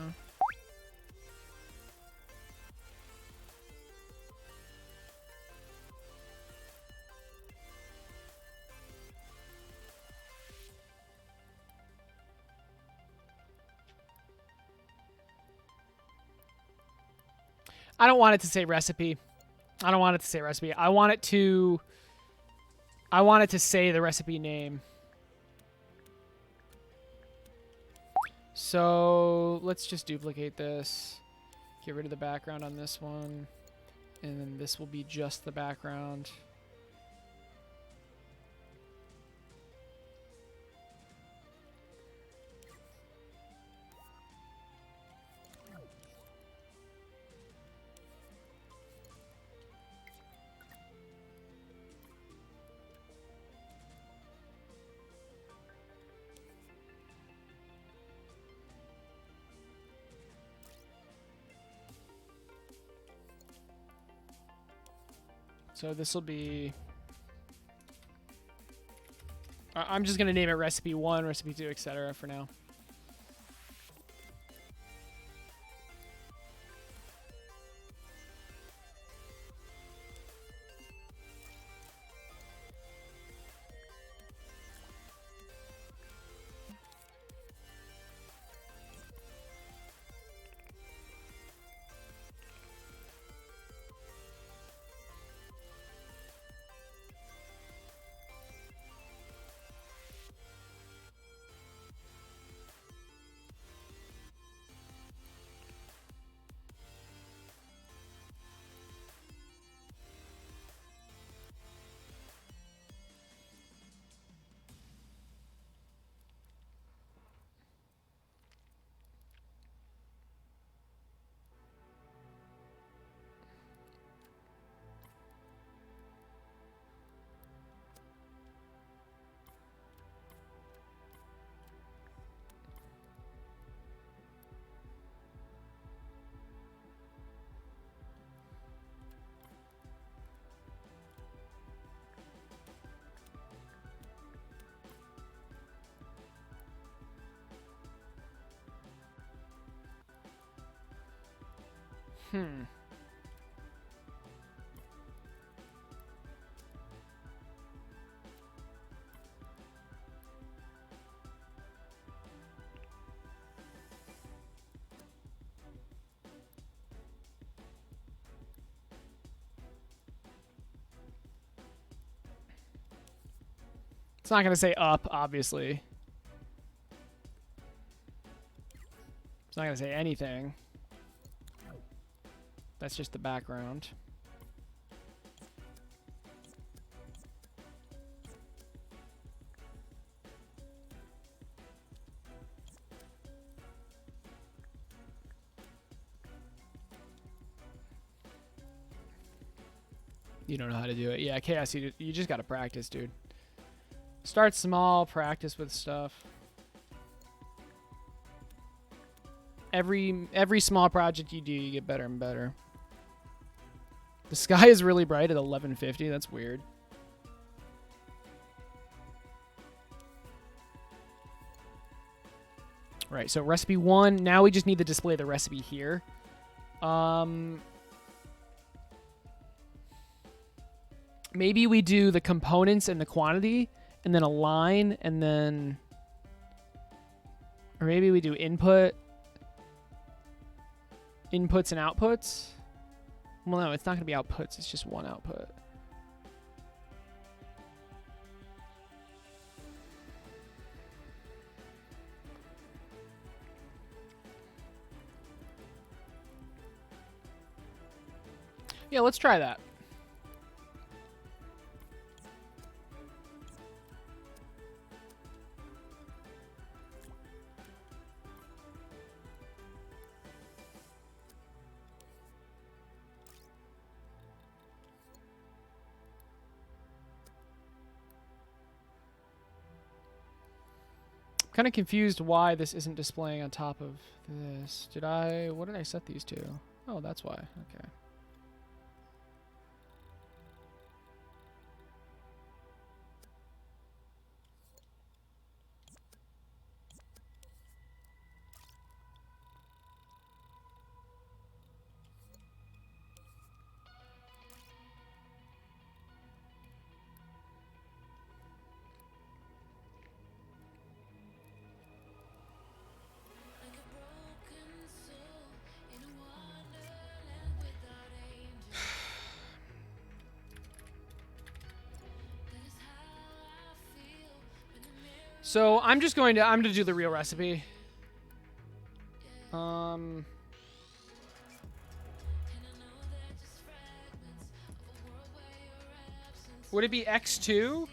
I don't want it to say recipe. I don't want it to say recipe. I want it to say the recipe name. So let's just duplicate this. Get rid of the background on this one. And then this will be just the background. So this will be... I'm just going to name it recipe 1, recipe 2, etc. for now. It's not going to say up, obviously. It's not going to say anything. That's just the background. You don't know how to do it. Yeah, Chaos, you just got to practice, dude. Start small, practice with stuff. Every small project you do, you get better and better. The sky is really bright at 11:50. That's weird. Right, so recipe 1. Now we just need to display the recipe here. Maybe we do the components and the quantity, and then a line, and then... Or maybe we do inputs and outputs. Well, no, it's not going to be outputs. It's just one output. Yeah, let's try that. Kind of confused why this isn't displaying on top of this. What did I set these to? Oh, that's why. Okay. So I'm going to do the real recipe. Would it be X2?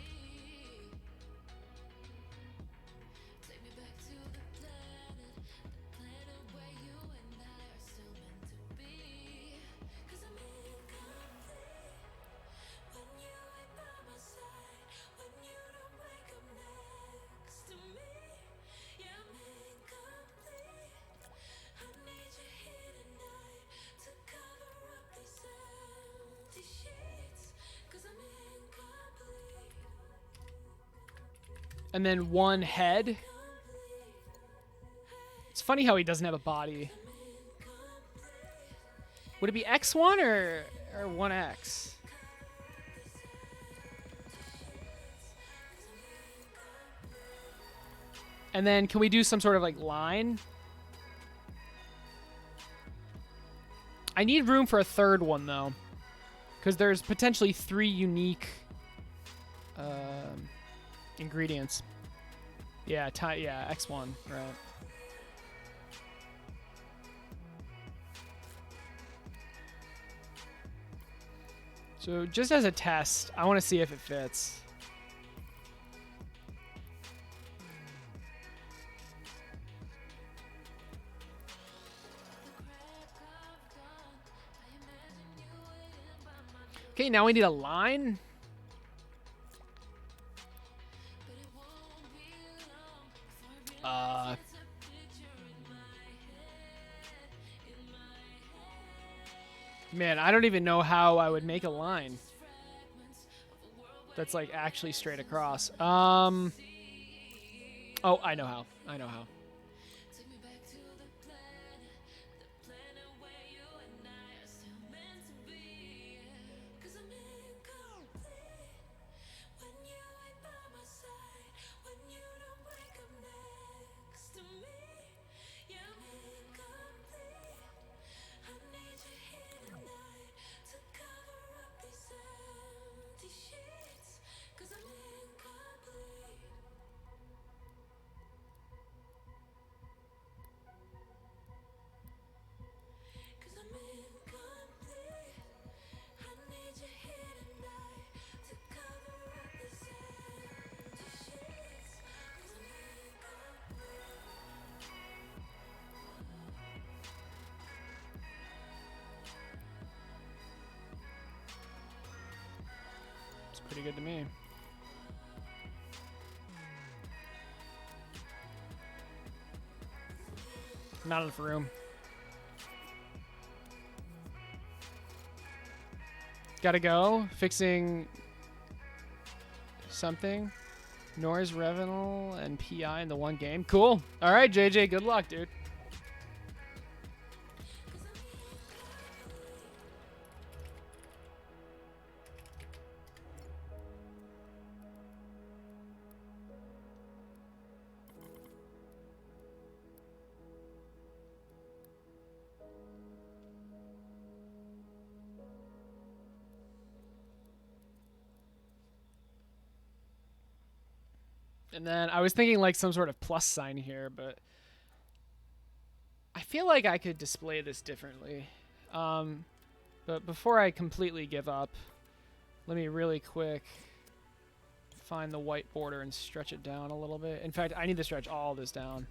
And then one head. It's funny how he doesn't have a body. Would it be X1 or 1X? And then can we do some sort of like line? I need room for a third one though, because there's potentially 3 unique ingredients. Yeah, X1, right. So just as a test, I want to see if it fits. Okay, now we need a line. Man, I don't even know how I would make a line that's like actually straight across. Oh, I know how. It's pretty good to me. Not enough room. Gotta go. Fixing something. Noise, Revenal, and PI in the one game. Cool. All right, JJ. Good luck, dude. And then I was thinking like some sort of plus sign here, but I feel like I could display this differently. But before I completely give up, let me really quick find the white border and stretch it down a little bit. In fact, I need to stretch all this down.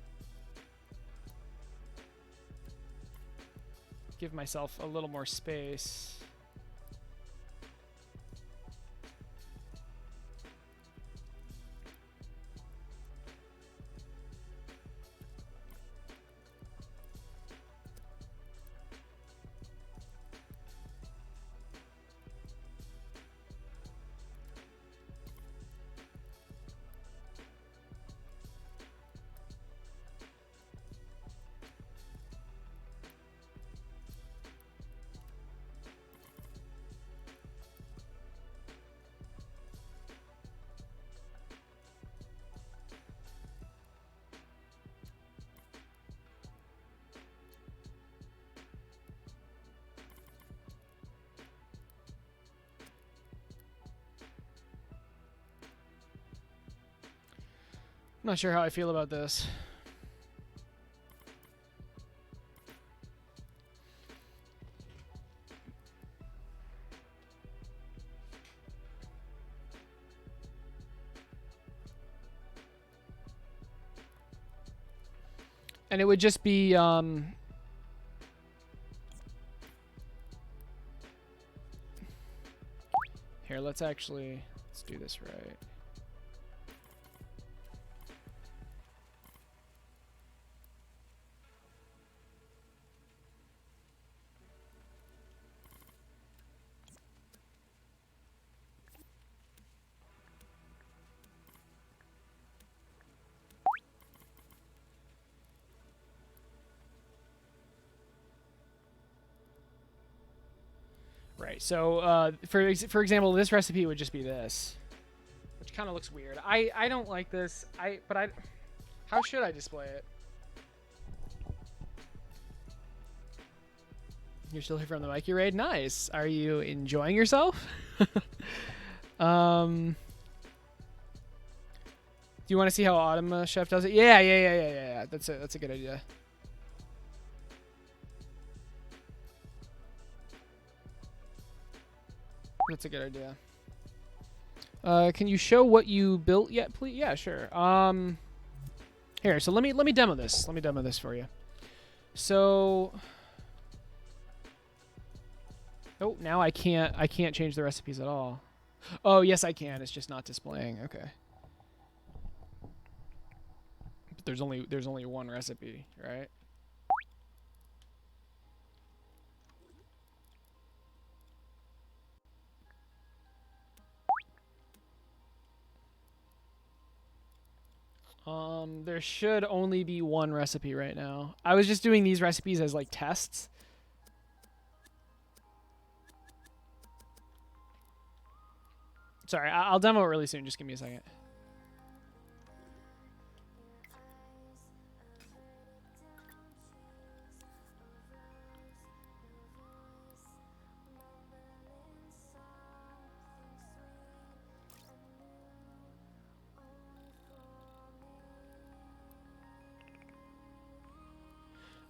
Give myself a little more space. I'm not sure how I feel about this. And it would just be, here, let's do this right. Right. So, for example, this recipe would just be this, which kind of looks weird. I don't like this. How should I display it? You're still here from the Mikey raid. Nice. Are you enjoying yourself? Do you want to see how Autumn Chef does it? Yeah. That's a good idea. That's a good idea. Can you show what you built yet, please? Yeah, sure. Here, so let me demo this. Let me demo this for you. So, oh, now I can't change the recipes at all. Oh, yes, I can. It's just not displaying. Okay. But there's only one recipe, right? There should only be one recipe right now. I was just doing these recipes as like tests. Sorry, I'll demo it really soon. Just give me a second.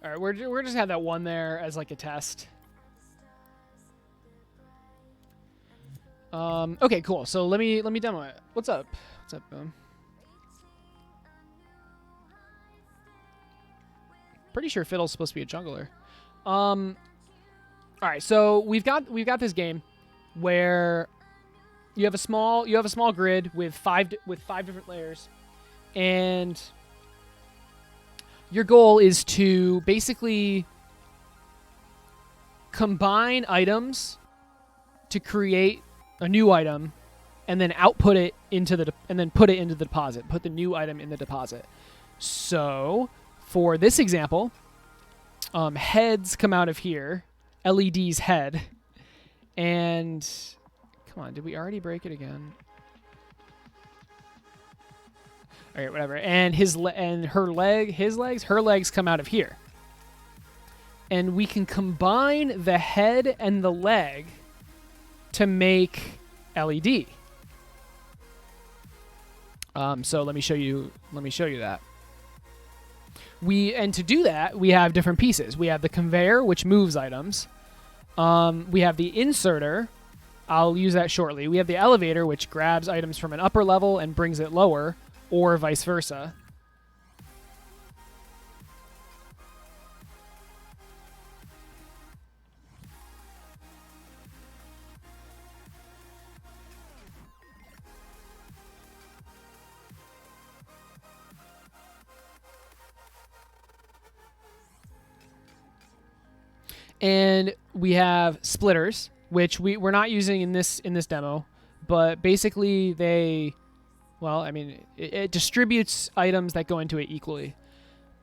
All right, we're just have that one there as like a test. Okay, cool. So let me demo it. What's up? What's up, Boom? Pretty sure Fiddle's supposed to be a jungler. All right, so we've got this game where you have a small grid with five different layers, and your goal is to basically combine items to create a new item, and then output it into and then put it into the deposit. Put the new item in the deposit. So, for this example, heads come out of here. LED's head, and come on, did we already break it again? All right, whatever. And her legs come out of here. And we can combine the head and the leg to make LED. So let me show you that. And to do that, we have different pieces. We have the conveyor, which moves items. We have the inserter. I'll use that shortly. We have the elevator, which grabs items from an upper level and brings it lower, or vice versa. And we have splitters, which we're not using in this demo, but basically it distributes items that go into it equally.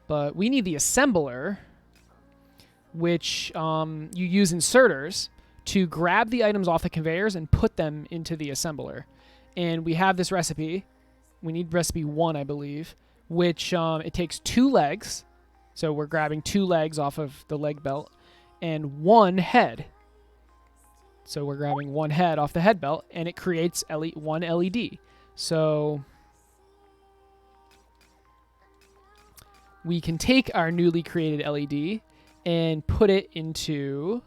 But we need the assembler, which you use inserters to grab the items off the conveyors and put them into the assembler. And we have this recipe. We need recipe 1, I believe, which it takes 2 legs. So we're grabbing 2 legs off of the leg belt and 1 head. So we're grabbing 1 head off the head belt, and it creates 1 LED. So we can take our newly created LED and put it into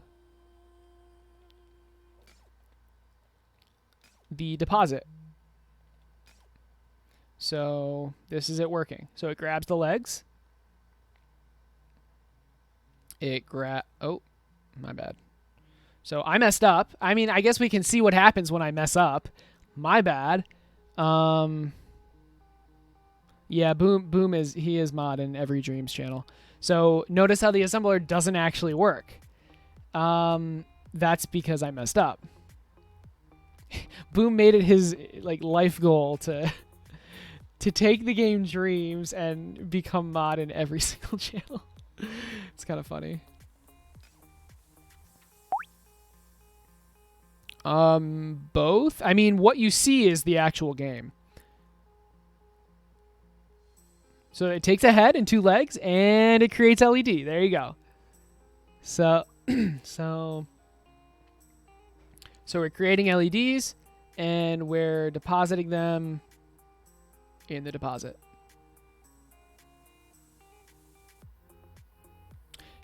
the deposit. So this is it working. So it grabs the legs. Oh, my bad. So I messed up. I mean, I guess we can see what happens when I mess up. My bad. Yeah, Boom is mod in every Dreams channel. So notice how the assembler doesn't actually work. That's because I messed up. Boom made it his life goal to take the game Dreams and become mod in every single channel. It's kind of funny. Both. I mean, what you see is the actual game. So it takes a head and 2 legs, and it creates LED. There you go. So, so we're creating LEDs, and we're depositing them in the deposit.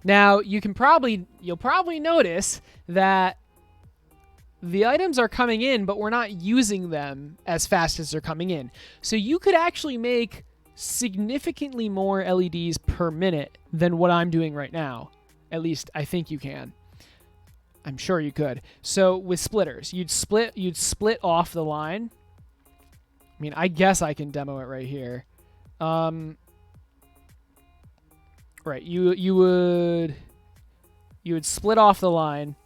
Now, you'll probably notice that the items are coming in, but we're not using them as fast as they're coming in. So you could actually make significantly more LEDs per minute than what I'm doing right now. At least I think you can. I'm sure you could. So with splitters, you'd split off the line. I mean, I guess I can demo it right here. Right, you would split off the line.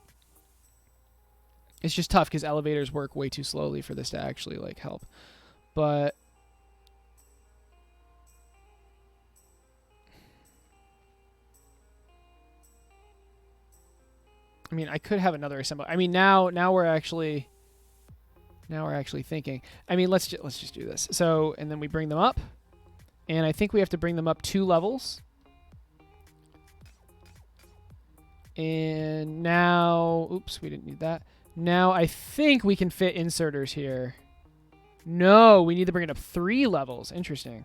It's just tough because elevators work way too slowly for this to actually help. But I mean, I could have another assembly. I mean, now we're actually thinking. I mean, let's just do this. So, and then we bring them up, and I think we have to bring them up 2 levels. And now, oops, we didn't need that. Now I think we can fit inserters here. No, we need to bring it up 3 levels. Interesting.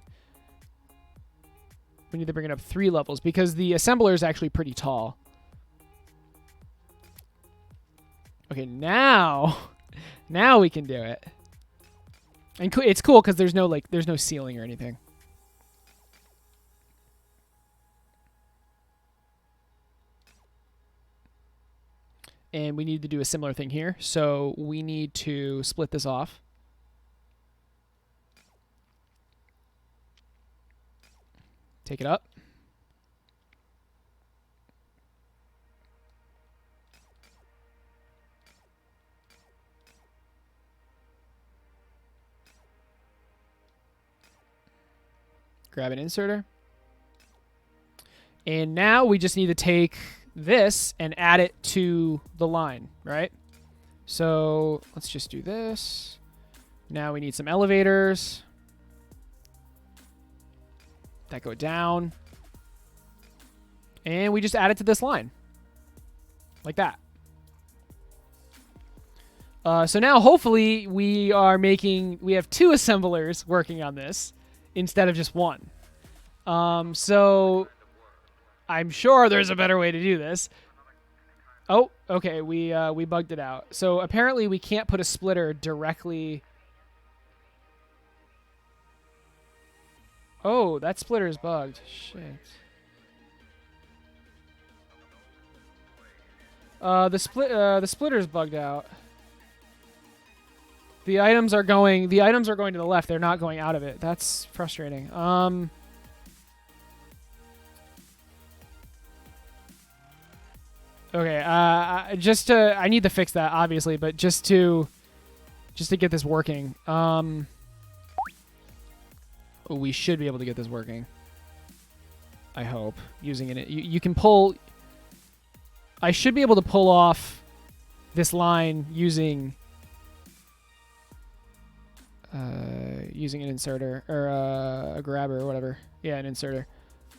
We need to bring it up 3 levels because the assembler is actually pretty tall. Okay, now we can do it. And it's cool because there's no ceiling or anything. And we need to do a similar thing here. So we need to split this off. Take it up. Grab an inserter. And now we just need to take this and add it to the line, right? So let's just do this. Now we need some elevators that go down. And we just add it to this line. Like that. So now hopefully we have 2 assemblers working on this instead of just 1. So I'm sure there's a better way to do this. Oh, okay, we bugged it out. So apparently we can't put a splitter directly. Oh, that splitter is bugged. Shit. The splitter's bugged out. The items are going to the left. They're not going out of it. That's frustrating. Okay, I need to fix that, obviously, but just to get this working. We should be able to get this working. I hope. Using it. You can pull... I should be able to pull off this line using an inserter, or a grabber or whatever. Yeah, an inserter.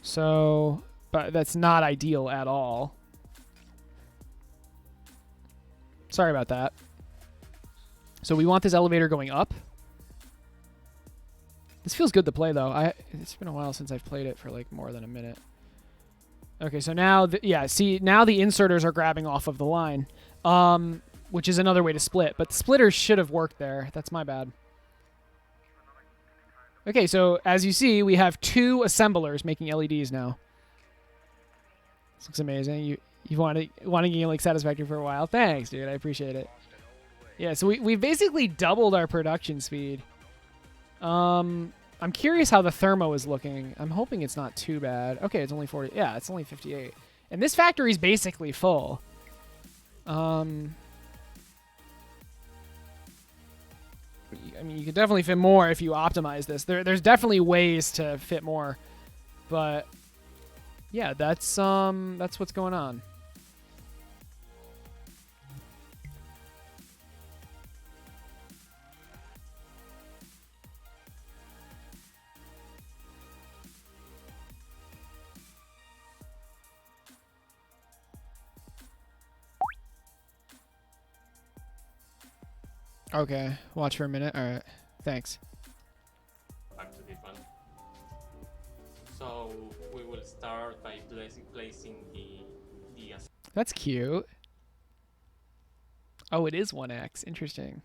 So, but that's not ideal at all. Sorry about that. So we want this elevator going up. This feels good to play though. It's been a while since I've played it for like more than a minute. Okay, so now see now the inserters are grabbing off of the line, which is another way to split. But the splitters should have worked there. That's my bad. Okay, so as you see, we have 2 assemblers making LEDs now. This looks amazing. You've wanted Game Link Satisfactory for a while. Thanks, dude. I appreciate it. Yeah, so we basically doubled our production speed. I'm curious how the thermo is looking. I'm hoping it's not too bad. Okay, it's only 40. Yeah, it's only 58. And this factory is basically full. I mean, you could definitely fit more if you optimize this. There's definitely ways to fit more. But yeah, that's what's going on. Okay, watch for a minute. All right, thanks. Back to this one. So we will start by placing the That's cute. Oh, it is 1x. Interesting.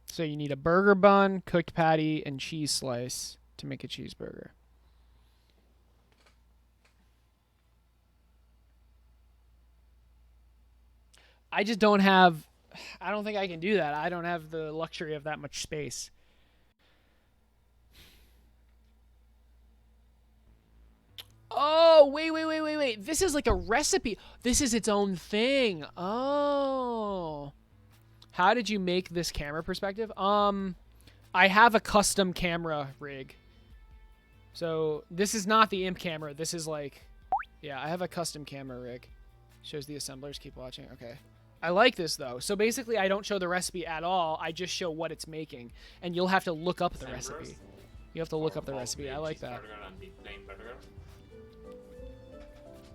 So you need a burger bun, cooked patty, and cheese slice to make a cheeseburger. I just don't have... I don't think I can do that. I don't have the luxury of that much space. Oh, wait. This is like a recipe. This is its own thing. Oh. How did you make this camera perspective? I have a custom camera rig. So this is not the imp camera. This is like... Yeah, I have a custom camera rig. Shows the assemblers. Keep watching. Okay. I like this, though. So basically, I don't show the recipe at all. I just show what it's making. And you'll have to look up the recipe. You have to look up the recipe. I like that. And the plain burger.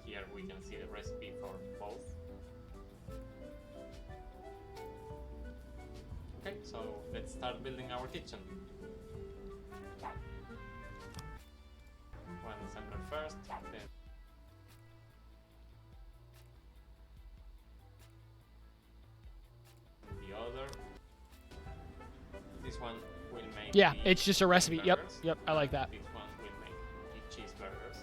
Here we can see the recipe for both. Okay, so let's start building our kitchen. One assembler first, then the other. This one will make it's just a recipe. Yep, I like that. This one will make the cheeseburgers.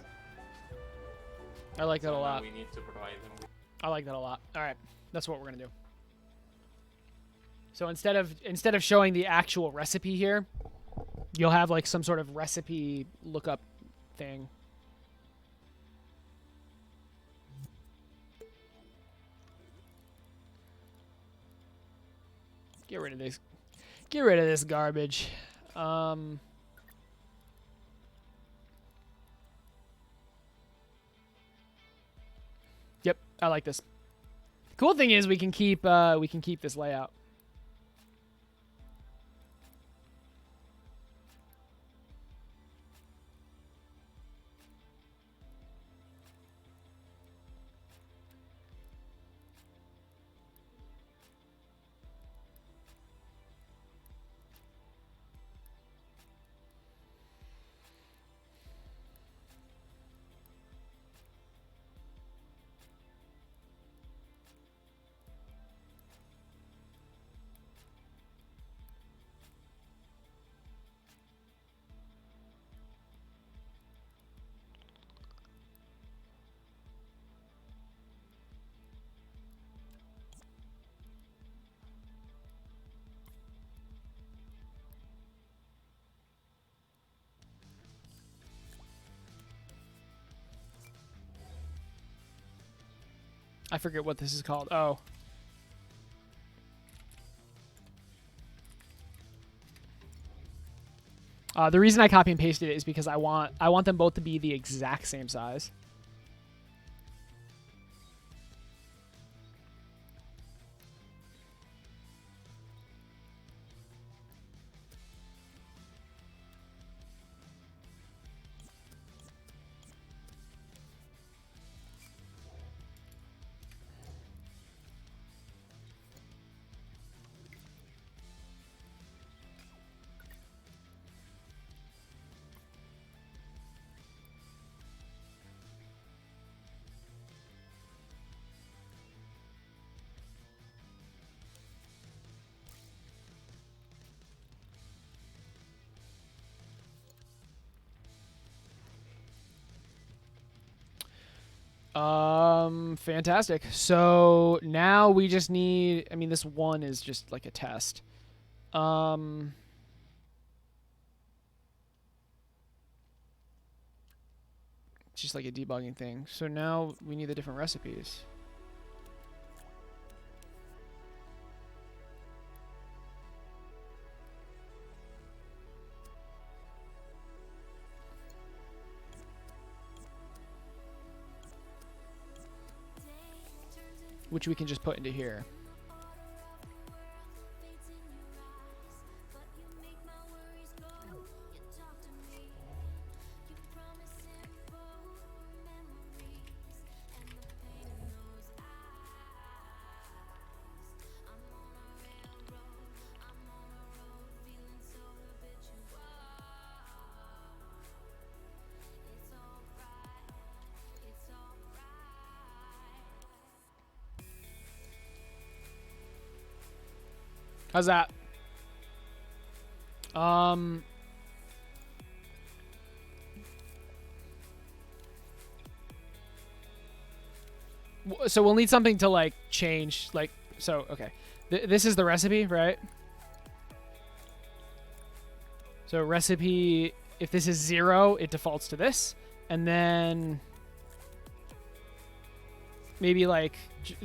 I like that a lot. We need to provide them with... I like that a lot. All right, that's what we're gonna do. So instead of showing the actual recipe here, you'll have like some sort of recipe lookup thing. Get rid of this. Get rid of this garbage. Yep, I like this. The cool thing is we can keep this layout. I forget what this is called. Oh. The reason I copy and pasted it is because I want them both to be the exact same size. Fantastic. So now we just need, I mean, this one is just like a test. It's just like a debugging thing. So now we need the different recipes. Which we can just put into here. How's that? So we'll need something to like change, like, so, okay. This is the recipe, right? So recipe, if this is 0, it defaults to this. And then maybe like,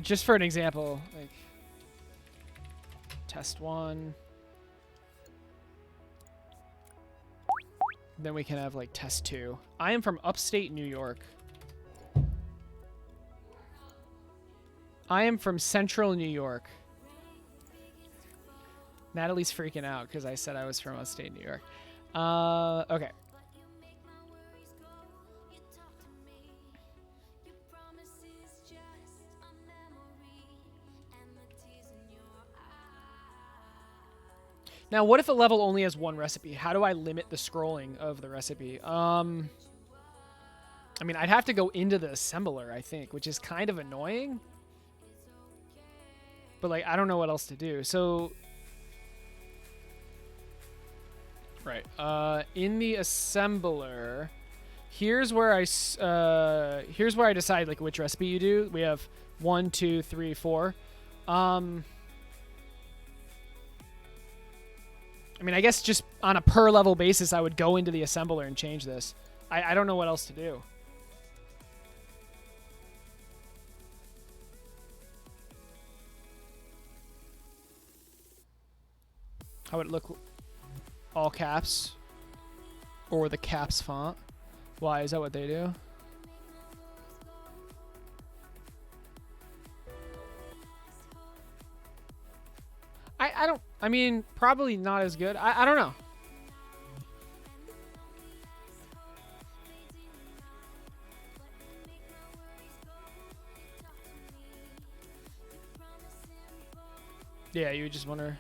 just for an example, like test 1. Then we can have like test 2. I am from upstate New York. I am from central New York. Natalie's freaking out because I said I was from upstate New York. Okay. Now, what if a level only has one recipe? How do I limit the scrolling of the recipe? I mean, I'd have to go into the assembler, I think, which is kind of annoying. But, like, I don't know what else to do. So, right. In the assembler, here's where I decide, like, which recipe you do. We have 1, 2, 3, 4. I mean, I guess just on a per level basis, I would go into the assembler and change this. I don't know what else to do. How would it look? All caps? Or the caps font? Why? Is that what they do? I don't... I mean, probably not as good. I don't know. Yeah, you just wonder...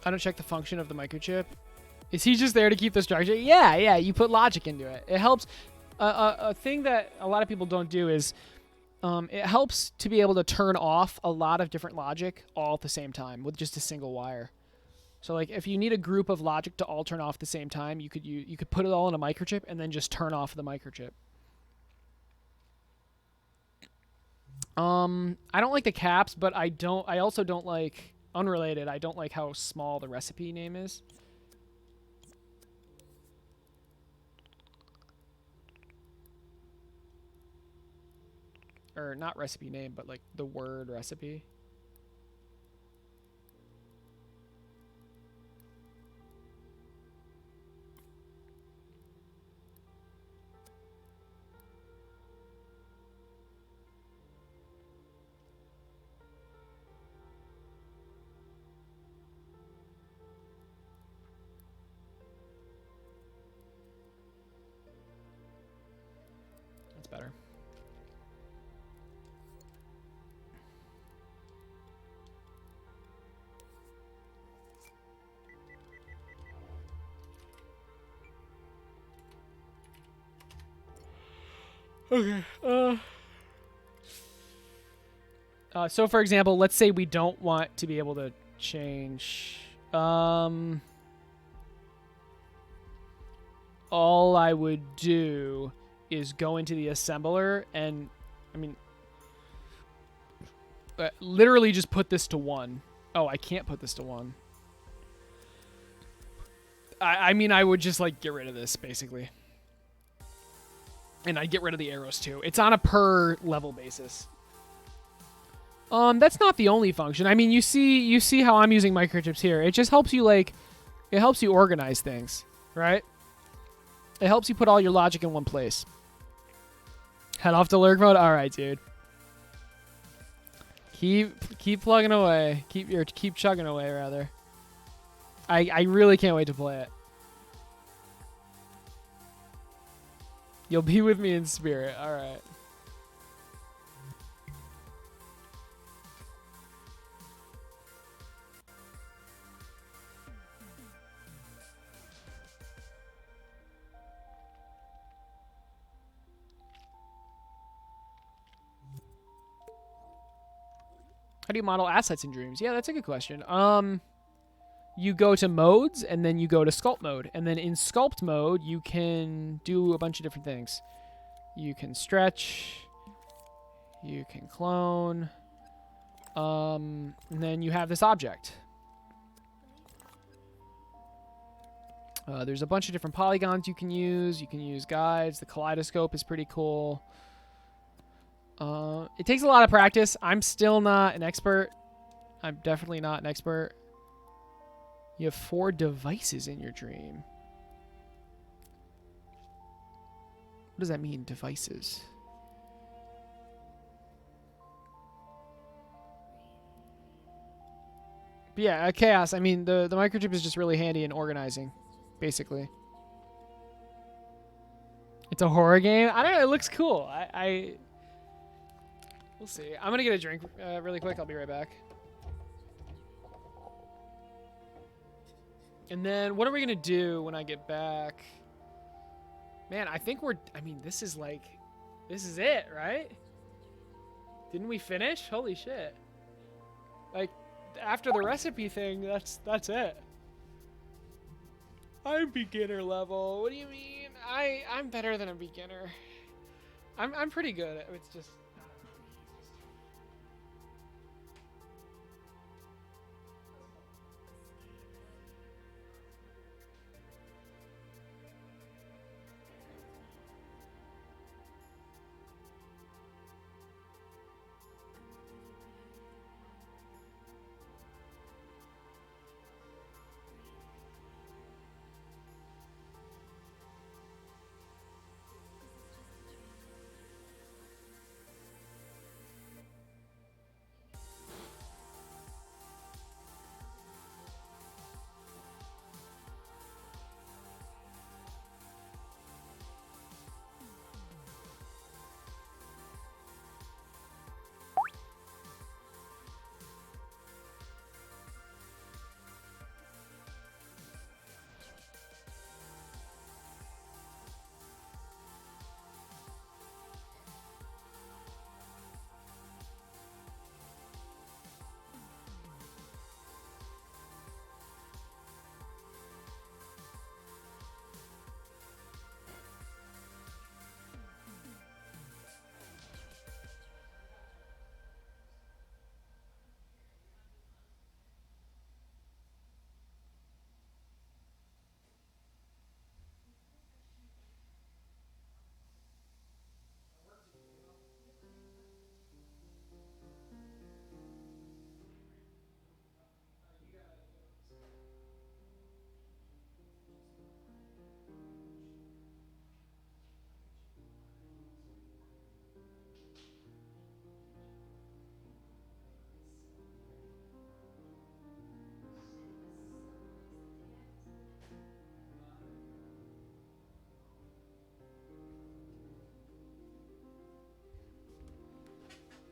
I don't check the function of the microchip. Is he just there to keep the structure? Yeah, you put logic into it. It helps. A thing that a lot of people don't do is it helps to be able to turn off a lot of different logic all at the same time with just a single wire. So like if you need a group of logic to all turn off at the same time, you could put it all in a microchip and then just turn off the microchip. I don't like the caps, but I also don't like... Unrelated, I don't like how small the recipe name is. Or not recipe name, but like the word recipe. Better. Okay. So for example, let's say we don't want to be able to change. All I would do is go into the assembler and, I mean, literally just put this to 1. Oh, I can't put this to 1. I mean, I would just, like, get rid of this, basically. And I'd get rid of the arrows, too. It's on a per level basis. That's not the only function. I mean, you see how I'm using microchips here. It just helps you, like, it helps you organize things, right? It helps you put all your logic in one place. Head off to lurk mode? Alright, dude. Keep plugging away. Keep chugging away, rather. I really can't wait to play it. You'll be with me in spirit. Alright. How do you model assets in dreams? Yeah, that's a good question. You go to modes, and then you go to sculpt mode. And then in sculpt mode, you can do a bunch of different things. You can stretch. You can clone. And then you have this object. There's a bunch of different polygons you can use. You can use guides. The kaleidoscope is pretty cool. It takes a lot of practice. I'm still not an expert. I'm definitely not an expert. You have 4 devices in your dream. What does that mean, devices? But yeah, chaos. I mean, the microchip is just really handy in organizing, basically. It's a horror game. I don't know. It looks cool. We'll see. I'm gonna get a drink really quick. I'll be right back. And then what are we gonna do when I get back? Man, I think I mean, this is it, right? Didn't we finish? Holy shit. Like, after the recipe thing, that's it. I'm beginner level. What do you mean? I'm better than a beginner. I'm pretty good. It's just...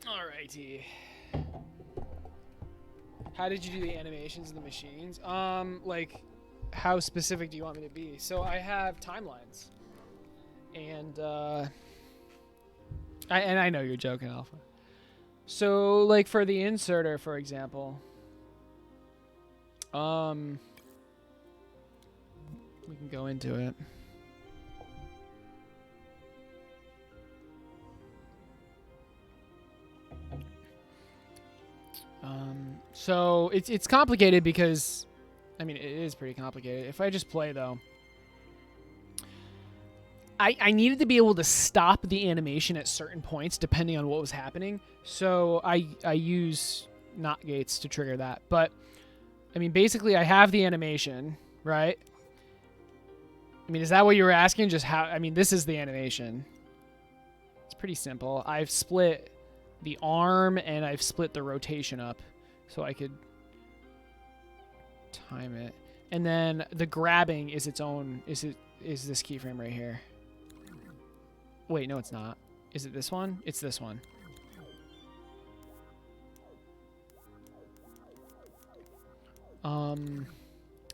Alrighty. How did you do the animations and the machines? Like, how specific do you want me to be? So I have timelines. And, And I know you're joking, Alpha. So, like, for the inserter, for example, we can go into it. So it's complicated because, I mean, it is pretty complicated. If I just play though, I needed to be able to stop the animation at certain points depending on what was happening. So I use not gates to trigger that. But I mean, basically, I have the animation, right? I mean, is that what you were asking? Just how? I mean, this is the animation. It's pretty simple. I've split the arm and I've split the rotation up so I could time it. And then the grabbing is its own. Is this keyframe right here? Wait, no, it's not. Is it this one? It's this one.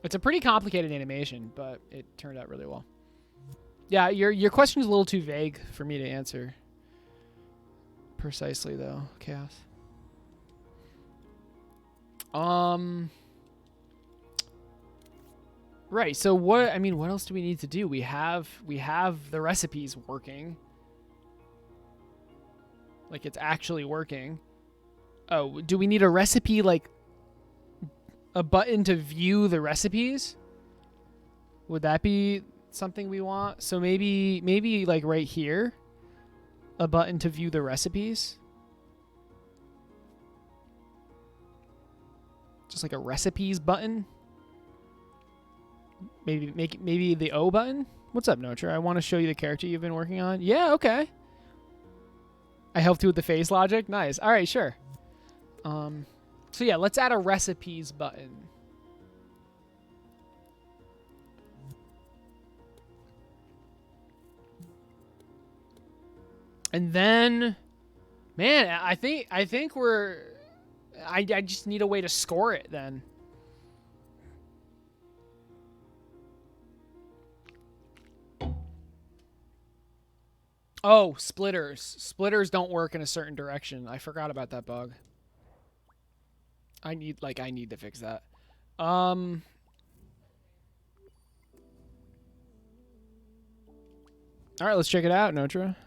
It's a pretty complicated animation, but it turned out really well. Yeah, your question's a little too vague for me to answer precisely, though, Chaos. Right. So what? I mean, what else do we need to do? We have the recipes working. Like it's actually working. Oh, do we need a recipe like a button to view the recipes? Would that be something we want? So maybe like right here, a button to view the recipes. Just like a recipes button. Maybe the O button. What's up, Notra? I want to show you the character you've been working on. Yeah, okay. I helped you with the phase logic. Nice. All right, sure. So yeah, let's add a recipes button. And then, man, I think we're. I just need a way to score it then. Oh, splitters. Splitters don't work in a certain direction. I forgot about that bug. I need to fix that. All right, let's check it out, Notra.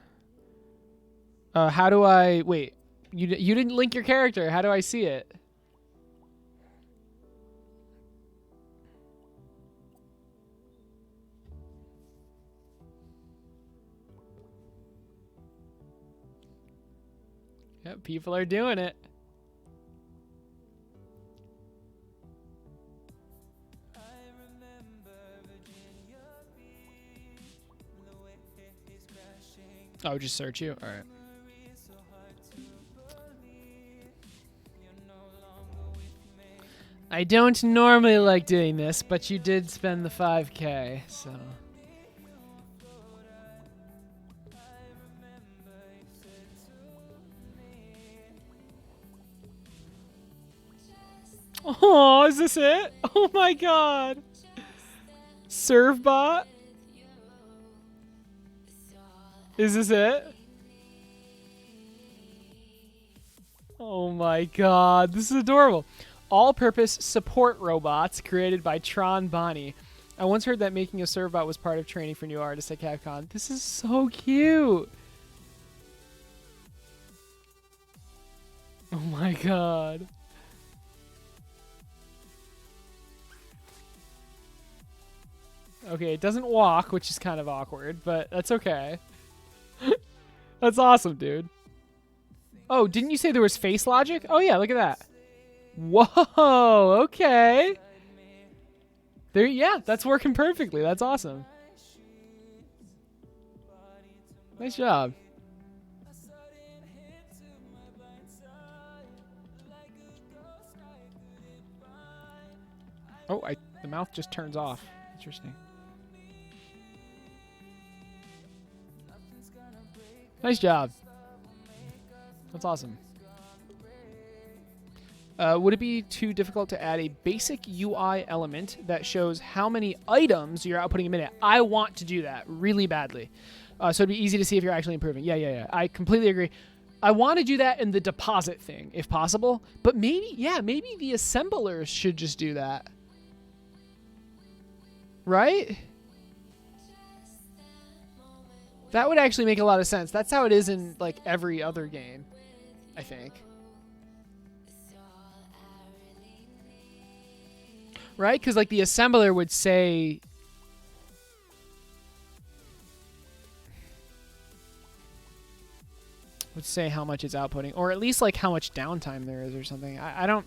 How do I wait? You didn't link your character. How do I see it? Yep, people are doing it. Oh, just search you? All right. I don't normally like doing this, but you did spend the 5K, so... Oh, is this it? Oh my god. Servbot? Is this it? Oh my god, this is adorable. All-purpose support robots created by Tron Bonnie. I once heard that making a servbot was part of training for new artists at Capcom. This is so cute. Oh my god. Okay, it doesn't walk, which is kind of awkward, but that's okay. That's awesome, dude. Oh, didn't you say there was face logic? Oh yeah, look at that. Whoa, okay. There, yeah, that's working perfectly. That's awesome. Nice job. Oh, the mouth just turns off. Interesting. Nice job. That's awesome. Would it be too difficult to add a basic UI element that shows how many items you're outputting a minute? I want to do that really badly. So it'd be easy to see if you're actually improving. Yeah. I completely agree. I want to do that in the deposit thing, if possible. But maybe the assemblers should just do that. Right? That would actually make a lot of sense. That's how it is in, like, every other game, I think. Right? Because, like, the assembler would say... how much it's outputting, or at least like how much downtime there is or something. I don't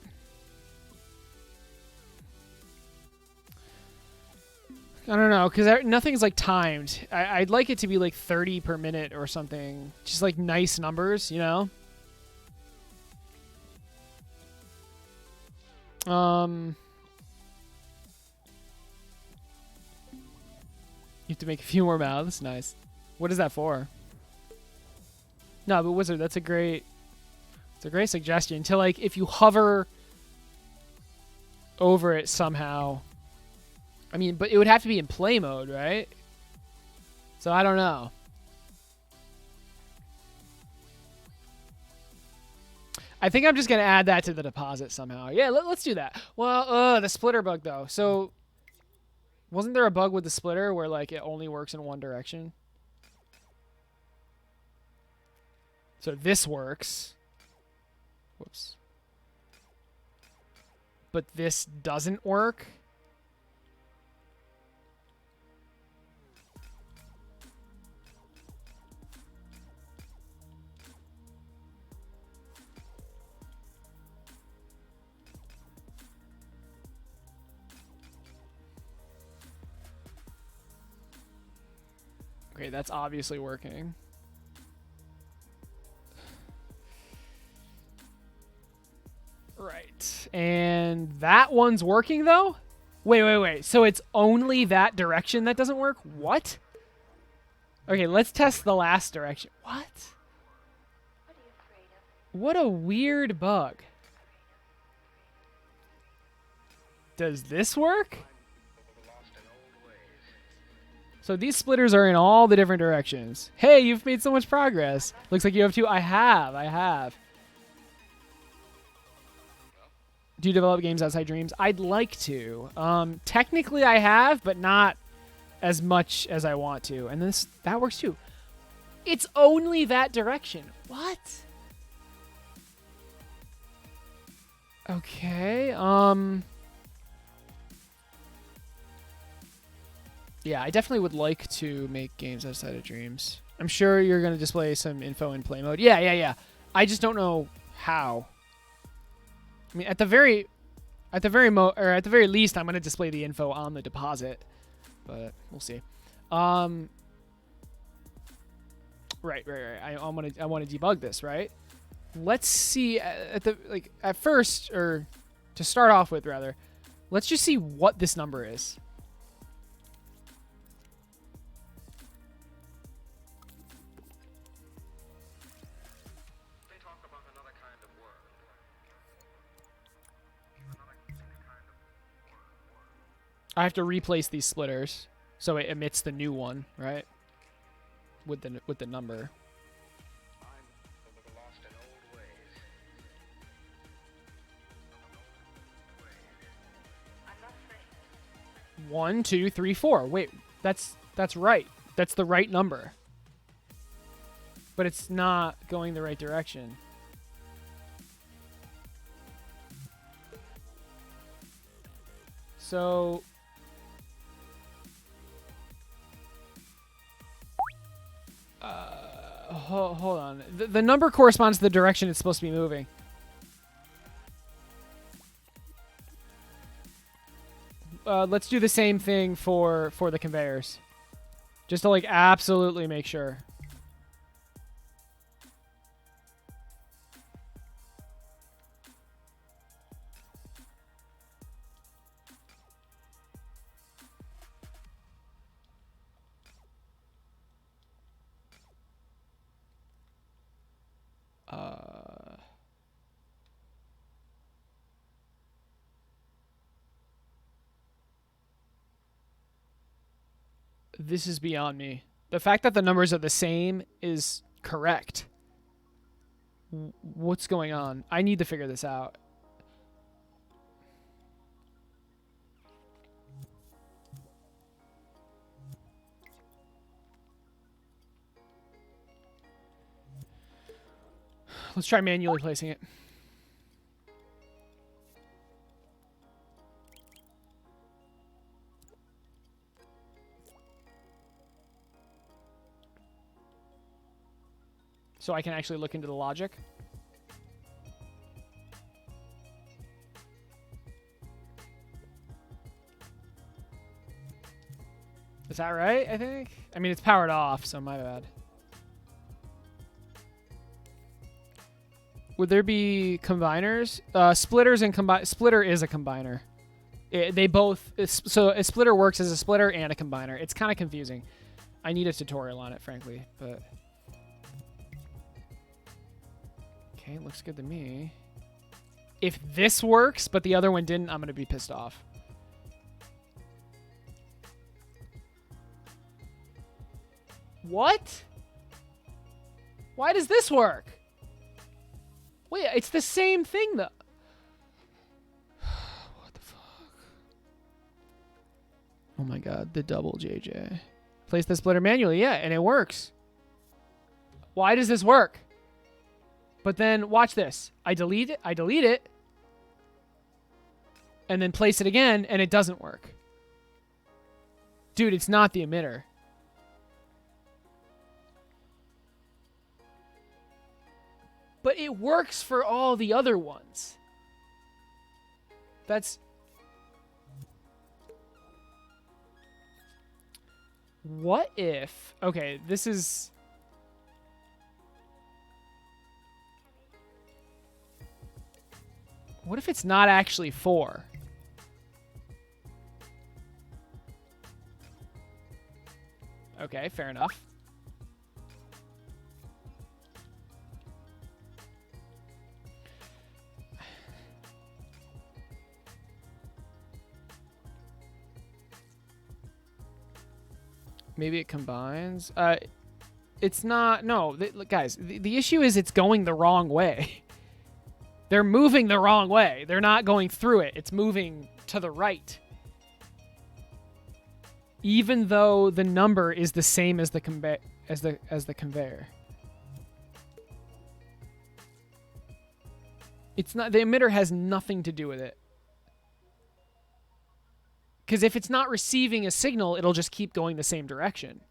know, because nothing's like timed. I'd like it to be like 30 per minute or something, just like nice numbers, you know. You have to make a few more mouths. Nice. What is that for? No, but Wizard, it's a great suggestion to, like, if you hover over it somehow. I mean, but it would have to be in play mode, right? So I don't know. I think I'm just gonna add that to the deposit somehow. Yeah, let's do that. Well, the splitter bug though. So wasn't there a bug with the splitter where, like, it only works in one direction? So this works. Whoops. But this doesn't work. Okay, that's obviously working. Right. And that one's working, though? Wait. So it's only that direction that doesn't work? What? Okay, let's test the last direction. What? What a weird bug. Does this work? So these splitters are in all the different directions. Hey, you've made so much progress. Looks like you have 2. I have. Do you develop games outside Dreams? I'd like to. Technically I have, but not as much as I want to. And that works too. It's only that direction. What? Okay. Yeah, I definitely would like to make games outside of Dreams. I'm sure you're going to display some info in play mode. Yeah. I just don't know how. I mean, at the very least, I'm going to display the info on the deposit, but we'll see. Right. I want to debug this, right? Let's see at first, or to start off with, rather. Let's just see what this number is. I have to replace these splitters so it emits the new one, right? With the number. 1, 2, 3, 4. Wait, that's right. That's the right number. But it's not going the right direction. So hold on. The number corresponds to the direction it's supposed to be moving. Let's do the same thing for the conveyors. Just to, like, absolutely make sure. This is beyond me. The fact that the numbers are the same is correct. What's going on? I need to figure this out. Let's try manually placing it. So I can actually look into the logic. Is that right, I think? I mean, it's powered off, so my bad. Would there be combiners? Splitters and splitter is a combiner. They both... So a splitter works as a splitter and a combiner. It's kind of confusing. I need a tutorial on it, frankly, but... Okay, looks good to me. If this works, but the other one didn't, I'm going to be pissed off. What? Why does this work? Wait, it's the same thing, though. What the fuck? Oh my god, the double JJ. Place the splitter manually, yeah, and it works. Why does this work? But then, watch this. I delete it, and then place it again, and it doesn't work. Dude, it's not the emitter. But it works for all the other ones. That's... What if... Okay, this is... What if it's not actually 4? Okay, fair enough. Maybe it combines. It's not... No, guys, the issue is it's going the wrong way. They're moving the wrong way. They're not going through it. It's moving to the right. Even though the number is the same as the conveyor. It's not... The emitter has nothing to do with it. Because if it's not receiving a signal, it'll just keep going the same direction.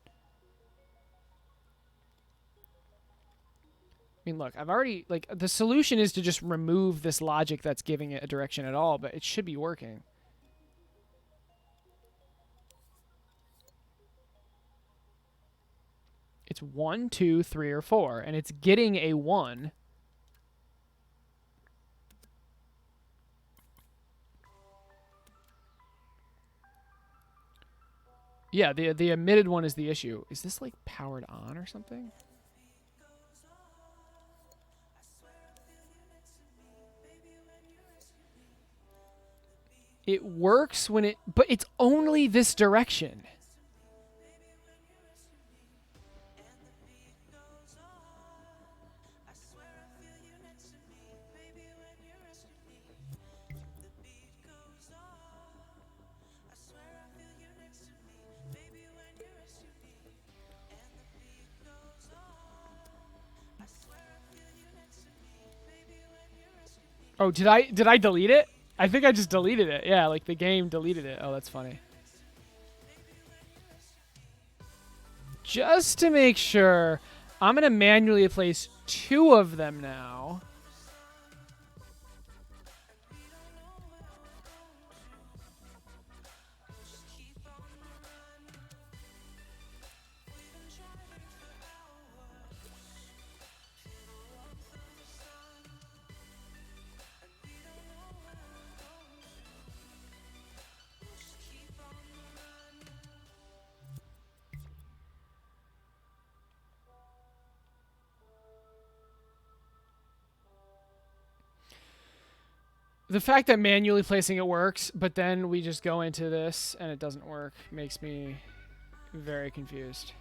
I mean, look, I've already... Like, the solution is to just remove this logic that's giving it a direction at all, but it should be working. It's 1, 2, 3, or 4, and it's getting a 1. Yeah, the emitted one is the issue. Is this, like, powered on or something? It works when it... But it's only this direction. Oh, did I delete it? I think I just deleted it. Yeah, like the game deleted it. Oh, that's funny. Just to make sure, I'm going to manually place 2 of them now. The fact that manually placing it works, but then we just go into this and it doesn't work makes me very confused.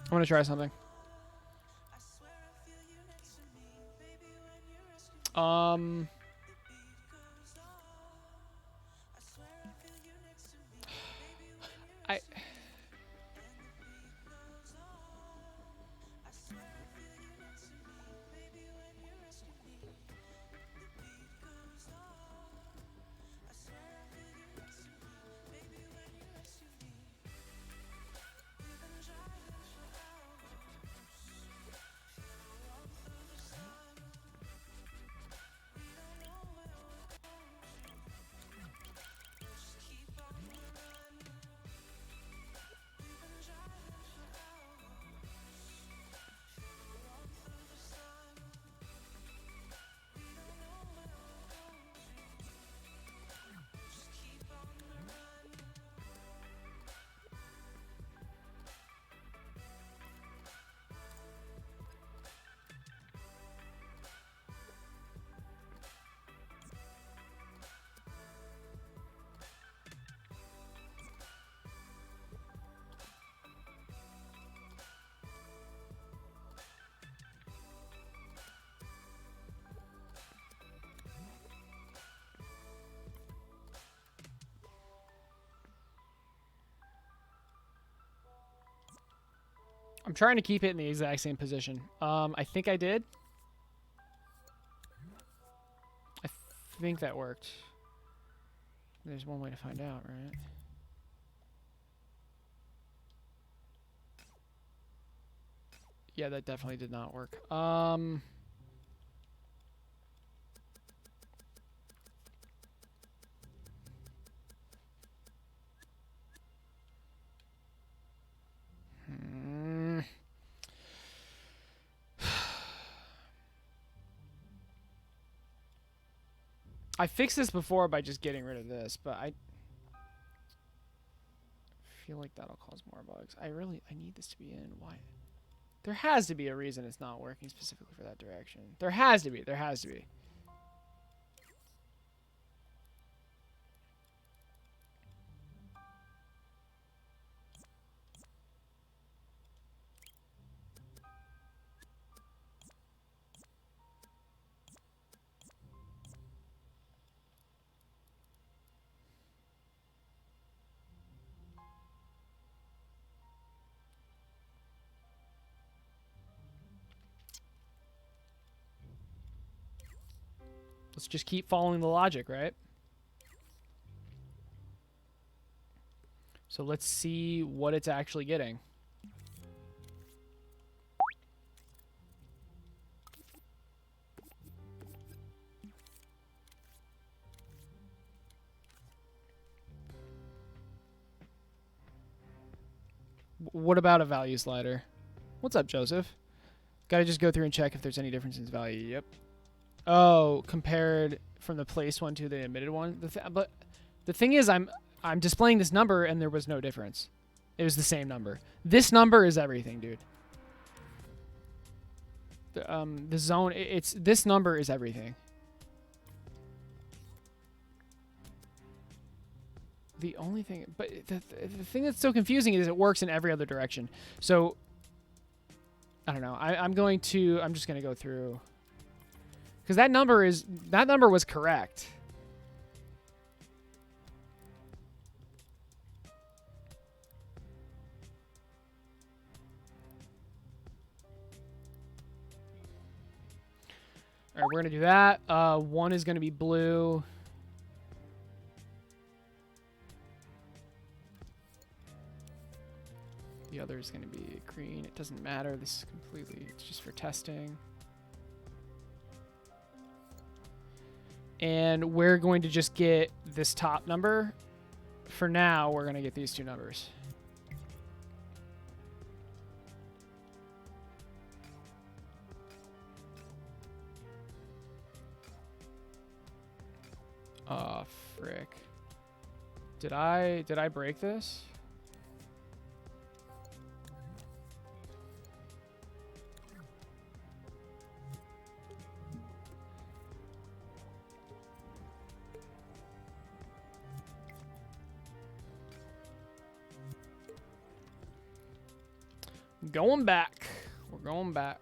I'm gonna try something. I I'm trying to keep it in the exact same position. I think I did. I think that worked. There's one way to find out, right? Yeah, that definitely did not work. I fixed this before by just getting rid of this, but I feel like that'll cause more bugs. I need this to be in. Why? There has to be a reason it's not working specifically for that direction. There has to be. There has to be. Let's just keep following the logic, right? So let's see what it's actually getting. What about a value slider? What's up, Joseph? Gotta just go through and check if there's any difference in its value. Yep. Oh, compared from the placed one to the emitted one. But the thing is, I'm displaying this number and there was no difference. It was the same number. This number is everything, dude. The zone. This number is everything. The only thing, but the thing that's so confusing is it works in every other direction. So I don't know. I'm just gonna go through. Because that number was correct. All right, we're gonna do that. One is gonna be blue. The other is gonna be green. It doesn't matter. This is it's just for testing. And we're going to just get this top number. For now, we're going to get these two numbers. Oh, frick. Did I break this? Going back. We're going back.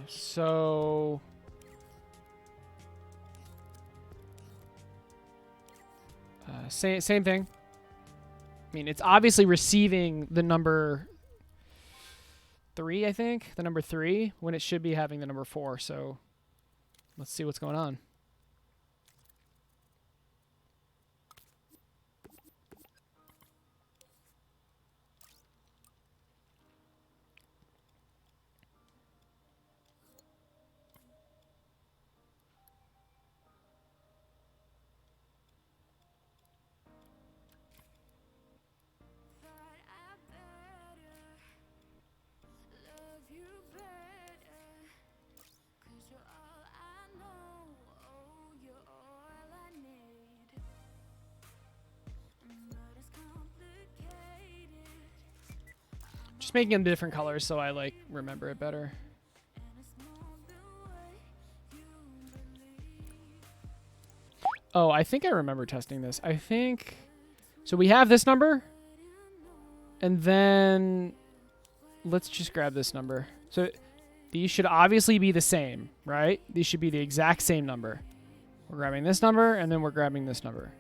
So... same thing. I mean, it's obviously receiving the number 3, I think. The number 3, when it should be having the number 4. So let's see what's going on. Just making them different colors so I like remember it better. Oh, I think I remember testing this. I think so. We have this number, and then let's just grab this number. So these should obviously be the same, right? These should be the exact same number. We're grabbing this number, and then we're grabbing this number.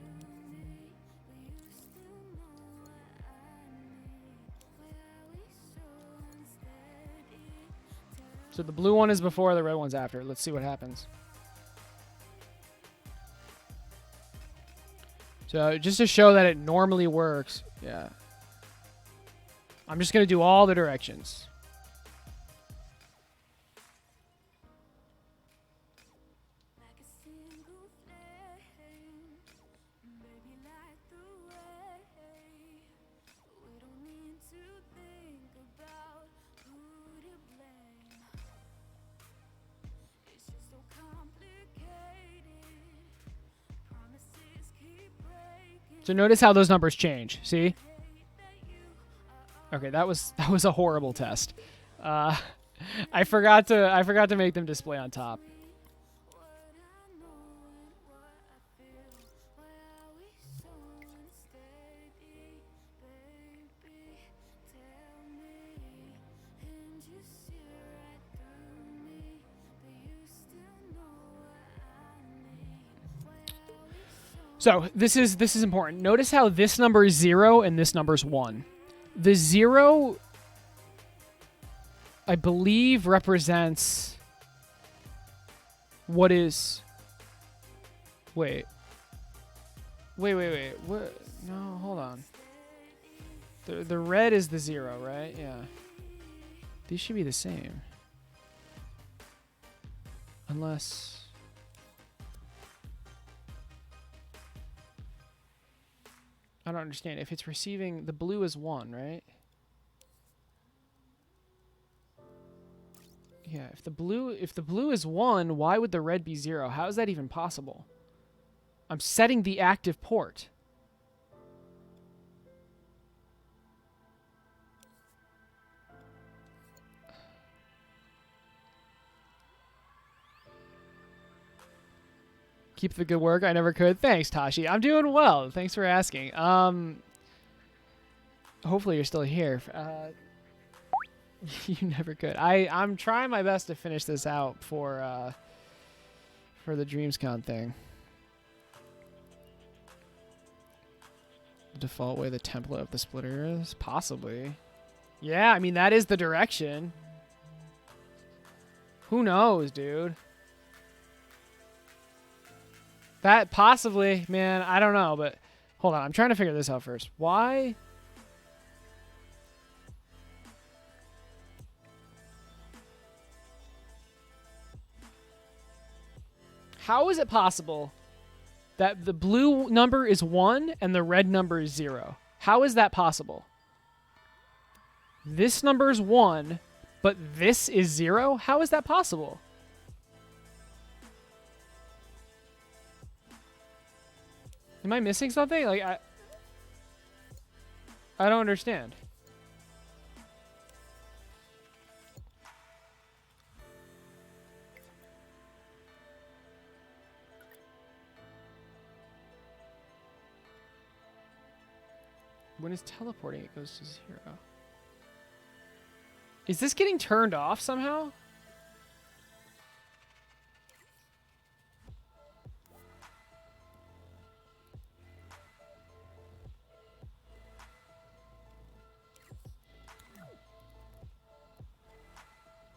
So the blue one is before, the red one's after. Let's see what happens. So just to show that it normally works, yeah. I'm just going to do all the directions. So notice how those numbers change. See? Okay, that was a horrible test. I forgot to make them display on top. So this is important. Notice how this number is 0 and this number is 1. The 0, I believe, represents what is... Wait. What? No, hold on. The red is the 0, right? Yeah. These should be the same. Unless... I don't understand. If it's receiving, the blue is 1, right? Yeah, if the blue is 1, why would the red be 0? How is that even possible? I'm setting the active port. Keep the good work. I never could. Thanks, Tashi. I'm doing well. Thanks for asking. Hopefully you're still here. You never could. I'm trying my best to finish this out for the DreamsCon thing. The default way the template of the splitter is? Possibly. Yeah, I mean, that is the direction. Who knows, dude? That possibly, man, I don't know, but hold on. I'm trying to figure this out first. Why? How is it possible that the blue number is 1 and the red number is 0? How is that possible? This number is 1, but this is 0? How is that possible? Am I missing something? Like, I don't understand. when it's teleporting, it goes to 0. Is this getting turned off somehow?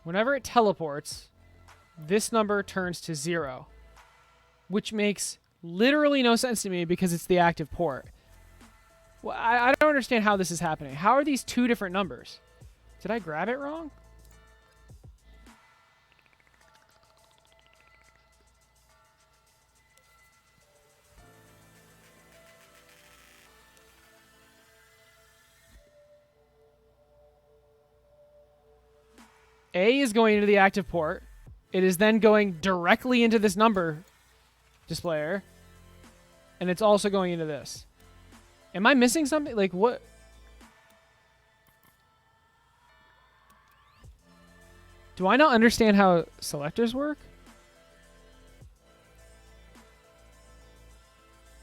Whenever it teleports, this number turns to 0, which makes literally no sense to me because it's the active port. Well, I don't understand how this is happening. How are these two different numbers? Did I grab it wrong? A is going into the active port. It is then going directly into this number displayer. And it's also going into this. Am I missing something? Like, what? Do I not understand how selectors work?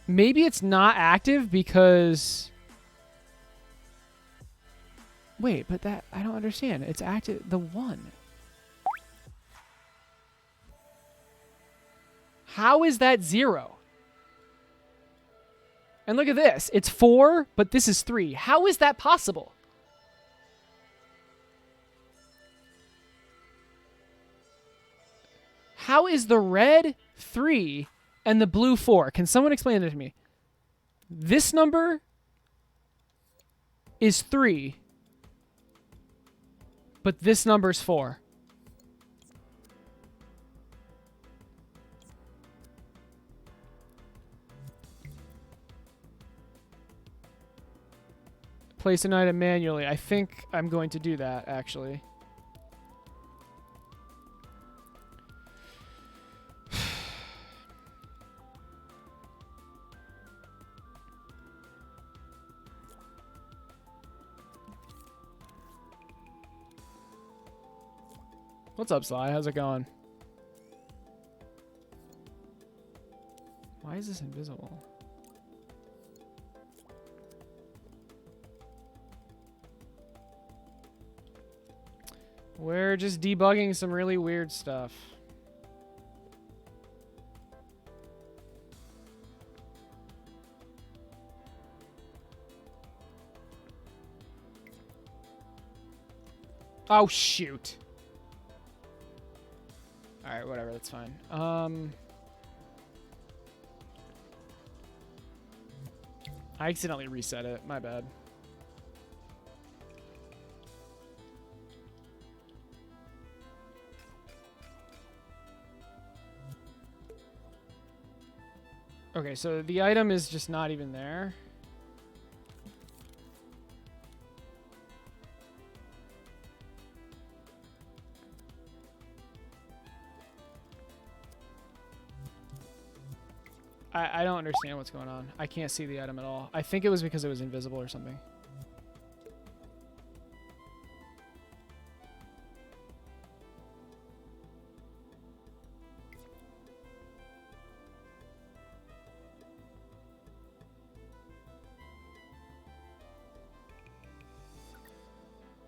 Maybe it's not active because... Wait, but that... I don't understand. It's active... The 1. How is that 0? And look at this. It's 4, but this is 3. How is that possible? How is the red 3 and the blue 4? Can someone explain it to me? This number is 3, but this number is 4. Place an item manually. I think I'm going to do that, actually. What's up, Sly? How's it going? Why is this invisible? We're just debugging some really weird stuff. Oh, shoot. Alright, whatever, that's fine. I accidentally reset it. My bad. Okay, so the item is just not even there. I don't understand what's going on. I can't see the item at all. I think it was because it was invisible or something.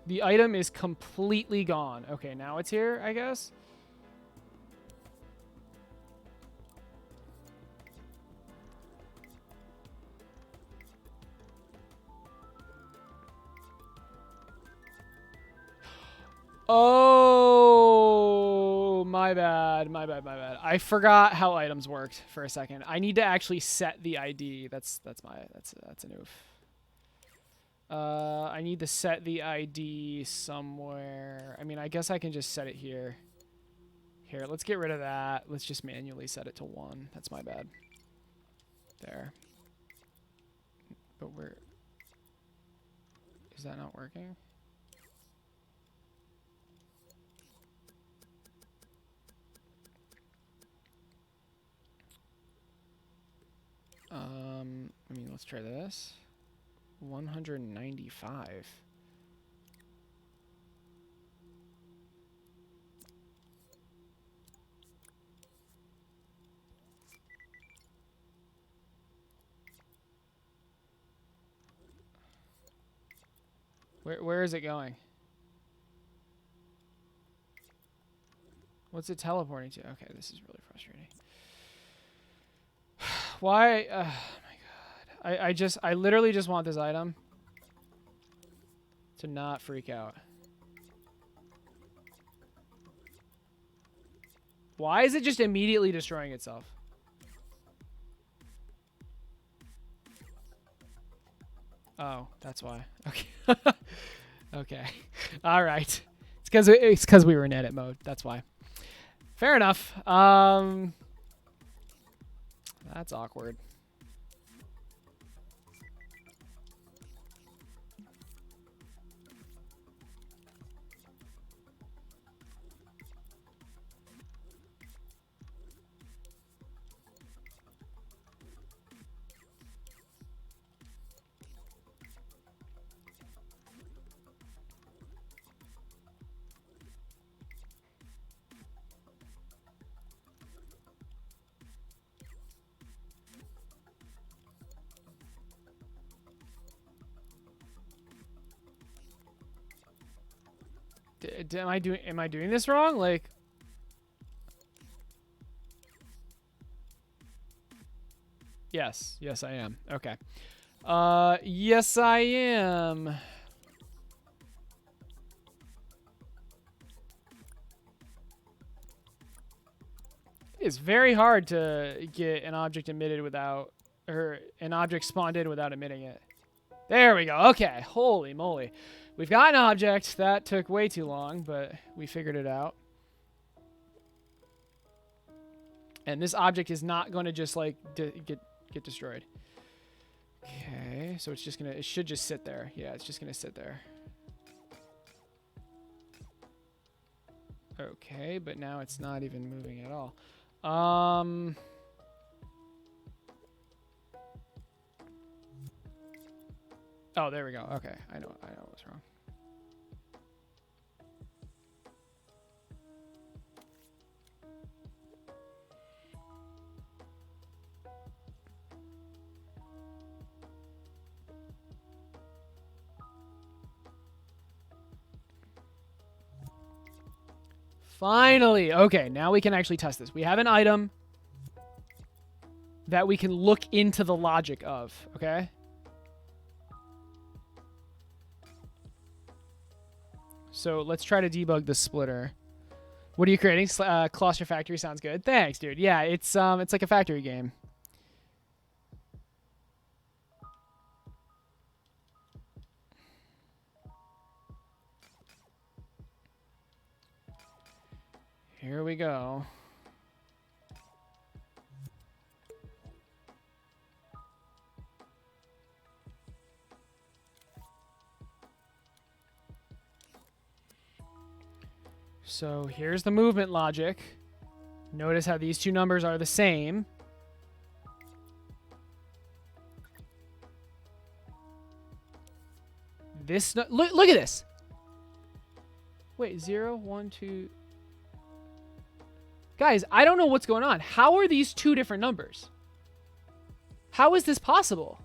The item is completely gone. Okay, now it's here, I guess. Oh, my bad, my bad, my bad. I forgot how items worked for a second. I need to actually set the ID. That's an oof. I need to set the ID somewhere. I mean, I guess I can just set it here. Here, let's get rid of that. Let's just manually set it to 1. That's my bad. There. But where... Is that not working? I mean, let's try this. 195. Where is it going? What's it teleporting to? Okay, this is really frustrating. Why? Oh my god. I literally just want this item to not freak out. Why is it just immediately destroying itself? Oh, that's why. Okay. Okay. All right. It's because we were in edit mode. That's why. Fair enough. That's awkward. Am I doing this wrong? Like, yes, I am. Okay. Yes, I am. It's very hard to get an object emitted without, or an object spawned in without emitting it. There we go. Okay. Holy moly. We've got an object. That took way too long, but we figured it out. And this object is not going to just like get destroyed. Okay, so it's just gonna, it should just sit there. Yeah, it's just gonna sit there. Okay, but now it's not even moving at all. Oh, there we go. Okay, I know what's wrong. Finally. Okay, now we can actually test this. We have an item that we can look into the logic of, okay? So let's try to debug the splitter. What are you creating? Claustrofactory sounds good. Thanks, dude. Yeah, it's like a factory game. Here we go. So here's the movement logic. Notice how these two numbers are the same. This look at this. Wait, 0, 1, 2. Guys, I don't know what's going on. How are these two different numbers? How is this possible?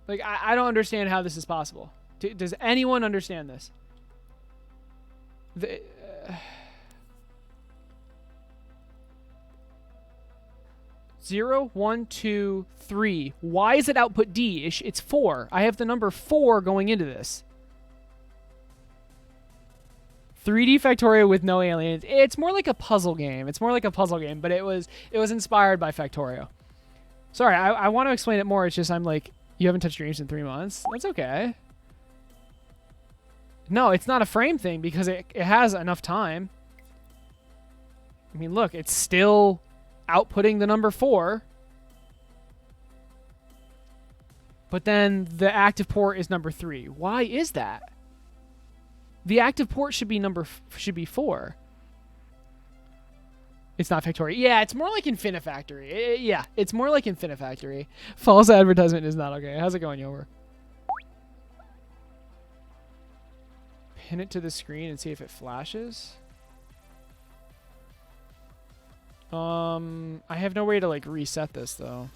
Like, I don't understand how this is possible. Does anyone understand this? 0, 1, 2, 3. Why is it output D? It's 4. I have the number 4 going into this. 3D Factorio with no aliens. It's more like a puzzle game. But it was inspired by Factorio. Sorry, I want to explain it more. It's just I'm like, you haven't touched dreams in 3 months. That's okay. No, it's not a frame thing because it has enough time. I mean, look, it's still outputting the number 4. But then the active port is number 3. Why is that? The active port should be 4. It's not Factorio. Yeah, it's more like Infinifactory. Yeah, it's more like Infinifactory. False advertisement is not okay. How's it going, Yover? pin it to the screen and see if it flashes. I have no way to like reset this though.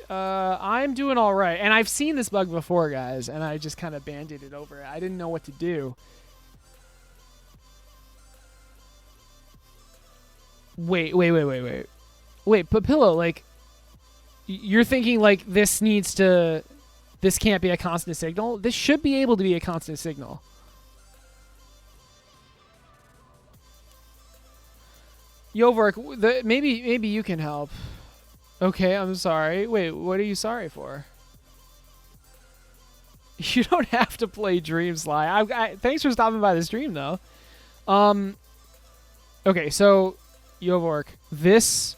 I'm doing all right, and I've seen this bug before, guys, and I just kind of band-aided over it. I didn't know what to do. Wait, but Pillow, like, you're thinking like this can't be a constant signal? This should be able to be a constant signal. Yovork, maybe you can help. Okay, I'm sorry. Wait, what are you sorry for? You don't have to play Dream Sly. Thanks for stopping by the stream, though. Okay, so Yovork, this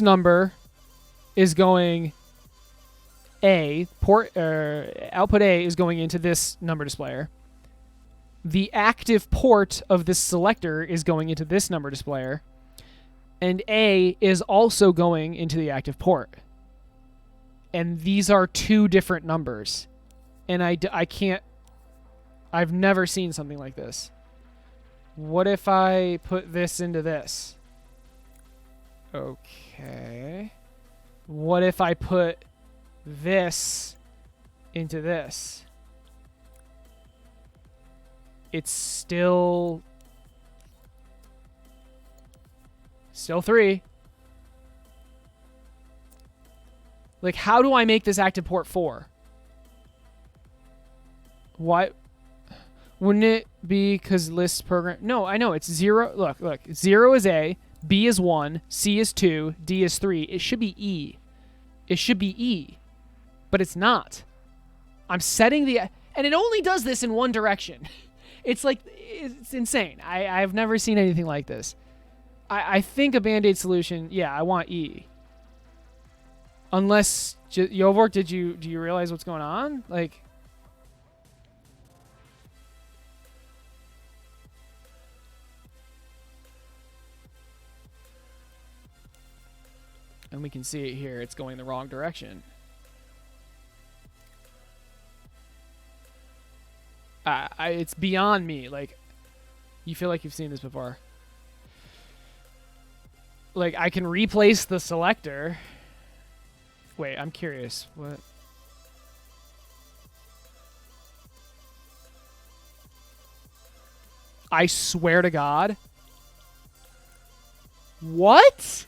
number is going output A is going into this number displayer. The active port of this selector is going into this number displayer. And A is also going into the active port. And these are two different numbers. And I can't... I've never seen something like this. What if I put this into this? Okay. What if I put this into this? It's still 3. Like, how do I make this active port 4? Why? Wouldn't it be because list program? No, I know. It's 0. Look. 0 is A. B is 1. C is 2. D is 3. It should be E. It should be E. But it's not. I'm setting the... And it only does this in one direction. It's like... It's insane. I've never seen anything like this. I think a Band-Aid solution... Yeah, I want E. Unless... Yovork, do you realize what's going on? Like... And we can see it here. It's going the wrong direction. It's beyond me. Like, you feel like you've seen this before. Like, I can replace the selector. Wait, I'm curious. What? I swear to God. What?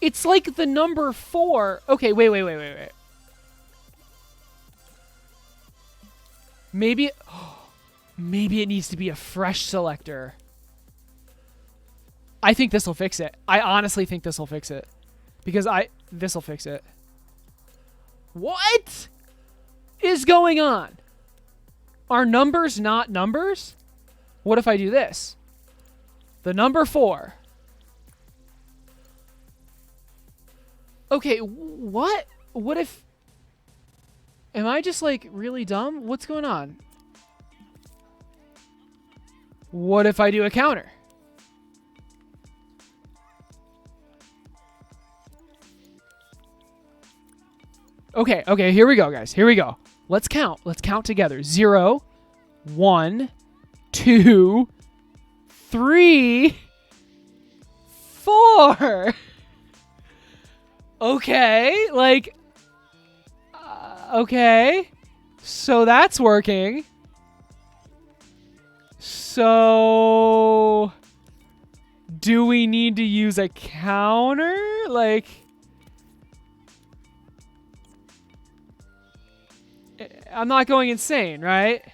It's like the number 4. Okay, wait. Maybe it needs to be a fresh selector. I think this will fix it. I honestly think this will fix it. Because this will fix it. What is going on? Are numbers not numbers? What if I do this? The number 4. Okay, what? What if... Am I just, like, really dumb? What's going on? What if I do a counter? Okay, here we go, guys. Here we go. Let's count. Let's count together. 0, 1, 2, 3, 4. Okay, like, okay, so that's working. So, do we need to use a counter? Like, I'm not going insane, right?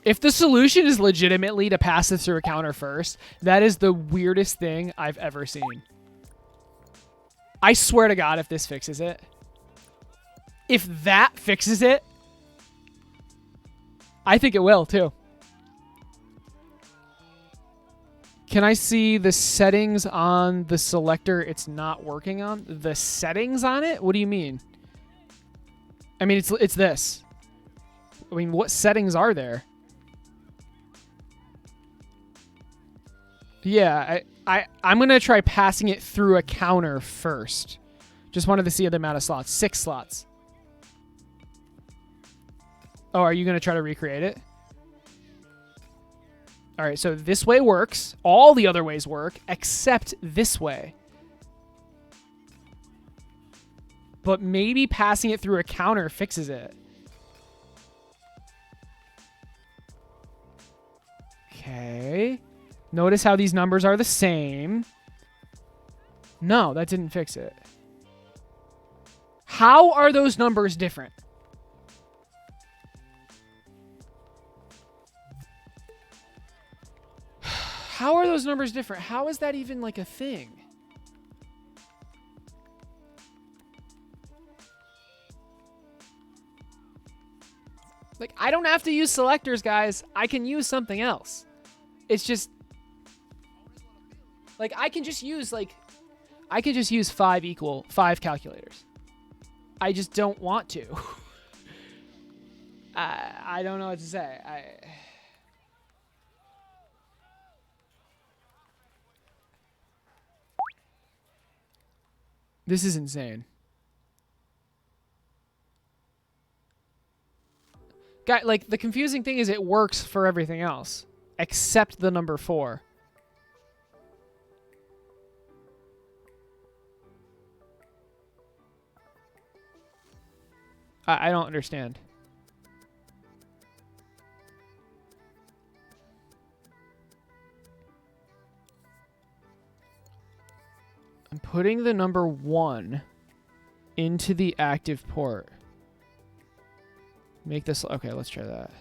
If the solution is legitimately to pass this through a counter first, that is the weirdest thing I've ever seen. I swear to God, if this fixes it. If that fixes it, I think it will, too. Can I see the settings on the selector it's not working on? The settings on it? What do you mean? I mean, it's this. I mean, what settings are there? Yeah, I'm going to try passing it through a counter first. Just wanted to see the amount of slots. 6 slots. Oh, are you going to try to recreate it? All right, so this way works. All the other ways work, except this way. But maybe passing it through a counter fixes it. Okay. Notice how these numbers are the same. No, that didn't fix it. How are those numbers different? How are those numbers different? How is that even like a thing? Like, I don't have to use selectors, guys. I can use something else. It's just like I can just use 5 calculators. I just don't want to. I don't know what to say. This is insane. Guy, like, the confusing thing is it works for everything else except the number 4. I don't understand. I'm putting the number 1 into the active port. Make this... Okay, let's try that.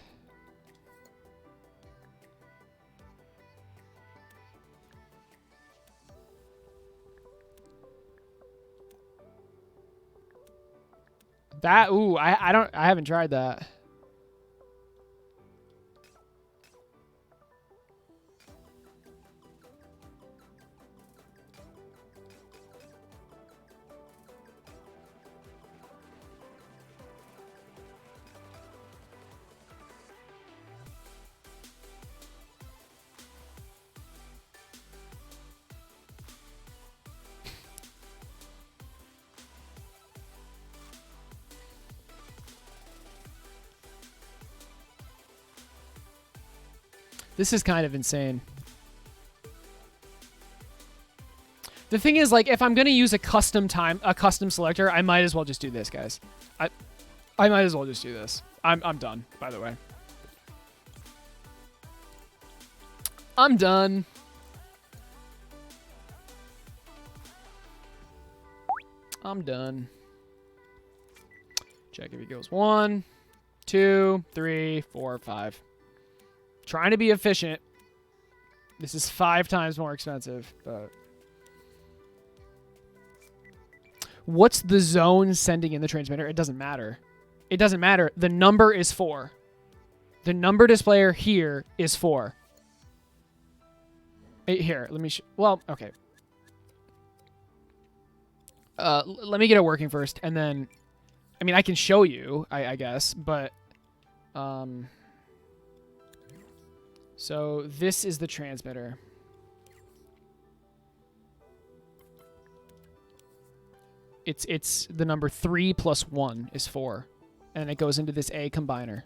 Ooh, I haven't tried that. This is kind of insane. The thing is, like, if I'm gonna use a custom selector, I might as well just do this, guys. I might as well just do this. I'm done, by the way. I'm done. I'm done. Check if it goes 1, 2, 3, 4, 5. Trying to be efficient. This is 5 times more expensive, but... What's the zone sending in the transmitter? It doesn't matter. It doesn't matter. The number is 4. The number displayer here is 4. Here, let me... Well, okay. Let me get it working first, and then... I mean, I can show you, I guess, but... So this is the transmitter. It's the number 3 plus 1 is 4. And it goes into this A combiner.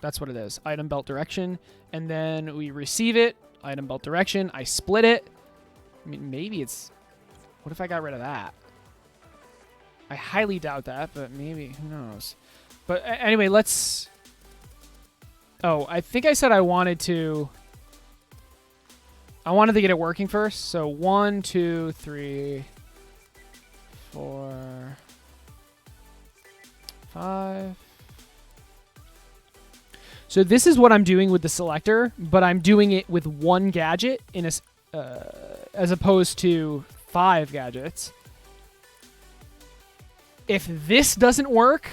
That's what it is. Item belt direction. And then we receive it. Item belt direction. I split it. I mean, maybe it's... What if I got rid of that? I highly doubt that, but maybe. Who knows? But anyway, let's... Oh, I think I said I wanted to get it working first. So 1, 2, 3, 4, 5. So this is what I'm doing with the selector, but I'm doing it with 1 gadget in as opposed to 5 gadgets. If this doesn't work,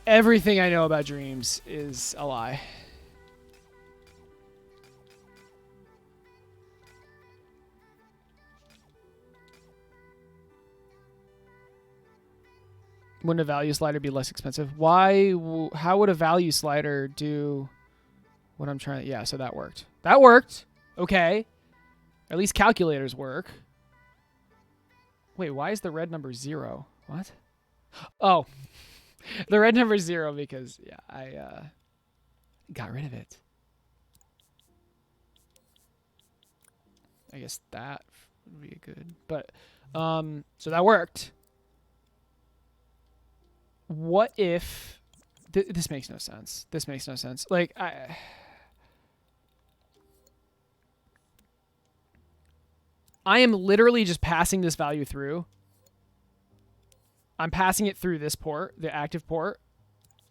everything I know about dreams is a lie. Wouldn't a value slider be less expensive? Why? How would a value slider do what I'm trying to... Yeah, so that worked. That worked. Okay. At least calculators work. Wait, why is the red number 0? What? Oh. The red number is 0 because, yeah, I got rid of it. I guess that would be good. But, so that worked. What if... this makes no sense. This makes no sense. Like, I am literally just passing this value through. I'm passing it through this port, the active port,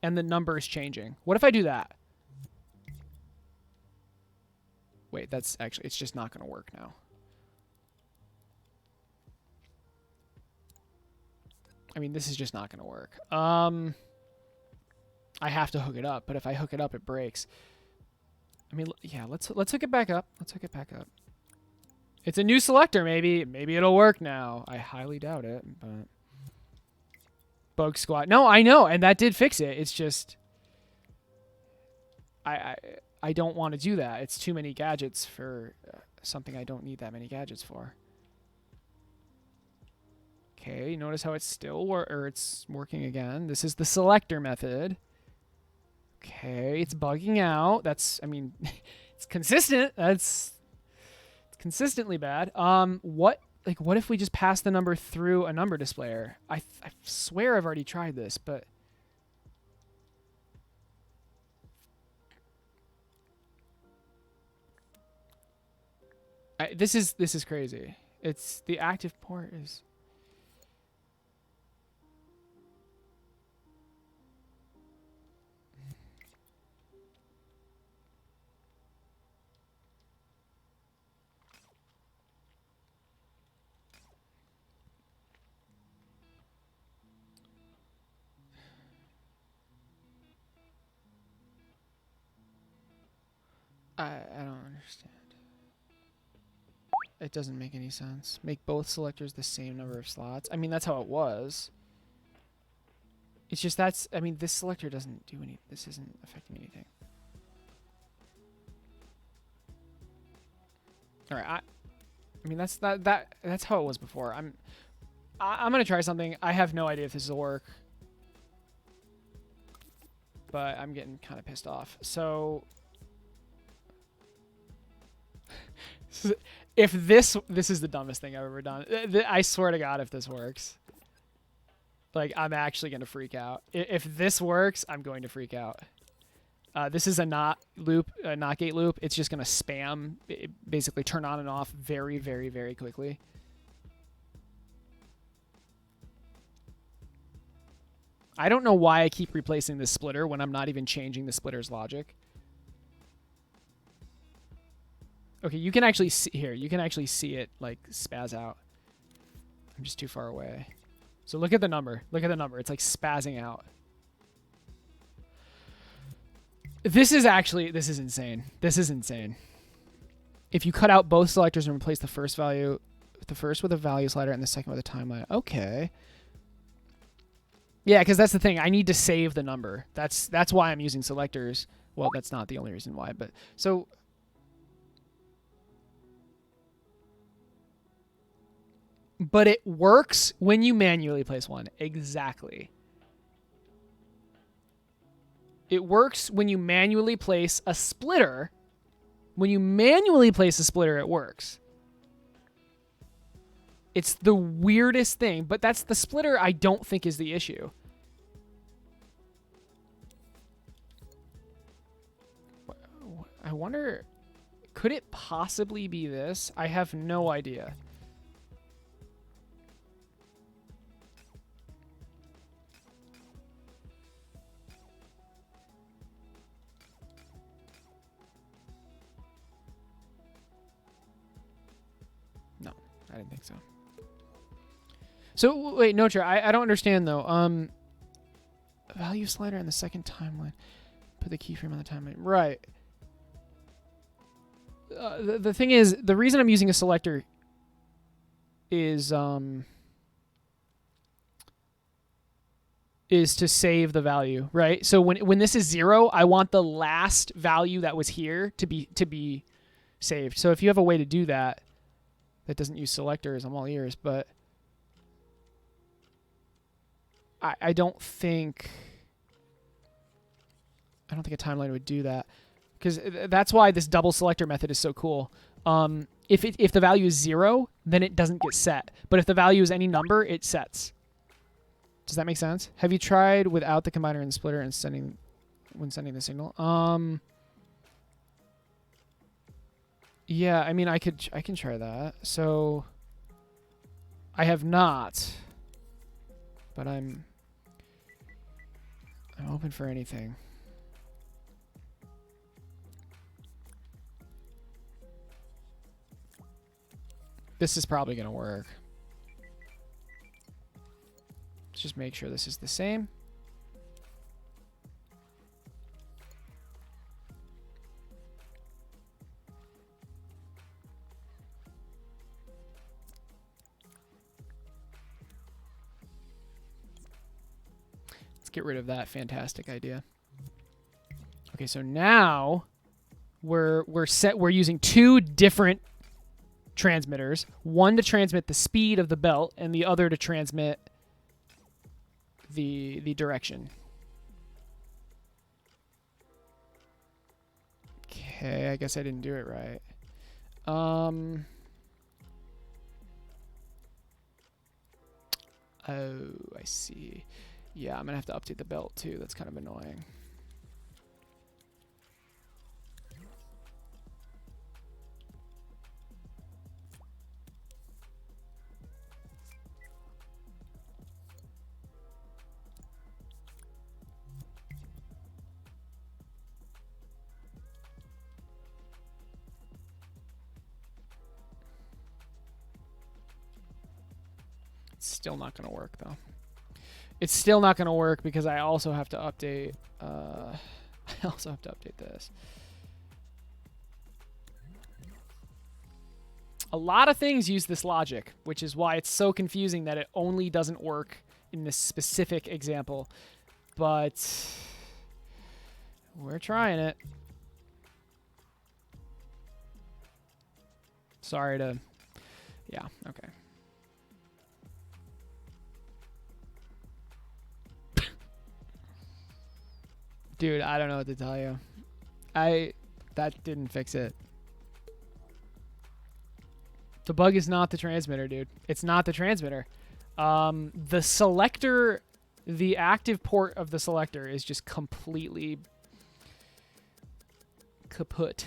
and the number is changing. What if I do that? Wait, that's actually, it's just not going to work now. I mean, this is just not going to work. I have to hook it up, but if I hook it up, it breaks. I mean, yeah, let's hook it back up. Let's hook it back up. It's a new selector, maybe. Maybe it'll work now. I highly doubt it, but... Bug squat. No, I know, and that did fix it. It's just... I don't want to do that. It's too many gadgets for something I don't need that many gadgets for. Okay, notice how it's still it's working again. This is the selector method. Okay, it's bugging out. That's, I mean, it's consistent. It's consistently bad. What if we just pass the number through a number displayer? I swear I've already tried this, but this is crazy. It's the active port is. I don't understand. It doesn't make any sense. Make both selectors the same number of slots. I mean, that's how it was. It's just I mean, this selector doesn't do any. This isn't affecting anything. All right. I mean, that's how it was before. I'm gonna try something. I have no idea if this will work, but I'm getting kind of pissed off. So. If this is the dumbest thing I've ever done. I swear to God, if this works, like, I'm actually going to freak out. If this works, I'm going to freak out. This is a not gate loop. It's just going to spam, basically turn on and off very, very, very quickly. I don't know why I keep replacing this splitter when I'm not even changing the splitter's logic. Okay, you can actually see here. You can actually see it like spaz out. I'm just too far away. So look at the number. Look at the number. It's like spazzing out. This is insane. This is insane. If you cut out both selectors and replace the first with a value slider and the second with a timeline. Okay. Yeah, because that's the thing. I need to save the number. That's why I'm using selectors. Well, that's not the only reason why, but so. But it works when you manually place one. Exactly. It works when you manually place a splitter. When you manually place a splitter, it works. It's the weirdest thing, but that's the splitter I don't think is the issue. I wonder, could it possibly be this? I have no idea. I didn't think so. So wait, no, I don't understand though. Value slider on the second timeline. Put the keyframe on the timeline. Right. The thing is, the reason I'm using a selector is to save the value, right? So when this is 0, I want the last value that was here to be saved. So if you have a way to do that that doesn't use selectors, I'm all ears. But I don't think a timeline would do that, because that's why this double selector method is so cool. If the value is 0, then it doesn't get set. But if the value is any number, it sets. Does that make sense? Have you tried without the combiner and the splitter and sending the signal? Yeah, I mean, I can try that. So I have not, but I'm open for anything. This is probably going to work. Let's just make sure this is the same. Let's get rid of that fantastic idea. Okay, so now we're using 2 different transmitters, one to transmit the speed of the belt and the other to transmit the direction. Okay, I guess I didn't do it right. Oh, I see. Yeah, I'm gonna have to update the belt too. That's kind of annoying. Still not going to work, though. It's still not going to work because I also have to update... I also have to update this. A lot of things use this logic, which is why it's so confusing that it only doesn't work in this specific example. But we're trying it. Sorry to... Yeah, okay. Dude, I don't know what to tell you. That didn't fix it. The bug is not the transmitter, dude. It's not the transmitter. The selector, the active port of the selector is just completely kaput.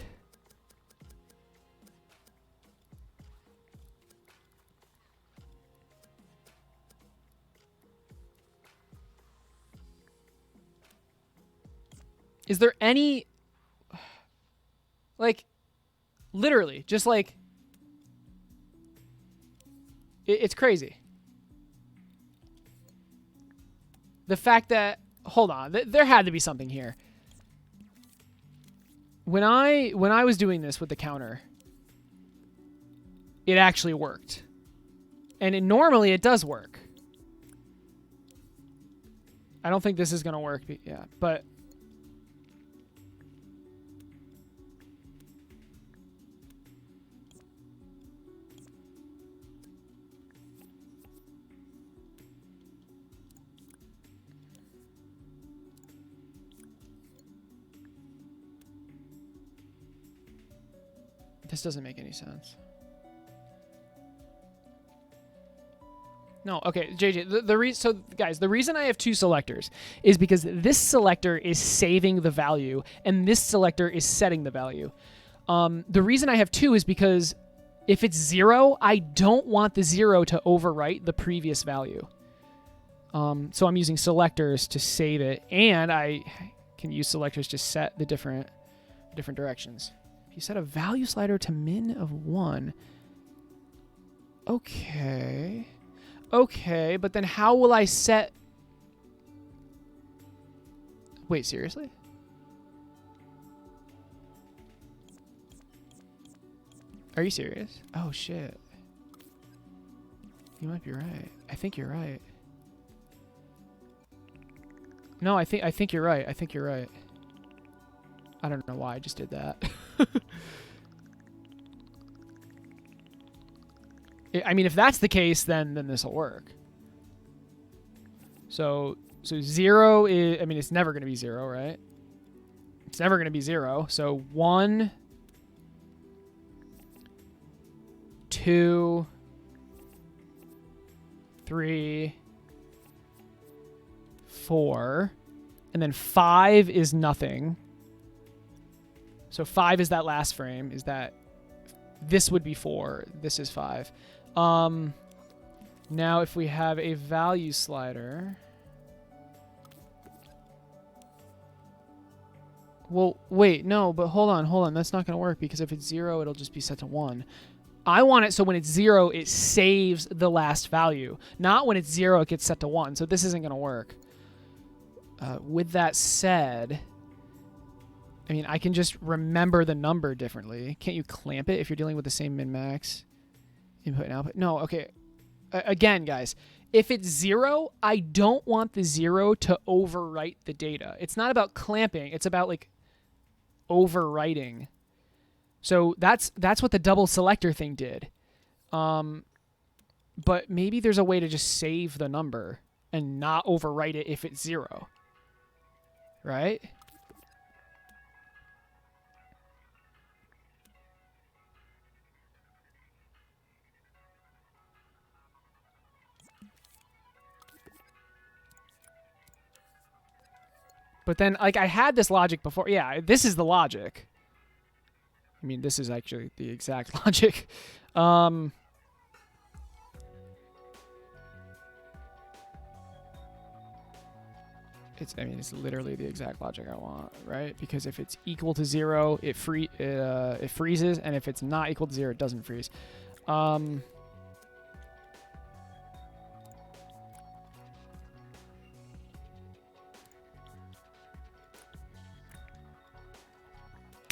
Is there any, like, literally, just like, it's crazy. The fact that, hold on, there had to be something here. When I was doing this with the counter, it actually worked. And normally it does work. I don't think this is going to work, yeah, but... This doesn't make any sense. No, okay, JJ, so guys, the reason I have 2 selectors is because this selector is saving the value and this selector is setting the value. The reason I have 2 is because if it's 0, I don't want the 0 to overwrite the previous value. So I'm using selectors to save it, and I can use selectors to set the different directions. You set a value slider to min of 1. Okay. Okay, but then how will I set... Wait, seriously? Are you serious? Oh, shit. You might be right. I think you're right. No, I think you're right. I think you're right. I don't know why I just did that. I mean, if that's the case, then this will work. So 0 is, I mean, it's never going to be 0, right? It's never going to be 0. So 1, 2, 3, 4, and then 5 is nothing. So 5 is that last frame. Is that this would be 4. This is 5. Now if we have a value slider. Well, wait, no, but hold on. That's not going to work because if it's 0, it'll just be set to 1. I want it so when it's 0, it saves the last value. Not when it's 0, it gets set to 1. So this isn't going to work. With that said, I mean, I can just remember the number differently. Can't you clamp it if you're dealing with the same min-max input and output? No, okay. Again, guys, if it's 0, I don't want the 0 to overwrite the data. It's not about clamping. It's about, like, overwriting. So that's what the double selector thing did. But maybe there's a way to just save the number and not overwrite it if it's 0. Right? But then, like, I had this logic before. Yeah, this is the logic. I mean, this is actually the exact logic. It's literally the exact logic I want, right? Because if it's equal to 0, it freezes, and if it's not equal to 0, it doesn't freeze.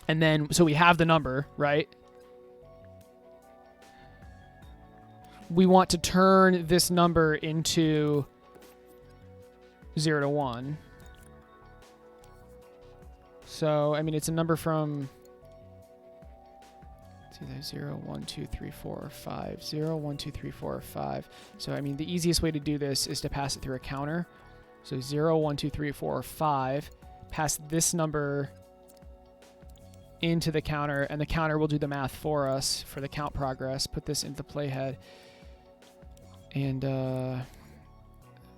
And then, so we have the number, right? We want to turn this number into 0 to 1. So, I mean, it's a number from, let's see, there's 0, 1, 2, 3, 4, 5. 0, 1, 2, 3, 4, 5. So, I mean, the easiest way to do this is to pass it through a counter. So 0, 1, 2, 3, 4, 5. Pass this number into the counter, and the counter will do the math for us for the count progress. Put this into the playhead, and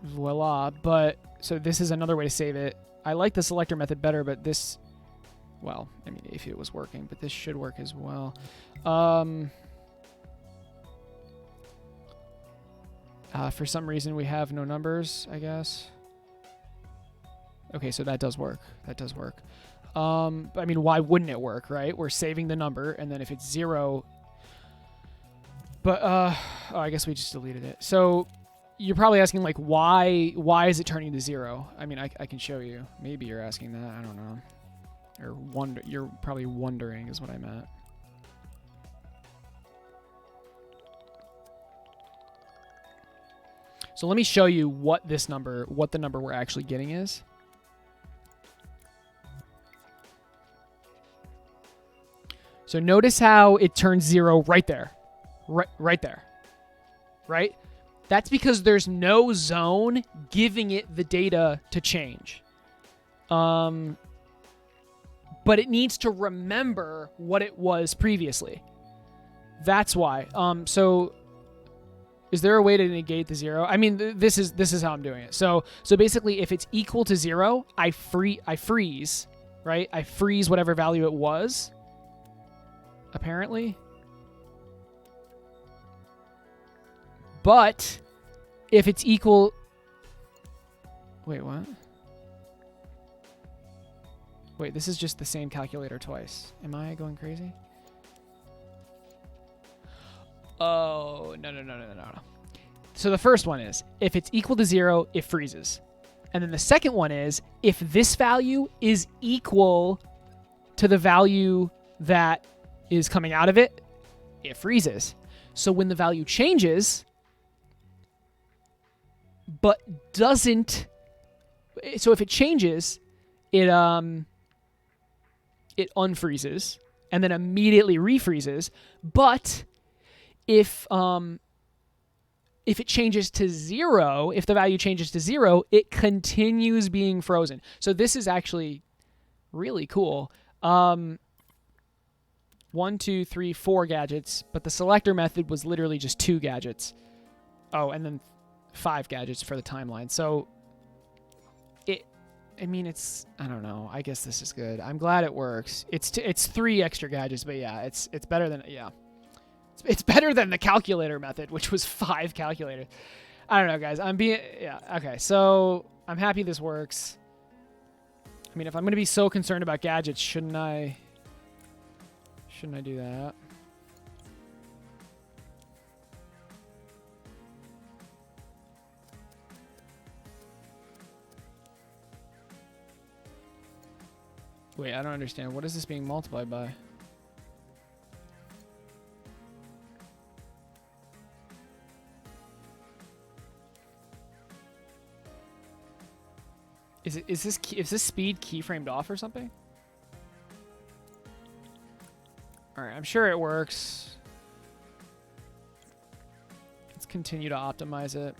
voila. But so this is another way to save it. I like the selector method better, but this, well, I mean, if it was working, but this should work as well. For some reason we have no numbers, I guess. Okay, so that does work. That does work. I mean, why wouldn't it work, right? We're saving the number, and then if it's 0... But, oh, I guess we just deleted it. So, you're probably asking, like, why is it turning to 0? I mean, I can show you. Maybe you're asking that. I don't know. Or you're probably wondering is what I meant. So let me show you what the number we're actually getting is. So notice how it turns 0 right there. Right there. Right? That's because there's no zone giving it the data to change. But it needs to remember what it was previously. That's why. So is there a way to negate the 0? I mean, this is how I'm doing it. So basically, if it's equal to 0, I freeze, right? I freeze whatever value it was. Apparently. But if it's equal... Wait, what? Wait, this is just the same calculator twice. Am I going crazy? Oh, no. So the first one is, if it's equal to 0, it freezes. And then the second one is, if this value is equal to the value that is coming out of it, it freezes. So when the value changes, but doesn't... So if it changes, it unfreezes and then immediately refreezes. But if if it changes to 0, if the value changes to 0, it continues being frozen. So this is actually really cool. 1, 2, 3, 4 gadgets, but the selector method was literally just 2 gadgets. Oh, and then 5 gadgets for the timeline. So I mean, I don't know. I guess this is good. I'm glad it works. It's 3 extra gadgets, but yeah, it's better than, yeah. It's better than the calculator method, which was 5 calculators. I don't know, guys. Yeah, okay. So I'm happy this works. I mean, if I'm going to be so concerned about gadgets, shouldn't I do that? Wait, I don't understand. What is this being multiplied by? Is this speed keyframed off or something? All right, I'm sure it works. Let's continue to optimize it.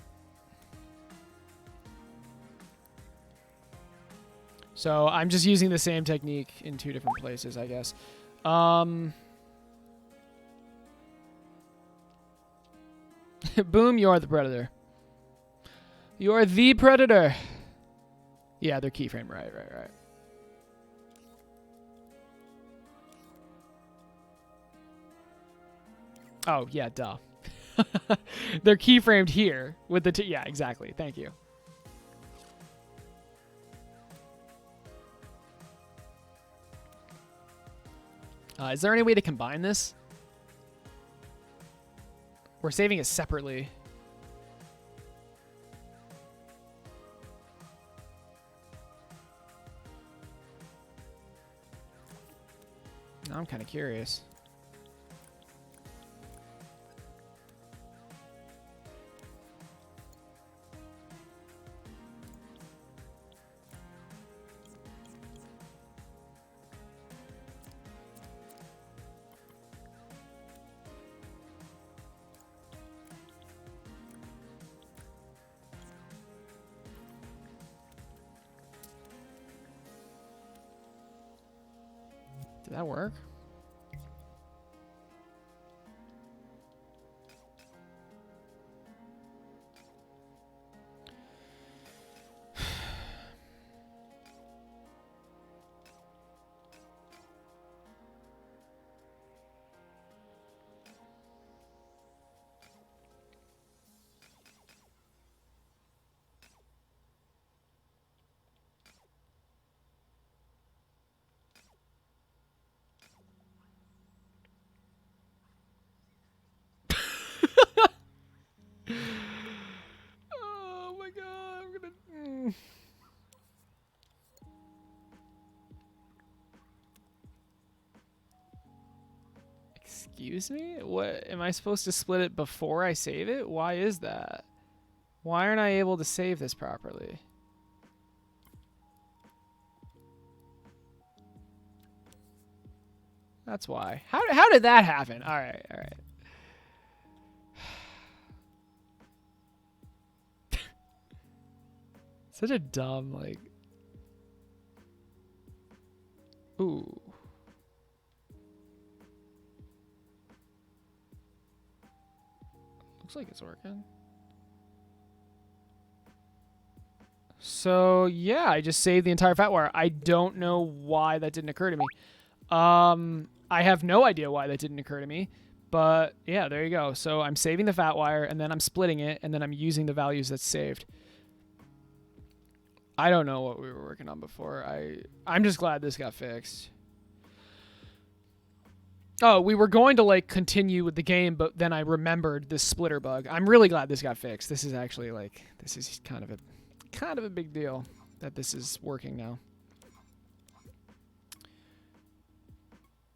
So I'm just using the same technique in 2 different places, I guess. Boom, you're the predator. You're the predator. Yeah, they're keyframe. Right. Oh, yeah, duh. They're keyframed here with the yeah, exactly. Thank you. Is there any way to combine this? We're saving it separately. I'm kind of curious. Did that work? Oh my god, I'm gonna... Excuse me? What? Am I supposed to split it before I save it? Why is that? Why aren't I able to save this properly? That's why. How did that happen? All right. Such a dumb, like... Ooh. Looks like it's working. So, yeah, I just saved the entire fat wire. I don't know why that didn't occur to me. I have no idea why that didn't occur to me. But, yeah, there you go. So I'm saving the fat wire, and then I'm splitting it, and then I'm using the values that's saved. I don't know what we were working on before. I'm just glad this got fixed. Oh, we were going to, like, continue with the game, but then I remembered this splitter bug. I'm really glad this got fixed. This is actually, like, this is kind of a big deal that this is working now.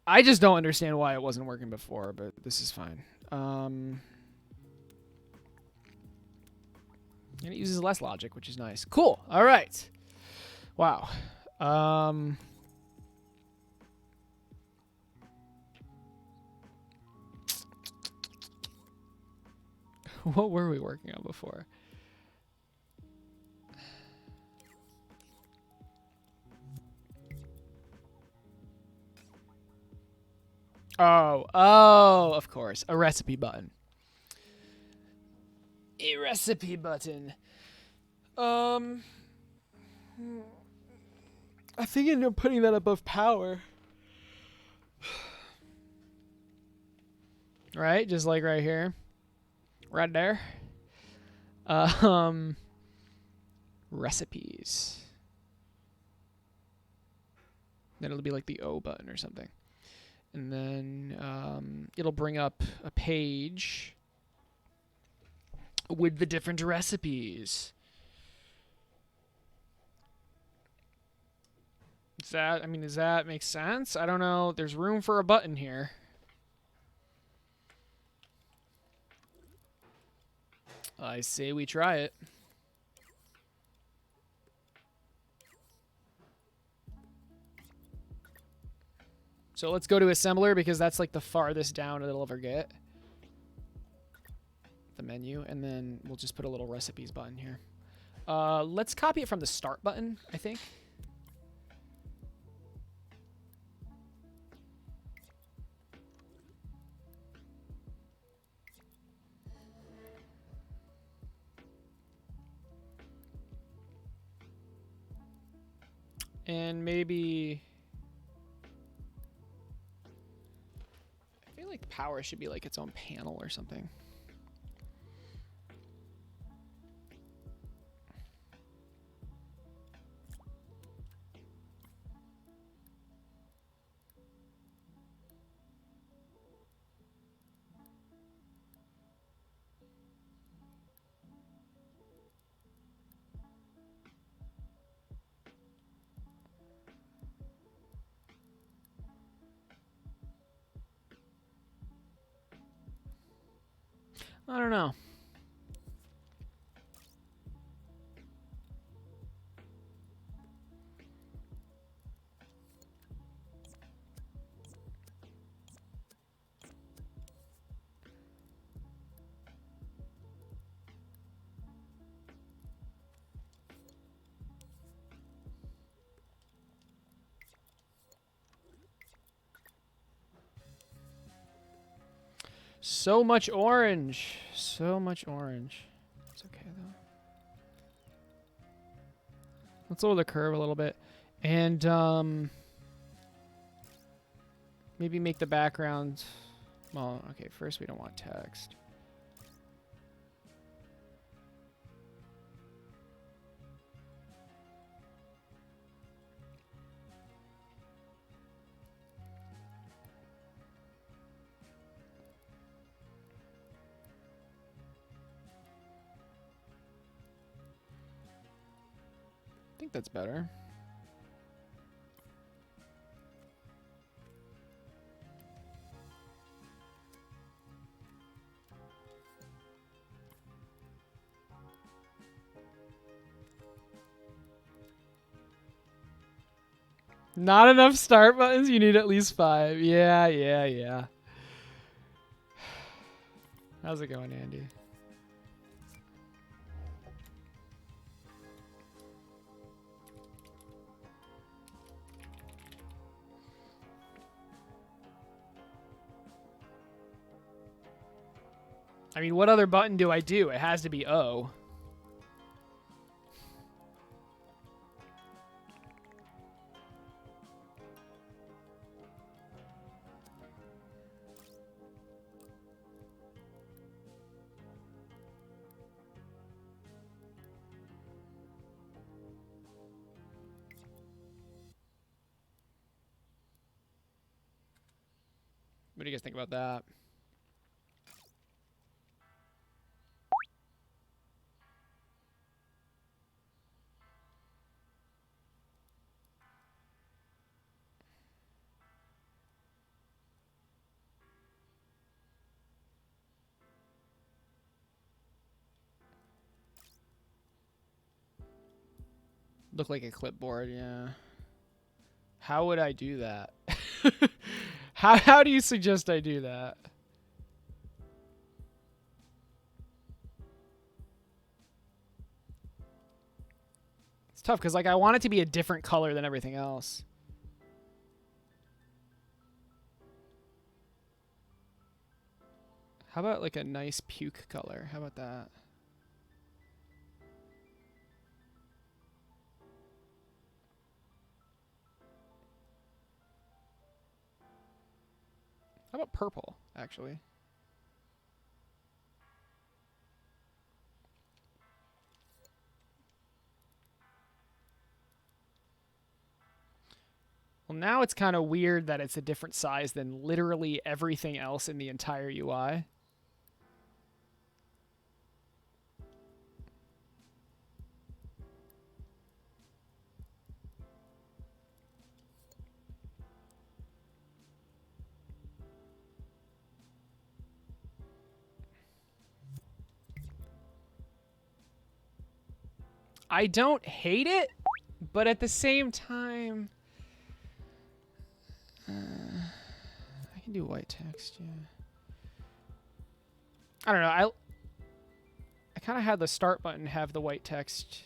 I just don't understand why it wasn't working before, but this is fine. And it uses less logic, which is nice. Cool. All right. Wow. What were we working on before? Oh, of course. A recipe button. A recipe button. I think I end up putting that above power. Right? Just like right here. Right there. Recipes. Then it'll be like the O button or something. And then it'll bring up a page with the different recipes. Does that make sense? I don't know. There's room for a button here. I say we try it. So let's go to assembler because that's like the farthest down it'll ever get. The menu, and then we'll just put a little recipes button here. Let's copy it from the start button, I think. And maybe I feel like power should be like its own panel or something. I don't know. So much orange. So much orange. It's okay, though. Let's lower the curve a little bit. And, maybe make the background... Well, okay, first we don't want text. I think that's better. Not enough start buttons? You need at least 5. Yeah. How's it going, Andy? I mean, what other button do I do? It has to be O. What do you guys think about that? Look like a clipboard, yeah. How would I do that? How do you suggest I do that? tough because like I want it to be a different color than everything else. How about like a nice puke color? How about that? How about purple, actually? Well, now it's kind of weird that it's a different size than literally everything else in the entire UI. I don't hate it, but at the same time, I can do white text, yeah. I don't know. I kind of had the start button have the white text.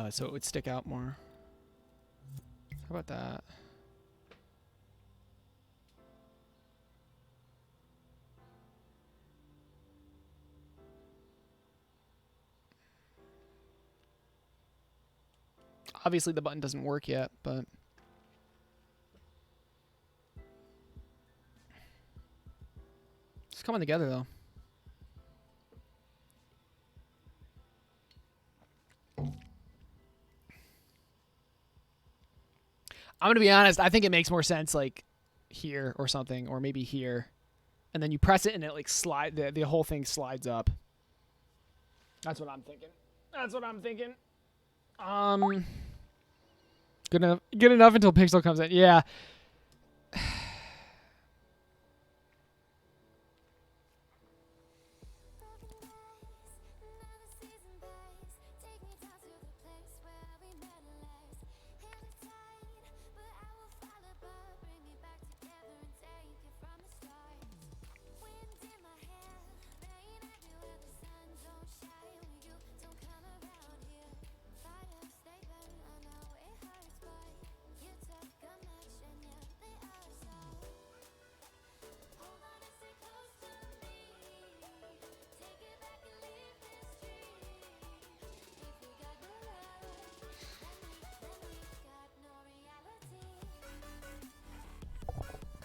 So it would stick out more. How about that? Obviously the button doesn't work yet, but it's coming together though. I'm gonna be honest, I think it makes more sense like here or something, or maybe here. And then you press it and it like the whole thing slides up. That's what I'm thinking. That's what I'm thinking. Good enough until Pixel comes in. Yeah.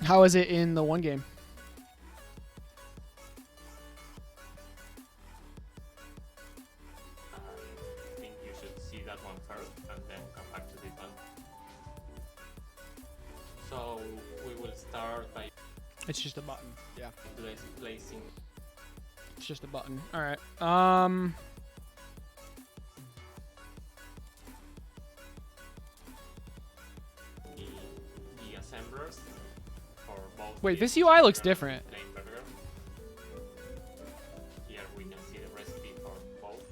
How is it in the one game? I think you should see that one first and then come back to this one. So we will start by It's just a button. Yeah. placing. It's just a button. All right. The assemblers for both. Wait, the this UI looks burger and different. plain burger. Here we can see the recipe for both.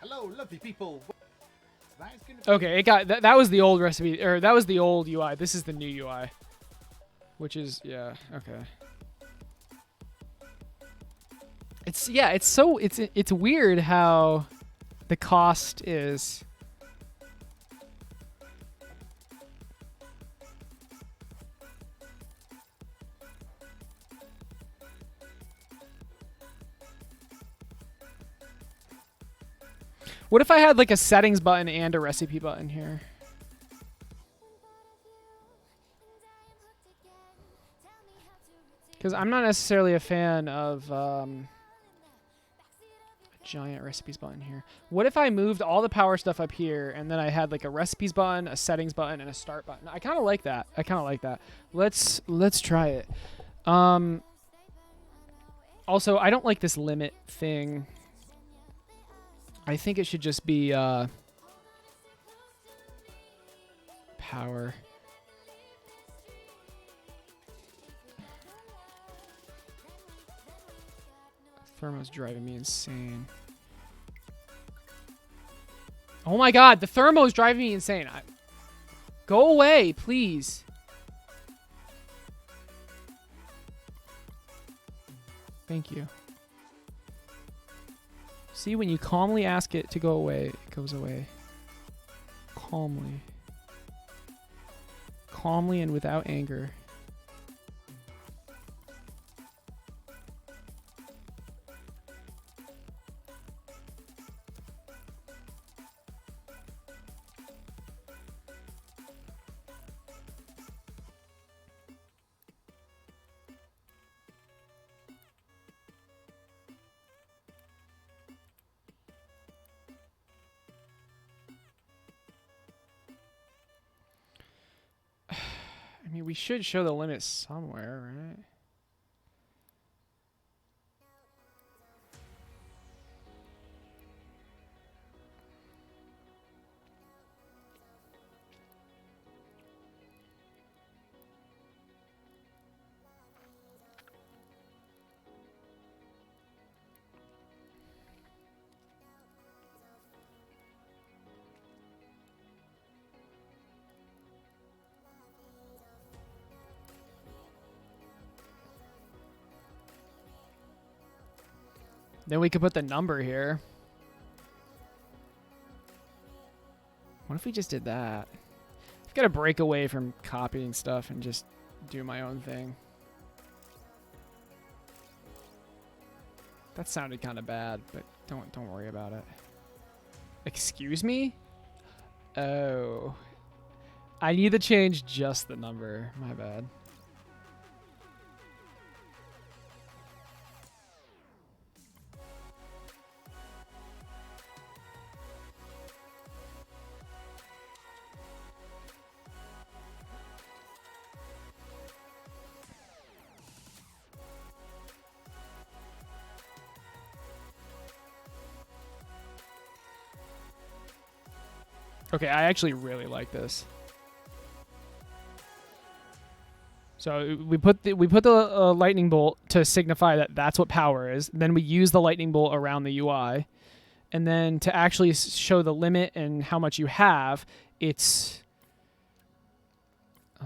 Hello, lovely people. That is gonna Okay, it got that was the old recipe, or that was the old UI. This is the new UI, which is yeah. Okay. It's weird how the cost is. What if I had like a settings button and a recipe button here? Because I'm not necessarily a fan of a giant recipes button here. What if I moved all the power stuff up here and then I had like a recipes button, a settings button, and a start button? I kind of like that. Let's try it. Also, I don't like this limit thing. I think it should just be power. Thermo's driving me insane. Oh my god, the thermo's driving me insane. Go away, please. Thank you. See, when you calmly ask it to go away, it goes away. Calmly. Calmly and without anger. I mean, we should show the limit somewhere, right? Then we could put the number here. What if we just did that? I've got to break away from copying stuff and just do my own thing. That sounded kind of bad, but don't worry about it. Excuse me? Oh. I need to change just the number. My bad. Okay, I actually really like this. So we put the lightning bolt to signify that that's what power is. Then we use the lightning bolt around the UI, and then to actually show the limit and how much you have, it's I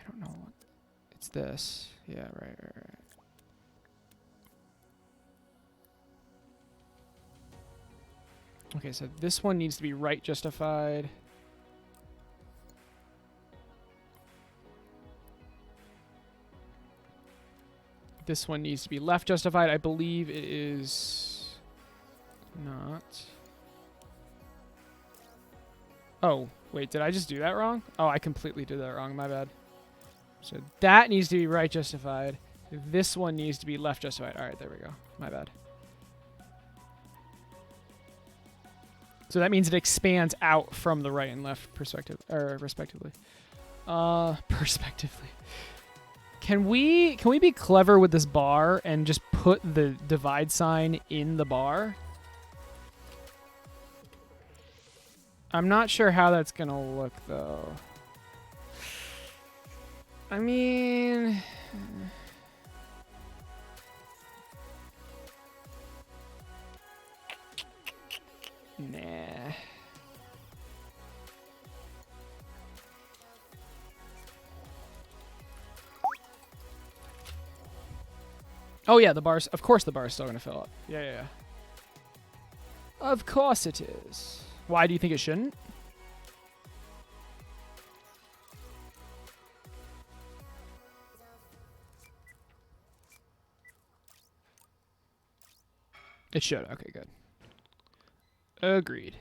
don't know. It's this. Yeah, right. Okay, so this one needs to be right justified. This one needs to be left justified. I believe it is not. Oh, wait, did I just do that wrong? Oh, I completely did that wrong. My bad. So that needs to be right justified. This one needs to be left justified. All right, there we go. My bad. So that means it expands out from the right and left perspective, or respectively. Perspectively. Can we be clever with this bar and just put the divide sign in the bar? I'm not sure how that's gonna look though. I mean, nah. Oh yeah, the bar's, of course the bar's still gonna fill up. Yeah. Of course it is. Why do you think it shouldn't? It should. Okay, good. Agreed.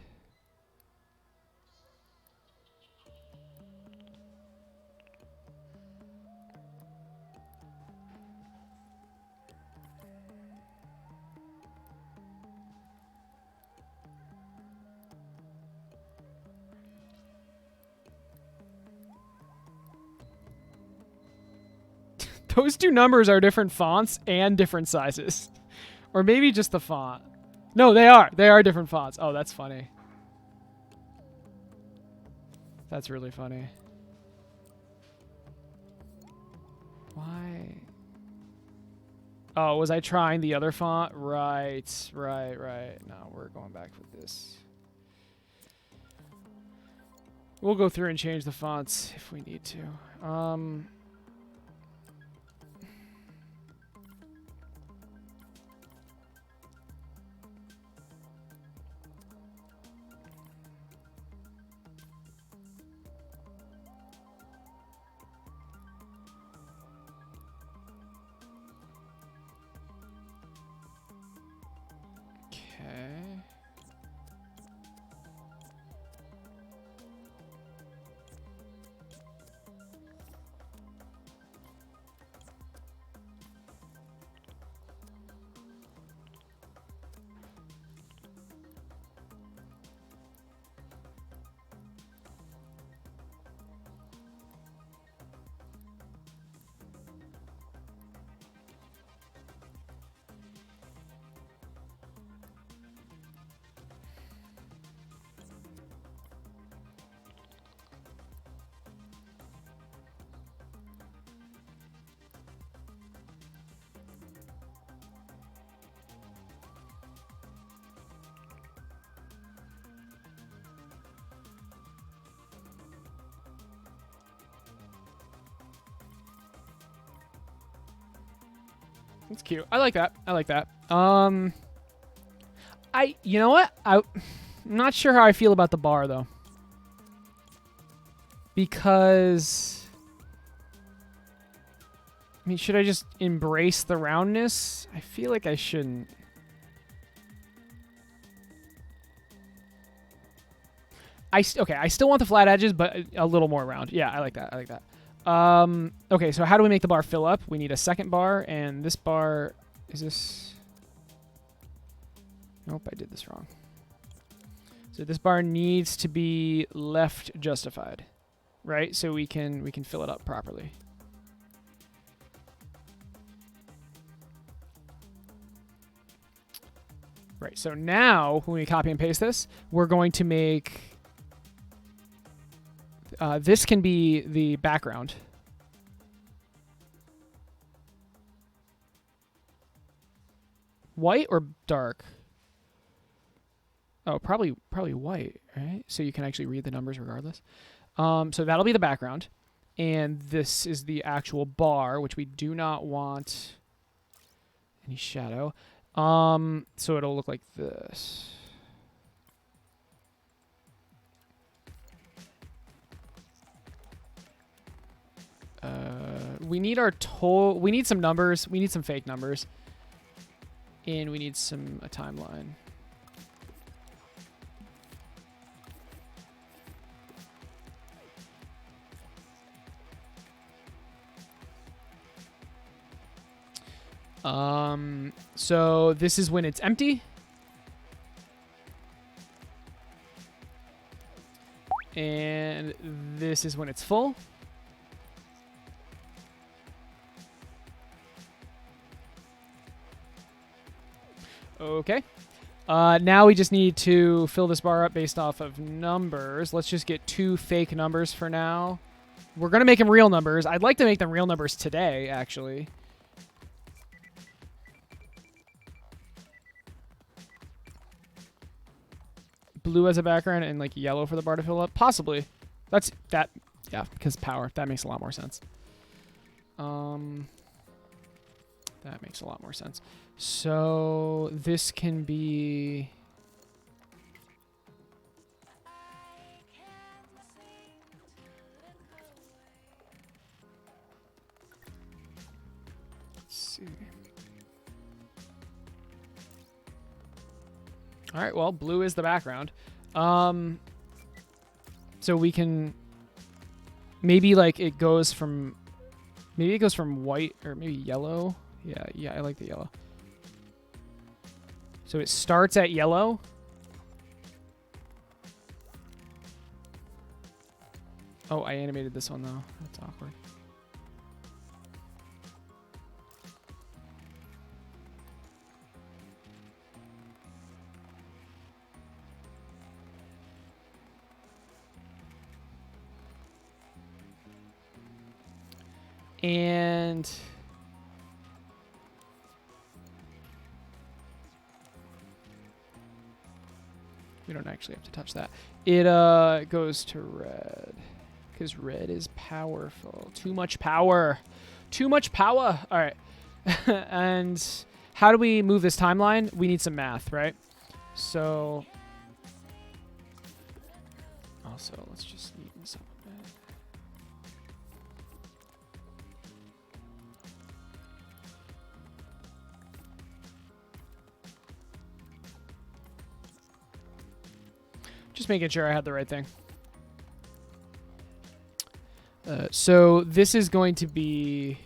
Those two numbers are different fonts and different sizes. Or maybe just the font. No, they are. They are different fonts. Oh, that's funny. That's really funny. Why? Oh, was I trying the other font? Right. No, we're going back with this. We'll go through and change the fonts if we need to. That's cute. I like that. I like that. You know what? I'm not sure how I feel about the bar though. Because I mean, should I just embrace the roundness? I feel like I shouldn't. Okay, I still want the flat edges, but a little more round. Yeah, I like that. I like that. Okay, so how do we make the bar fill up? We need a second bar, and this bar is this. Nope, I did this wrong. So this bar needs to be left justified, right? So we can fill it up properly. Right. So now when we copy and paste this, we're going to make this can be the background. White or dark? Oh, probably white, right? So you can actually read the numbers regardless. So that'll be the background. And this is the actual bar, which we do not want any shadow. So it'll look like this. We need our we need some numbers. We need some fake numbers. And we need a timeline. So this is when it's empty. And this is when it's full. Okay. Now we just need to fill this bar up based off of numbers. Let's just get 2 fake numbers for now. We're going to make them real numbers. I'd like to make them real numbers today, actually. Blue as a background and like yellow for the bar to fill up? Possibly. Yeah, because power. That makes a lot more sense. That makes a lot more sense. So this can be... Let's see. All right, well, blue is the background. So we can maybe like it goes from white or maybe yellow. Yeah, I like the yellow. So it starts at yellow. Oh, I animated this one though. That's awkward. And we don't actually have to touch that. It goes to red because red is powerful. Too much power. Too much power. All right. And how do we move this timeline? We need some math, right? So also, let's just neaten this up a bit. Just making sure I had the right thing. So this is going to be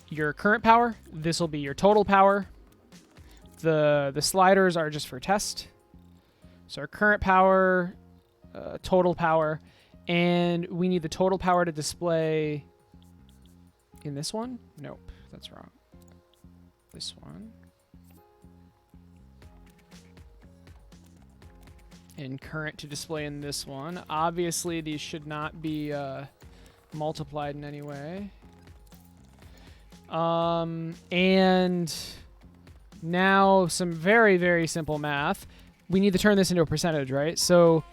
your current power. This will be your total power. The sliders are just for test. So our current power, total power, and we need the total power to display in this one. Nope, that's wrong. This one. And current to display in this one. Obviously, these should not be multiplied in any way. And now some very, very simple math. We need to turn this into a percentage, right? So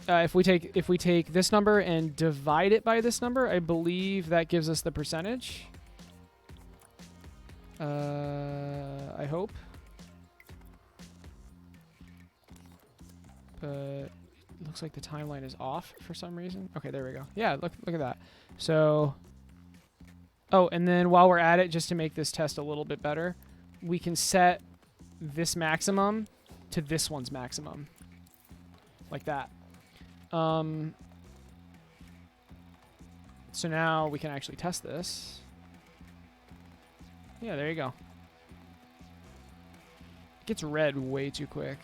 if we take this number and divide it by this number, I believe that gives us the percentage. I hope. But it looks like the timeline is off for some reason. Okay, there we go. Yeah, look at that. So, oh, and then while we're at it, just to make this test a little bit better, we can set this maximum to this one's maximum. Like that. So now we can actually test this. Yeah, there you go. It gets red way too quick.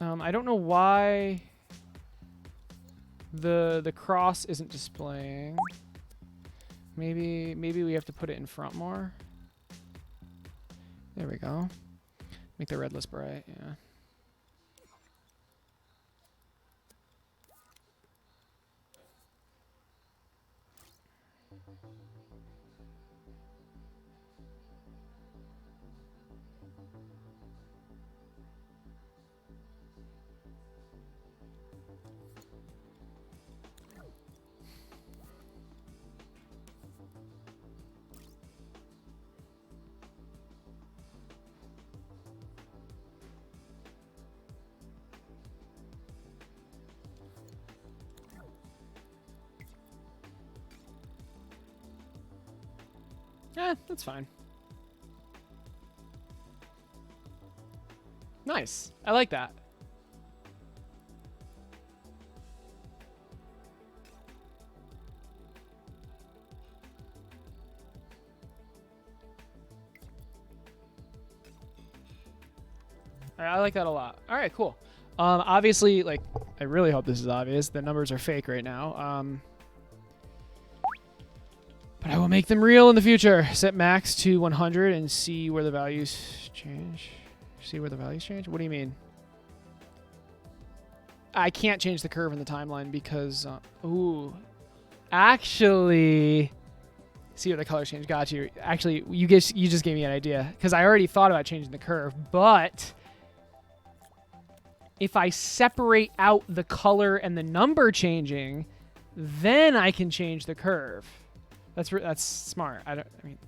I don't know why the cross isn't displaying. Maybe we have to put it in front more. There we go. Make the red less bright, yeah. That's fine. Nice. I like that. All right, I like that a lot. All right, cool. Obviously, like, I really hope this is obvious. The numbers are fake right now. But I will make them real in the future. Set max to 100 and see where the values change. See where the values change? What do you mean? I can't change the curve in the timeline because... ooh. Actually... See where the colors change. Got you. Actually, you just gave me an idea. Because I already thought about changing the curve. But... if I separate out the color and the number changing, then I can change the curve. That's smart. I mean,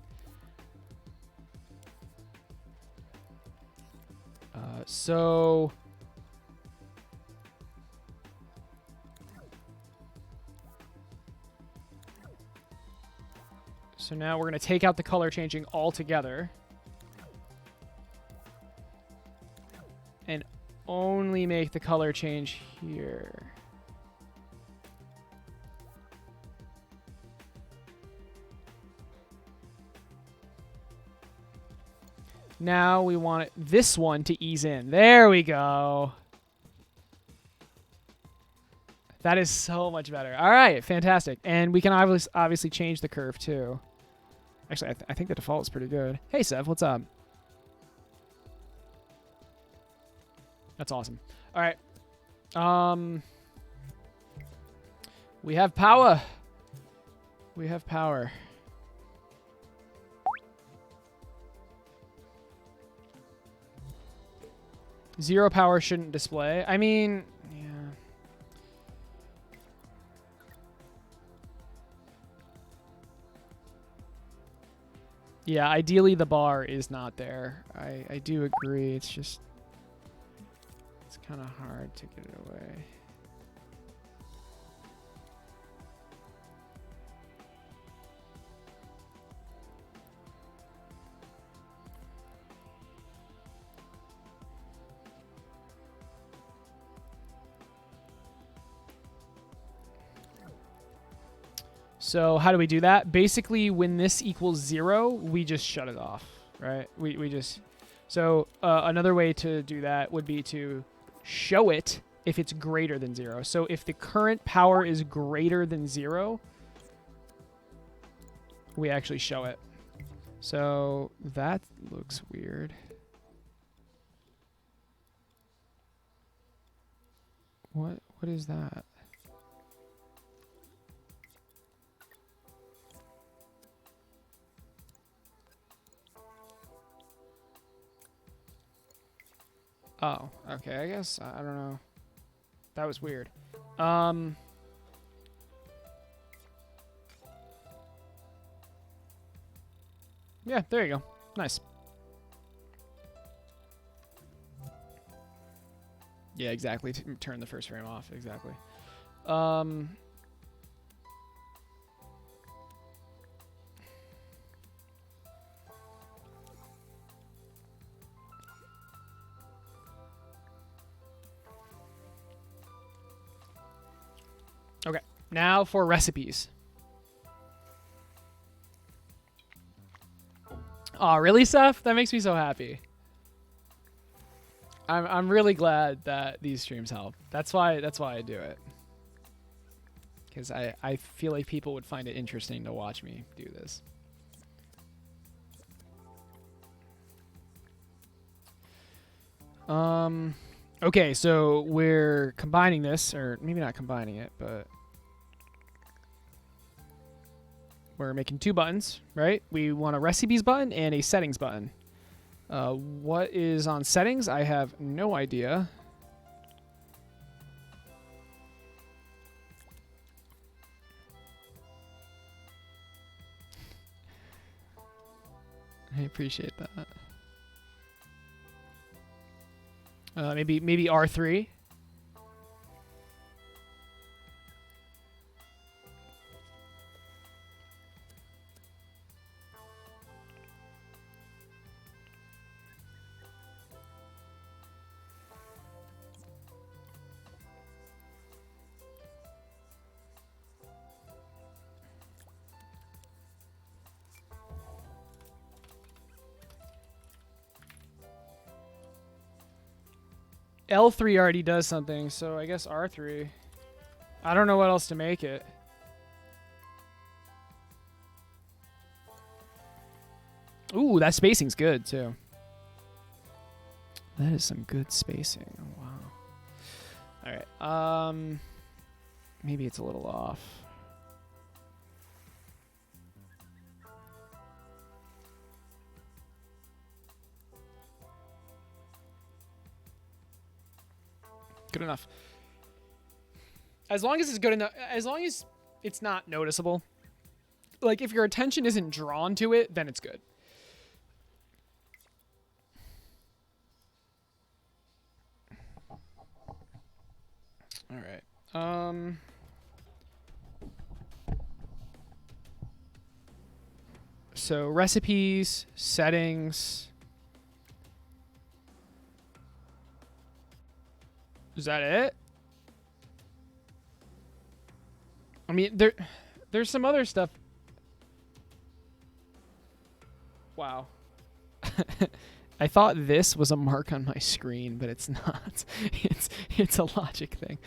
so now we're gonna take out the color changing altogether and only make the color change here. Now we want this one to ease in. There we go. That is so much better. All right, fantastic. And we can obviously change the curve too. Actually, I think the default is pretty good. Hey, Sev, what's up? That's awesome. All right. We have power. We have power. Zero power shouldn't display. I mean, yeah. Yeah, ideally the bar is not there. I do agree. It's just... it's kind of hard to get it away. So how do we do that? Basically, when this equals 0, we just shut it off, right? We just... So another way to do that would be to show it if it's greater than 0. So if the current power is greater than 0, we actually show it. So that looks weird. What is that? Oh, okay. I guess I don't know. That was weird. Yeah, there you go. Nice. Yeah, exactly. Turn the first frame off. Exactly. Okay. Now for recipes. Oh, really, Seth? That makes me so happy. I'm really glad that these streams help. That's why I do it. Because I feel like people would find it interesting to watch me do this. Okay, so we're combining this, or maybe not combining it, but we're making 2 buttons, right? We want a recipes button and a settings button. What is on settings? I have no idea. I appreciate that. Maybe R3. L3 already does something, so I guess R3. I don't know what else to make it. Ooh, that spacing's good, too. That is some good spacing. Oh, wow. Alright, maybe it's a little off. Good enough. As long as it's good enough, as long as it's not noticeable. Like, if your attention isn't drawn to it, then it's good. All right. So recipes, settings. Is that it? I mean, there's some other stuff. Wow. I thought this was a mark on my screen, but it's not. It's a logic thing.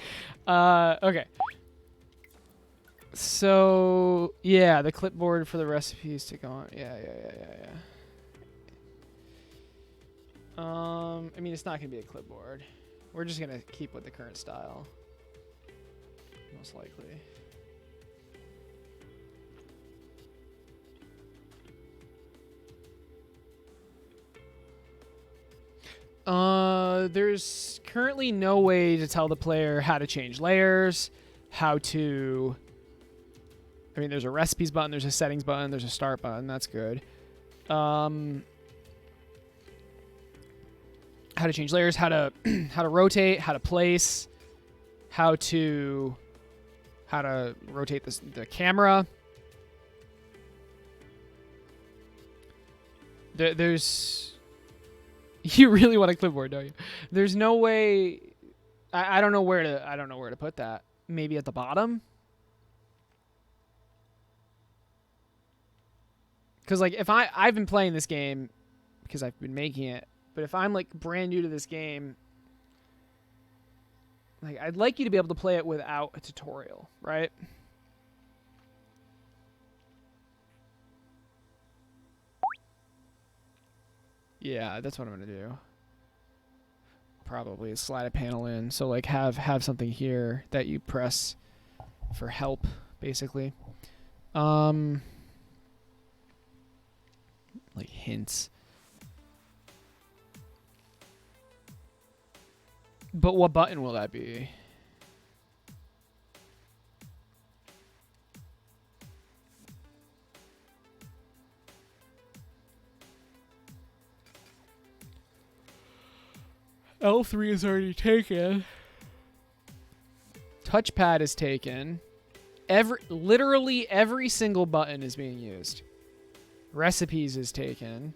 Okay. So, yeah, the clipboard for the recipes to go on. Yeah. I mean, it's not going to be a clipboard. We're just going to keep with the current style. Most likely. There's currently no way to tell the player how to change layers, how to... I mean, there's a recipes button, there's a settings button, there's a start button. That's good. How to change layers, how to how to rotate, how to place, how to rotate the camera. There's you really want a clipboard, don't you? There's no way. I don't know where to put that. Maybe at the bottom. Because like if I've been playing this game because I've been making it, but if I'm like brand new to this game, like I'd like you to be able to play it without a tutorial, right? Yeah, that's what I'm gonna do. Probably slide a panel in, so like have something here that you press for help, basically. Like hints. But what button will that be? L3 is already taken. Touchpad is taken. Literally every single button is being used. Recipes is taken.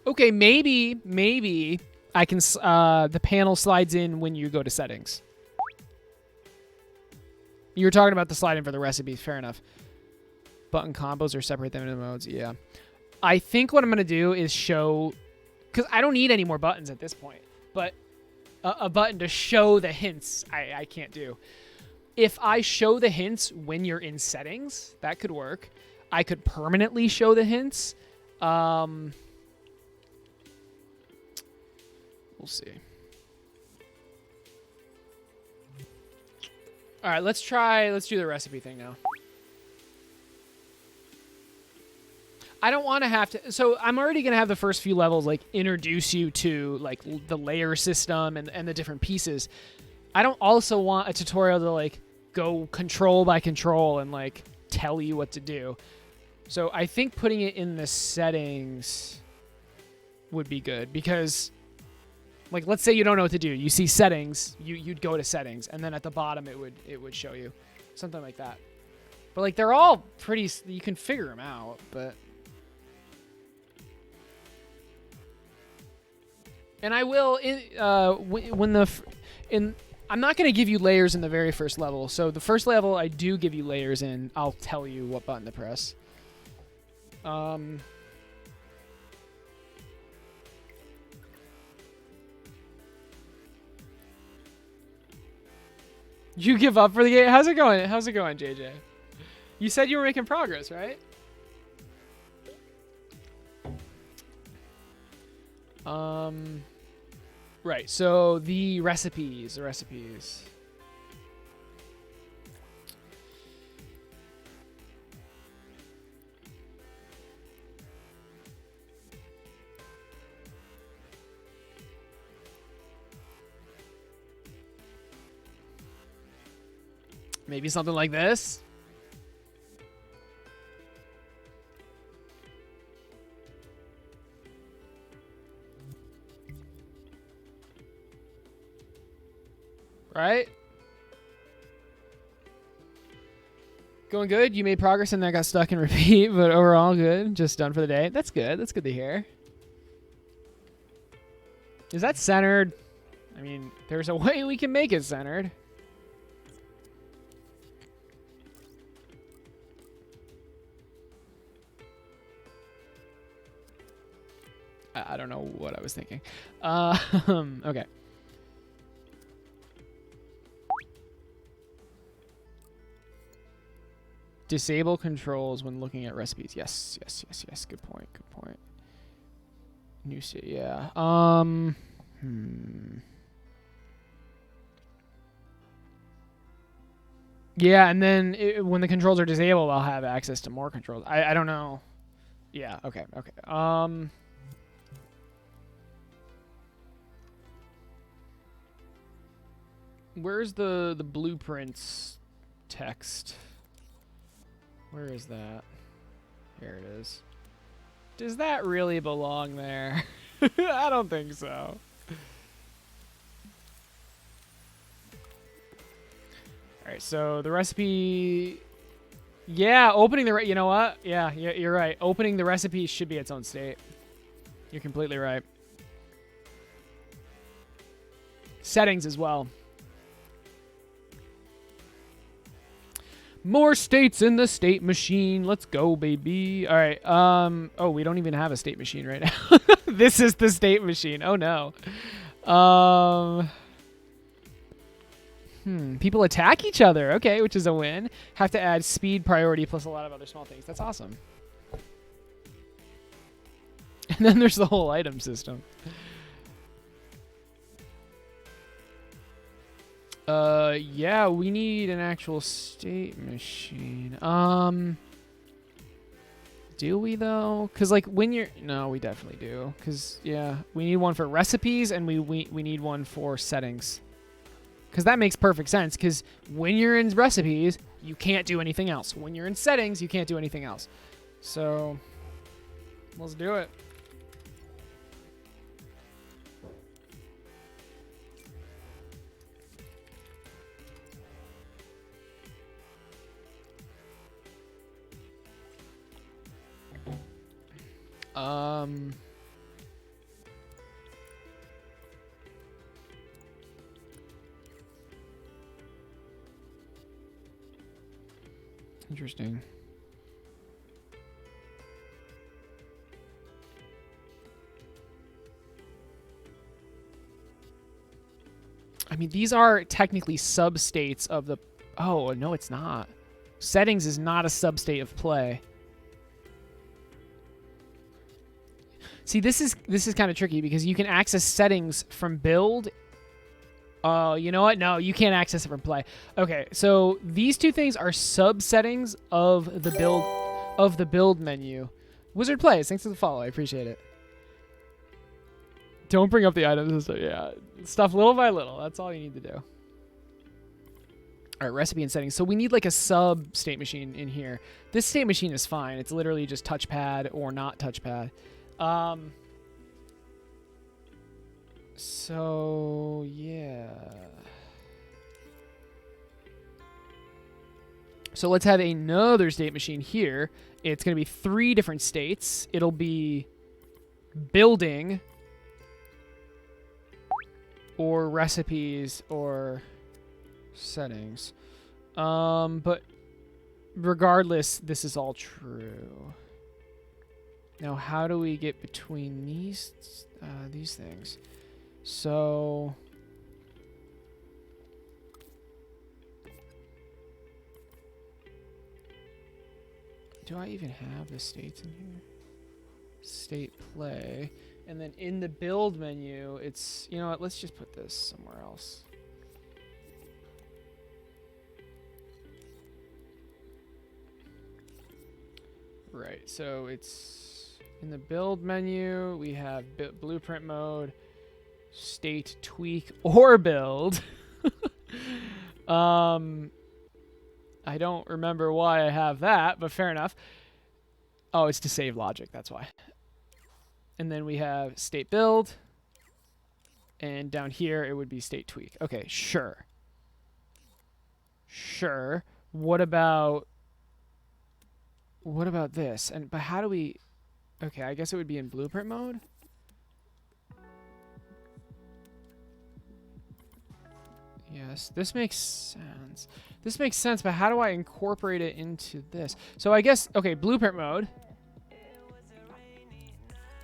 Okay, maybe I can. The panel slides in when you go to settings. You were talking about the sliding for the recipes. Fair enough. Button combos or separate them into modes. Yeah. I think what I'm gonna do is show, because I don't need any more buttons at this point. But a button to show the hints, I can't do. If I show the hints when you're in settings, that could work. I could permanently show the hints. We'll see. All right, let's do the recipe thing now. I don't want to have to, so I'm already going to have the first few levels like introduce you to like the layer system and the different pieces. I don't also want a tutorial to like go control by control and like tell you what to do. So I think putting it in the settings would be good, because like, let's say you don't know what to do. You see settings, you'd go to settings, and then at the bottom it would show you. Something like that. But like, they're all pretty, you can figure them out, but. And I will, I'm not going to give you layers in the very first level. So the first level I do give you layers in, I'll tell you what button to press. You give up for the game? How's it going? How's it going, JJ? You said you were making progress, right? Right. So the recipes. Maybe something like this. Right? Going good? You made progress and that got stuck in repeat, but overall good. Just done for the day. That's good. That's good to hear. Is that centered? I mean, there's a way we can make it centered. I don't know what I was thinking. Okay. Disable controls when looking at recipes. Yes. Good point. New state. Yeah. Yeah, and then when the controls are disabled, I'll have access to more controls. I don't know. Yeah. Okay. Where's the blueprints text? Where is that? Here it is. Does that really belong there? I don't think so. Alright, so the recipe... Yeah, opening the... You know what? Yeah, you're right. Opening the recipe should be its own state. You're completely right. Settings as well. More states in the state machine. Let's go, baby. All right. Oh, we don't even have a state machine right now. This is the state machine. Oh, no. People attack each other. Okay, which is a win. Have to add speed, priority, plus a lot of other small things. That's awesome. And then there's the whole item system. Yeah, we need an actual state machine. Do we though? Cause like when you're, no, we definitely do. Cause yeah, we need one for recipes and we need one for settings. Cause that makes perfect sense. Cause when you're in recipes, you can't do anything else. When you're in settings, you can't do anything else. So let's do it. Interesting. I mean, these are technically substates of the... Oh, no, it's not. Settings is not a substate of play. See, this is kind of tricky because you can access settings from build. Oh, you know what? No, you can't access it from play. Okay, so these two things are sub-settings of the build menu. Wizard Plays, thanks for the follow. I appreciate it. Don't bring up the items. So yeah, stuff little by little. That's all you need to do. All right, recipe and settings. So we need like a sub state machine in here. This state machine is fine. It's literally just touchpad or not touchpad. So yeah. So let's have another state machine here. It's going to be 3 different states. It'll be building or recipes or settings. But regardless, this is all true. Now, how do we get between these things? So do I even have the states in here? State play. And then in the build menu, it's, you know what, let's just put this somewhere else. Right, so it's in the build menu, we have blueprint mode, state tweak or build. I don't remember why I have that, but fair enough. Oh, it's to save logic, that's why. And then we have state build. And down here, it would be state tweak. Okay, sure. Sure. What about this? But how do we... Okay, I guess it would be in blueprint mode. Yes, this makes sense. This makes sense, but how do I incorporate it into this? So I guess, okay, blueprint mode.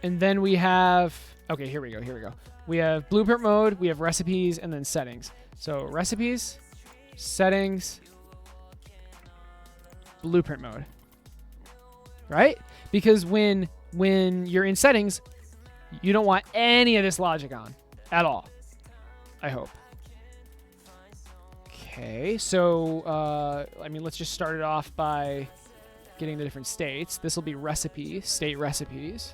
And then we have, okay, here we go. We have blueprint mode, we have recipes, and then settings. So recipes, settings, blueprint mode. Right? Because when you're in settings, you don't want any of this logic on at all. I hope. Okay, so, I mean, let's just start it off by getting the different states. This will be recipe, state recipes.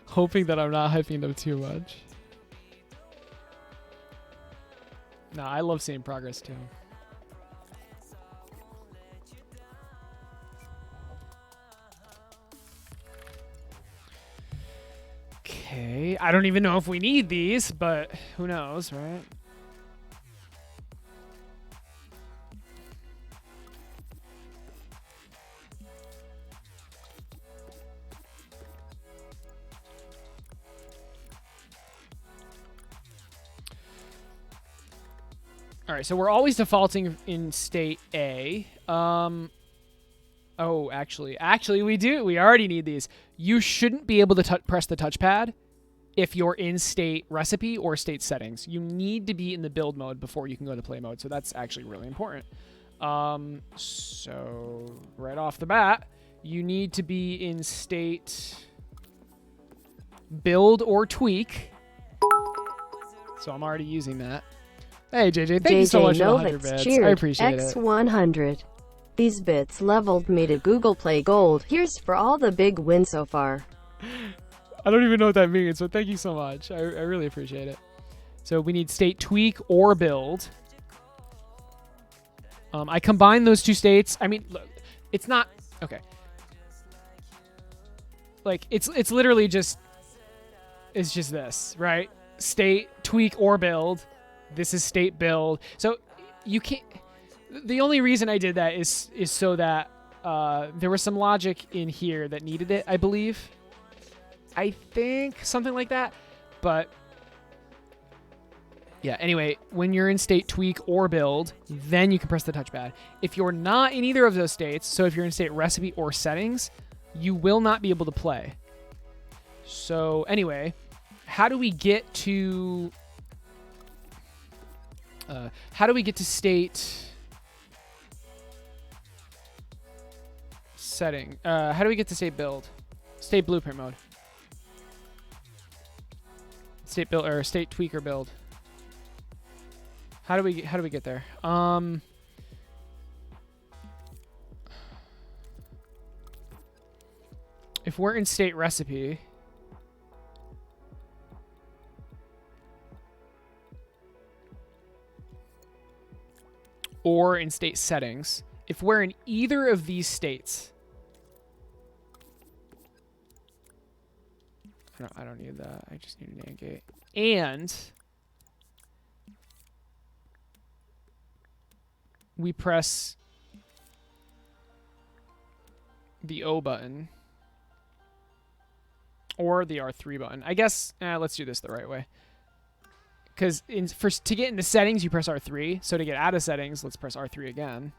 Hoping that I'm not hyping them too much. No, I love seeing progress too. Okay, I don't even know if we need these, but who knows, right? All right, so we're always defaulting in state A. Oh, actually, we do. We already need these. You shouldn't be able to press the touchpad if you're in state recipe or state settings. You need to be in the build mode before you can go to play mode. So that's actually really important. So right off the bat, you need to be in state. build or tweak. So I'm already using that. Hey, JJ, thank you so much for the 100 bits. Cheered. I appreciate it. X100. These bits leveled me to Google Play Gold. Here's for all the big wins so far. I don't even know what that means, so thank you so much. I really appreciate it. So we need state tweak or build. I combine those two states. I mean, look, it's not okay. Like it's literally just this, right? State tweak or build. This is state build. So you can't. The only reason I did that is so that there was some logic in here that needed it, I believe. I think something like that. But yeah, anyway, when you're in state tweak or build, then you can press the touchpad. If you're not in either of those states, so if you're in state recipe or settings, you will not be able to play. So anyway, how do we get to state setting? How do we get to state build? State blueprint mode. State build or state tweaker build. How do we get there? If we're in state recipe, or in state settings, if we're in either of these states, I don't need that. I just need an AND gate. And we press the O button or the R3 button. I guess let's do this the right way. Because to get into settings, you press R3. So to get out of settings, let's press R3 again.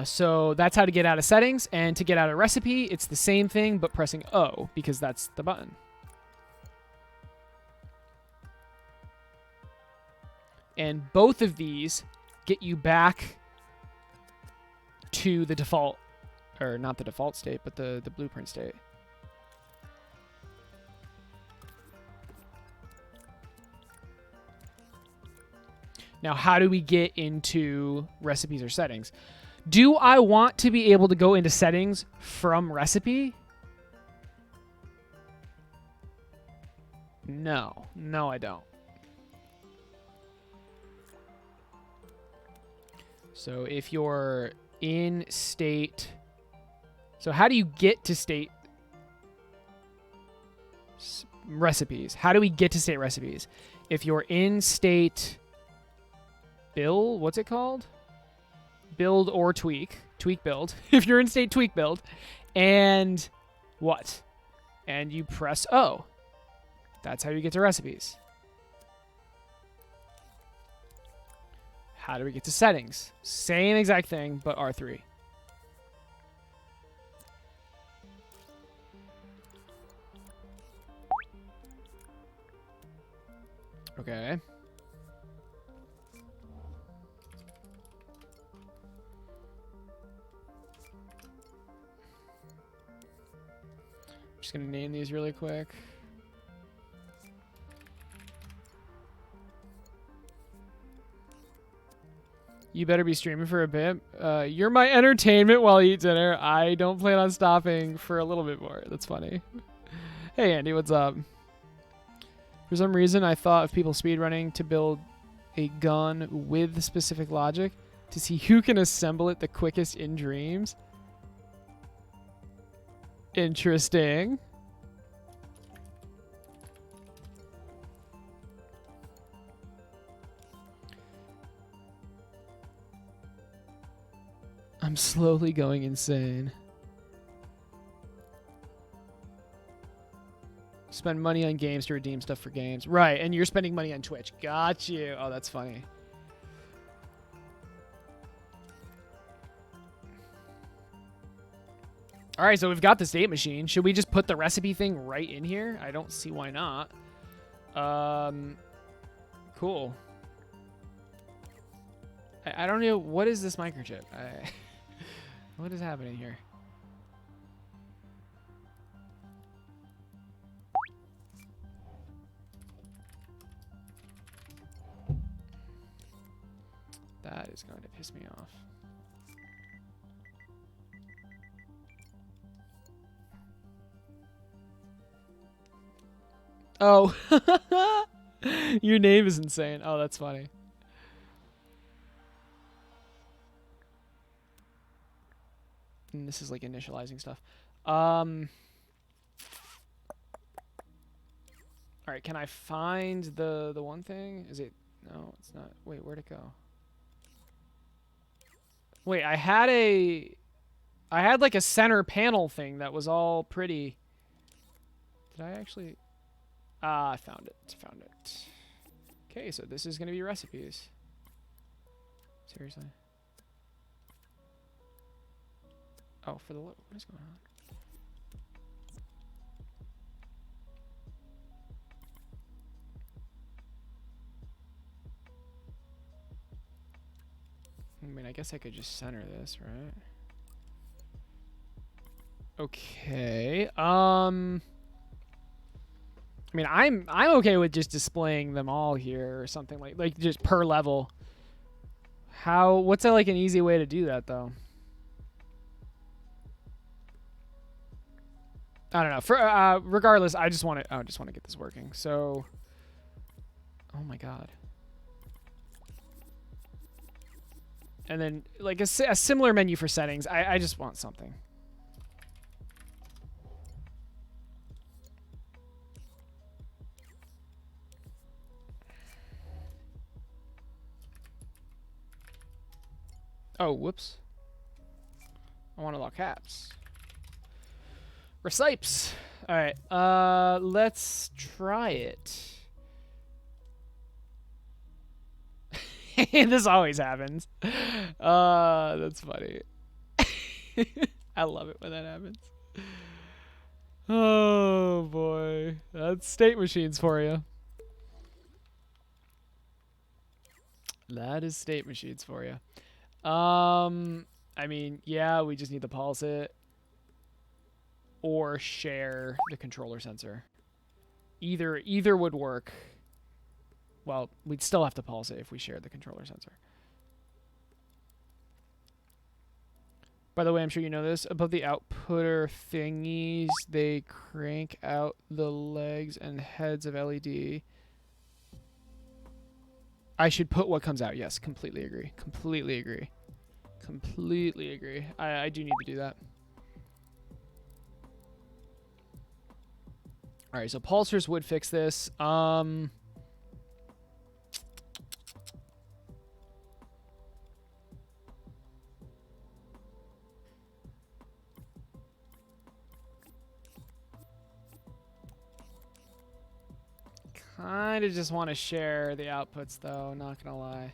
So that's how to get out of settings, and to get out of recipe, it's the same thing, but pressing O, because that's the button. And both of these get you back to the default, or not the default state, but the blueprint state. Now, how do we get into recipes or settings? Do I want to be able to go into settings from recipe? No. No, I don't. So if you're in state... So how do you get to state recipes? How do we get to state recipes? If you're in state... build, what's it called? Build or tweak. Tweak build. If you're in state tweak build. And what? And you press O. That's how you get to recipes. How do we get to settings? Same exact thing, but R3. Okay. Just gonna name these really quick. You better be streaming for a bit. You're my entertainment while I eat dinner. I don't plan on stopping for a little bit more. That's funny. Hey Andy, what's up? For some reason, I thought of people speedrunning to build a gun with specific logic to see who can assemble it the quickest in dreams. Interesting. I'm slowly going insane. Spend money on games to redeem stuff for games. Right, and you're spending money on Twitch. Got you. Oh, that's funny. All right, so we've got the state machine. Should we just put the recipe thing right in here? I don't see why not. Cool. I don't know. What is this microchip? What is happening here? That is going to piss me off. Oh. Your name is insane. Oh, that's funny. And this is like initializing stuff. All right, can I find the one thing? Is it? No, it's not. Wait, where'd it go? Wait, I had like a center panel thing that was all pretty. Did I actually? Ah, I found it. Found it. Okay, so this is gonna be recipes. Seriously. Oh, for the what is going on? I mean, I guess I could just center this, right? Okay. I mean, I'm okay with just displaying them all here or something like just per level. What's like an easy way to do that though? I don't know. For regardless, I just want to get this working. So, oh my god. And then like a similar menu for settings. I just want something. Oh, whoops. I want to lock caps. Recipes. All right. Let's try it. This always happens. That's funny. I love it when that happens. Oh boy. That's state machines for you. That is state machines for you. I mean, yeah, we just need to pulse it or share the controller sensor. Either would work. Well, we'd still have to pulse it if we shared the controller sensor. By the way, I'm sure you know this. Above the outputter thingies, they crank out the legs and heads of LED. I should put what comes out. Yes, completely agree. Completely agree. Completely agree. I do need to do that. All right, so pulsers would fix this. Kind of just want to share the outputs, though. Not gonna lie.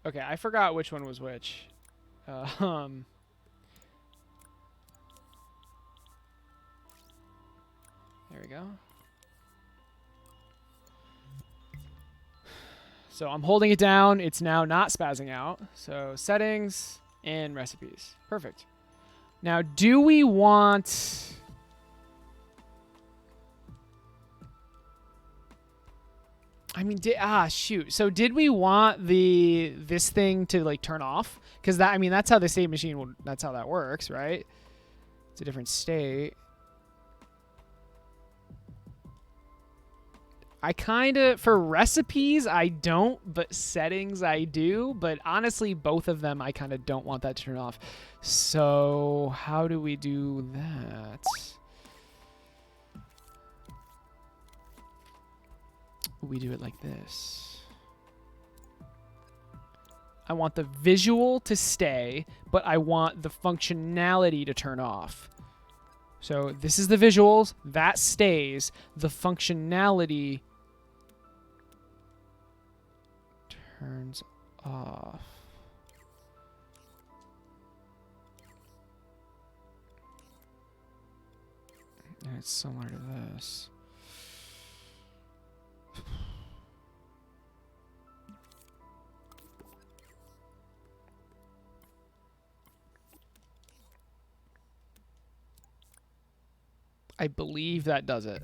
Okay, I forgot which one was which. There we go. So I'm holding it down. It's now not spazzing out. So settings and recipes. Perfect. Now, do we want... I mean, shoot. So did we want this thing to like turn off? Because that, I mean, that's how the state machine will. That's how that works, right? It's a different state. I kind of, for recipes, I don't, but settings I do. But honestly, both of them, I kind of don't want that to turn off. So how do we do that? We do it like this. I want the visual to stay, but I want the functionality to turn off. So this is the visuals, that stays. The functionality turns off. And it's similar to this. I believe that does it.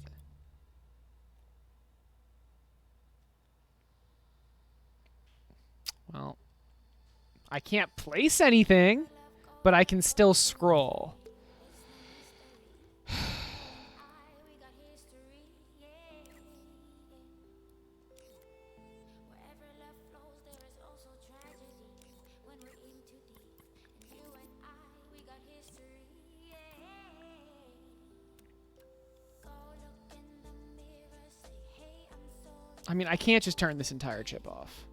Well, I can't place anything, but I can still scroll. I mean, I can't just turn this entire chip off.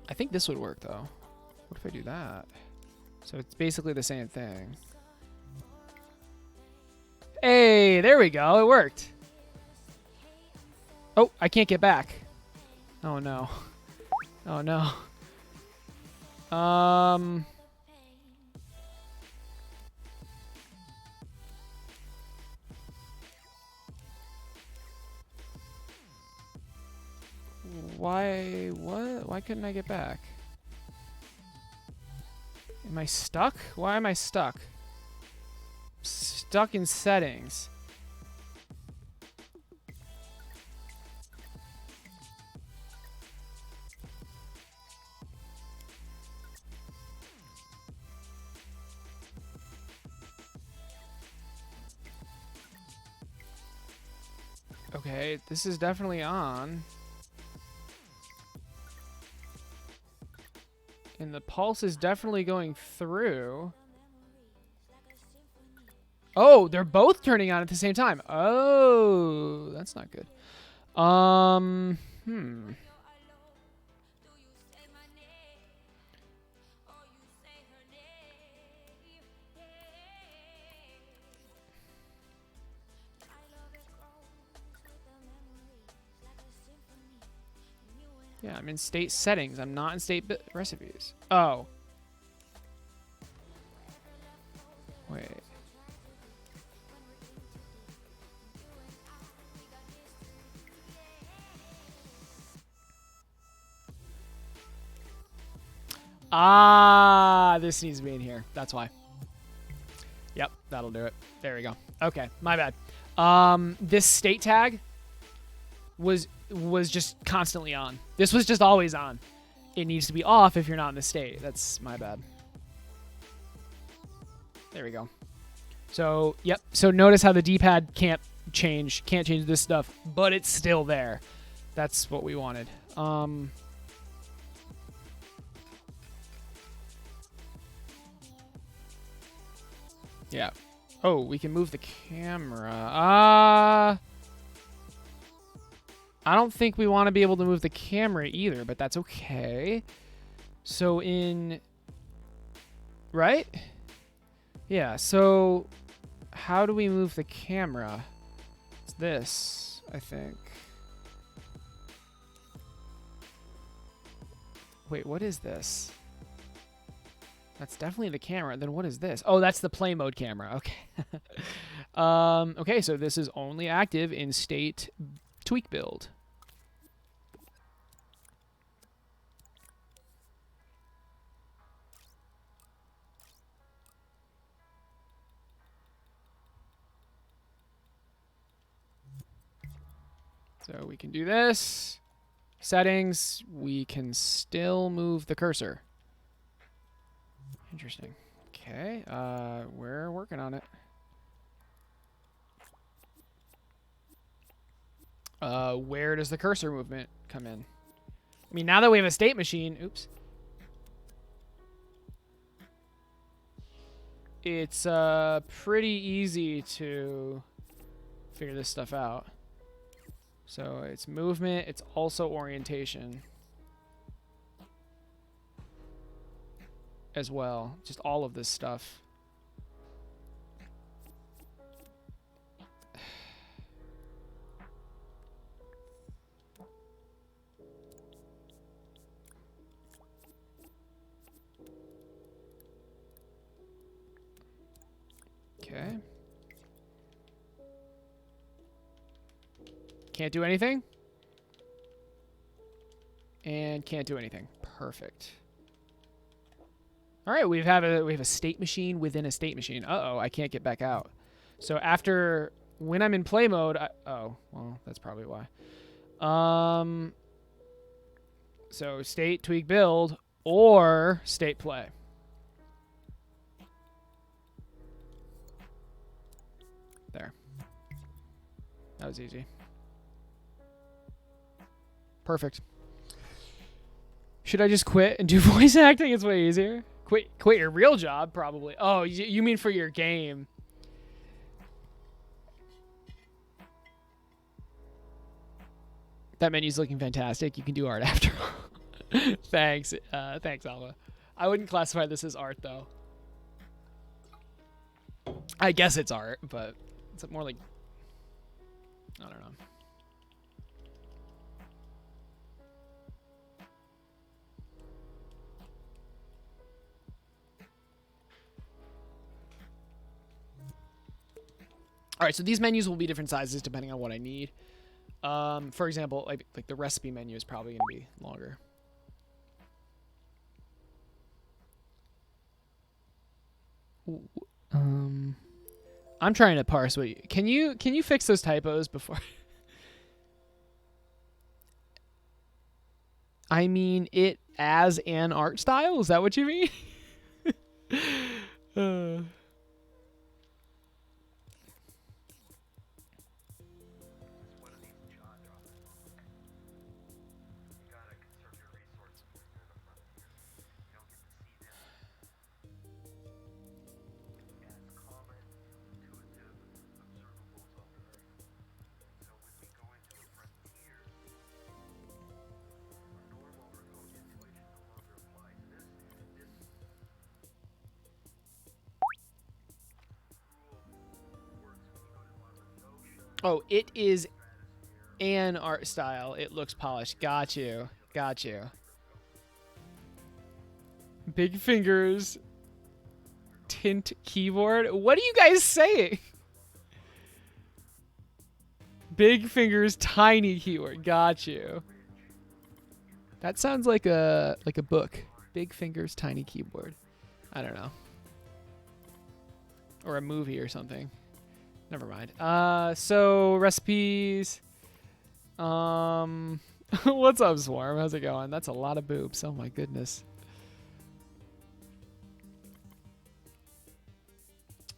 I think this would work, though. What if I do that? So it's basically the same thing. Hey, there we go. It worked. Oh, I can't get back. Oh, no. Oh, no. Why? What? Why couldn't I get back? Am I stuck? Why am I stuck? Stuck in settings. Okay, this is definitely on. And the pulse is definitely going through. Oh, they're both turning on at the same time. Oh, that's not good. Yeah, I'm in state settings. I'm not in state recipes. Oh. Wait. Ah, this needs to be in here. That's why. Yep, that'll do it. There we go. Okay, my bad. This state tag was just constantly on. This was just always on. It needs to be off if you're not in the state. That's my bad. There we go. So, yep. So notice how the D-pad can't change this stuff, but it's still there. That's what we wanted. Yeah. Oh, we can move the camera. I don't think we want to be able to move the camera either, but that's okay. So right? Yeah, so how do we move the camera? It's this, I think. Wait, what is this? That's definitely the camera. Then what is this? Oh, that's the play mode camera. Okay. Okay, so this is only active in state tweak build. So we can do this. Settings. We can still move the cursor. Interesting. Okay, we're working on it. Where does the cursor movement come in? I mean, now that we have a state machine, oops. It's pretty easy to figure this stuff out. So it's movement, it's also orientation as well. Just all of this stuff. Okay. Can't do anything. And can't do anything. Perfect. All right, we have a state machine within a state machine. Uh-oh, I can't get back out. So after when I'm in play mode, oh, well, that's probably why. So state tweak build or state play. There. That was easy. Perfect. Should I just quit and do voice acting? It's way easier. Quit your real job, probably. Oh, you mean for your game. That menu's looking fantastic. You can do art after all. Thanks. Thanks, Alva. I wouldn't classify this as art, though. I guess it's art, but it's more like... I don't know. All right, so these menus will be different sizes depending on what I need. For example, like the recipe menu is probably going to be longer. I'm trying to parse what can you fix those typos before? I mean it as an art style? Is that what you mean? Oh, it is an art style. It looks polished. Got you. Got you. Big fingers. Tint keyboard. What are you guys saying? Big fingers, tiny keyboard. Got you. That sounds like a book. Big fingers, tiny keyboard. I don't know. Or a movie or something. Never mind. So recipes. What's up, Swarm? How's it going? That's a lot of boobs. Oh my goodness.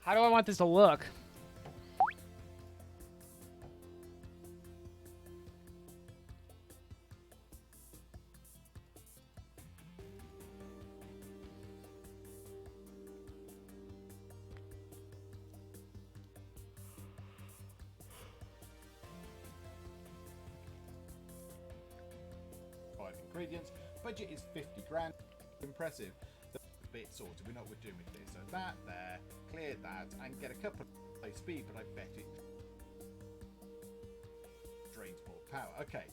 How do I want this to look? Ingredients. Budget is 50 grand. Impressive. The bit sorted. We know what we're doing with this. So that there, clear that, and get a couple of speed, but I bet it drains more power. Okay.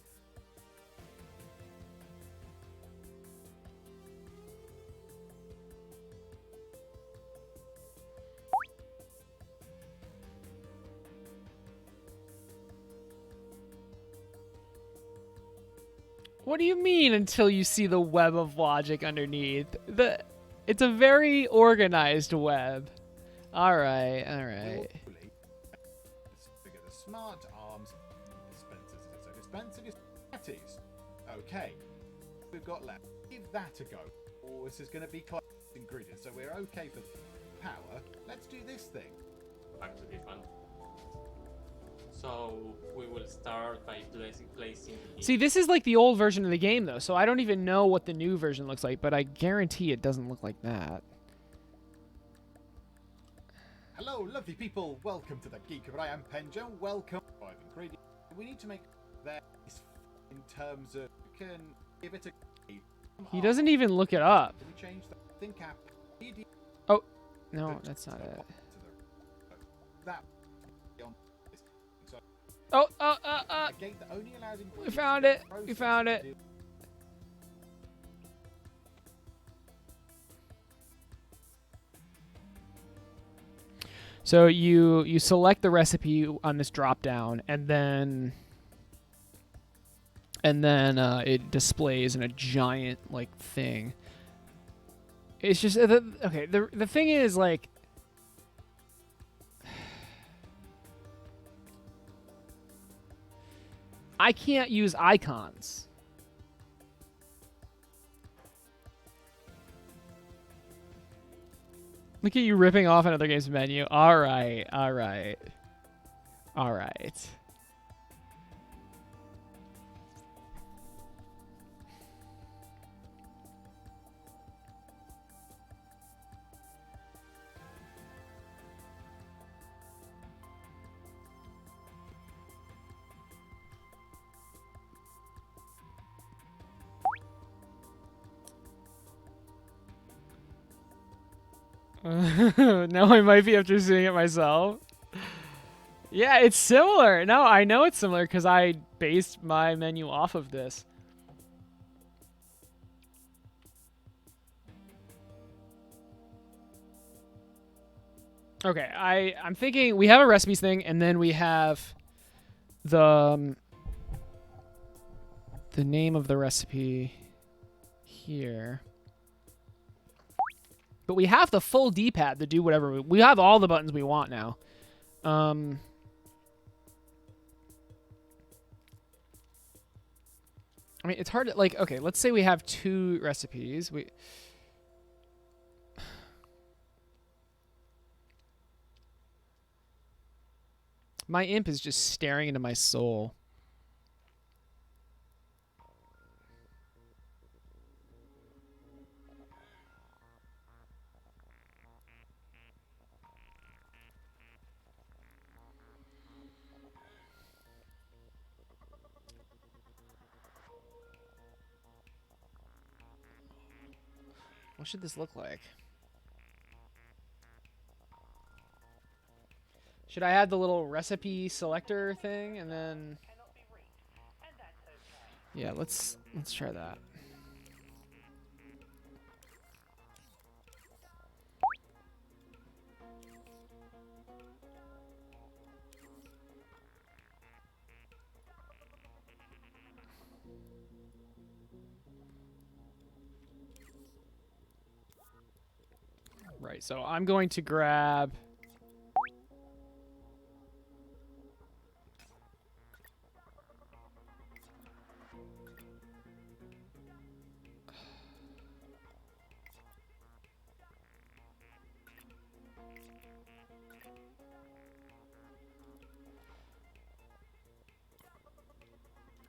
What do you mean until you see the web of logic underneath? It's a very organized web. All right, all right. Figure the smart arms dispensers. So dispenser is patties. Okay, we've got left. Give that a go. Or this is going to be close ingredients. So we're okay for power, let's do this thing. Back to this one. So we will start by placing the See, this is like the old version of the game, though, so I don't even know what the new version looks like, but I guarantee it doesn't look like that. Hello, lovely people. Welcome to the Geek of I am Penjo. Welcome. 5 ingredients. We need to make this in terms of can give it a. He doesn't even look it up. Can we change that? Think app. Oh, no, that's not it. That. Oh, A gate that only allows we found it. We process found to it. do- So you select the recipe on this drop down, and then it displays in a giant like thing. It's just okay. The thing is like. I can't use icons. Look at you ripping off another game's menu. All right, all right, all right. Now I might be after seeing it myself. Yeah, it's similar. No, I know it's similar because I based my menu off of this. Okay, I'm thinking we have a recipes thing, and then we have the name of the recipe here. But we have the full D-pad to do whatever we have all the buttons we want now. I mean, it's hard to like. Okay, let's say we have 2 recipes. My imp is just staring into my soul. What should this look like? Should I add the little recipe selector thing and then... Yeah, let's try that. Right, so I'm going to grab...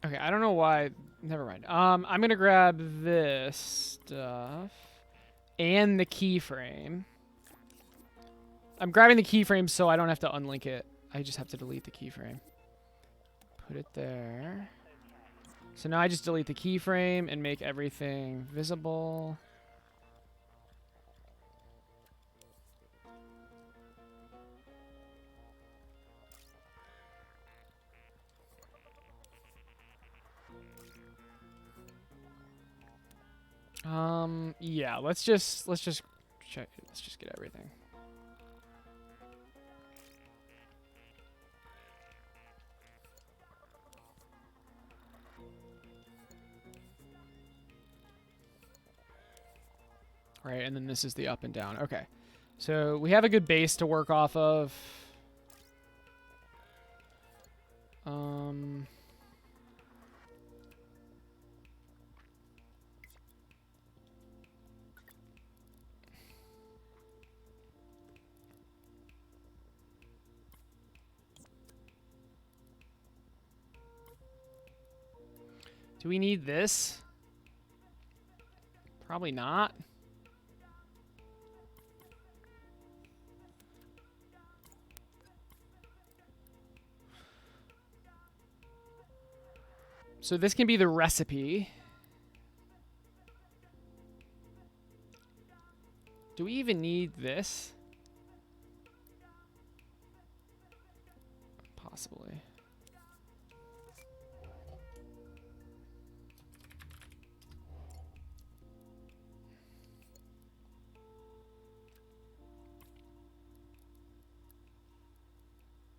Okay, I don't know why. Never mind. I'm gonna grab this stuff and the keyframe. I'm grabbing the keyframe so I don't have to unlink it. I just have to delete the keyframe. Put it there. So now I just delete the keyframe and make everything visible. Yeah, let's just check. Let's just get everything. Right, and then this is the up and down. Okay. So we have a good base to work off of. Do we need this? Probably not. So this can be the recipe. Do we even need this? Possibly.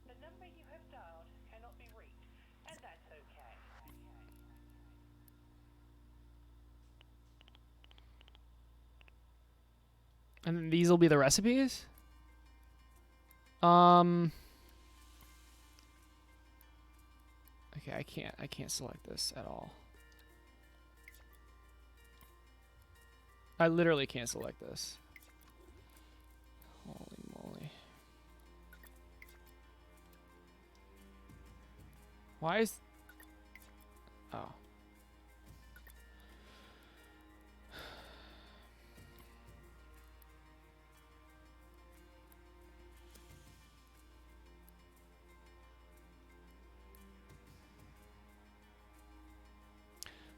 The number you have dialed cannot be reached, and that's okay. And then these will be the recipes? Okay, I can't select this at all. I literally can't select this. Holy moly. Why is... Oh.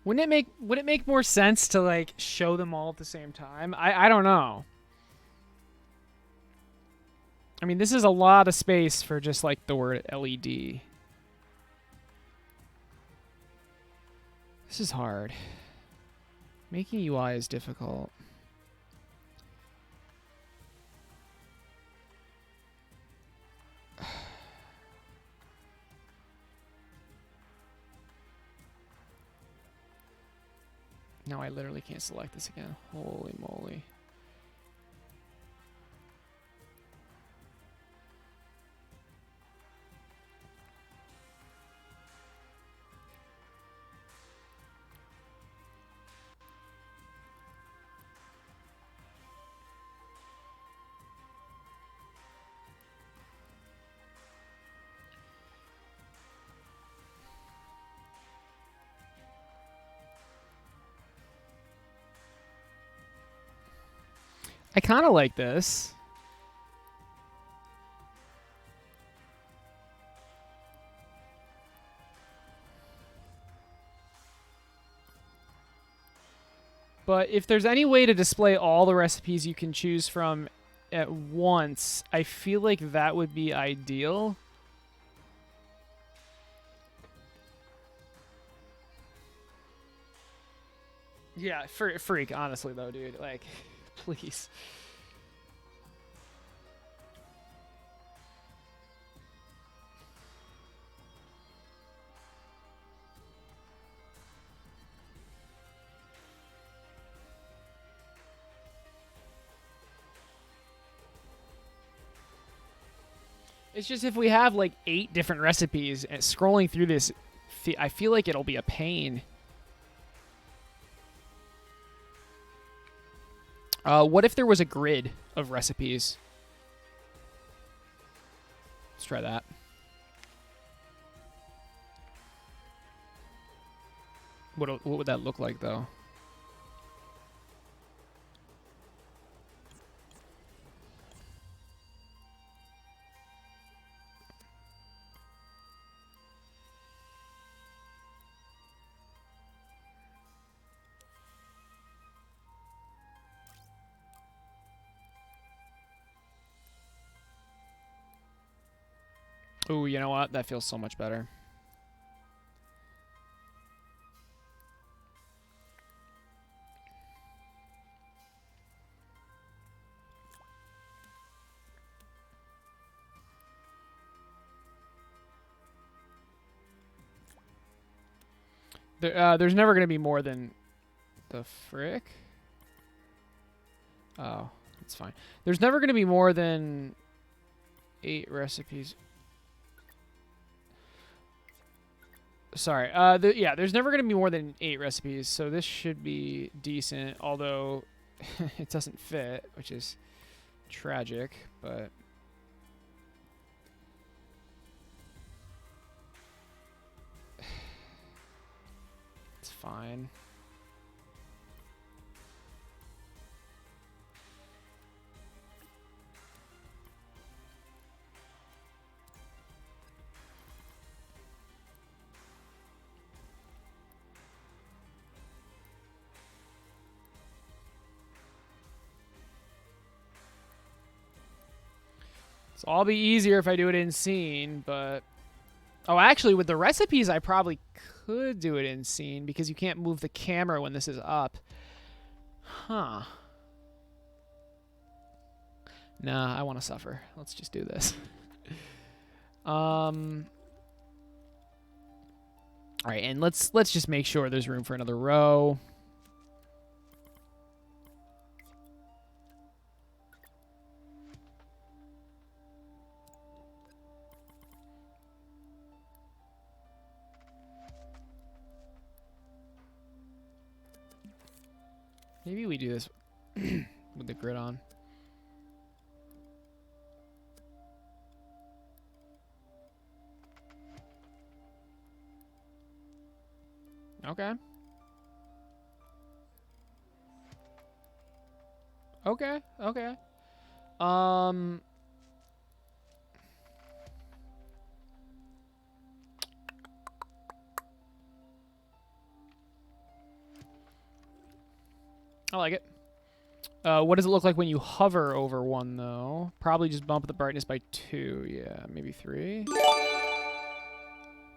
Would it make more sense to like show them all at the same time? I don't know. I mean, this is a lot of space for just like the word LED. This is hard. Making UI is difficult. Now I literally can't select this again. Holy moly. I kind of like this. But if there's any way to display all the recipes you can choose from at once, I feel like that would be ideal. Yeah, freak, honestly, though, dude. Like, please. It's just if we have like 8 different recipes and scrolling through this, I feel like it'll be a pain. What if there was a grid of recipes? Let's try that. What would that look like, though? Ooh, you know what? That feels so much better. There's never going to be more than the frick. Oh, it's fine. There's never going to be more than 8 recipes. Sorry. Yeah, there's never going to be more than 8 recipes, so this should be decent, although it doesn't fit, which is tragic, but... It's fine. So I'll be easier if I do it in scene, but... Oh, actually, with the recipes, I probably could do it in scene because you can't move the camera when this is up. Huh. Nah, I want to suffer. Let's just do this. All right, and let's just make sure there's room for another row. Maybe we do this with the grid on. Okay. Okay, okay. I like it. What does it look like when you hover over one, though? Probably just bump the brightness by 2. Yeah, maybe 3.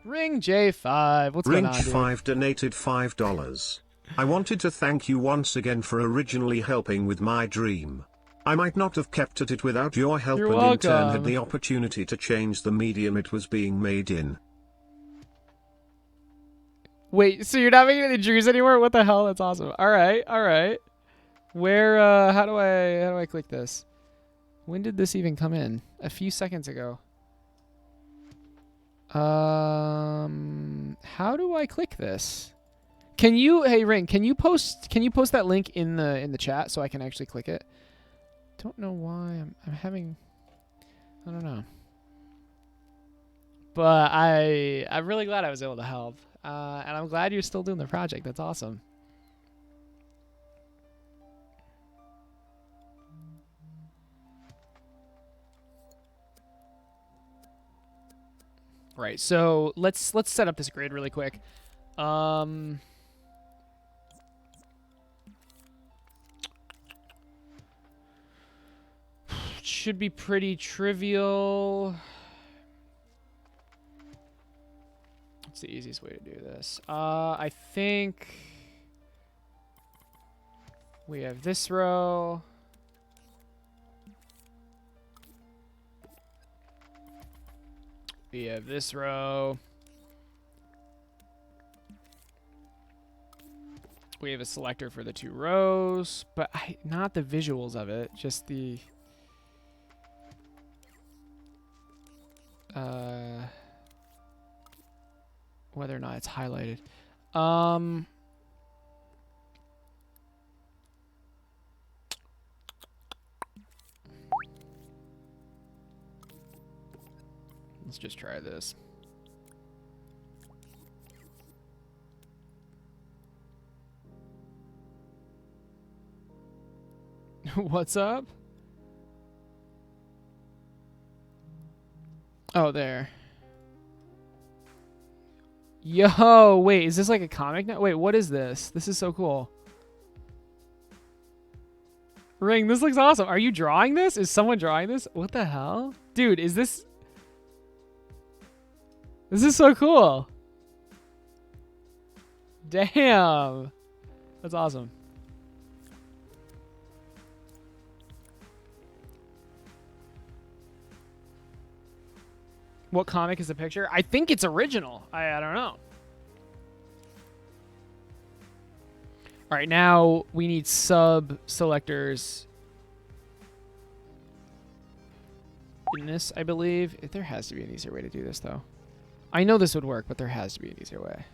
Ring J5. What's going on, dude? Ring5 donated $5. I wanted to thank you once again for originally helping with my dream. I might not have kept at it without your help You're and in turn welcome. had the opportunity to change the medium it was being made in. Wait, so you're not making any dreams anymore? What the hell? That's awesome. All right, all right. Where? How do I click this? When did this even come in? A few seconds ago. How do I click this? Can you? Hey, Ring. Can you post that link in the chat so I can actually click it? Don't know why I'm having. I don't know. But I'm really glad I was able to help. And I'm glad you're still doing the project. That's awesome. Right, so let's set up this grid really quick. Should be pretty trivial. What's the easiest way to do this? I think we have this row. We have this row. We have a selector for the 2 rows, but not the visuals of it, just the whether or not it's highlighted. Let's just try this. What's up? Oh, there. Yo, wait, is this like a comic now? Wait, what is this? This is so cool. Ring, this looks awesome. Are you drawing this? Is someone drawing this? What the hell? Dude, is this... This is so cool. Damn. That's awesome. What comic is the picture? I think it's original. I don't know. All right, now we need sub selectors in this, I believe. There has to be an easier way to do this, though. I know this would work, but there has to be an easier way.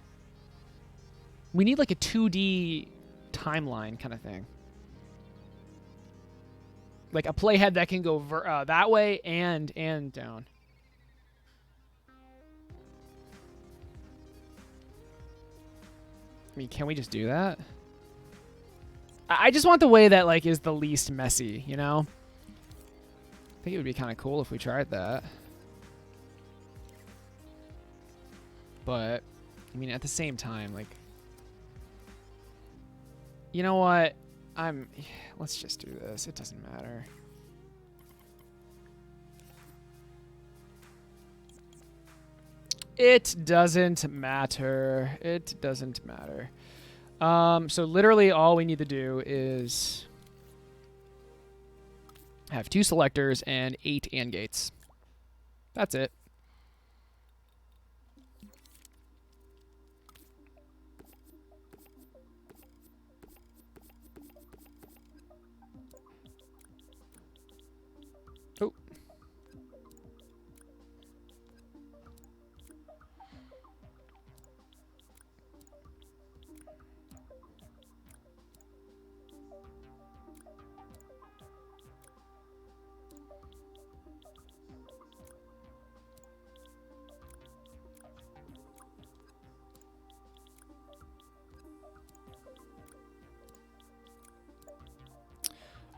We need like a 2D timeline kind of thing. Like a playhead that can go that way and down. I mean, can we just do that? I just want the way that like is the least messy, you know? I think it would be kind of cool if we tried that. But, I mean, at the same time, like... You know what? Let's just do this. It doesn't matter. It doesn't matter. It doesn't matter. So literally all we need to do is have 2 selectors and 8 AND gates. That's it. Oh.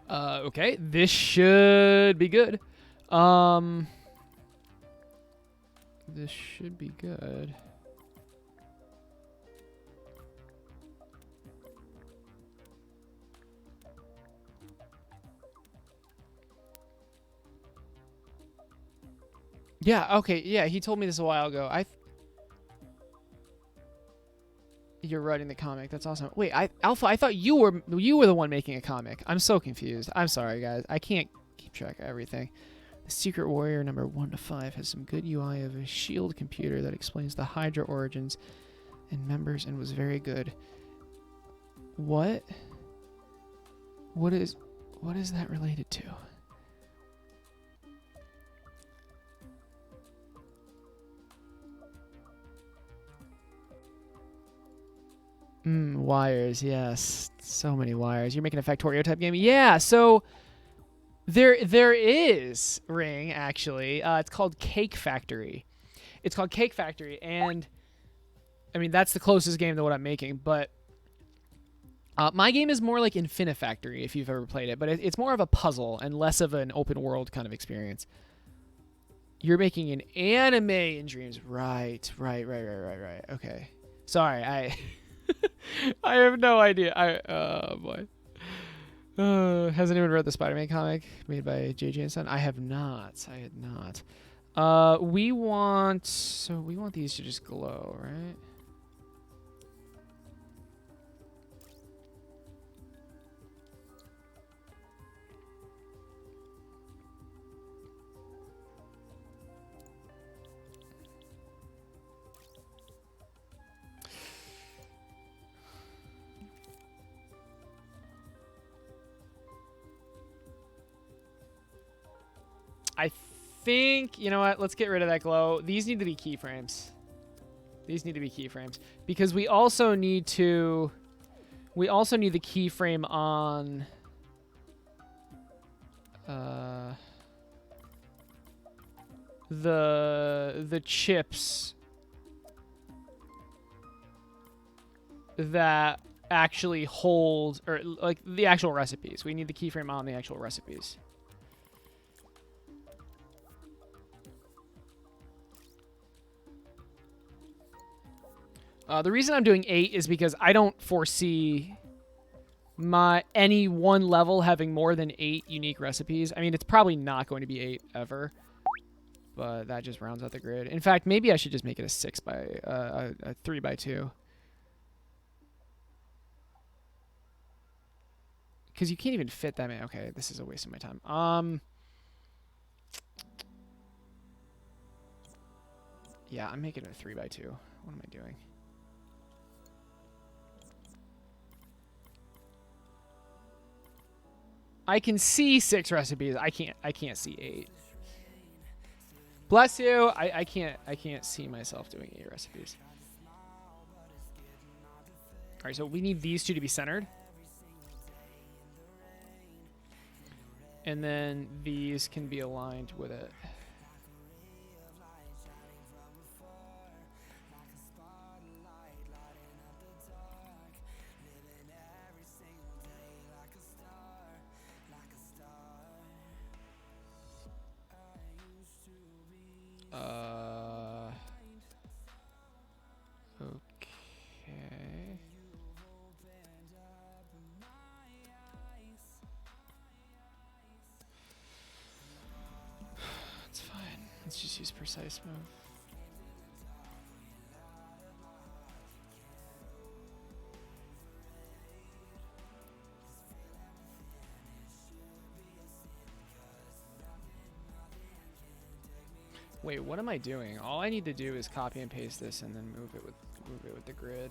Okay, this should be good. This should be good. Yeah, okay, yeah, he told me this a while ago. You're writing the comic. That's awesome. Wait, Alpha, I thought you were the one making a comic. I'm so confused. I'm sorry, guys. I can't keep track of everything. The Secret Warrior number 1 to 5 has some good UI of a shield computer that explains the Hydra origins and members and was very good. What? What is that related to? Wires, yes. So many wires. You're making a Factorio type game? Yeah, so there is Ring, actually. It's called Cake Factory. It's called Cake Factory, and I mean that's the closest game to what I'm making, but my game is more like Infinifactory, if you've ever played it, but it's more of a puzzle and less of an open world kind of experience. You're making an anime in Dreams. Right. Okay. Sorry, I have no idea. Oh boy. Has anyone read the Spider-Man comic made by JJ and Son? I have not. I had not. We want these to just glow, right? I think, you know what? Let's get rid of that glow. These need to be keyframes. These need to be keyframes because we also need the keyframe on the chips that actually hold, or like the actual recipes. We need the keyframe on the actual recipes. The reason I'm doing 8 is because I don't foresee any one level having more than 8 unique recipes. I mean, it's probably not going to be 8 ever, but that just rounds out the grid. In fact, maybe I should just make it a 3 by 2. Because you can't even fit that many. Okay, this is a waste of my time. Yeah, I'm making it a 3 by 2. What am I doing? I can see 6 recipes. I can't see 8. Bless you. I can't see myself doing 8 recipes. All right, so we need these 2 to be centered. And then these can be aligned with it. just use precise move. Wait, what am I doing? All I need to do is copy and paste this and then move it with the grid.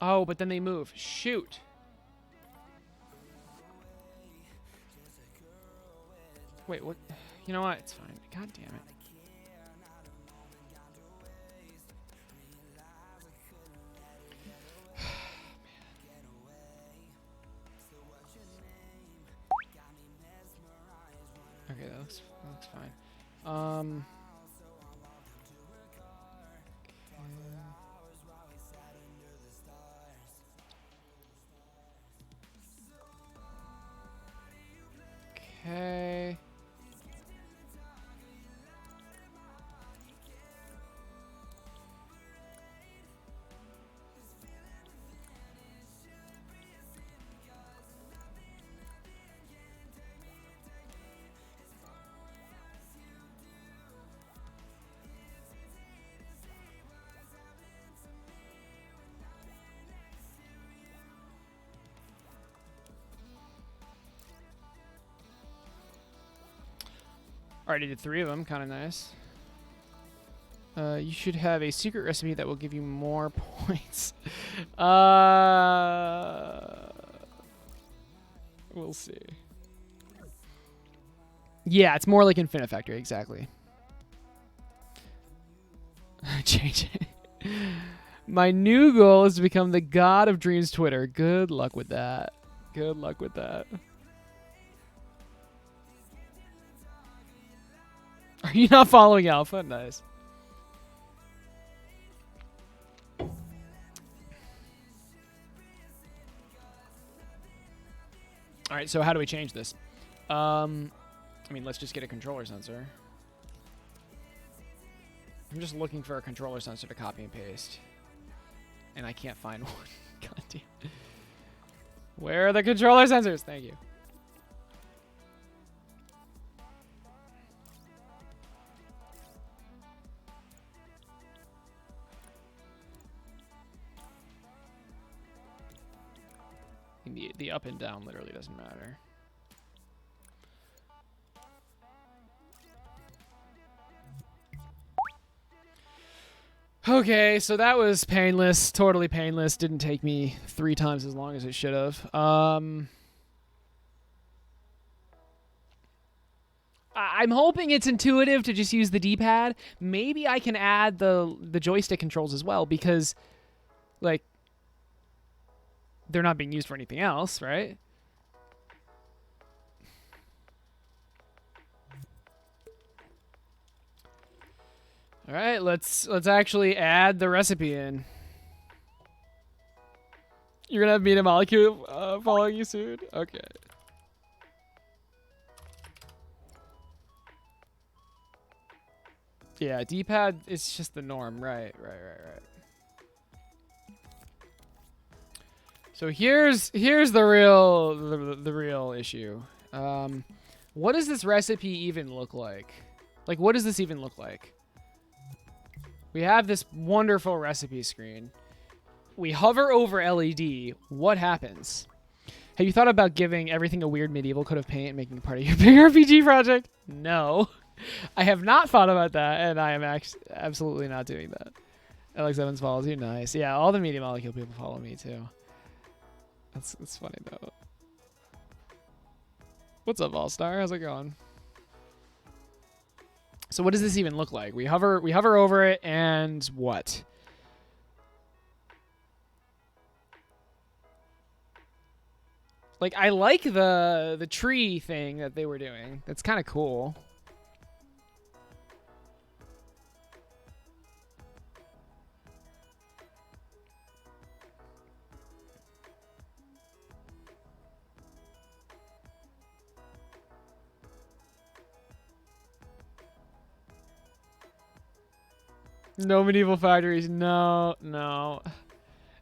Oh, but then they move. Shoot. Wait, what? You know what? It's fine. God damn it. Okay, that looks fine. Okay. Already did 3 of them, kind of nice. You should have a secret recipe that will give you more points. We'll see. Yeah, it's more like Infinite Factory, exactly. Change it. My new goal is to become the god of dreams Twitter. Good luck with that. Good luck with that. Are you not following Alpha? Nice. All right, so how do we change this? I mean, let's just get a controller sensor. I'm just looking for a controller sensor to copy and paste. And I can't find one. God damn. Where are the controller sensors? Thank you. The up and down literally doesn't matter. Okay, so that was painless, totally painless. Didn't take me 3 times as long as it should have. I'm hoping it's intuitive to just use the D-pad. Maybe I can add the joystick controls as well because, like, they're not being used for anything else, right? All right, let's actually add the recipe in. You're gonna have Media Molecule following you soon? Okay. Yeah, D-pad is just the norm. Right. So here's the real issue. What does this recipe even look like? Like, what does this even look like? We have this wonderful recipe screen. We hover over LED. What happens? Have you thought about giving everything a weird medieval coat of paint and making it part of your big RPG project? No. I have not thought about that, and I am absolutely not doing that. Alex Evans follows you. Nice. Yeah, all the Media Molecule people follow me, too. That's funny, though. What's up, All-Star? How's it going? So what does this even look like? We hover over it, and what? Like, I like the tree thing that they were doing. That's kind of cool. No medieval factories. No, no.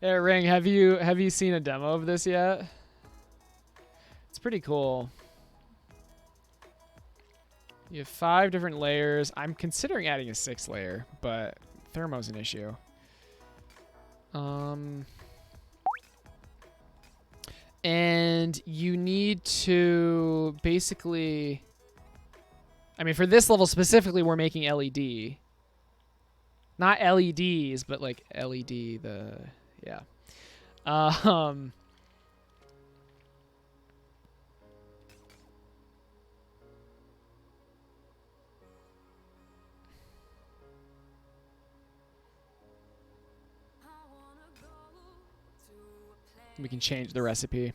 Hey, Ring, have you seen a demo of this yet? It's pretty cool. You have 5 different layers. I'm considering adding a 6th layer, but thermo's an issue. And you need to basically... I mean, for this level specifically, we're making LED. Not LEDs, but like LED, the... Yeah. We can change the recipe.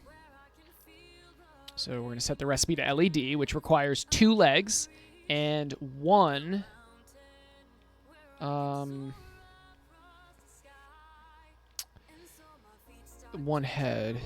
So we're going to set the recipe to LED, which requires 2 legs and 1 1 head.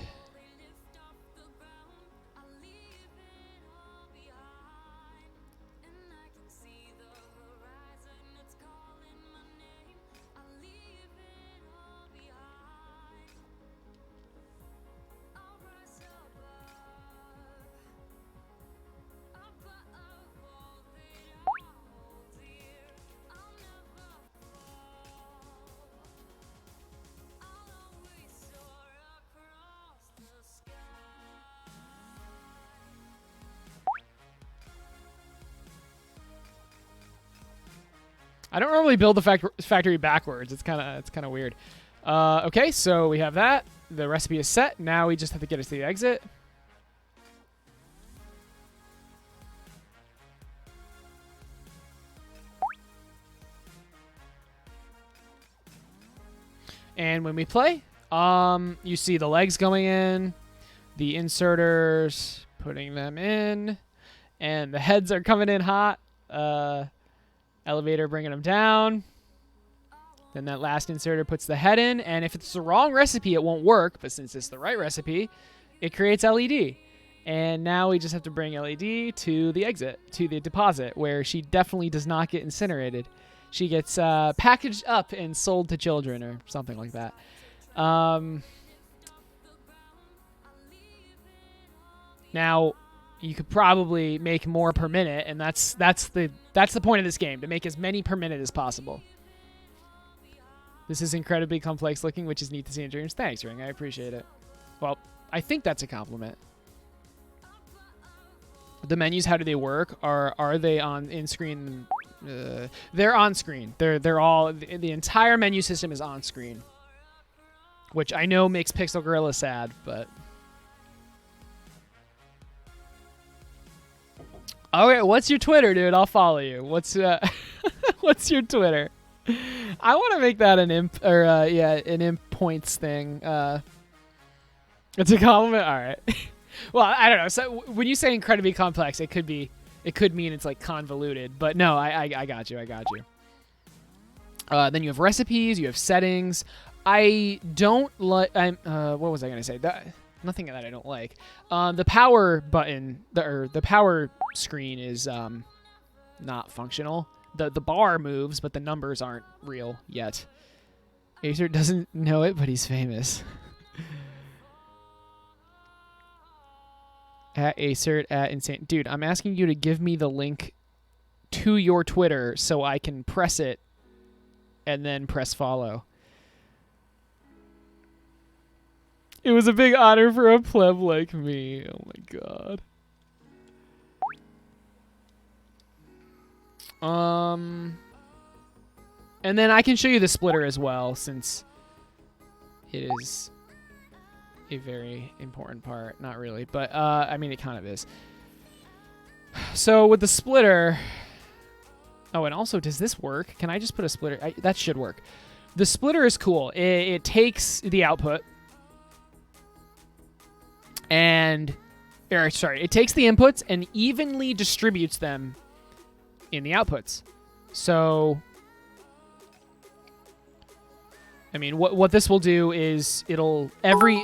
I don't normally build the factory backwards. It's kind of weird. Okay, so we have that. The recipe is set. Now we just have to get us to the exit. And when we play, you see the legs going in, the inserters putting them in, and the heads are coming in hot. Elevator bringing them down. Then that last inserter puts the head in, and if it's the wrong recipe, it won't work. But since it's the right recipe, it creates LED. And now we just have to bring LED to the exit, to the deposit, where she definitely does not get incinerated. She gets packaged up and sold to children or something like that. Now, you could probably make more per minute, and that's the point of this game, to make as many per minute as possible. This is incredibly complex looking, which is neat to see in dreams. Thanks, Ring. I appreciate it. Well, I think that's a compliment. The menus, how do they work? Are they in screen? They're on screen. They're all the entire menu system is on screen, which I know makes Pixel Gorilla sad, but. Okay, what's your Twitter, dude? I'll follow you. What's what's your Twitter? I want to make that an an imp points thing. It's a compliment. All right. Well, I don't know. So when you say incredibly complex, it could mean it's like convoluted. But no, I got you. I got you. Then you have recipes. You have settings. I don't like. What was I gonna say? Nothing that I don't like. The power button, the power screen is not functional. The bar moves, but the numbers aren't real yet. Aecert doesn't know it, but he's famous. At Aecert, at Insane. Dude, I'm asking you to give me the link to your Twitter so I can press it and then press follow. It was a big honor for a pleb like me. Oh my god. And then I can show you the splitter as well, since it is a very important part. Not really, but I mean, it kind of is. So with the splitter... Oh, and also, does this work? Can I just put a splitter? That should work. The splitter is cool. It takes the output and... it takes the inputs and evenly distributes them in the outputs. So... I mean, what this will do is every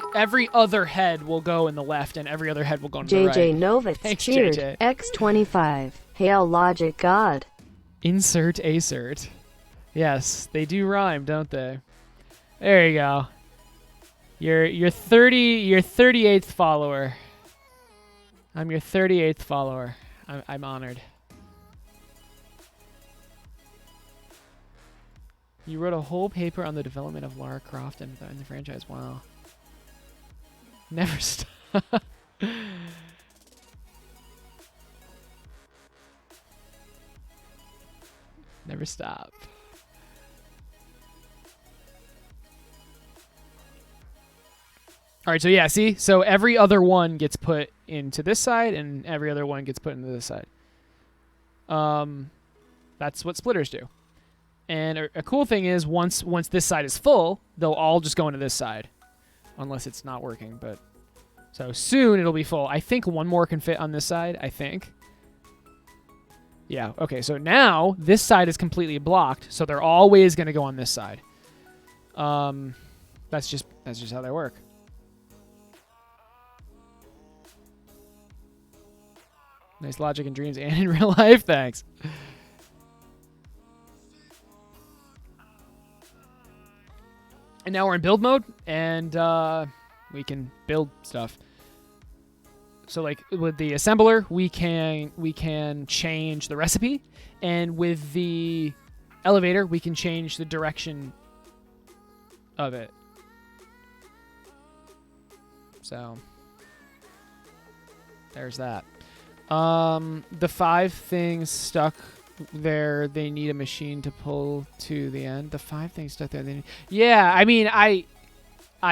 other head will go in the left and every other head will go in the right. JJ Novitz Thanks, cheered. JJ. X25. Hail Logic God. Insert Aecert. Yes, they do rhyme, don't they? There you go. Your 38th follower. I'm your 38th follower. I'm honored. You wrote a whole paper on the development of Lara Croft and the franchise. Wow. Never stop. Never stop. All right, so yeah, see? So every other one gets put into this side, and every other one gets put into this side. That's what splitters do. And a cool thing is, once this side is full, they'll all just go into this side. Unless it's not working, but... So soon it'll be full. I think one more can fit on this side, I think. Yeah, okay, so now this side is completely blocked, so they're always going to go on this side. That's just how they work. Nice logic in dreams and in real life, thanks. And now we're in build mode, and we can build stuff. So like with the assembler, we can change the recipe, and with the elevator, we can change the direction of it. So there's that. The 5 things stuck there, they need a machine to pull to the end. The 5 things stuck there, they need... Yeah, I mean, I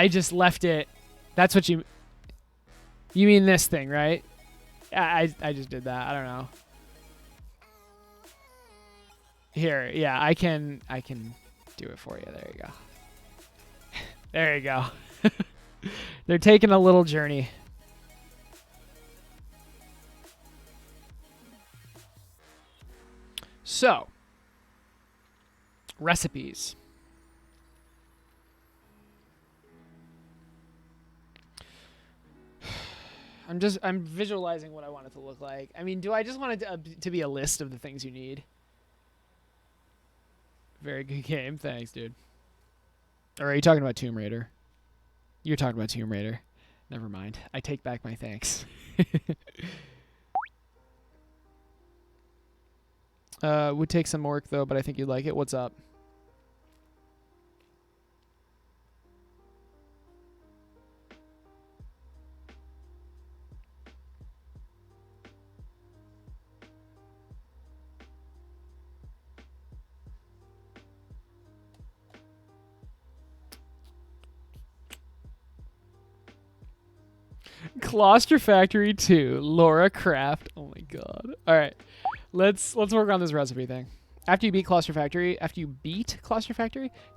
just left it. That's what you mean this thing, right? I just did that. I don't know. Here, yeah, I can do it for you. There you go. There you go. They're taking a little journey. So, recipes. I'm visualizing what I want it to look like. I mean, do I just want it to be a list of the things you need? Very good game. Thanks, dude. Or are you talking about Tomb Raider? You're talking about Tomb Raider. Never mind. I take back my thanks. Would take some work, though, but I think you'd like it. What's up? Claustrofactory 2, Laura Craft. Oh my god. All right. Let's work on this recipe thing. After you beat Claustrofactory,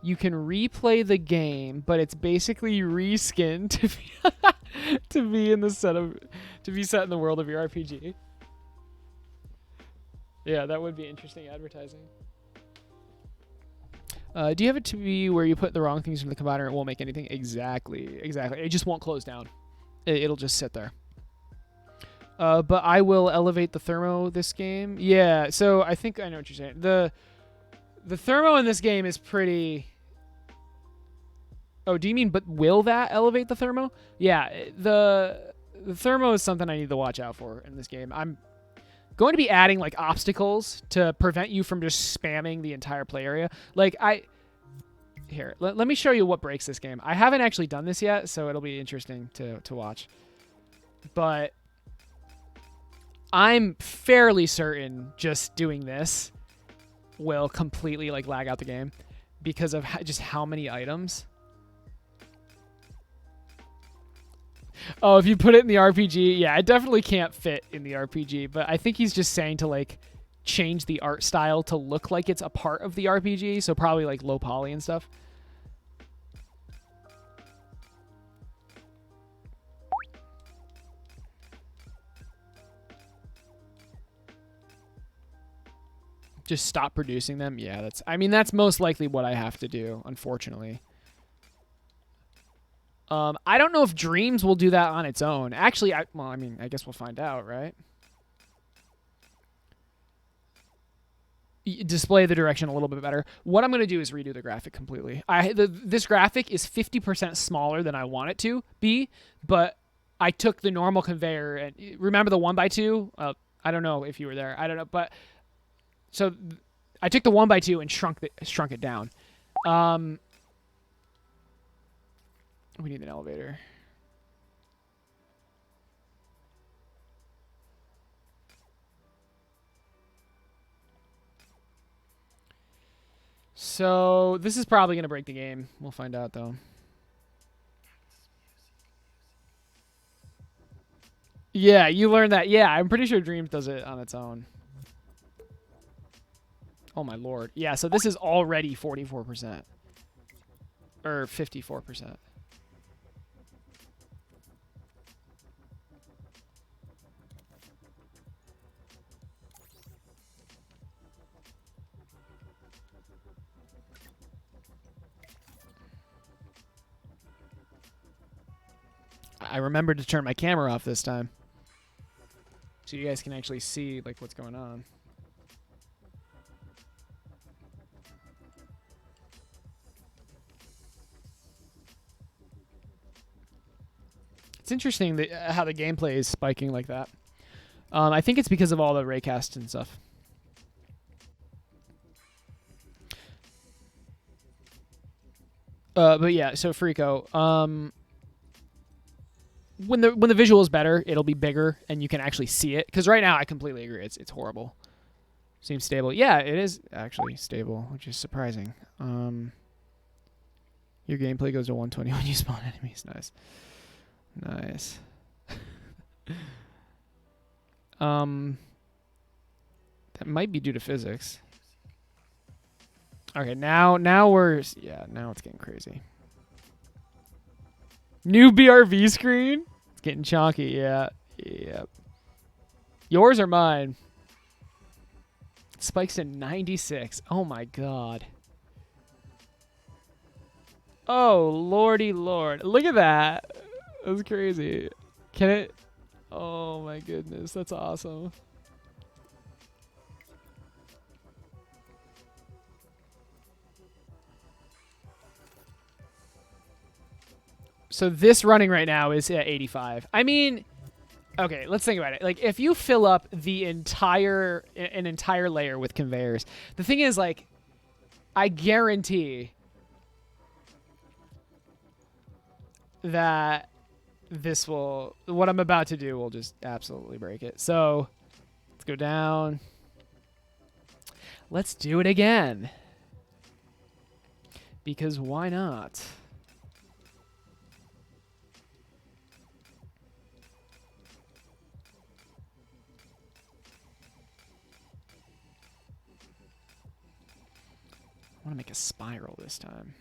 you can replay the game, but it's basically reskinned to be in the set in the world of your RPG. Yeah, that would be interesting advertising. Do you have it to be where you put the wrong things in the combiner and it won't make anything? Exactly. It just won't close down. It'll just sit there. But I will elevate the thermo this game. Yeah, so I think I know what you're saying. The thermo in this game is pretty... Oh, do you mean, but will that elevate the thermo? Yeah, the thermo is something I need to watch out for in this game. I'm going to be adding like obstacles to prevent you from just spamming the entire play area. Like Here, let me show you what breaks this game. I haven't actually done this yet, so it'll be interesting to watch. But I'm fairly certain just doing this will completely like lag out the game because of just how many items. Oh, if you put it in the RPG, yeah, it definitely can't fit in the RPG, but I think he's just saying to like change the art style to look like it's a part of the RPG, so probably like low poly and stuff. Just stop producing them. Yeah, that's most likely what I have to do, unfortunately. I don't know if Dreams will do that on its own. Actually, I guess we'll find out, right? display the direction a little bit better. What I'm going to do is redo the graphic completely. This graphic is 50% smaller than I want it to be, but I took the normal conveyor and remember the 1x2? I don't know if you were there. I don't know, but so I took the 1x2 and shrunk it down. We need an elevator. So this is probably going to break the game. We'll find out, though. Yeah, you learned that. Yeah, I'm pretty sure Dreams does it on its own. Oh, my lord. Yeah, so this is already 44%. Or 54%. I remembered to turn my camera off this time, so you guys can actually see like what's going on. It's interesting that, how the gameplay is spiking like that. I think it's because of all the raycast and stuff. But yeah, so Frico, when the visual is better, it'll be bigger and you can actually see it. Because right now, I completely agree. It's horrible. Seems stable. Yeah, it is actually stable, which is surprising. Your gameplay goes to 120 when you spawn enemies. Nice. Nice. That might be due to physics. Okay, now it's getting crazy. New BRV screen? It's getting chonky, yeah. Yep. Yours or mine? Spikes to 96. Oh my god. Oh, lordy lord. Look at that. That's crazy. Can it? Oh my goodness. That's awesome. So this running right now is at 85. I mean, okay, let's think about it. Like, if you fill up an entire layer with conveyors, the thing is, like, I guarantee that what I'm about to do will just absolutely break it. So let's go down. Let's do it again. Because why not? I want to make a spiral this time.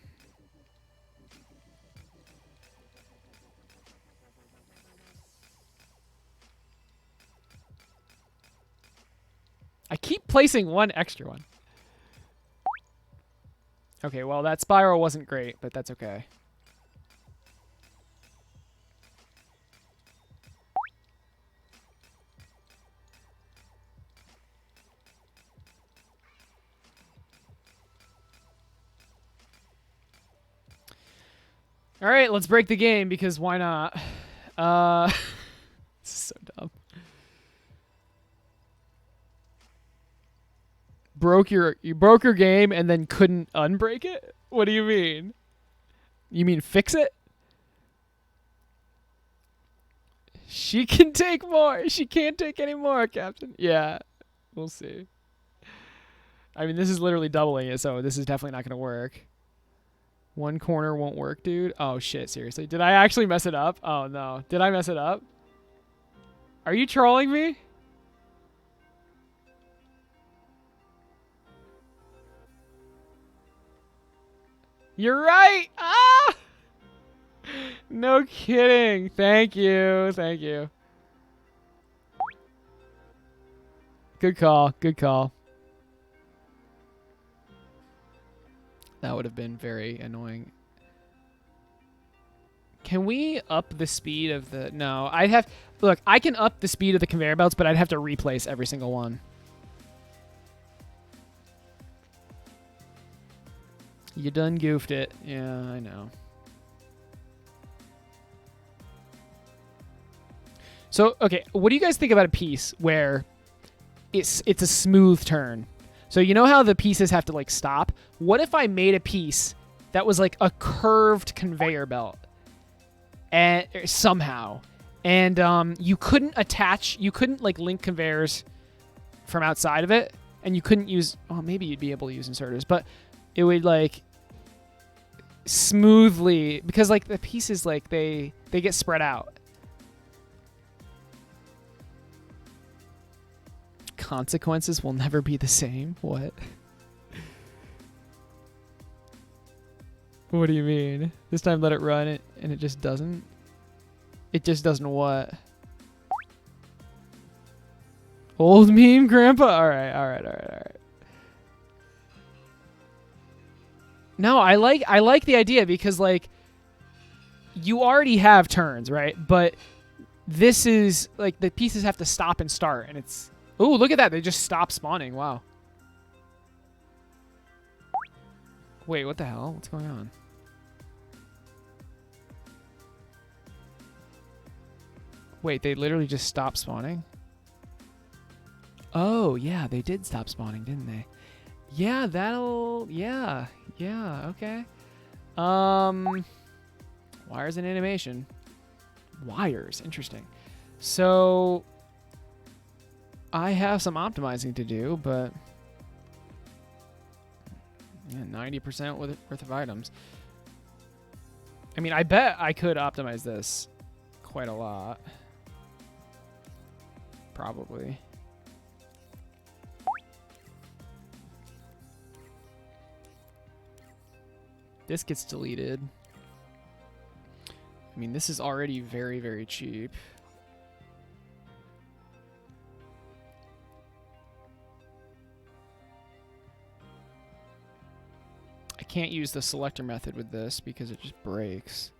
I keep placing one extra one. Okay, well, that spiral wasn't great, but that's okay. All right, let's break the game because why not? This is so dumb. You broke your game and then couldn't unbreak it? What do you mean? You mean fix it? She can take more. She can't take any more, Captain. Yeah, we'll see. I mean, this is literally doubling it, so this is definitely not going to work. One corner won't work, dude. Oh, shit, seriously. Did I actually mess it up? Oh, no. Did I mess it up? Are you trolling me? You're right! Ah! No kidding. Thank you. Thank you. Good call. Good call. That would have been very annoying. Can we up the speed of the... No, I'd have... Look, I can up the speed of the conveyor belts, but I'd have to replace every single one. You done goofed it. Yeah, I know. So, okay, what do you guys think about a piece where it's a smooth turn? So you know how the pieces have to like stop? What if I made a piece that was like a curved conveyor belt and somehow, and you couldn't like link conveyors from outside of it, and you couldn't use, oh, maybe you'd be able to use inserters, but it would like smoothly, because like the pieces, like they get spread out. Consequences will never be the same. What? What do you mean? This time let it run and it just doesn't? It just doesn't what? Old meme, Grandpa? Alright. No, I like the idea because like you already have turns, right? But this is like the pieces have to stop and start, and it's, ooh, look at that. They just stop spawning. Wow. Wait, what the hell? What's going on? Wait, they literally just stopped spawning? Oh, yeah, they did stop spawning, didn't they? Yeah, yeah, okay. Wires and animation. Wires, interesting. So I have some optimizing to do, but yeah, 90% worth of items. I mean, I bet I could optimize this quite a lot. Probably. This gets deleted. I mean, this is already very, very cheap. I can't use the selector method with this because it just breaks.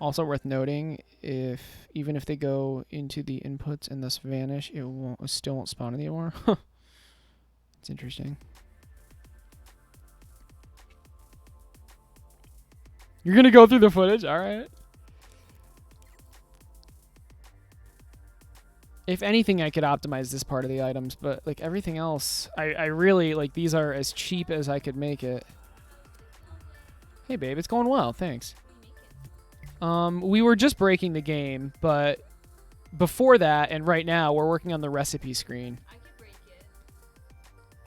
Also worth noting, even if they go into the inputs and thus vanish, it still won't spawn anymore. It's interesting. You're gonna go through the footage? Alright. If anything, I could optimize this part of the items, but like everything else, I really, like, these are as cheap as I could make it. Hey babe, it's going well, thanks. We were just breaking the game, but before that and right now we're working on the recipe screen. I could break it.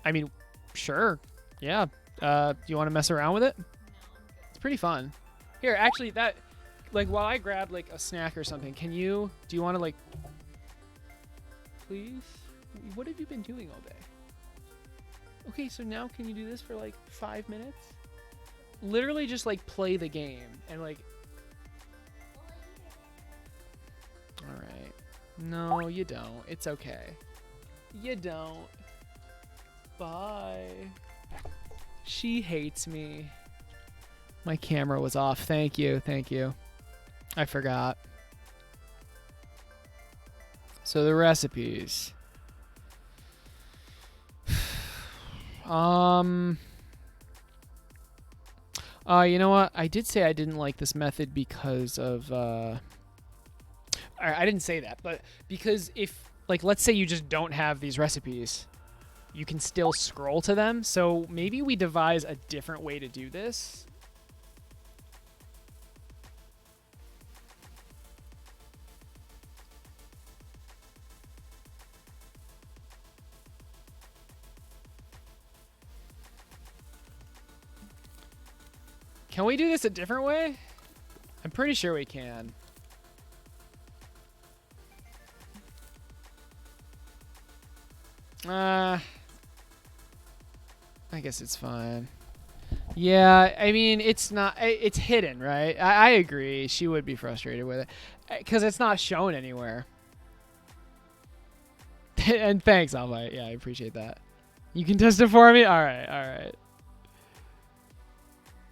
I mean, sure. Yeah. Do you want to mess around with it? No, I'm good. It's pretty fun. Here, actually, that, like, while I grab like a snack or something, do you want to, like, please? What have you been doing all day? Okay, so now can you do this for like 5 minutes? Literally just like play the game and like, all right. No, you don't. It's okay. You don't. Bye. She hates me. My camera was off. Thank you. Thank you. I forgot. So the recipes. You know what? I did say I didn't like this method because of I didn't say that, but because if, like, let's say you just don't have these recipes, you can still scroll to them. So maybe we devise a different way to do this. Can we do this a different way? I'm pretty sure we can. I guess it's fine. Yeah, I mean, it's not, it's hidden, right? I agree. She would be frustrated with it because it's not shown anywhere. And thanks, Almighty. Yeah, I appreciate that. You can test it for me? All right, all right.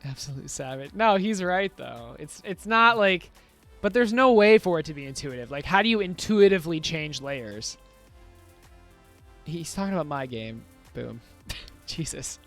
Absolute savage. No, he's right though. It's not like, but there's no way for it to be intuitive. Like, how do you intuitively change layers? He's talking about my game. Boom. Jesus.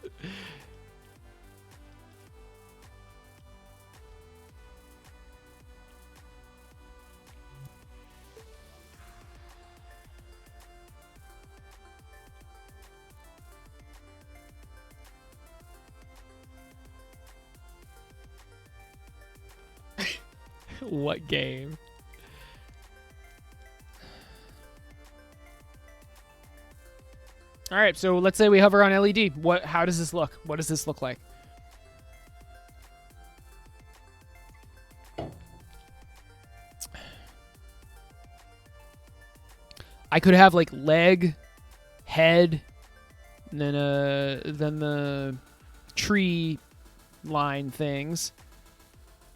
What game? All right, so let's say we hover on LED. How does this look? What does this look like? I could have like leg, head, and then the tree line things,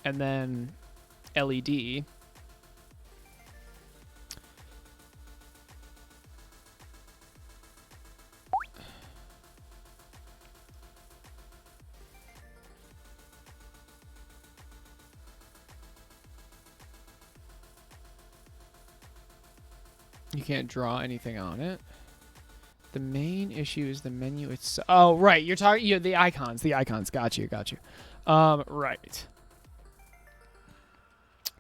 and then LED. You can't draw anything on it. The main issue is the menu itself. Oh, right. You're talking the icons. The icons. Got you. Right.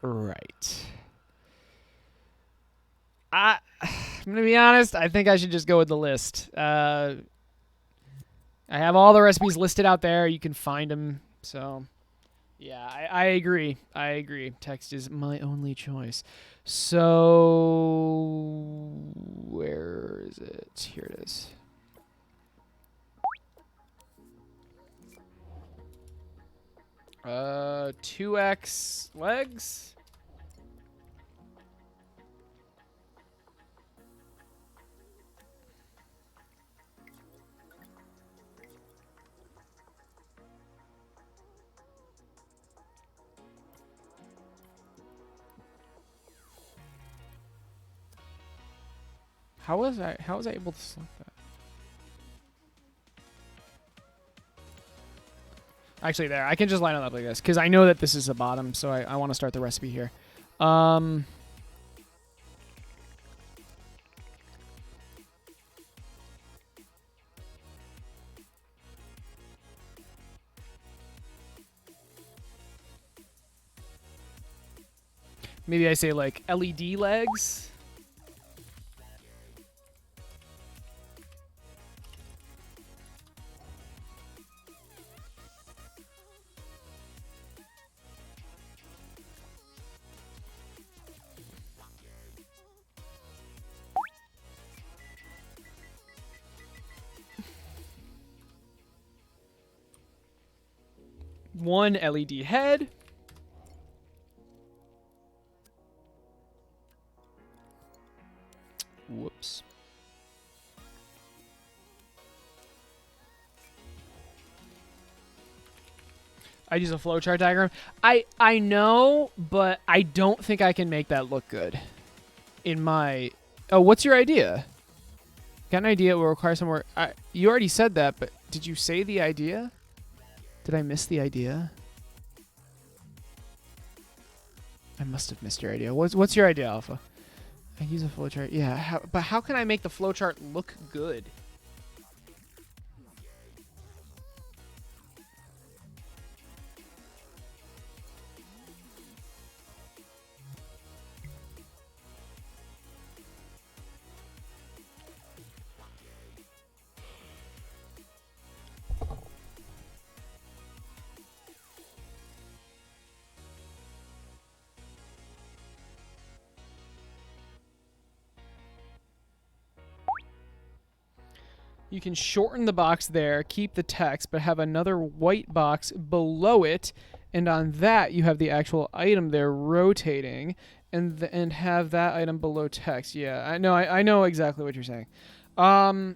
Right. I'm going to be honest. I think I should just go with the list. I have all the recipes listed out there. You can find them. So, yeah, I agree. Text is my only choice. So, where is it? Here it is. Uh, 2x legs. How was I able to select that? Actually, there. I can just line it up like this because I know that this is the bottom, so I want to start the recipe here. Maybe I say like LED legs. One LED head. Whoops. I use a flowchart diagram. I know, but I don't think I can make that look good. In my... Oh, what's your idea? Got an idea? It will require some work. You already said that, but did you say the idea? Did I miss the idea? I must have missed your idea. What's your idea, Alpha? I use a flowchart. Yeah, but how can I make the flowchart look good? You can shorten the box there, keep the text, but have another white box below it, and on that you have the actual item there rotating, and have that item below text. Yeah, I know exactly what you're saying. I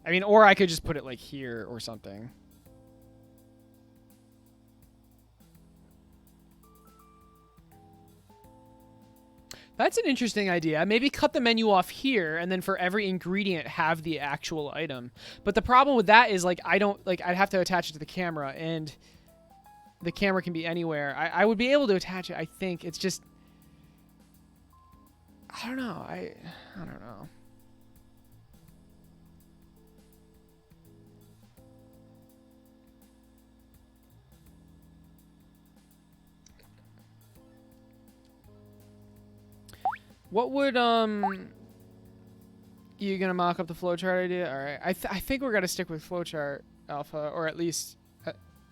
mean, or I could just put it like here or something. That's an interesting idea. Maybe cut the menu off here, and then for every ingredient have the actual item. But the problem with that is, like, I'd have to attach it to the camera, and the camera can be anywhere. I would be able to attach it, I think. It's just... I don't know. I don't know. What would, you gonna mock up the flowchart idea? All right. I think we're gonna stick with flowchart, Alpha, or at least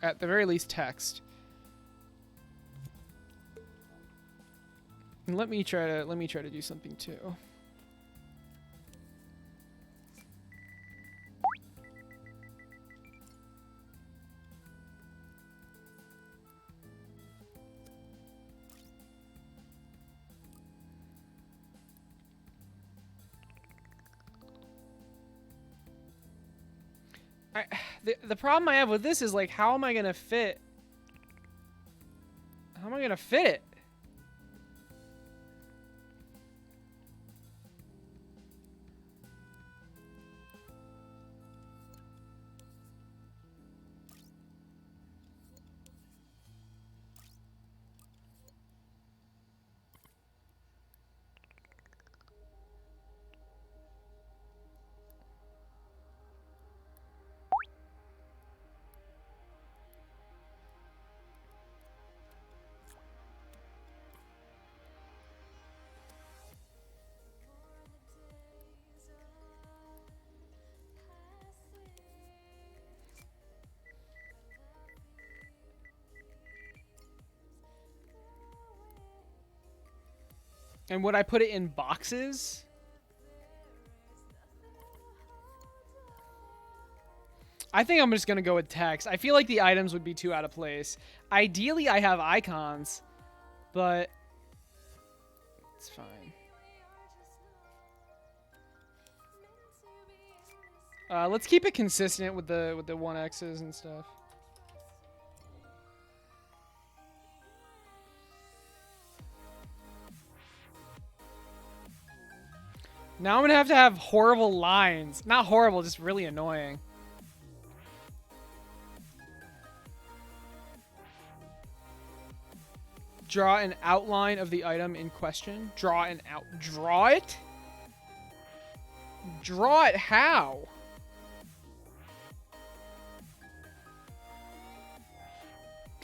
at the very least text. And let me try to do something too. The problem I have with this is like, how am I gonna fit? How am I gonna fit it? And would I put it in boxes? I think I'm just going to go with text. I feel like the items would be too out of place. Ideally, I have icons, but it's fine. Let's keep it consistent with the 1X's and stuff. Now I'm going to have horrible lines. Not horrible, just really annoying. Draw an outline of the item in question. Draw it? Draw it how?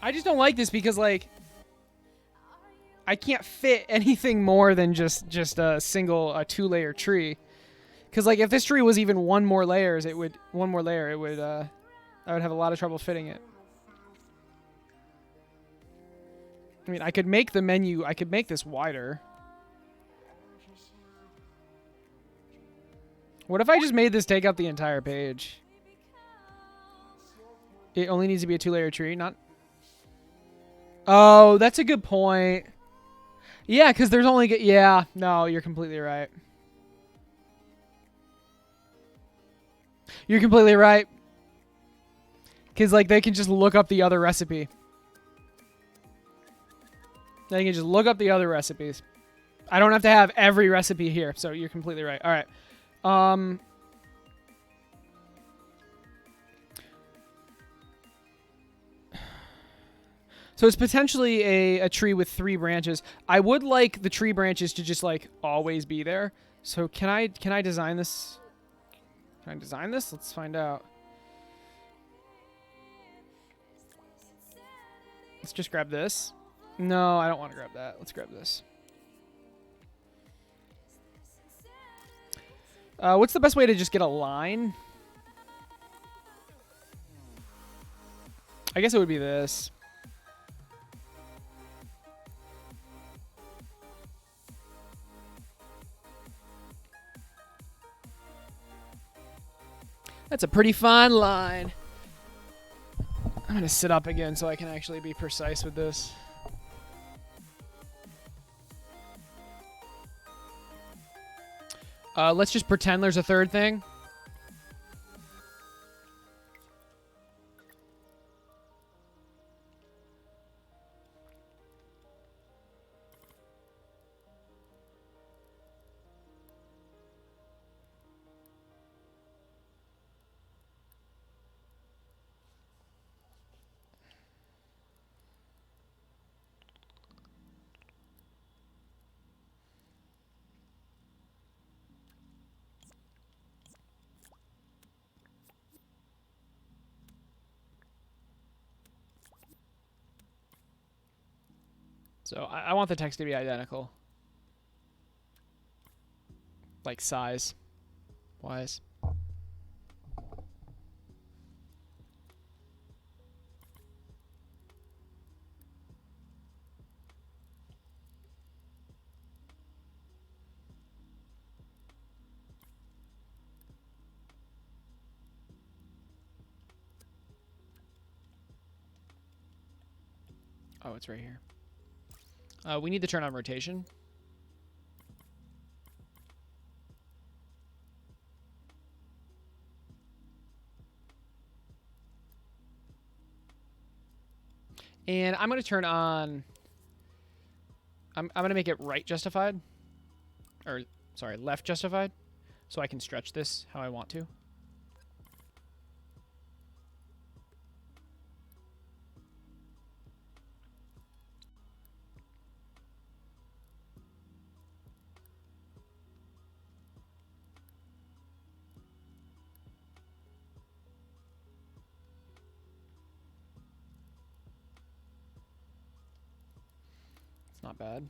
I just don't like this because, like, I can't fit anything more than just a single 2-layer tree. Because, like, if this tree was even one more layer, I would have a lot of trouble fitting it. I mean, I could make the menu, I could make this wider. What if I just made this take up the entire page? It only needs to be a 2-layer tree, not... Oh, that's a good point. Yeah, because there's only... Yeah, no, you're completely right. You're completely right. Because, like, they can just look up the other recipe. They can just look up the other recipes. I don't have to have every recipe here, so you're completely right. All right. So it's potentially a tree with 3 branches. I would like the tree branches to just, like, always be there. So can I design this? Can I design this? Let's find out. Let's just grab this. No, I don't want to grab that. Let's grab this. What's the best way to just get a line? I guess it would be this. That's a pretty fine line. I'm going to sit up again so I can actually be precise with this. Let's just pretend there's a third thing. So I want the text to be identical. Like size wise. Oh, it's right here. We need to turn on rotation. And I'm going to turn on... I'm going to make it right justified. Or, sorry, left justified. So I can stretch this how I want to. It's not bad.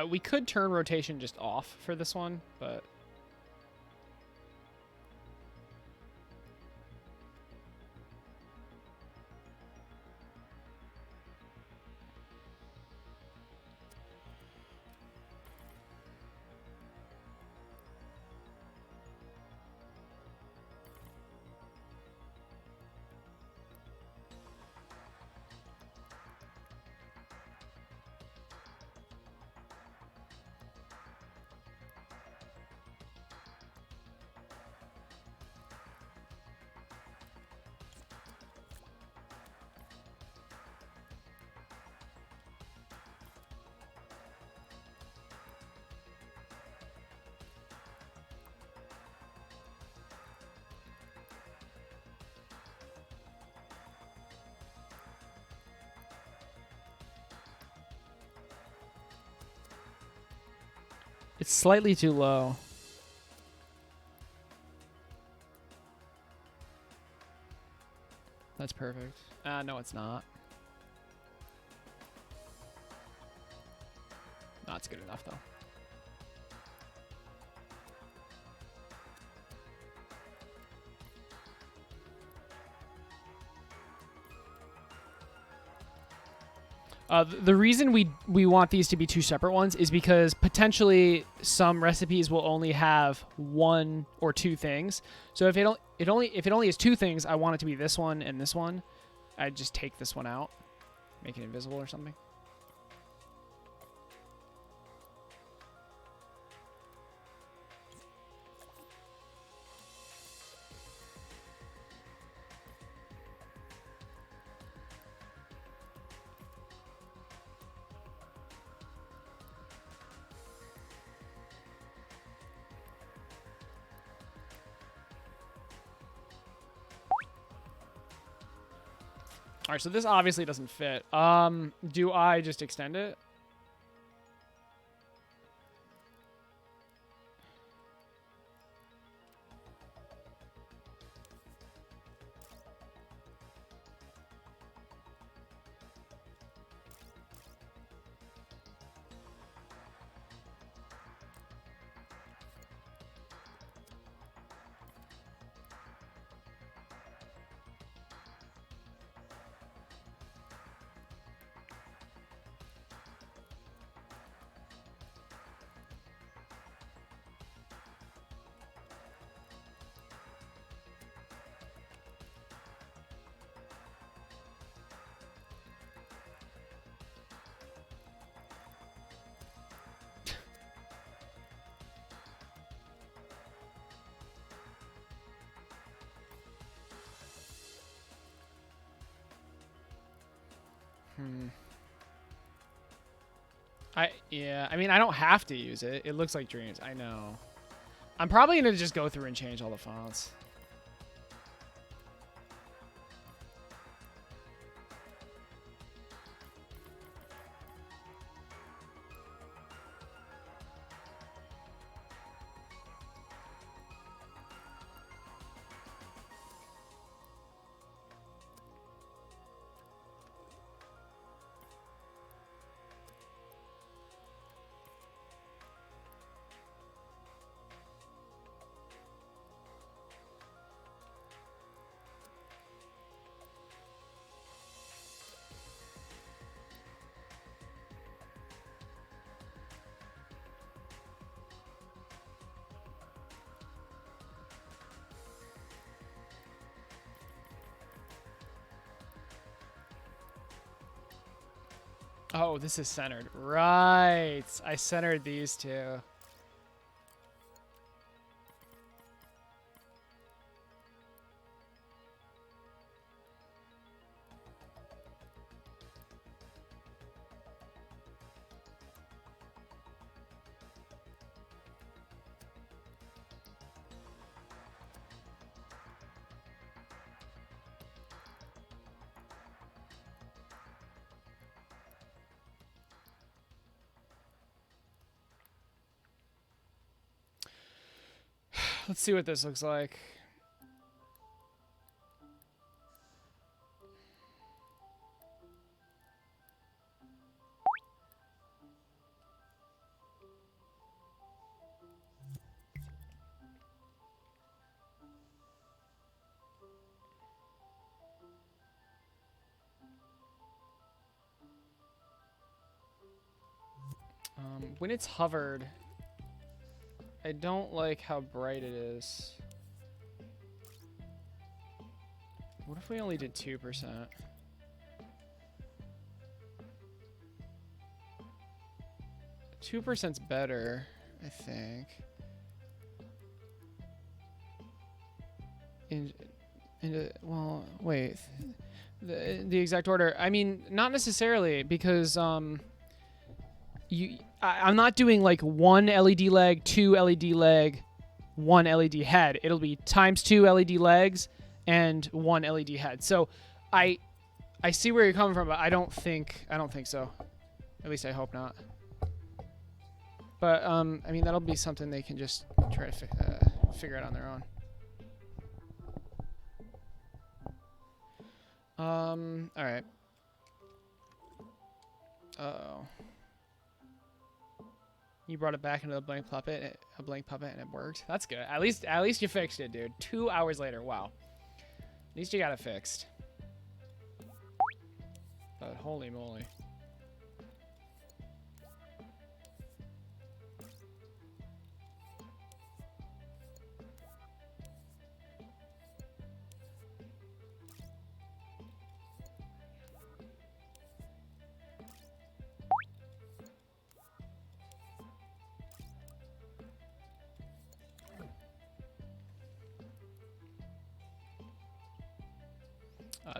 We could turn rotation just off for this one, but... It's slightly too low. That's perfect. No, it's not. No, it's good enough, though. The reason we want these to be two separate ones is because potentially some recipes will only have one or two things. So if it only has two things, I want it to be this one and this one. I'd just take this one out, make it invisible or something. All right, so this obviously doesn't fit. Do I just extend it? Yeah, I mean, I don't have to use it. It looks like Dreams. I know. I'm probably going to just go through and change all the fonts. Oh, this is centered. Right. I centered these two. Let's see what this looks like. When it's hovered, I don't like how bright it is. What if we only did 2%? 2%'s better, I think. Well, wait. The exact order. I mean, not necessarily, because I'm not doing like 1 LED leg, 2 LED leg, 1 LED head. It'll be times 2 LED legs and 1 LED head. So I see where you're coming from, but I don't think so. At least I hope not. But I mean, that'll be something they can just try to figure out on their own. All right. Uh-oh. You brought it back into the blank puppet, and it worked. That's good. At least you fixed it, dude. 2 hours later. Wow. At least you got it fixed. But holy moly.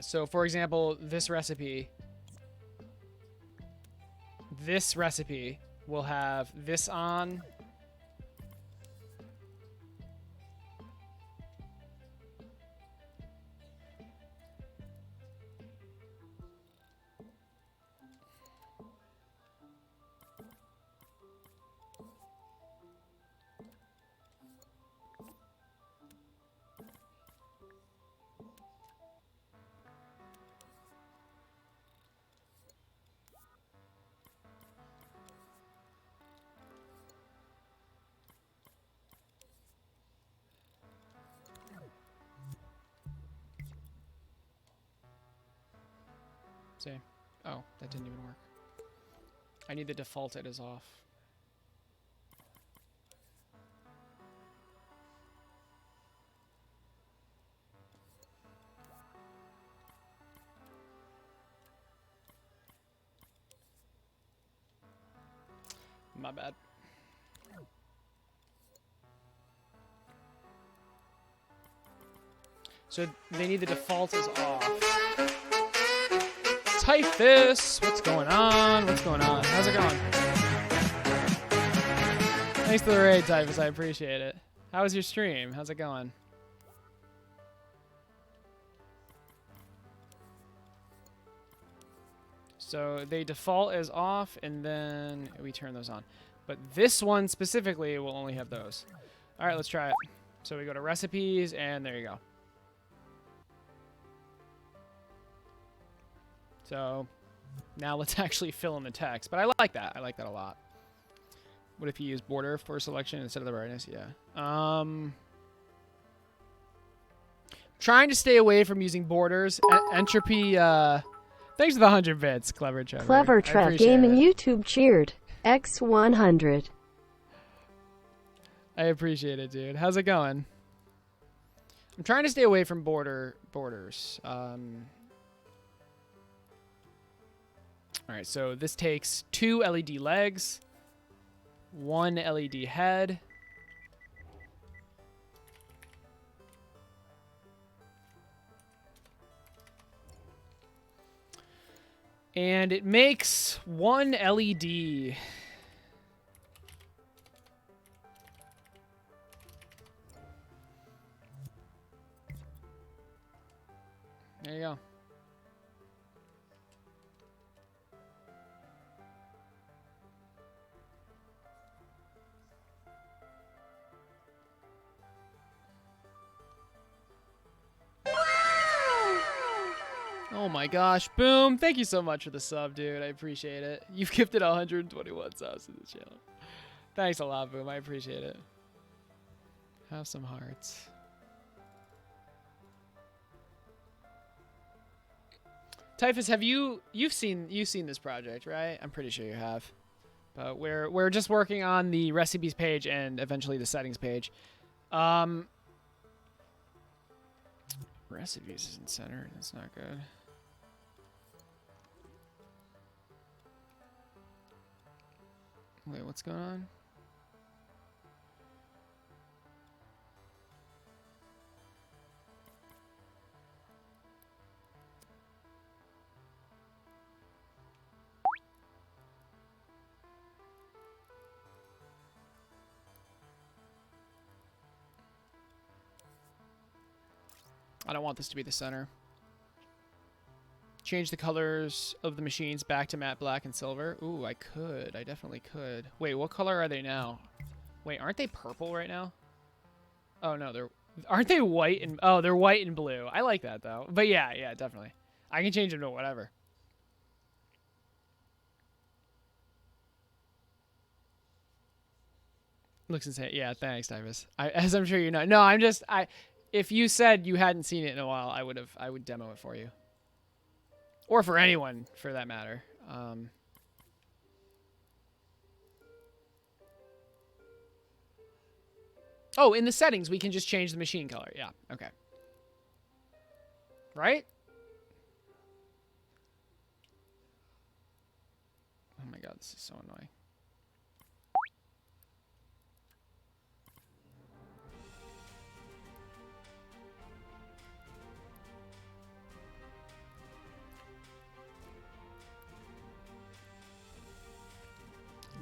So, for example, this recipe will have this on. See? Oh, that didn't even work. I need the defaulted as off. My bad. So they need the default as off. Typhus! What's going on? What's going on? How's it going? Thanks for the raid, Typhus. I appreciate it. How was your stream? How's it going? So they default as off, and then we turn those on. But this one specifically will only have those. All right, let's try it. So we go to recipes, and there you go. So now let's actually fill in the text. But I like that. I like that a lot. What if you use border for selection instead of the brightness? Yeah. Trying to stay away from using borders. Entropy. Thanks for the 100 bits, Clever Trevor. Clever Trev Gaming YouTube cheered. X100. I appreciate it, dude. How's it going? I'm trying to stay away from borders. All right, so this takes 2 LED legs, 1 LED head. And it makes 1 LED. There you go. Oh my gosh, Boom. Thank you so much for the sub, dude. I appreciate it. You've gifted 121 subs to the channel. Thanks a lot, Boom. I appreciate it. Have some hearts. Typhus, have you've seen this project, right? I'm pretty sure you have. But we're just working on the recipes page and eventually the settings page. Recipes isn't centered. That's not good. Wait, what's going on? I don't want this to be the center. Change the colors of the machines back to matte black and silver. Ooh, I could. I definitely could. Wait, what color are they now? Wait, aren't they purple right now? Oh, no, aren't they white and... Oh, they're white and blue. I like that, though. But yeah, definitely. I can change them to whatever. Looks insane. Yeah, thanks, Typhus. As I'm sure you know. No, if you said you hadn't seen it in a while, I would demo it for you. Or for anyone, for that matter. Oh, in the settings, we can just change the machine color. Yeah, okay. Right? Oh my god, this is so annoying.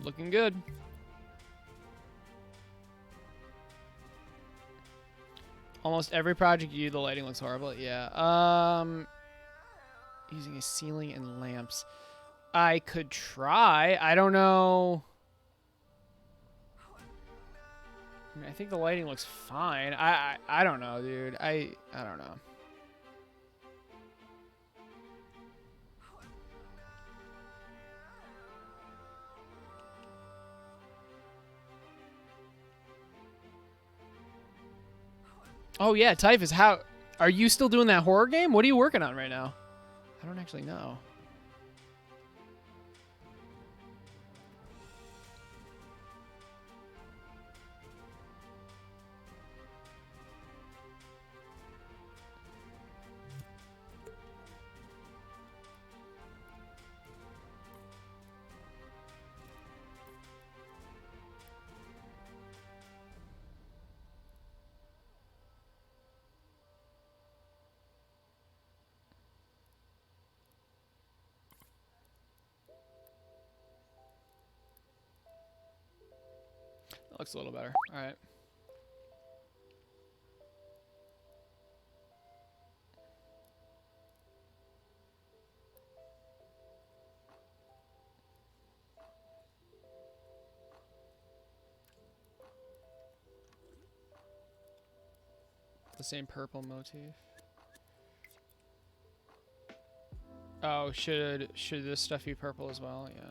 Looking good. Almost every project you do, the lighting looks horrible. Yeah. Using a ceiling and lamps. I could try. I don't know. I mean, I think the lighting looks fine. I don't know, dude. I don't know. Oh yeah, Typhus, how are you still doing that horror game? What are you working on right now? I don't actually know. That looks a little better. All right. The same purple motif. Oh, should this stuff be purple as well? Yeah.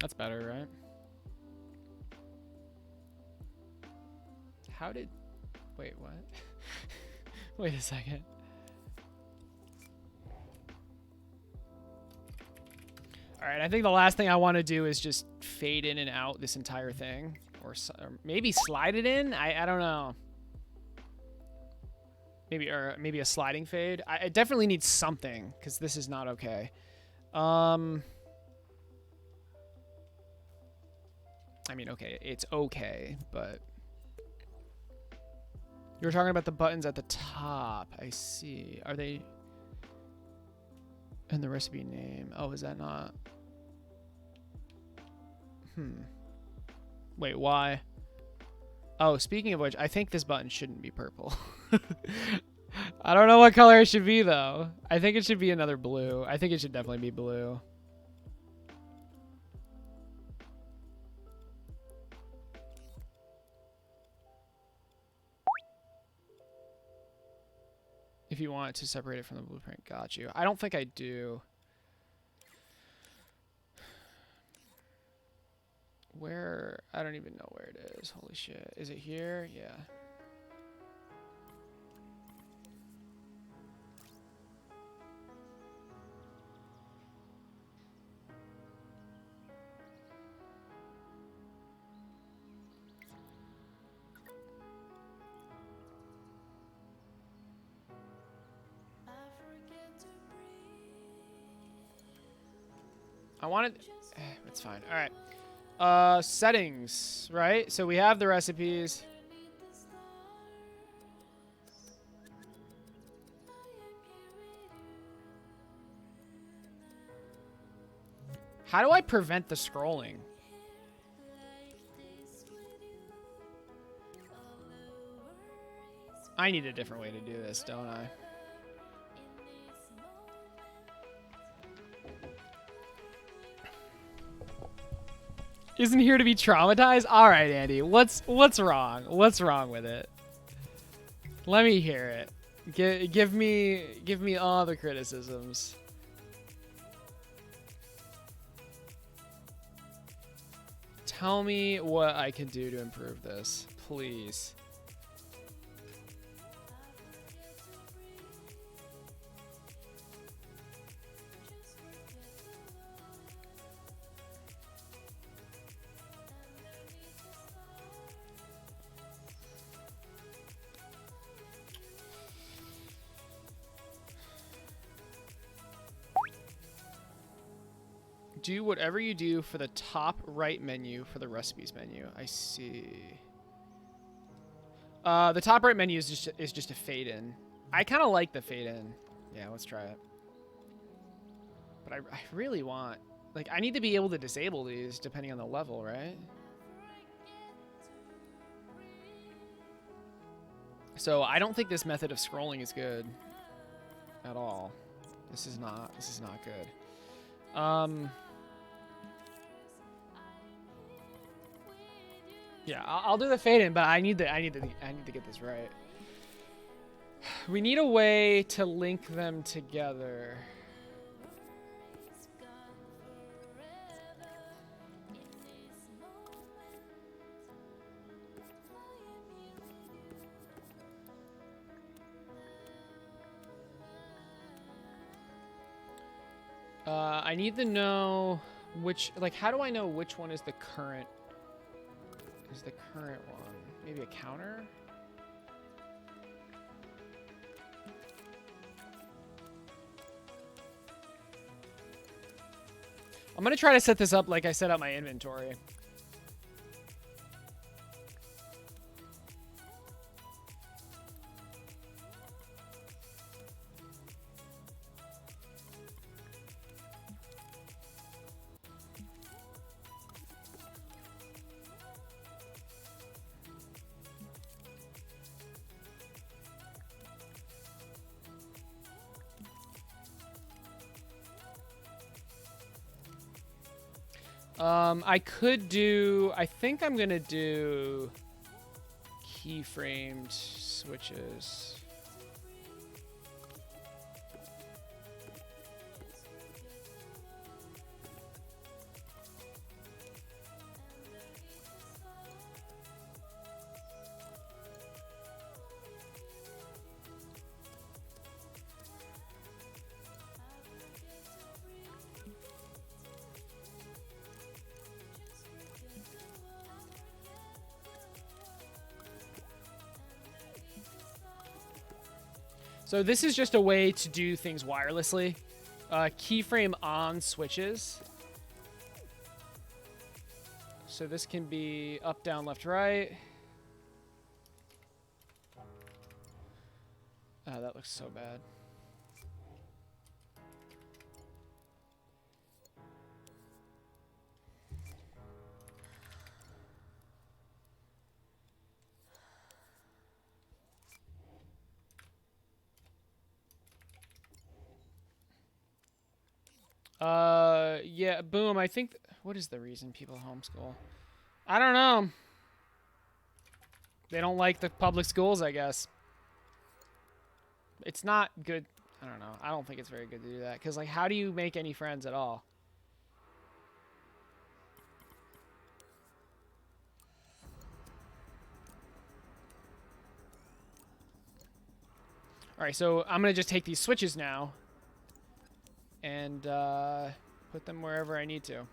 That's better, right? How did... Wait, what? Wait a second. All right, I think the last thing I want to do is just fade in and out this entire thing. Or maybe slide it in? I don't know. Maybe a sliding fade. I definitely need something, because this is not okay. I mean, okay, it's okay, but... You were talking about the buttons at the top. I see. Are they... in the recipe name? Oh, is that not... Wait, why? Oh, speaking of which, I think this button shouldn't be purple. I don't know what color it should be, though. I think it should be another blue. I think it should definitely be blue. If you want to separate it from the blueprint, got you. I don't think I do. Where? I don't even know where it is. Holy shit. Is it here? Yeah. I wanted... it's fine. All right. Settings, right? So we have the recipes. How do I prevent the scrolling? I need a different way to do this, don't I? Isn't here to be traumatized? All right, Andy. What's wrong? What's wrong with it? Let me hear it. Give me all the criticisms. Tell me what I can do to improve this, please. Do whatever you do for the top right menu for the recipes menu. I see. The top right menu is just a fade in. I kind of like the fade in. Yeah, let's try it. But I really want, like, I need to be able to disable these depending on the level, right? So I don't think this method of scrolling is good at all. This is not good. Yeah, I'll do the fade in, but I need to get this right. We need a way to link them together. I need to know which, like, how do I know which one is the current? Is the current one maybe a counter? I'm gonna try to set this up like I set up my inventory. I could do, I think I'm gonna do keyframed switches. So this is just a way to do things wirelessly. Keyframe on switches. So this can be up, down, left, right. Oh, that looks so bad. Yeah, boom. I think. What is the reason people homeschool? I don't know. They don't like the public schools, I guess. It's not good. I don't know. I don't think it's very good to do that. Because, like, how do you make any friends at all? Alright, so I'm going to just take these switches now. And put them wherever I need to.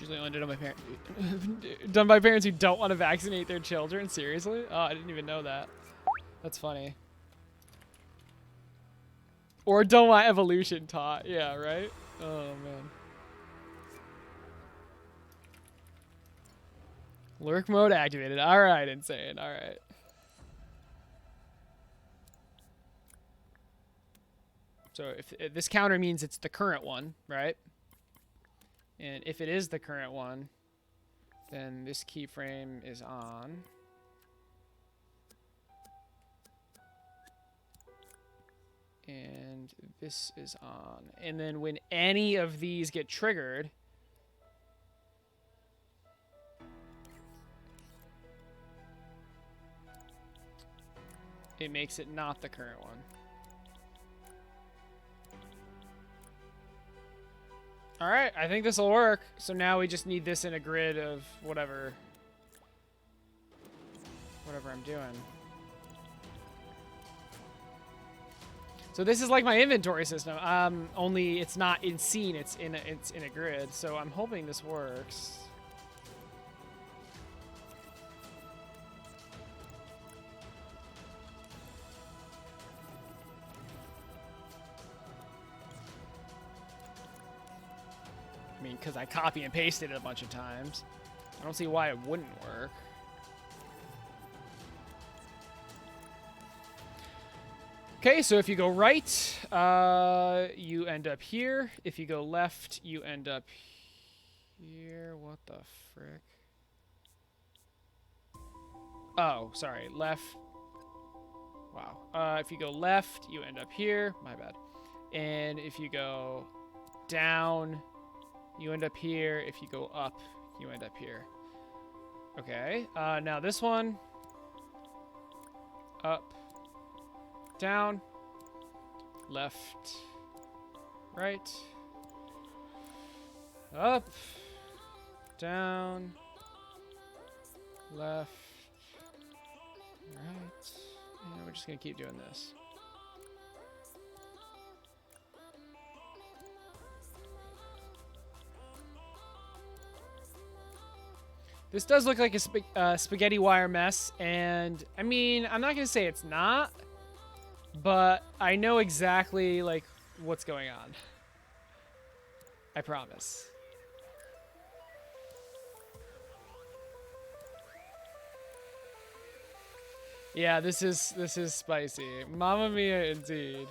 Usually only done by parents. Done by parents who don't want to vaccinate their children. Seriously? Oh, I didn't even know that. That's funny. Or don't want evolution taught. Yeah, right? Oh man. Lurk mode activated. All right, insane. All right. So if this counter means it's the current one, right? And if it is the current one, then this keyframe is on. And this is on. And then when any of these get triggered, it makes it not the current one. All right, I think this will work. So now we just need this in a grid of whatever I'm doing. So this is like my inventory system. Only it's not in scene. It's in a grid. So I'm hoping this works. I mean, because I copy and pasted it a bunch of times. I don't see why it wouldn't work. Okay, so if you go right, you end up here. If you go left, you end up here. What the frick? Oh, sorry, left. Wow. If you go left, you end up here. My bad. And if you go down, you end up here. If you go up, you end up here. Okay. Now this one. Up. Down. Left. Right. Up. Down. Left. Right. And we're just going to keep doing this. This does look like a spaghetti wire mess, and I mean, I'm not going to say it's not, but I know exactly, like, what's going on. I promise. Yeah, this is spicy. Mamma mia, indeed.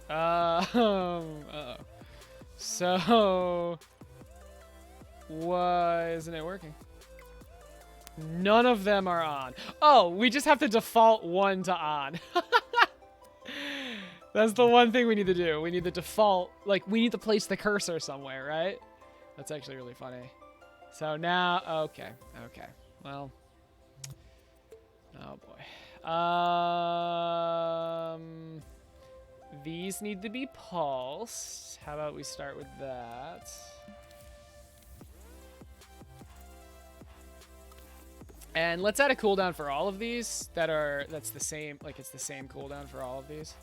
Uh-oh. So, why isn't it working? None of them are on. Oh, we just have to default one to on. That's the one thing we need to do. We need the default, like, we need to place the cursor somewhere, right? That's actually really funny. So now, okay. Well, oh boy. These need to be pulsed. How about we start with that? And let's add a cooldown for all of these that's the same, like it's the same cooldown for all of these.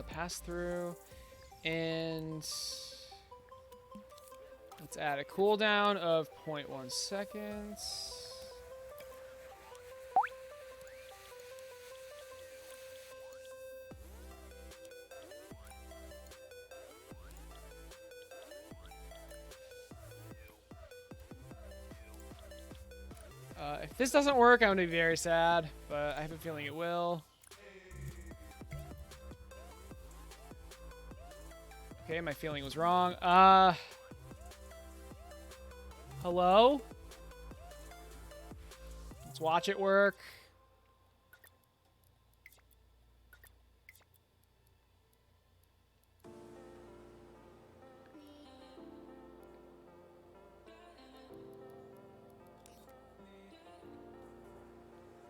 Pass through, and let's add a cooldown of 0.1 seconds. If this doesn't work, I'm gonna be very sad, but I have a feeling it will. Okay, my feeling was wrong. Hello? Let's watch it work.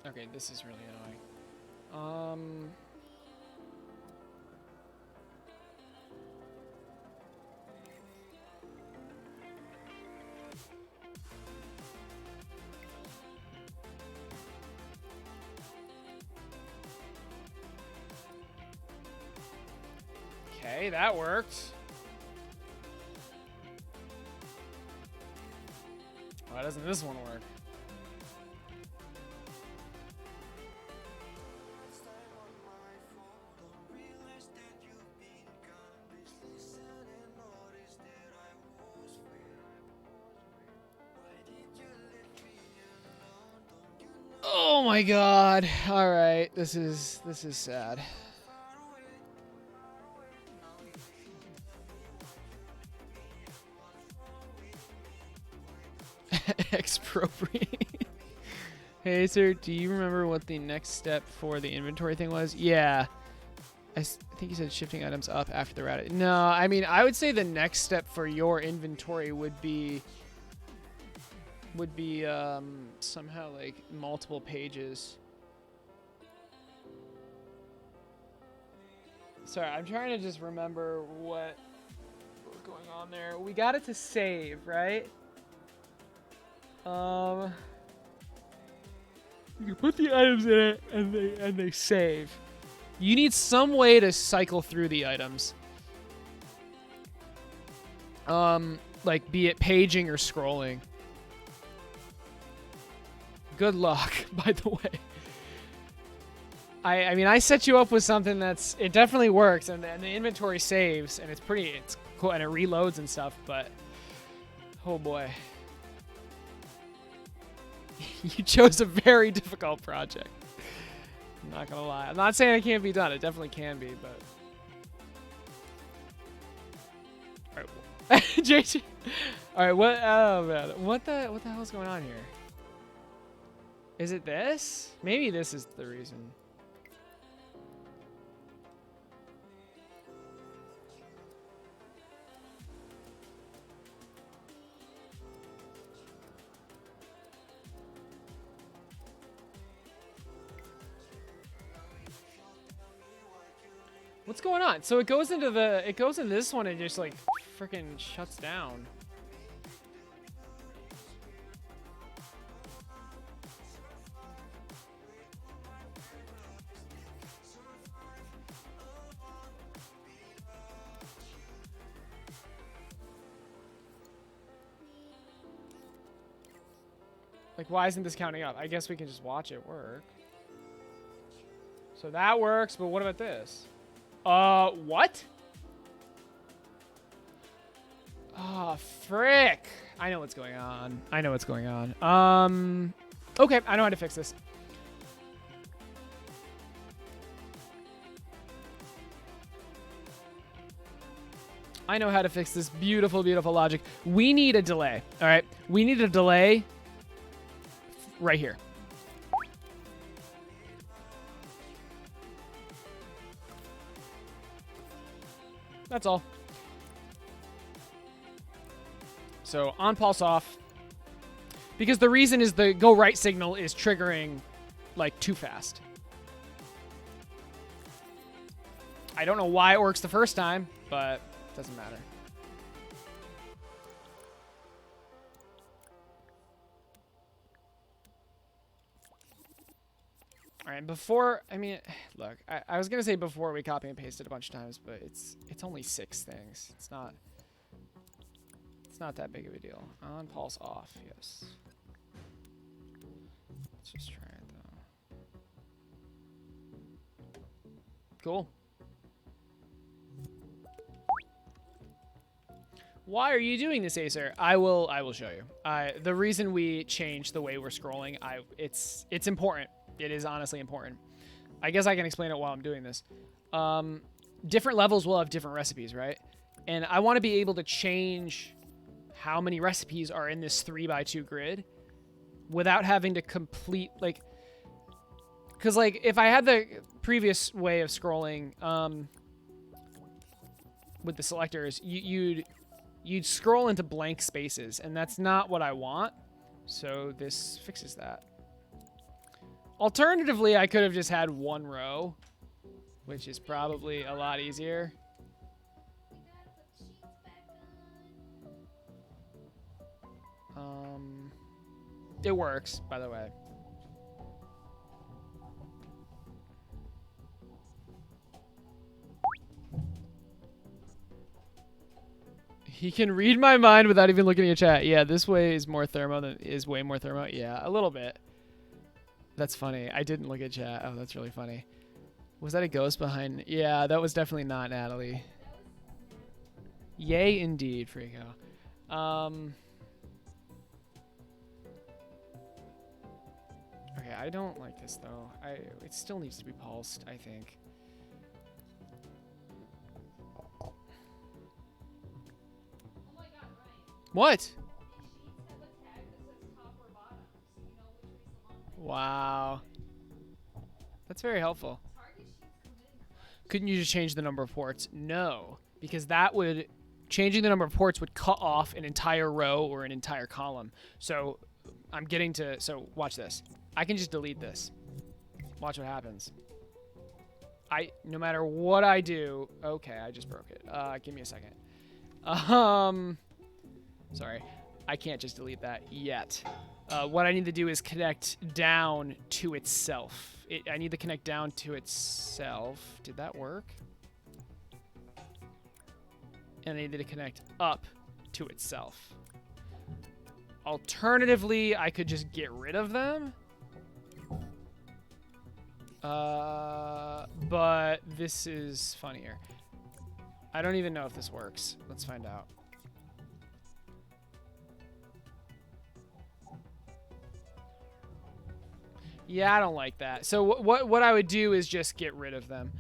Okay, this is really annoying. Okay, that worked. Why doesn't this one work? Oh my god. All right, this is sad. Expropriate. Hey, sir, do you remember what the next step for the inventory thing was? Yeah. I think you said shifting items up after the route. No, I mean, I would say the next step for your inventory would be somehow like multiple pages. Sorry, I'm trying to just remember what was going on there. We got it to save, right? You can put the items in it and they save. You need some way to cycle through the items. Like be it paging or scrolling. Good luck, by the way. I mean, I set you up with something it definitely works, and the inventory saves, and it's cool, and it reloads and stuff, but oh boy. You chose a very difficult project. I'm not gonna lie. I'm not saying it can't be done. It definitely can be, but all right. JJ. All right. What? Oh man. What the hell is going on here? Is it this? Maybe this is the reason. What's going on? So it goes into this one and just like freaking shuts down. Like, why isn't this counting up? I guess we can just watch it work. So that works, but what about this? What? Oh, frick. I know what's going on. Okay, I know how to fix this. I know how to fix this beautiful, beautiful logic. We need a delay, all right? We need a delay right here. That's all. So on pulse off. Because the reason is the go right signal is triggering like too fast. I don't know why it works the first time, but it doesn't matter. All right, before, I mean, look, I was going to say before we copy and paste it a bunch of times, but it's only 6 things. It's not that big of a deal. On, pulse, off, yes. Let's just try it, though. Cool. Why are you doing this, Acer? I will show you. The reason we changed the way we're scrolling, it's important. It is honestly important. I guess I can explain it while I'm doing this. Different levels will have different recipes, right? And I want to be able to change how many recipes are in this 3x2 grid without having to complete, like, because like if I had the previous way of scrolling with the selectors, you'd scroll into blank spaces, and that's not what I want. So this fixes that. Alternatively, I could have just had 1 row, which is probably a lot easier. It works, by the way. He can read my mind without even looking at chat. Yeah, this way is more thermo than is way more thermo. Yeah, a little bit. That's funny. I didn't look at chat. Oh, that's really funny. Was that a ghost behind? Yeah, that was definitely not Natalie. Yay, indeed, Frico. Okay, I don't like this though. It still needs to be pulsed, I think. What? Wow. That's very helpful. Couldn't you just change the number of ports? No, because that would, changing the number of ports would cut off an entire row or an entire column. So I'm getting to, so watch this. I can just delete this. Watch what happens. No matter what I do, okay, I just broke it. Give me a second. Sorry, I can't just delete that yet. What I need to do is connect down to itself. I need to connect down to itself. Did that work? And I need to connect up to itself. Alternatively, I could just get rid of them. But this is funnier. I don't even know if this works. Let's find out. Yeah, I don't like that. So what I would do is just get rid of them.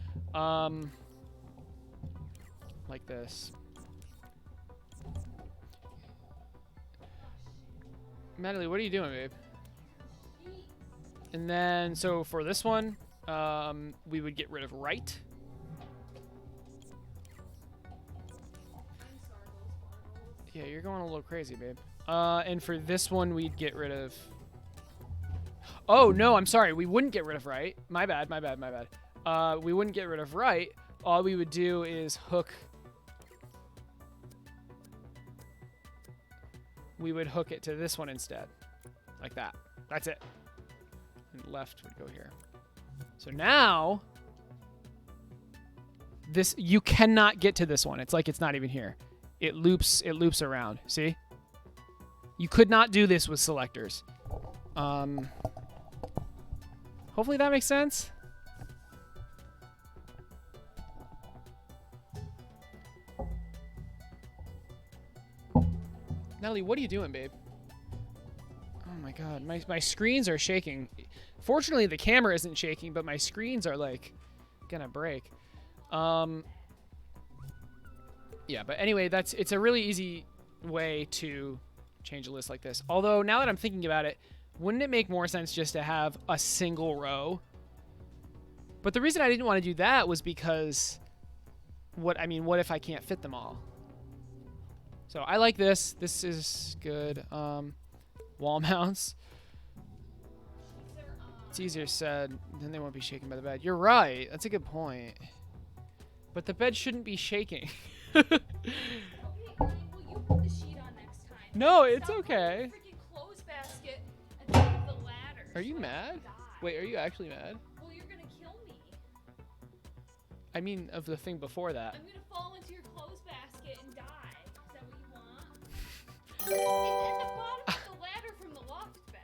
Like this. Natalie, what are you doing, babe? And then, so for this one, we would get rid of right. Yeah, you're going a little crazy, babe. And for this one, we'd get rid of... Oh, no, I'm sorry. We wouldn't get rid of right. My bad, my bad, my bad. We wouldn't get rid of right. All we would do is hook... We would hook it to this one instead. Like that. That's it. And left would go here. So now... This, you cannot get to this one. It's like it's not even here. It loops around. See? You could not do this with selectors. Hopefully that makes sense. Natalie, what are you doing, babe? Oh my god, my screens are shaking. Fortunately, the camera isn't shaking, but my screens are like gonna break. Yeah, but anyway, it's a really easy way to change a list like this. Although now that I'm thinking about it, wouldn't it make more sense just to have a single row? But the reason I didn't want to do that was because what if I can't fit them all? So I like this. This is good. Wall mounts. It's easier said, then they won't be shaken by the bed. You're right. That's a good point. But the bed shouldn't be shaking. Okay, well, you put the sheet on next time. No, it's Stop okay. putting the freaking clothes basket at the end of the ladder. Are you so I mad? don't die. Wait, are you actually mad? Well, you're gonna kill me. I mean, of the thing before that. I'm gonna fall into your clothes basket and die. Is that what you want? It's at the bottom of the ladder from the loft bed.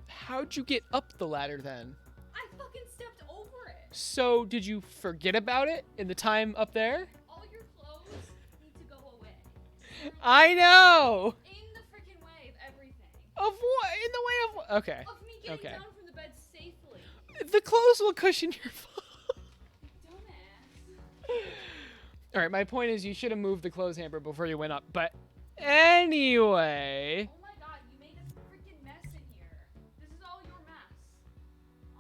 How'd you get up the ladder then? I fucking stepped over it. So, did you forget about it in the time up there? All your clothes need to go away. I know! In the freaking way of everything. Of what? In the way of... Okay. Of me getting Okay. down from the bed safely. The clothes will cushion your fall. Dumbass. Alright, my point is you should have moved the clothes hamper before you went up. But anyway... Oh my god, you made a freaking mess in here. This is all your mess.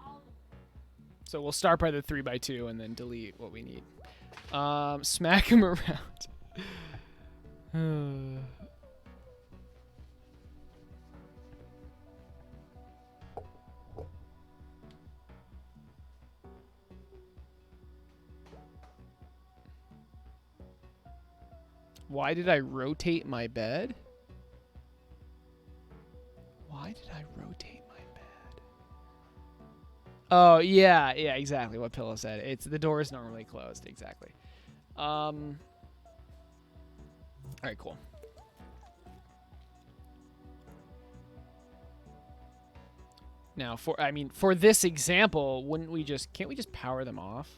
All of it. So we'll start by the 3x2 and then delete what we need. Smack him around. Why did I rotate my bed? Why did I rotate my bed? Oh, yeah, exactly what Pillow said. It's the door is normally closed, exactly. All right, cool. Now, for this example, can't we just power them off?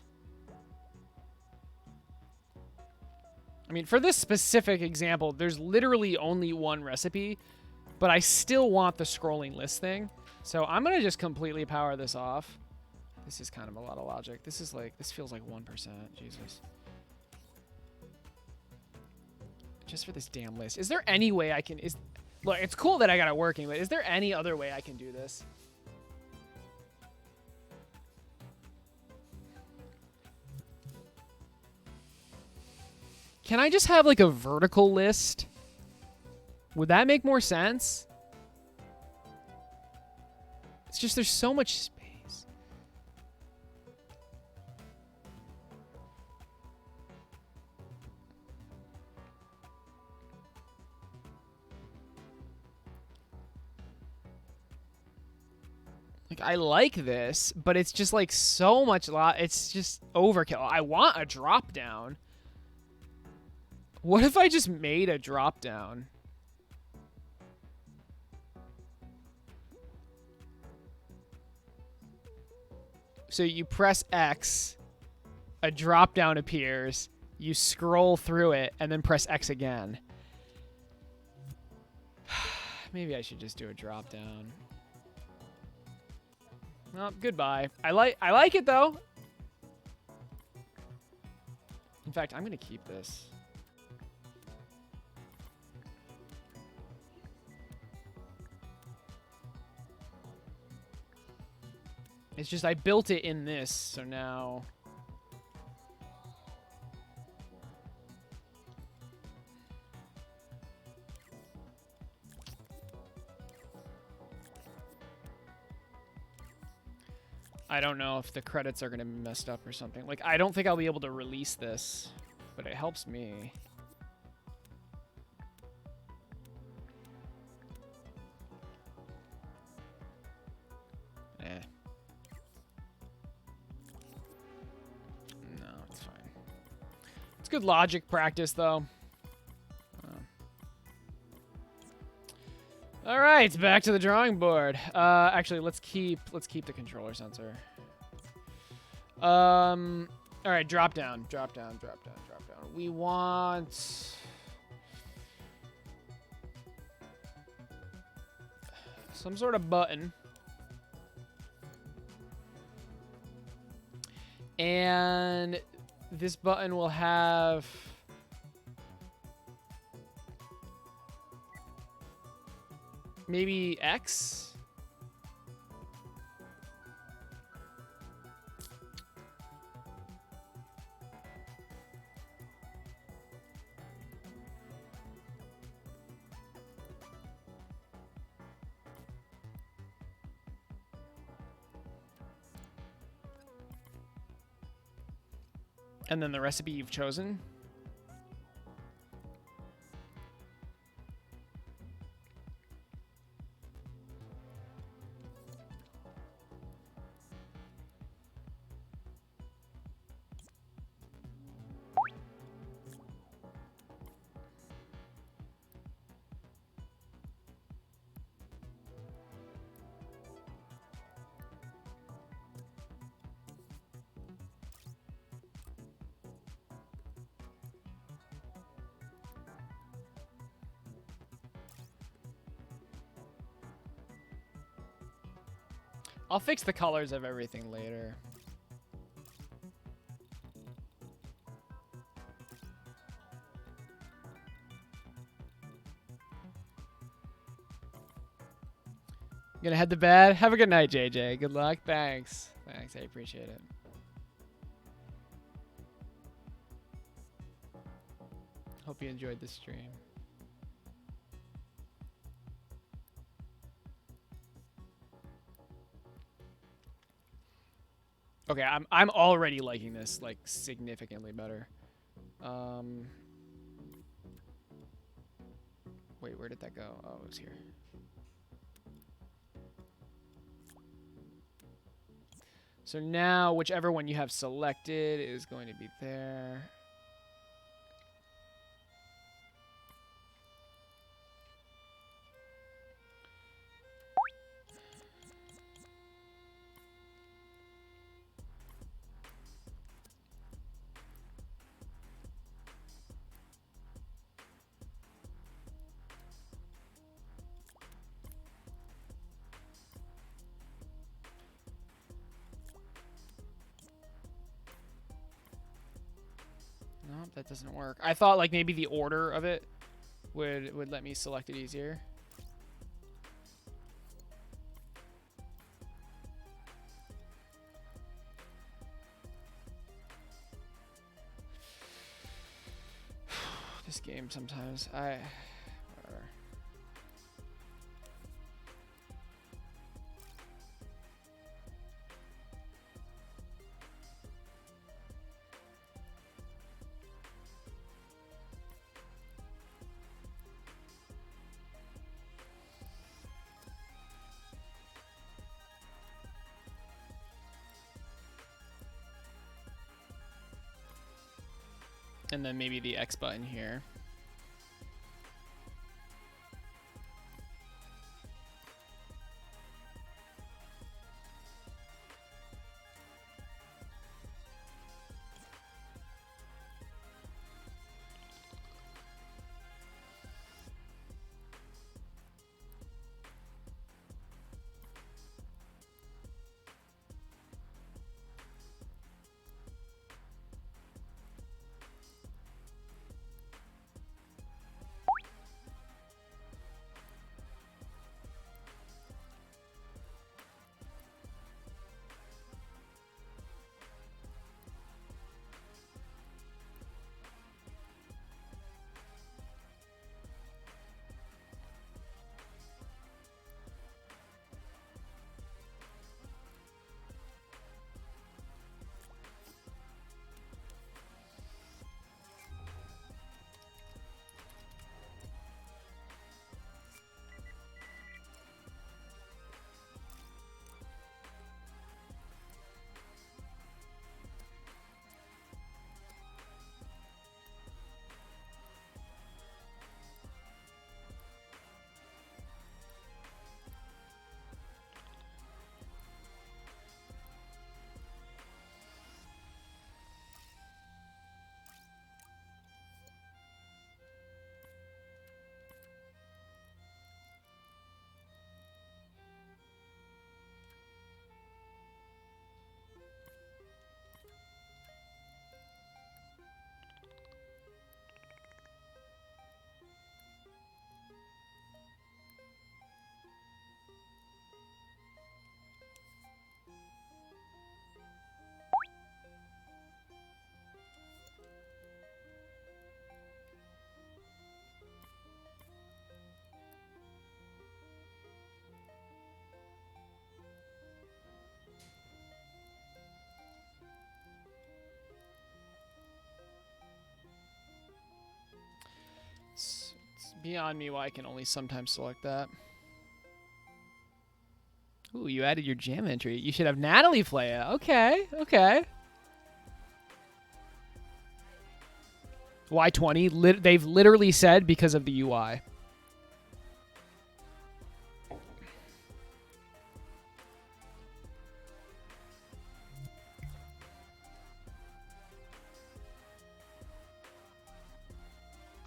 I mean, for this specific example, there's literally only one recipe, but I still want the scrolling list thing. So I'm going to just completely power this off. This is kind of a lot of logic. This feels like 1%. Jesus. Just for this damn list. Is there any way I can, look, it's cool that I got it working, but is there any other way I can do this? Can I just have like a vertical list? Would that make more sense? It's just there's so much space. Like I like this, but it's just like so much it's just overkill. I want a drop down. What if I just made a drop down? So you press X, a drop down appears, you scroll through it, and then press X again. Maybe I should just do a drop down. Well, goodbye. I like it though. In fact, I'm gonna keep this. It's just I built it in this, so now... I don't know if the credits are going to be messed up or something. Like, I don't think I'll be able to release this, but it helps me. No, it's fine. It's good logic practice, though. All right, back to the drawing board. Actually, let's keep the controller sensor. All right, drop down. We want. some sort of button. And this button will have maybe X. And then the recipe you've chosen. I'll fix the colors of everything later. Gonna head to bed. Have a good night, JJ. Good luck. Thanks. Thanks. I appreciate it. Hope you enjoyed the stream. Okay, I'm already liking this like significantly better. Wait, where did that go? Oh, it was here. So now whichever one you have selected is going to be there. Nope, that doesn't work. I thought like maybe the order of it would let me select it easier. This game sometimes whatever. And then maybe the X button here. beyond me why I can only sometimes select that. Ooh, you added your jam entry. You should have Natalie play it. Okay, okay. Why 20? They've literally said because of the UI.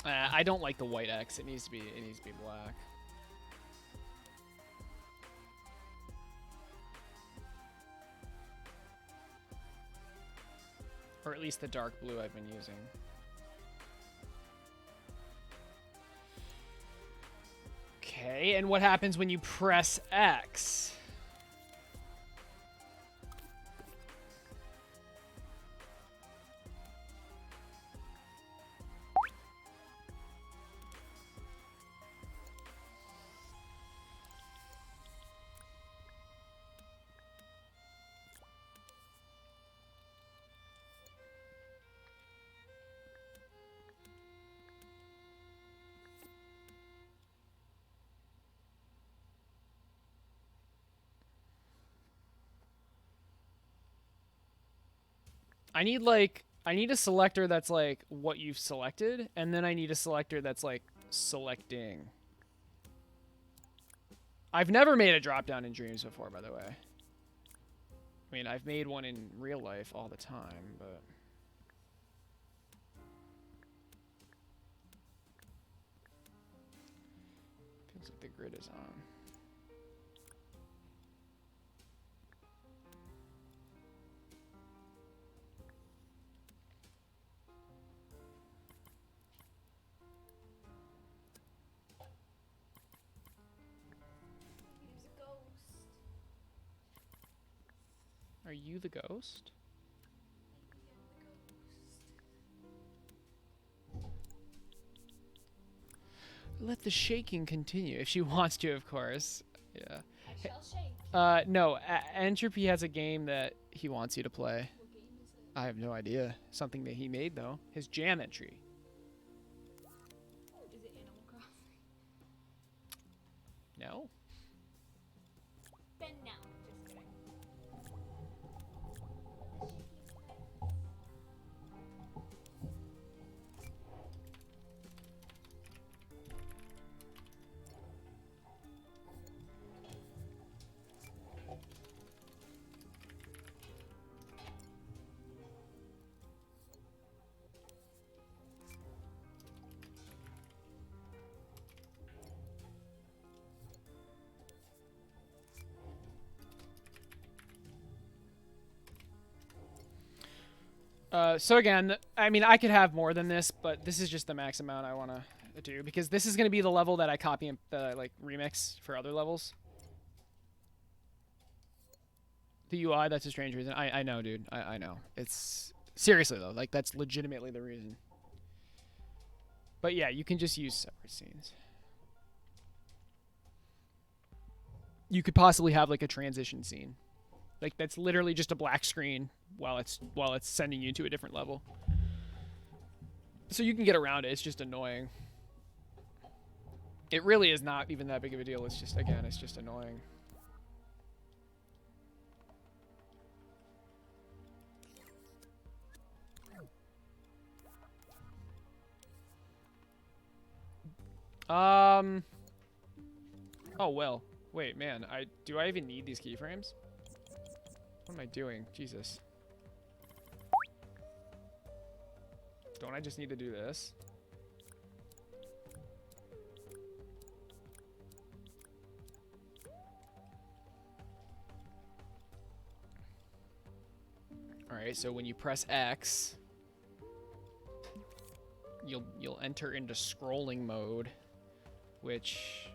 I don't like the white X. It needs to be black. Or at least the dark blue I've been using. Okay, and what happens when you press X? I need a selector that's like what you've selected, and then I need a selector that's like selecting. I've never made a drop down in Dreams before, by the way. I mean, I've made one in real life all the time, but feels like the grid is on. Are you the ghost? Let the shaking continue. If she wants to, of course. Yeah. I shall shake. No. Entropy has a game that he wants you to play. What game is it? I have no idea. Something that he made, though. His jam entry. Is it Animal Crossing? No? Then no. Just kidding. So again, I mean, I could have more than this, but this is just the max amount I want to do, because this is going to be the level that I copy and like remix for other levels. The UI, that's a strange reason. I know, dude. I know. It's seriously though, like that's legitimately the reason. But yeah, you can just use separate scenes. You could possibly have like a transition scene. Like that's literally just a black screen while it's sending you to a different level. So you can get around it. It's just annoying. It really is not even that big of a deal. It's just, again, it's just annoying. Oh well. Wait, man. Do I even need these keyframes? What am I doing? Jesus. Don't I just need to do this? Alright, so when you press X, you'll enter into scrolling mode, which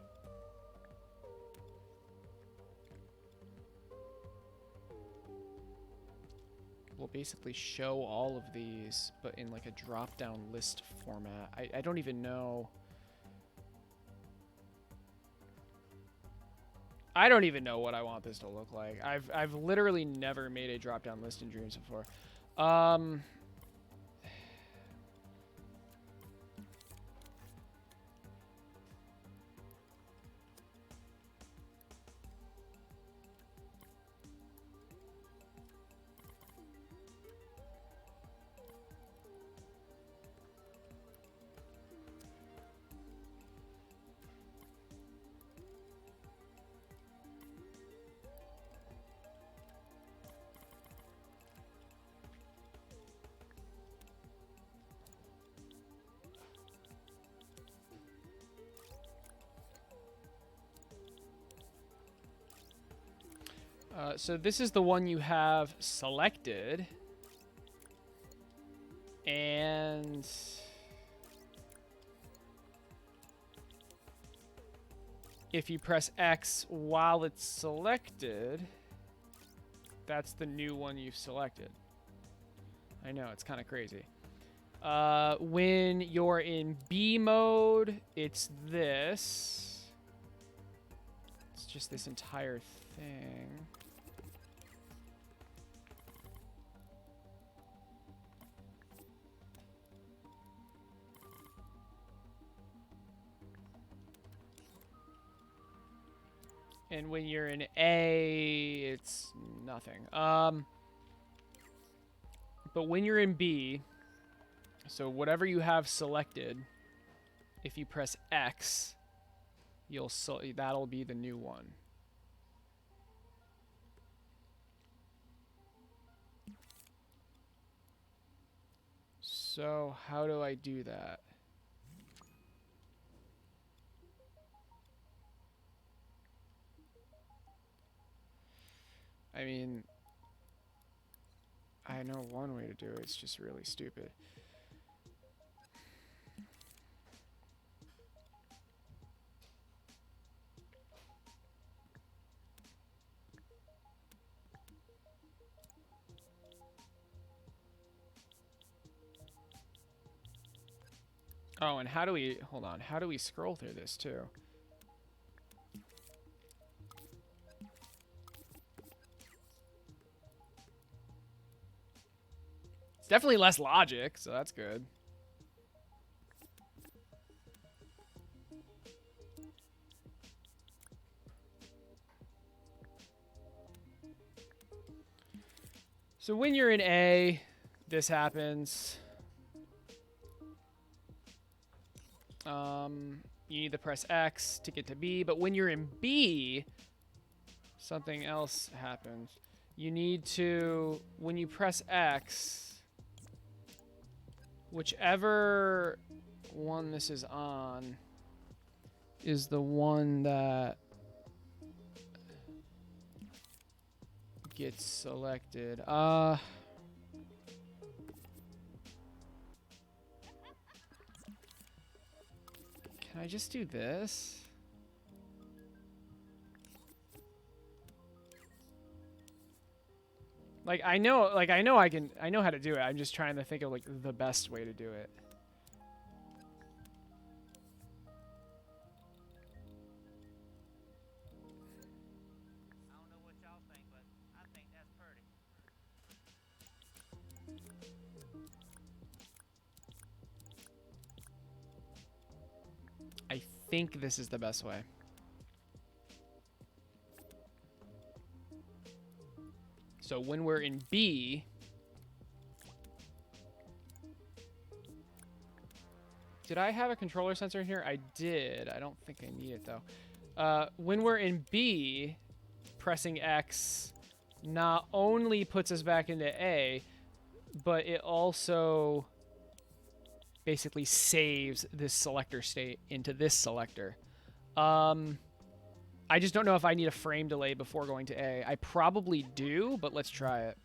will basically show all of these, but in like a drop-down list format. I don't even know. I don't even know what I want this to look like. I've literally never made a drop-down list in Dreams before. So this is the one you have selected. And if you press X while it's selected, that's the new one you've selected. I know, it's kind of crazy. When you're in B mode, it's this. It's just this entire thing. And when you're in A, it's nothing. But when you're in B, so whatever you have selected, if you press X, that'll be the new one. So how do I do that? I mean, I know one way to do it, it's just really stupid. Oh, and how do we, hold on, how do we scroll through this too? It's definitely less logic, so that's good. So when you're in A, this happens. You need to press X to get to B, but when you're in B, something else happens. You need to, when you press X, whichever one this is on is the one that gets selected. Can I just do this? I know how to do it. I'm just trying to think of like the best way to do it. I don't know what y'all think, but I think that's pretty. I think this is the best way. So when we're in B, did I have a controller sensor in here? I did. I don't think I need it though. When we're in B, pressing X not only puts us back into A, but it also basically saves this selector state into this selector. I just don't know if I need a frame delay before going to A. I probably do, but let's try it.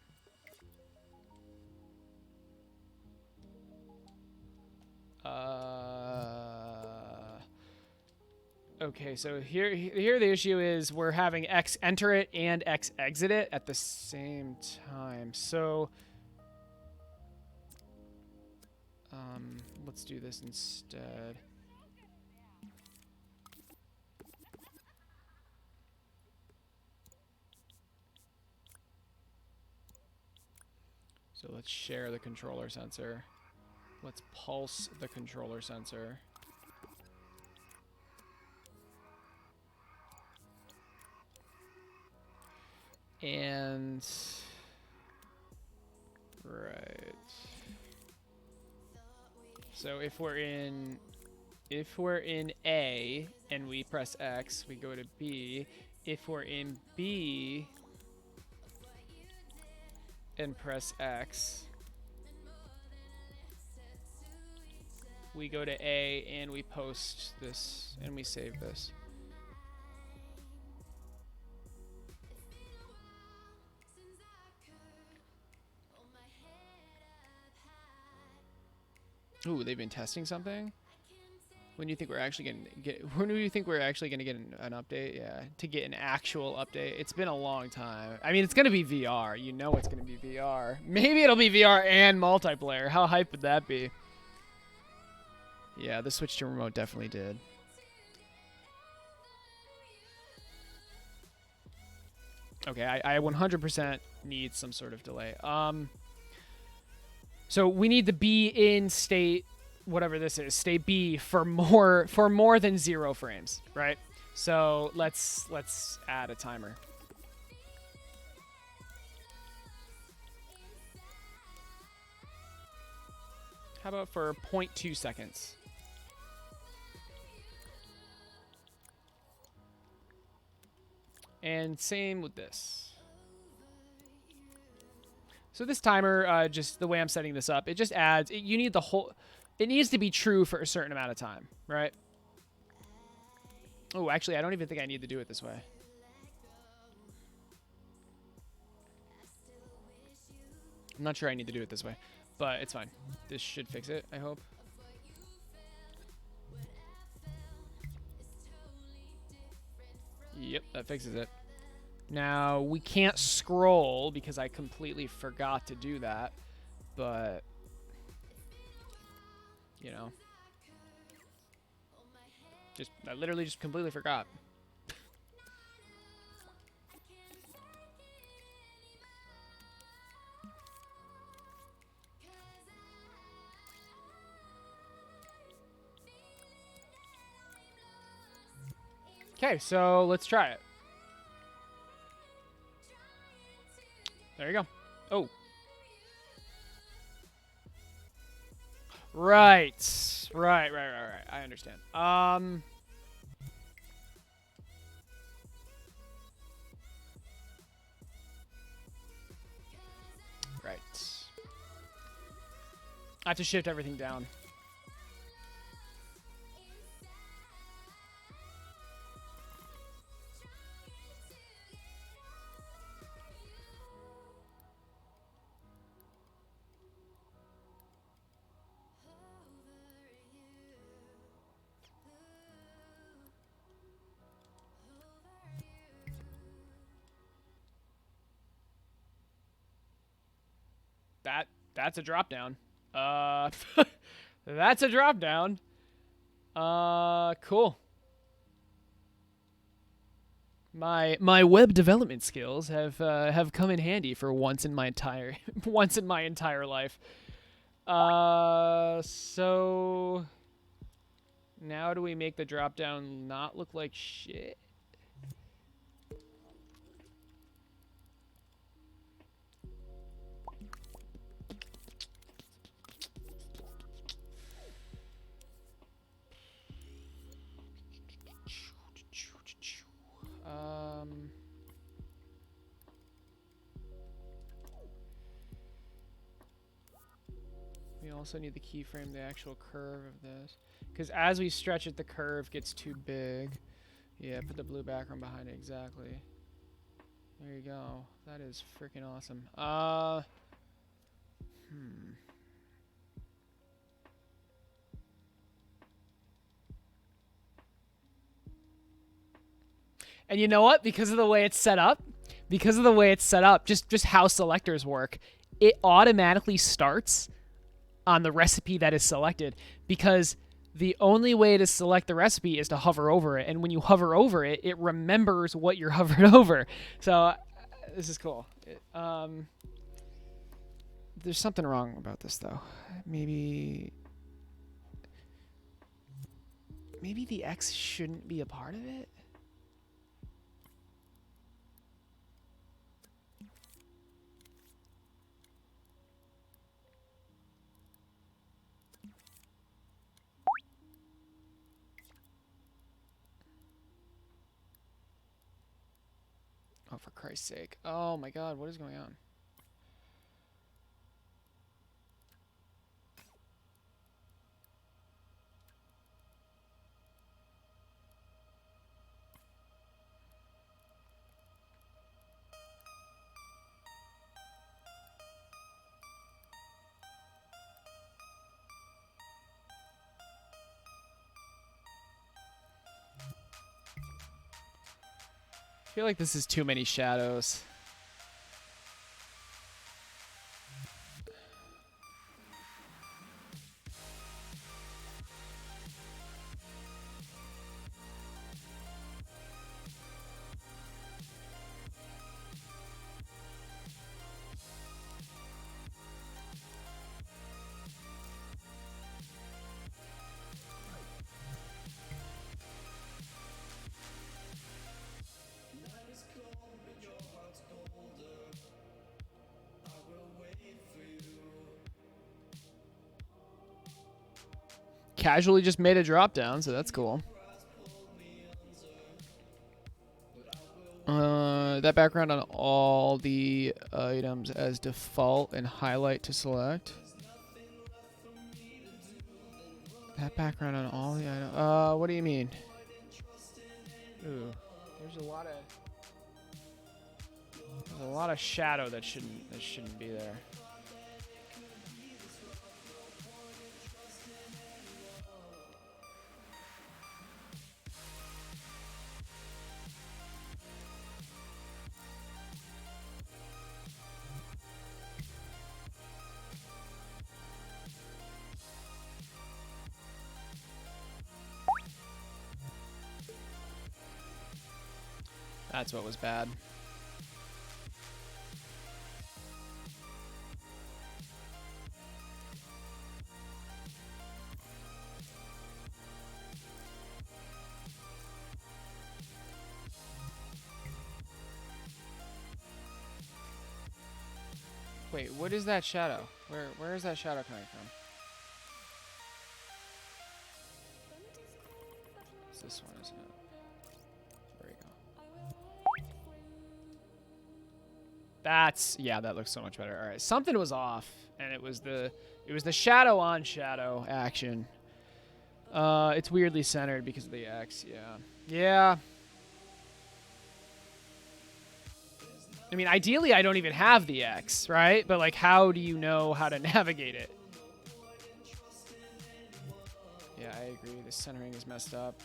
Okay, so here the issue is we're having X enter it and X exit it at the same time. So let's do this instead. So let's share the controller sensor. Let's pulse the controller sensor. And right. So if we're in A and we press X, we go to B. If we're in B and press X, we go to A and we post this and we save this. Ooh, they've been testing something. When do you think we're actually gonna get? When do you think we're actually gonna get an update? Yeah, to get an actual update. It's been a long time. I mean, it's gonna be VR. You know, it's gonna be VR. Maybe it'll be VR and multiplayer. How hype would that be? Yeah, the switch to remote definitely did. Okay, I 100% need some sort of delay. So we need to be in state, whatever this is, state B for more than 0 frames, right? So let's add a timer. How about for 0.2 seconds? And same with this. So this timer, just the way I'm setting this up, it just adds, you need the whole, it needs to be true for a certain amount of time, right? Oh, actually, I don't even think I need to do it this way. I'm not sure I need to do it this way, but it's fine. This should fix it, I hope. Yep, that fixes it. Now, we can't scroll because I completely forgot to do that, but, you know, I literally just completely forgot. Okay, so let's try it. There you go. Oh. Right. Right. I understand. Right. I have to shift everything down. That's a drop down. That's a drop down. Cool. My web development skills have come in handy for once in my entire life. So now do we make the drop down not look like shit? We also need the keyframe, the actual curve of this. Because as we stretch it, the curve gets too big. Yeah, put the blue background behind it, exactly. There you go. That is freaking awesome. And you know what? Because of the way it's set up, just how selectors work, it automatically starts on the recipe that is selected, because the only way to select the recipe is to hover over it, and when you hover over it, it remembers what you're hovered over. So this is cool. There's something wrong about this though. Maybe the X shouldn't be a part of it. Oh, for Christ's sake. Oh my God, what is going on? feel like this is too many shadows. Casually just made a drop down, so that's cool. That background on all the items as default and highlight to select. That background on all the items. What do you mean? Ooh, there's a lot of shadow that shouldn't be there. That's what was bad. Wait, what is that shadow? Where is that shadow coming from? It's this one, isn't it? There we go. Yeah, that looks so much better. All right, something was off, and it was the shadow on shadow action. It's weirdly centered because of the X. Yeah. I mean, ideally, I don't even have the X, right? But like, how do you know how to navigate it? Yeah, I agree. The centering is messed up.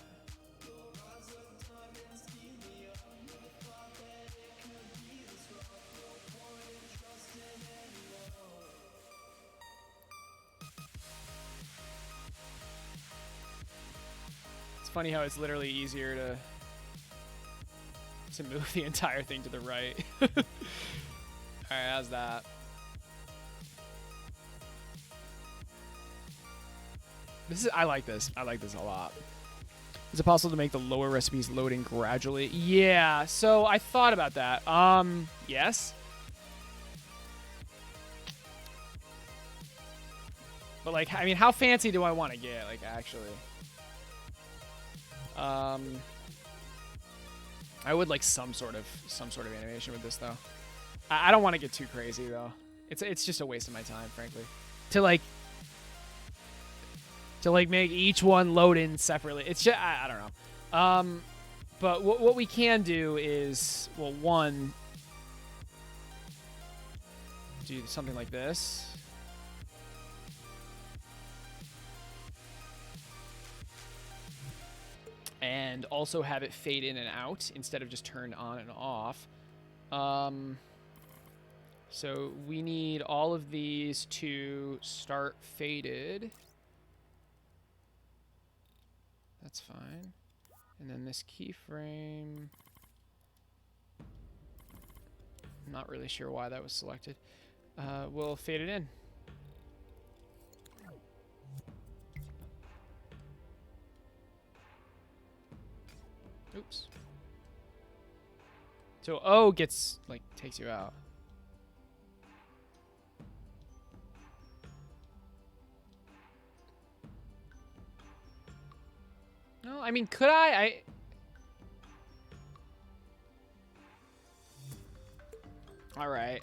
It's funny how it's literally easier to move the entire thing to the right. All right, how's that? I like this. I like this a lot. Is it possible to make the lower recipes loading gradually? Yeah, so I thought about that. Yes. But like, I mean, how fancy do I want to get? Like, actually. I would like some sort of animation with this though. I don't want to get too crazy though. It's just a waste of my time, frankly. To make each one load in separately. It's just I don't know. But what we can do is, well, one, do something like this. And also have it fade in and out instead of just turned on and off. So we need all of these to start faded. That's fine. And then this keyframe, I'm not really sure why that was selected. We'll fade it in. Oops. So O gets, like, takes you out. No, I mean, could I? All right.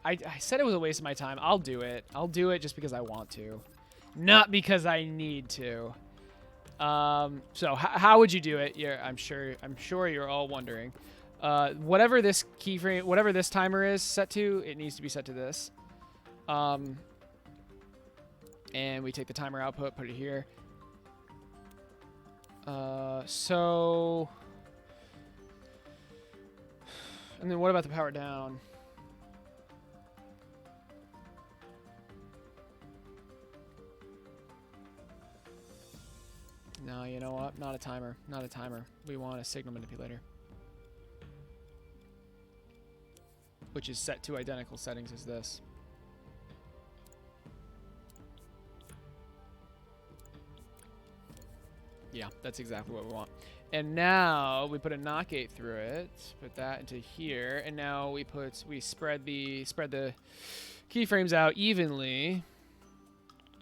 I said it was a waste of my time. I'll do it. I'll do it just because I want to. Not because I need to. So how would you do it? Yeah, I'm sure you're all wondering. Whatever this keyframe, whatever this timer is set to, it needs to be set to this. And we take the timer output, put it here. So And then what about the power down? No, you know what? Not a timer. Not a timer. We want a signal manipulator. Which is set to identical settings as this. Yeah, that's exactly what we want. And now we put a NOT gate through it. Put that into here, and now we spread the keyframes out evenly.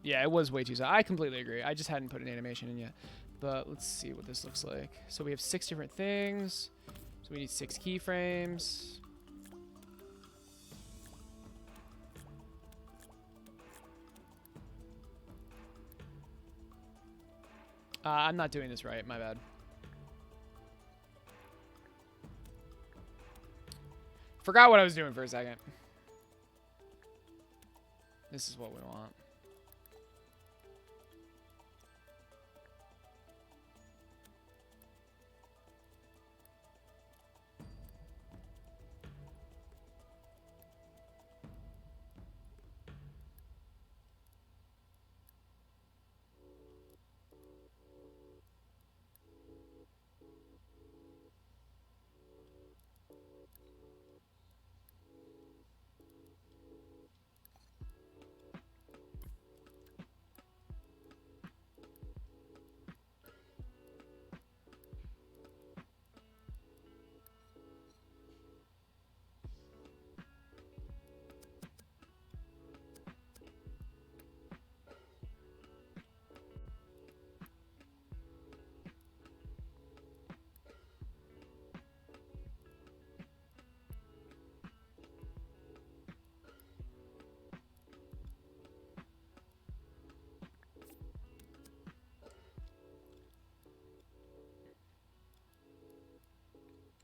Yeah, it was way too soft. I completely agree. I just hadn't put an animation in yet. But let's see what this looks like. So we have 6 different things. So we need 6 keyframes. I'm not doing this right. My bad. Forgot what I was doing for a second. This is what we want.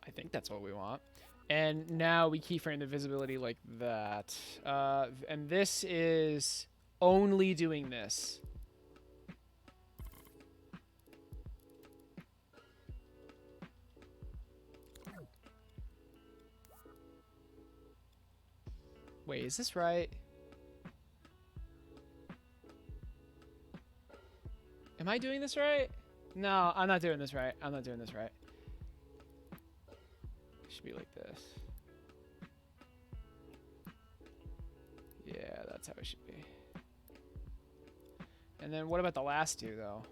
I think that's what we want. And now we keyframe the visibility like that. And this is only doing this. Wait, is this right? Am I doing this right? No, I'm not doing this right. I'm not doing this right. Should be like this. Yeah, that's how it should be. And then what about the last 2 though?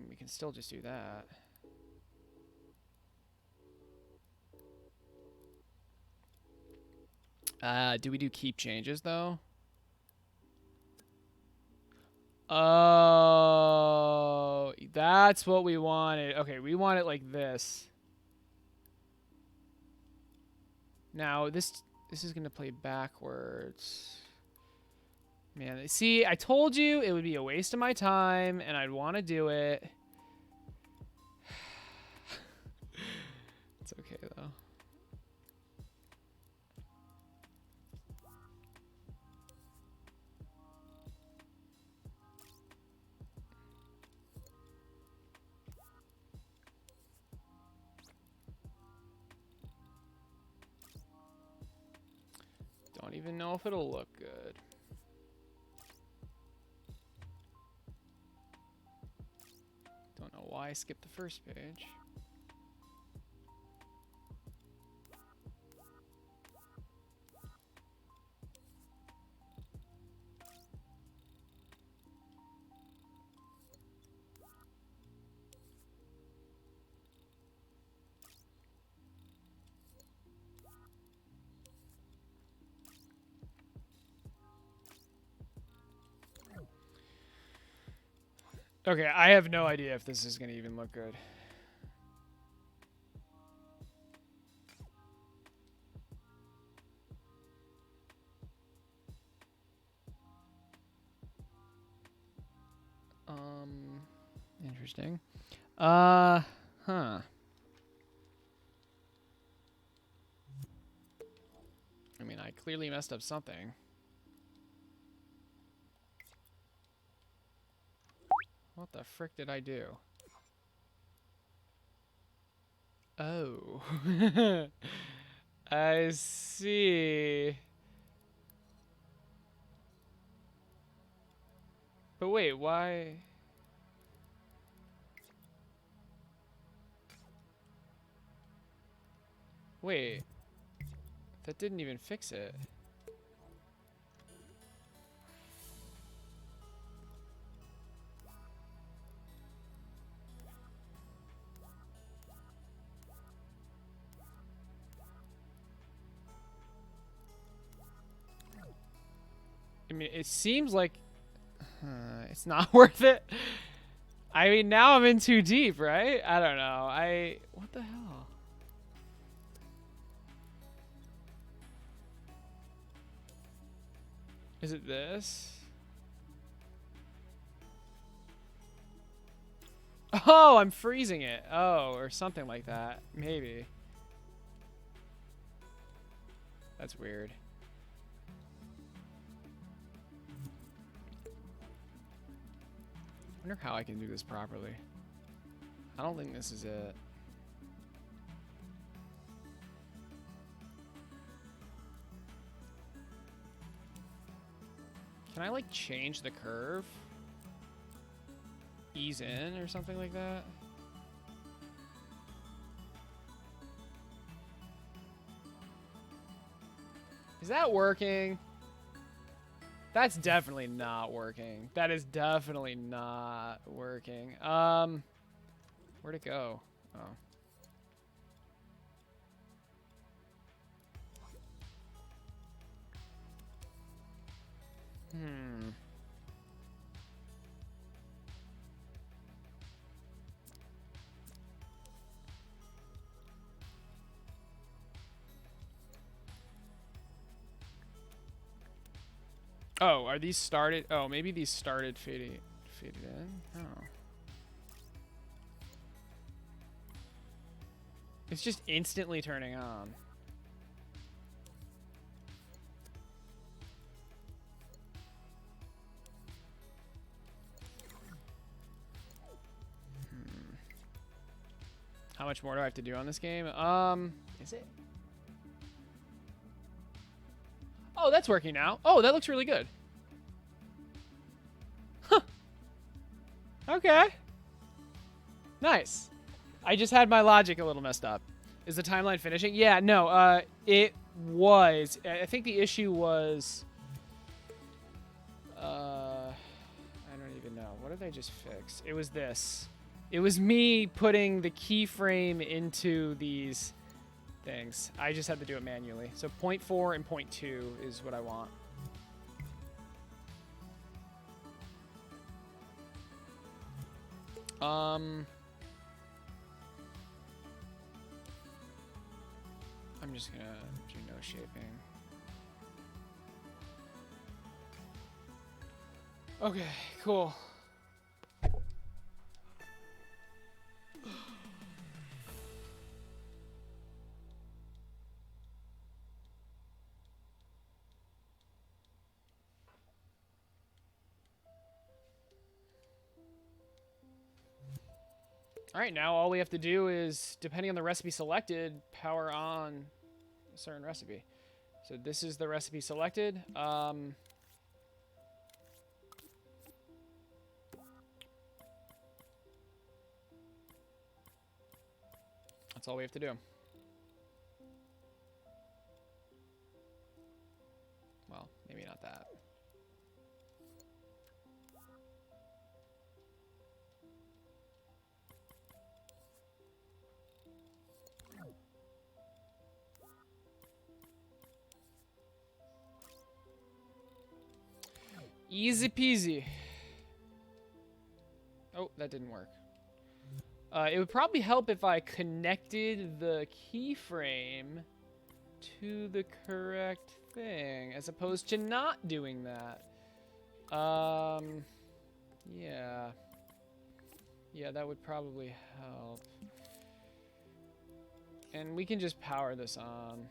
We can still just do that. Do we do keep changes though? Oh, that's what we wanted. Okay, we want it like this. Now this is gonna play backwards. Man, see, I told you it would be a waste of my time, and I'd want to do it. It's okay though. Don't even know if it'll look good. Don't know why I skipped the first page. Okay, I have no idea if this is going to even look good. Interesting. Huh. I mean, I clearly messed up something. What the frick did I do? Oh. I see. But wait, why? Wait. That didn't even fix it. I mean, it seems like it's not worth it. I mean, now I'm in too deep, right? I don't know. What the hell? Is it this? Oh, I'm freezing it. Oh, or something like that. Maybe. That's weird. I wonder how I can do this properly. I don't think this is it. Can I like change the curve? Ease in or something like that? Is that working? That's definitely not working. That is definitely not working. Where'd it go? Oh. Hmm. Oh, are these started? Oh, maybe these started faded in. Oh. It's just instantly turning on. How much more do I have to do on this game? Is it? Oh, that's working now. Oh, that looks really good. Huh. Okay. Nice. I just had my logic a little messed up. Is the timeline finishing? Yeah, no, it was. I think the issue was... I don't even know. What did I just fix? It was this. It was me putting the keyframe into these things. I just had to do it manually. So 0.4 and 0.2 is what I want. I'm just gonna do no shaping. Okay, cool. All right, now all we have to do is, depending on the recipe selected, power on a certain recipe. So this is the recipe selected. That's all we have to do. Well, maybe not that. Easy peasy. Oh, that didn't work. It would probably help if I connected the keyframe to the correct thing, as opposed to not doing that. Yeah. Yeah, that would probably help. And we can just power this on.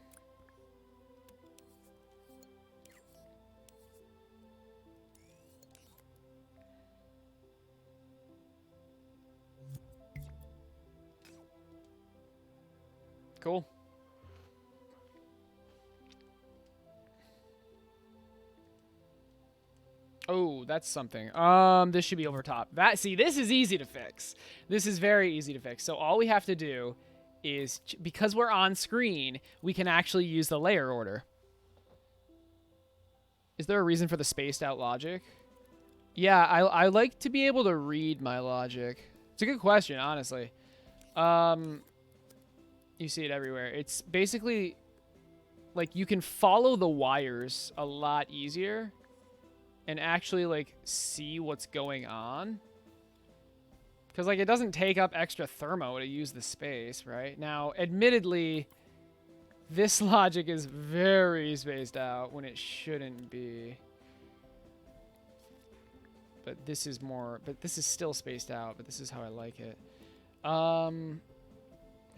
Cool. Oh, that's something. This should be over top. See, this is easy to fix. This is very easy to fix. So all we have to do is, because we're on screen, we can actually use the layer order. Is there a reason for the spaced out logic? Yeah, I like to be able to read my logic. It's a good question, honestly. You see it everywhere. It's basically like you can follow the wires a lot easier and actually like see what's going on. Because like it doesn't take up extra thermo to use the space, right? Now, admittedly, this logic is very spaced out when it shouldn't be. But this is still spaced out, but this is how I like it.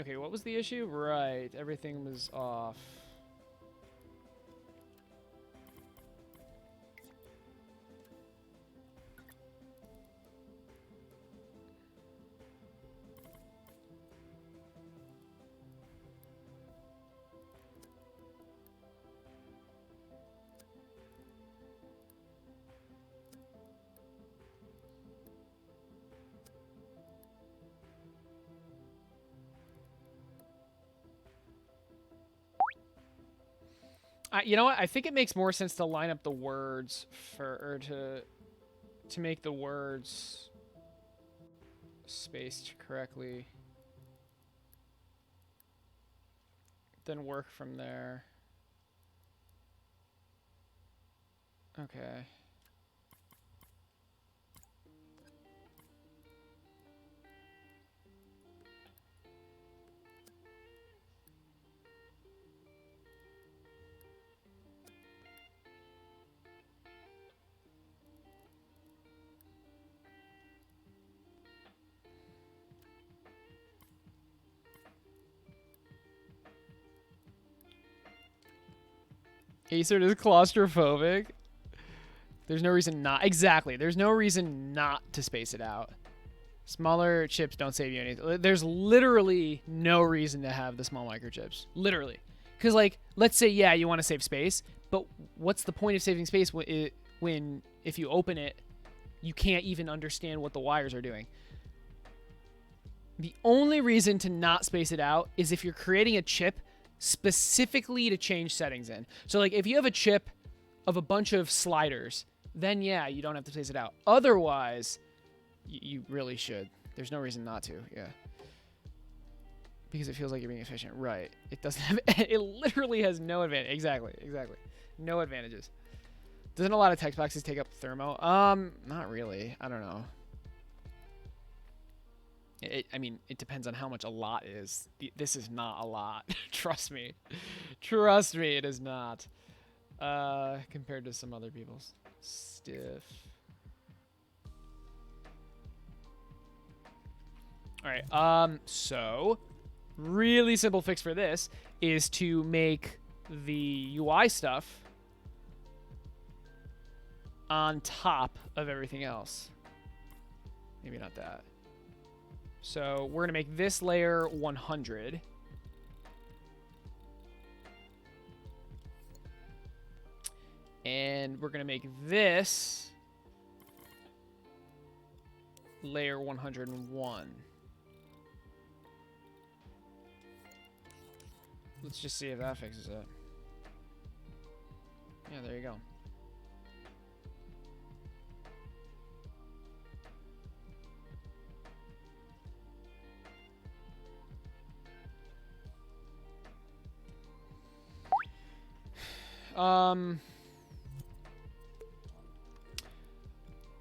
Okay, what was the issue? Right, everything was off. You know what? I think it makes more sense to line up the words or to make the words spaced correctly. Then work from there. Okay. Aecert is claustrophobic. There's no reason not. Exactly. There's no reason not to space it out. Smaller chips don't save you anything. There's literally no reason to have the small microchips. Literally. Because, like, let's say, yeah, you want to save space, but what's the point of saving space when if you open it, you can't even understand what the wires are doing? The only reason to not space it out is if you're creating a chip specifically to change settings in. So like if you have a chip of a bunch of sliders, then yeah, you don't have to space it out. Otherwise, you really should. There's no reason not to, yeah. Because it feels like you're being efficient. Right. It doesn't have, it literally has no advantage. Exactly. No advantages. Doesn't a lot of text boxes take up thermo? Not really. I don't know. I mean, it depends on how much a lot is. This is not a lot. Trust me. Trust me, it is not. Compared to some other people's. Stiff. Alright, so, really simple fix for this is to make the UI stuff on top of everything else. Maybe not that. So we're going to make this layer 100. And we're going to make this layer 101. Let's just see if that fixes it. Yeah, there you go.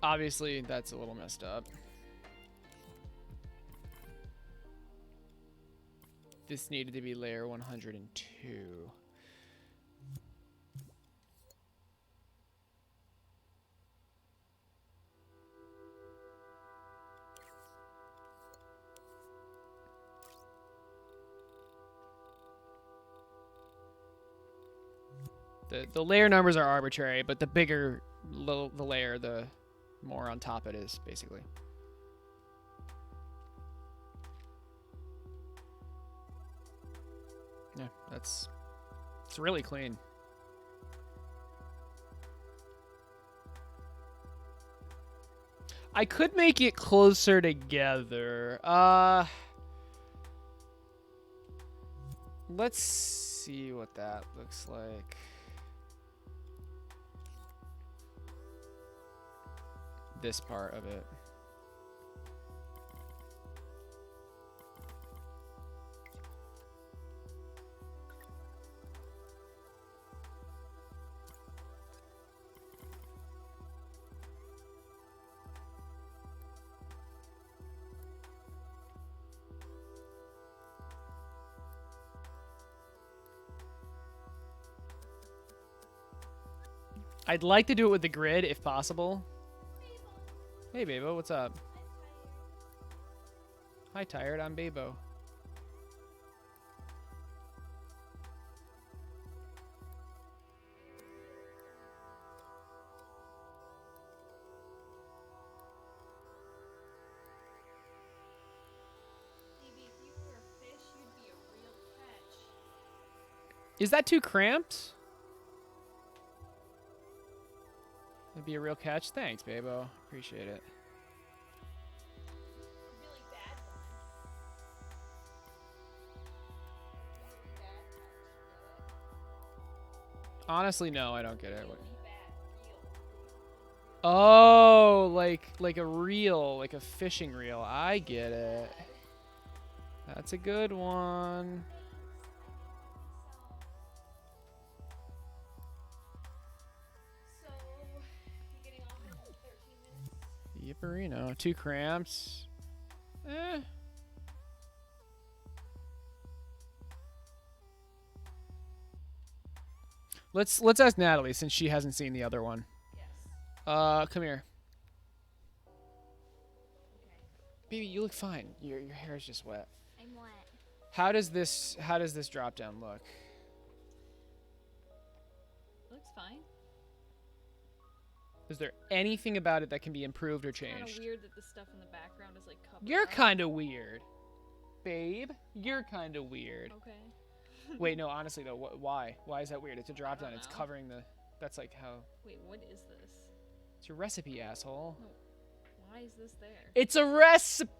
Obviously, that's a little messed up. This needed to be layer 102. The layer numbers are arbitrary, but the bigger the layer, the more on top it is, basically. Yeah, it's really clean. I could make it closer together. Let's see what that looks like. This part of it. I'd like to do it with the grid if possible. Hey, Babo, what's up? Hi, tired. I'm Babo. Maybe if you were a fish, you'd be a real catch. Is that too cramped? That'd be a real catch. Thanks, Babo. Appreciate it. A really bad one. A really bad catch. Honestly, no, I don't get it. Really bad, real. Oh, like a reel, like a fishing reel. I get it. That's a good one. So, you getting off in 13 minutes? Yipperino. Too cramped. Eh. Let's ask Natalie since she hasn't seen the other one. Yes. Come here. Okay. Baby, you look fine. Your hair is just wet. I'm wet. How does this drop down look? Looks fine. Is there anything about it that can be improved or It's kind of changed? weird that the stuff in the background is like covered You're up. kind of weird. Babe, you're kind of weird. Okay. Wait, no, honestly though, why? Why is that weird? It's a drop down. It's know. covering the. That's like how. Wait, what is this? It's your recipe, asshole. No. Why is this there? It's a recipe.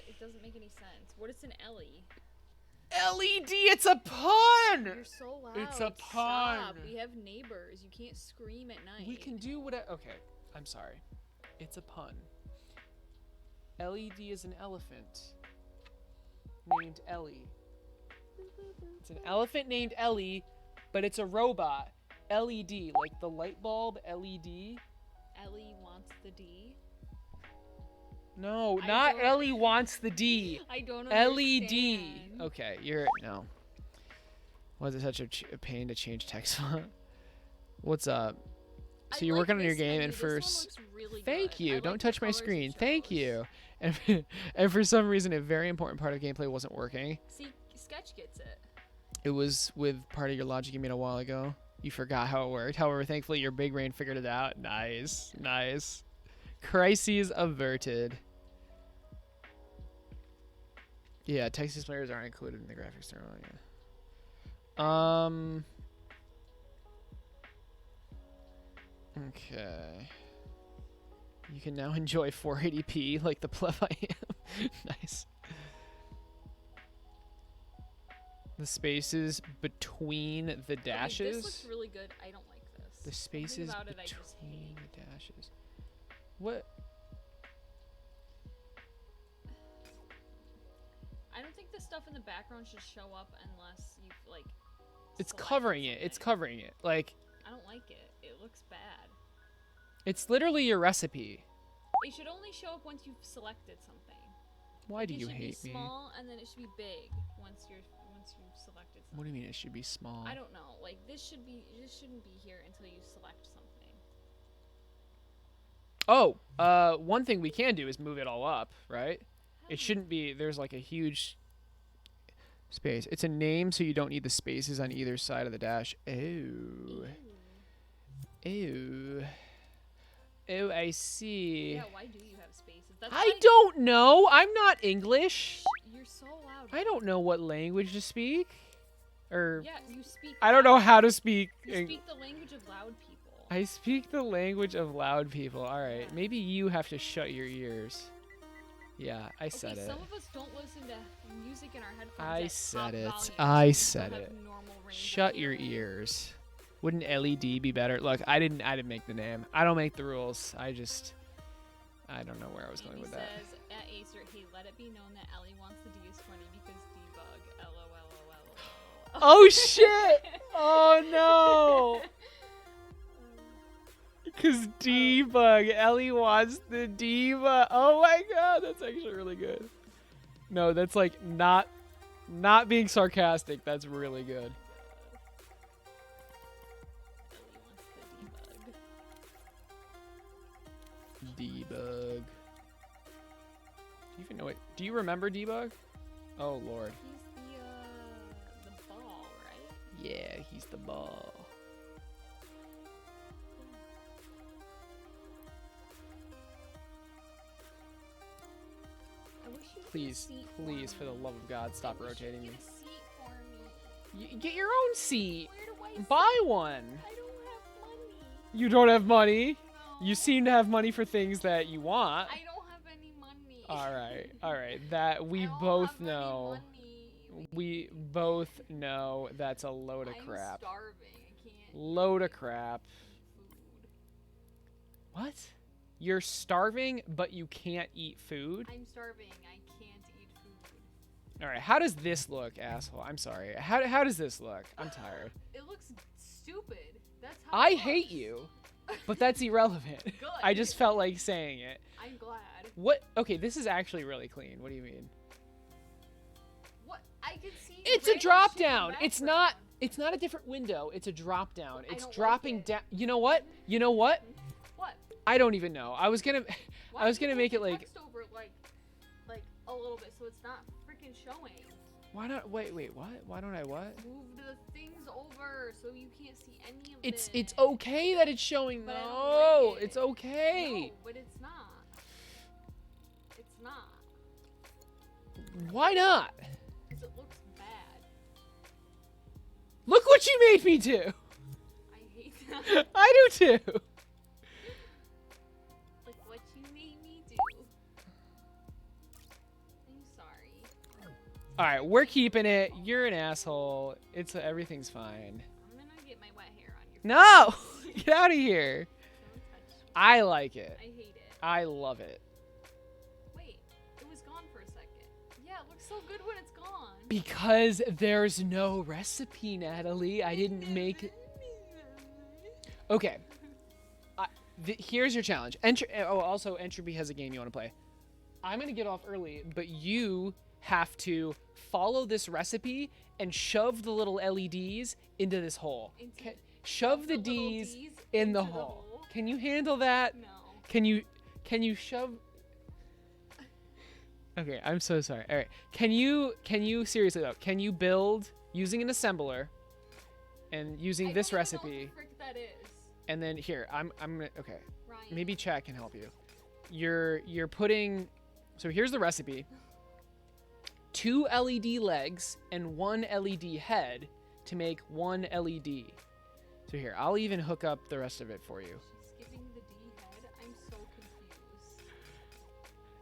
It doesn't make any sense. What is an Ellie? LED. It's a pun. You're so loud. It's a Stop. pun. We have neighbors. You can't scream at night. We can do what. Okay, I'm sorry. It's a pun. LED is an elephant named Ellie. It's an elephant named Ellie, but it's a robot. LED, like the light bulb LED. Ellie wants the D. No, I not don't- Ellie wants the D. I don't LED. understand. Okay, you're no. Was it such a pain to change text font? What's up? So I you're like working on your this game, Ellie. and This for one looks really thank good. you. I Don't like the touch my colors you screen. Thank chose. you. And for some reason, a very important part of gameplay wasn't working. See, Sketch gets it. It was with part of your logic you made a while ago. You forgot how it worked. However, thankfully, your big brain figured it out. Nice, nice. Crises averted. Yeah, text displayers aren't included in the graphics terminal. Yeah. Okay. You can now enjoy 480p like the pleb I am. Nice. The spaces between the dashes. Okay, this looks really good. I don't like this. The Something spaces about it I just between hate. the dashes. What? I don't think the stuff in the background should show up unless you like. It's selected covering it. It's something. covering it. Like, I don't like it. It looks bad. it's literally your recipe. It should only show up once you've selected something. Why do It you should hate be me? small and then it should be big once you've selected something. What do you mean it should be small? I don't know. Like this shouldn't be here until you select something. Oh, one thing we can do is move it all up, right? It shouldn't be, there's like a huge space. It's a name, so you don't need the spaces on either side of the dash. Oh. Oh. Oh, I see. Yeah, why do you have spaces? That's I why don't know. I'm not English. you're so loud. I don't know what language to speak. Or Yeah, you speak. I don't know how to speak. You speak the language of loud people. I speak the language of loud people. All right, Yeah. maybe you have to shut your ears. Yeah, I said it. Some of us don't listen to music in our headphones. I at said top it. volume, so I we said still have it. normal range of Shut your hearing. ears. Wouldn't LED be better? Look, I didn't make the name. I don't make the rules. I don't know where I was going with that. Says at Aecert, hey, let it be known that Ellie wants the DS20 because debug. LOL. Oh shit! Oh no! Cause debug. Ellie wants the debug. Oh my god, that's actually really good. No, that's like not being sarcastic. That's really good. Ellie wants the debug. Debug. Do you even know it? Do you remember debug? Oh lord. He's the ball, right? Yeah, he's the ball. I wish you Please, please, for the love of God, stop rotating me. Get a seat for me. Get your own seat. Where do I Buy sit? one. I don't have money. You don't have money. No. You seem to have money for things that you want. I don't have any money. All right. That we I don't both have any know. money. We both know that's a load of I'm crap. starving. I can't Load of crap. eat food. What? You're starving, but you can't eat food? I'm starving. I can't eat food. All right. How does this look, asshole? I'm sorry. How does this look? I'm tired. It looks stupid. That's how I it hate looks. you, but that's irrelevant. Good. I just felt like saying it. I'm glad. What? Okay, this is actually really clean. What do you mean? What? I can see. It's a random drop shit in the down. It's not. background. It's not a different window. It's a drop down. I It's don't like dropping it. down. You know what? You know what? What? I don't even know. I was gonna. Why I was do you gonna put make the it like. text over like a little bit so it's not freaking showing. Why not? Wait. What? Why don't I what? Move the things over so you can't see any of It's it. okay that it's showing. But I don't No, like it. it's okay. No, but it's not. It's not. Why not? Because it looks bad. Look what you made me do. I hate that. I do too. Like what you made me do. I'm sorry. All right, we're keeping it. You're an asshole. Everything's fine. I'm gonna get my wet hair on your face. No, get out of here. Don't touch me. I like it. I hate it. I love it. Wait, it was gone for a second. Yeah, it looks so good when it's gone. Because there's no recipe, Natalie. I didn't make. Okay. Here's your challenge. Also, Entropy has a game you want to play. I'm gonna get off early, but you have to follow this recipe and shove the little LEDs into this hole. Shove the little Ds Ds in the into the hole. hole? Can you handle that? No. Can you shove? Okay, I'm so sorry. All right, can you seriously though? Can you build using an assembler and using I this don't even know recipe? what the frick that is. And then here, I'm gonna. Okay, Ryan. maybe chat can help you. You're putting. So here's the recipe. 2 LED legs and 1 LED head to make 1 LED. So here, I'll even hook up the rest of it for you. She's skipping the D head. I'm so confused.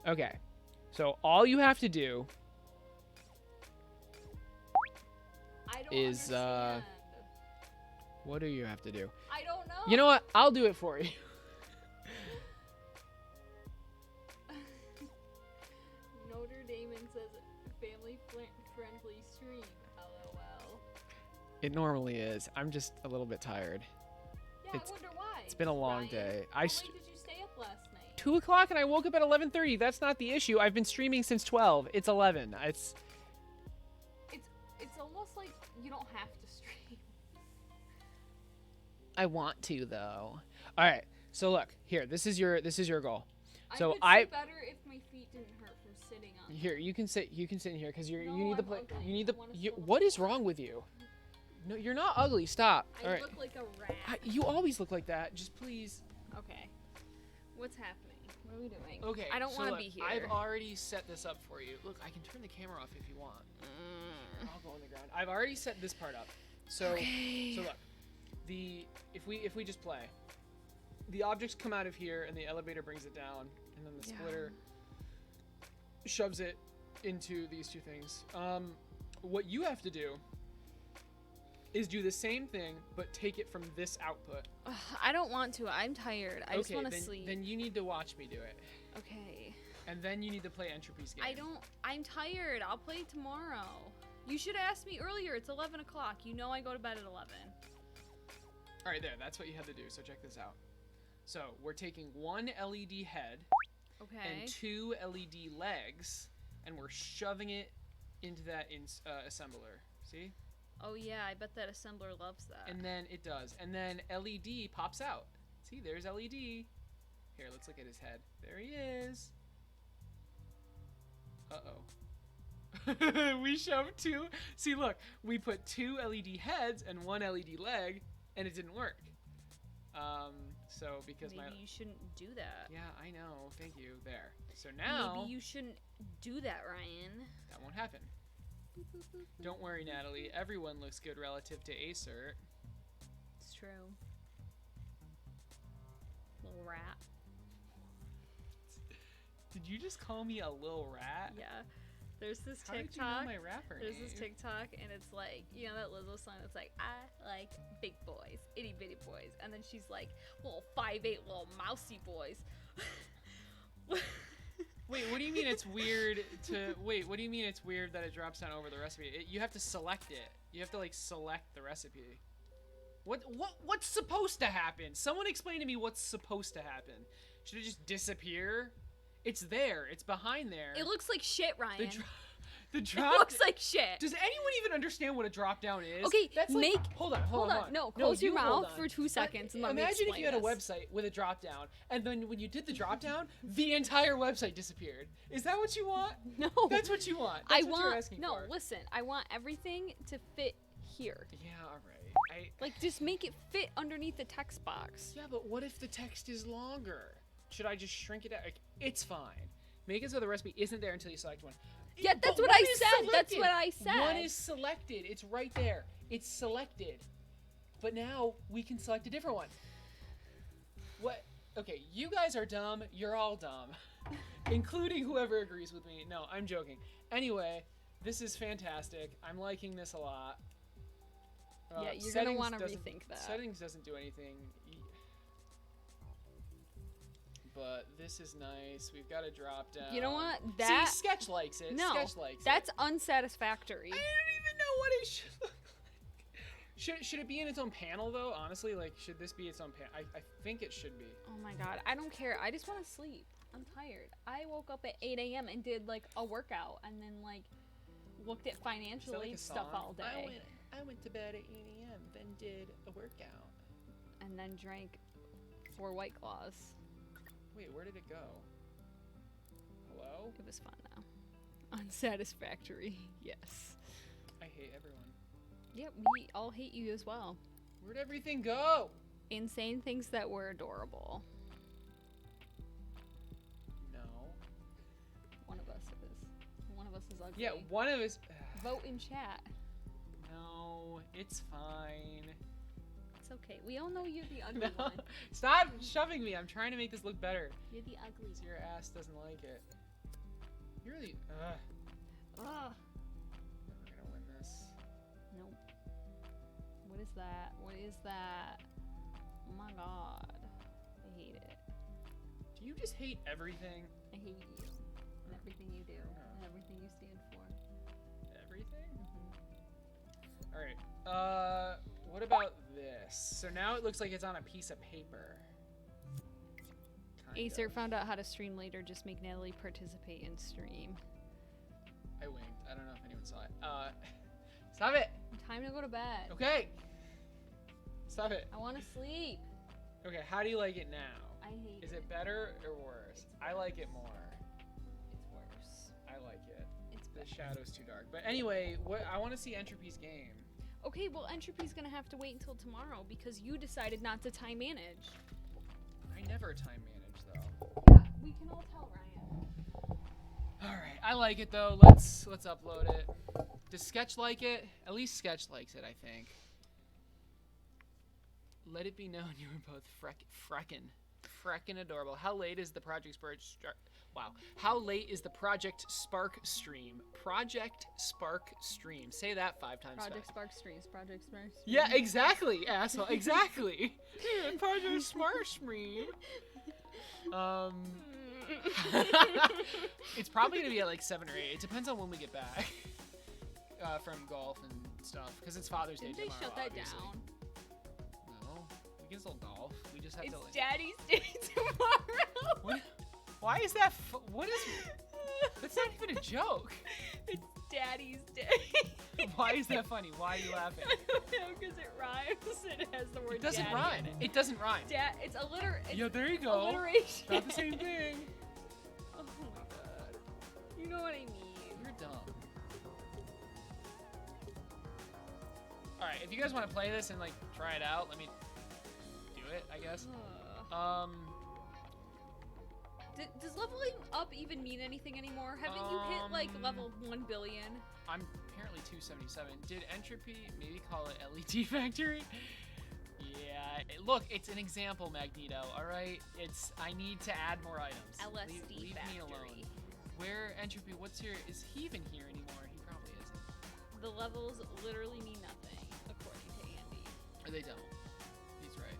Okay, so all you have to do I don't is understand. what do you have to do? I don't know. You know what? I'll do it for you. Notre Dame says family friendly stream. LOL. It normally is. I'm just a little bit tired. Yeah, I wonder why. It's been a long Ryan, day. How late did you stay up last night? 2 o'clock and I woke up at 11:30. That's not the issue. I've been streaming since 12. It's 11. It's almost like you don't have to stream. I want to though. All right. So look here. This is your goal. So I could sit better if my feet didn't hurt from sitting on. Here you can sit. You can sit in here because you No, need the I'm play. ugly. You need the. I wanna You, sit on the what is floor. wrong with you? No, you're not ugly. Stop. I All right. look like a rat. You always look like that. Just please. Okay. What's happening? What are we doing? Okay. I don't so want to look, be here. I've already set this up for you. Look, I can turn the camera off if you want. I'll go on the ground. I've already set this part up. So, Okay. so look, if we just play, the objects come out of here and the elevator brings it down, and then the splitter shoves it into these two things. What you have to do is do the same thing, but take it from this output. Ugh, I don't want to. I'm tired. I just want to sleep. Then you need to watch me do it. Okay. And then you need to play Entropy's game. I'm tired. I'll play tomorrow. You should have asked me earlier. It's 11 o'clock. You know I go to bed at 11. All right, there. That's what you had to do. So check this out. So we're taking one LED head and two LED legs, and we're shoving it into that assembler. See? Oh yeah, I bet that assembler loves that. And then it does. And then LED pops out. See, there's LED. Here, let's look at his head. There he is. Uh-oh. We shoved two. See, look, we put two LED heads and one LED leg, and it didn't work. So because maybe you shouldn't do that. Yeah, I know. Thank you. There. So now maybe you shouldn't do that, Ryan. That won't happen. Don't worry, Natalie. Everyone looks good relative to Aecert. It's true. Little rat. Did you just call me a little rat? Yeah. There's this How TikTok. did you know my rapper There's name? this TikTok, and it's like, you know that Lizzo song that's like, I like big boys, itty bitty boys, and then she's like, little 5'8" little mousy boys. Wait, what do you mean it's weird to... Wait, what do you mean it's weird that it drops down over the recipe? You have to select it. You have to, like, select the recipe. What's supposed to happen? Someone explain to me what's supposed to happen. Should it just disappear? It's there. It's behind there. It looks like shit, Ryan. The drop... It looks like shit. Does anyone even understand what a drop down is? Okay, That's like, hold on. No, close your you hold mouth on. for 2 seconds and let me Imagine if explain you had a this. website with a drop down, and then when you did the drop down, the entire website disappeared. Is that what you want? No. That's what you want. That's what you're asking no, for. listen. I want everything to fit here. Yeah, all right. Like, just make it fit underneath the text box. Yeah, but what if the text is longer? Should I just shrink it out? Like, it's fine. Make it so the recipe isn't there until you select one. Yeah, that's But what I one is said. selected. That's what I said. One is selected. It's right there. It's selected. But now we can select a different one. What? Okay, you guys are dumb. You're all dumb. Including whoever agrees with me. No, I'm joking. Anyway, this is fantastic. I'm liking this a lot. Yeah, you're gonna want to doesn't- rethink that. Settings doesn't do anything. But this is nice. We've got a drop down. You know what? That See, Sketch likes it. no, Sketch likes that's it. unsatisfactory. I don't even know what it should look like. Should it be in its own panel though? Honestly, like, should this be its own panel? I think it should be. Oh my god, I don't care. I just want to sleep. I'm tired. I woke up at 8 a.m. and did like a workout, and then like looked at financial Like aid a stuff song? all day, I went to bed at 8 a.m. Then did a workout. and then drank 4 White Claws. Wait, where did it go? Hello? It was fun though. Unsatisfactory. Yes. I hate everyone. Yep, we all hate you as well. Where'd everything go? Insane things that were adorable. No. One of us is. One of us is ugly. Yeah, one of us. Vote in chat. No, it's fine. It's okay. We all know you're the ugly No. one. Stop shoving me. I'm trying to make this look better. You're the ugly So your ass doesn't like it. You're the. one. Ugh. Never gonna win this. Nope. What is that? What is that? Oh my god. I hate it. Do you just hate everything? I hate you. And everything you do. And everything you stand for. Everything? Mm-hmm. Alright. What about this? So now it looks like it's on a piece of paper. Kind Acer of. found out how to stream later. Just make Natalie participate in stream. I winked. I don't know if anyone saw it. Stop it! Time to go to bed. Okay! Stop it. I want to sleep. Okay, how do you like it now? I hate Is it better or worse? I like it more. It's worse. I like it. It's The better. shadow's too dark. But anyway, I want to see Entropy's game. Okay, well, Entropy's gonna have to wait until tomorrow because you decided not to time manage. I never time manage though. We can all tell Ryan. All right, I like it though. Let's upload it. Does Sketch like it? At least Sketch likes it, I think. Let it be known you were both freckin' adorable. How late is the Project Spark? Wow. How late is the Project Spark stream? Project Spark stream. Say that 5 times Project fast. Spark Streams. Project Spark Streams. Yeah, exactly, asshole. Exactly. Project Spark stream. It's probably gonna be at like 7 or 8. It depends on when we get back from golf and stuff, because it's Father's Day Didn't they tomorrow. shut that obviously. down? No, we can still golf. We just have It's to. Like, Daddy's Day tomorrow. what? Why is that? What is? That's not even a joke. It's Daddy's Day. Why is that funny? Why are you laughing? I don't know, because it rhymes and it has the word It doesn't daddy rhyme. in it. It doesn't rhyme. It's it's Yeah, there you go. alliteration. Not the same thing. Oh my god. You know what I mean. You're dumb. Alright, if you guys want to play this and like try it out, let me do it, I guess. Does leveling up even mean anything animore? Haven't you hit like level 1 billion? I'm apparently 277. Did Entropy maybe call it LED Factory? Yeah, look, it's an example, Magneto, alright? I need to add more items. LSD leave Factory. me alone. Where, Entropy, is he even here anymore? He probably isn't. The levels literally mean nothing, according to Andy. Or they don't. He's right.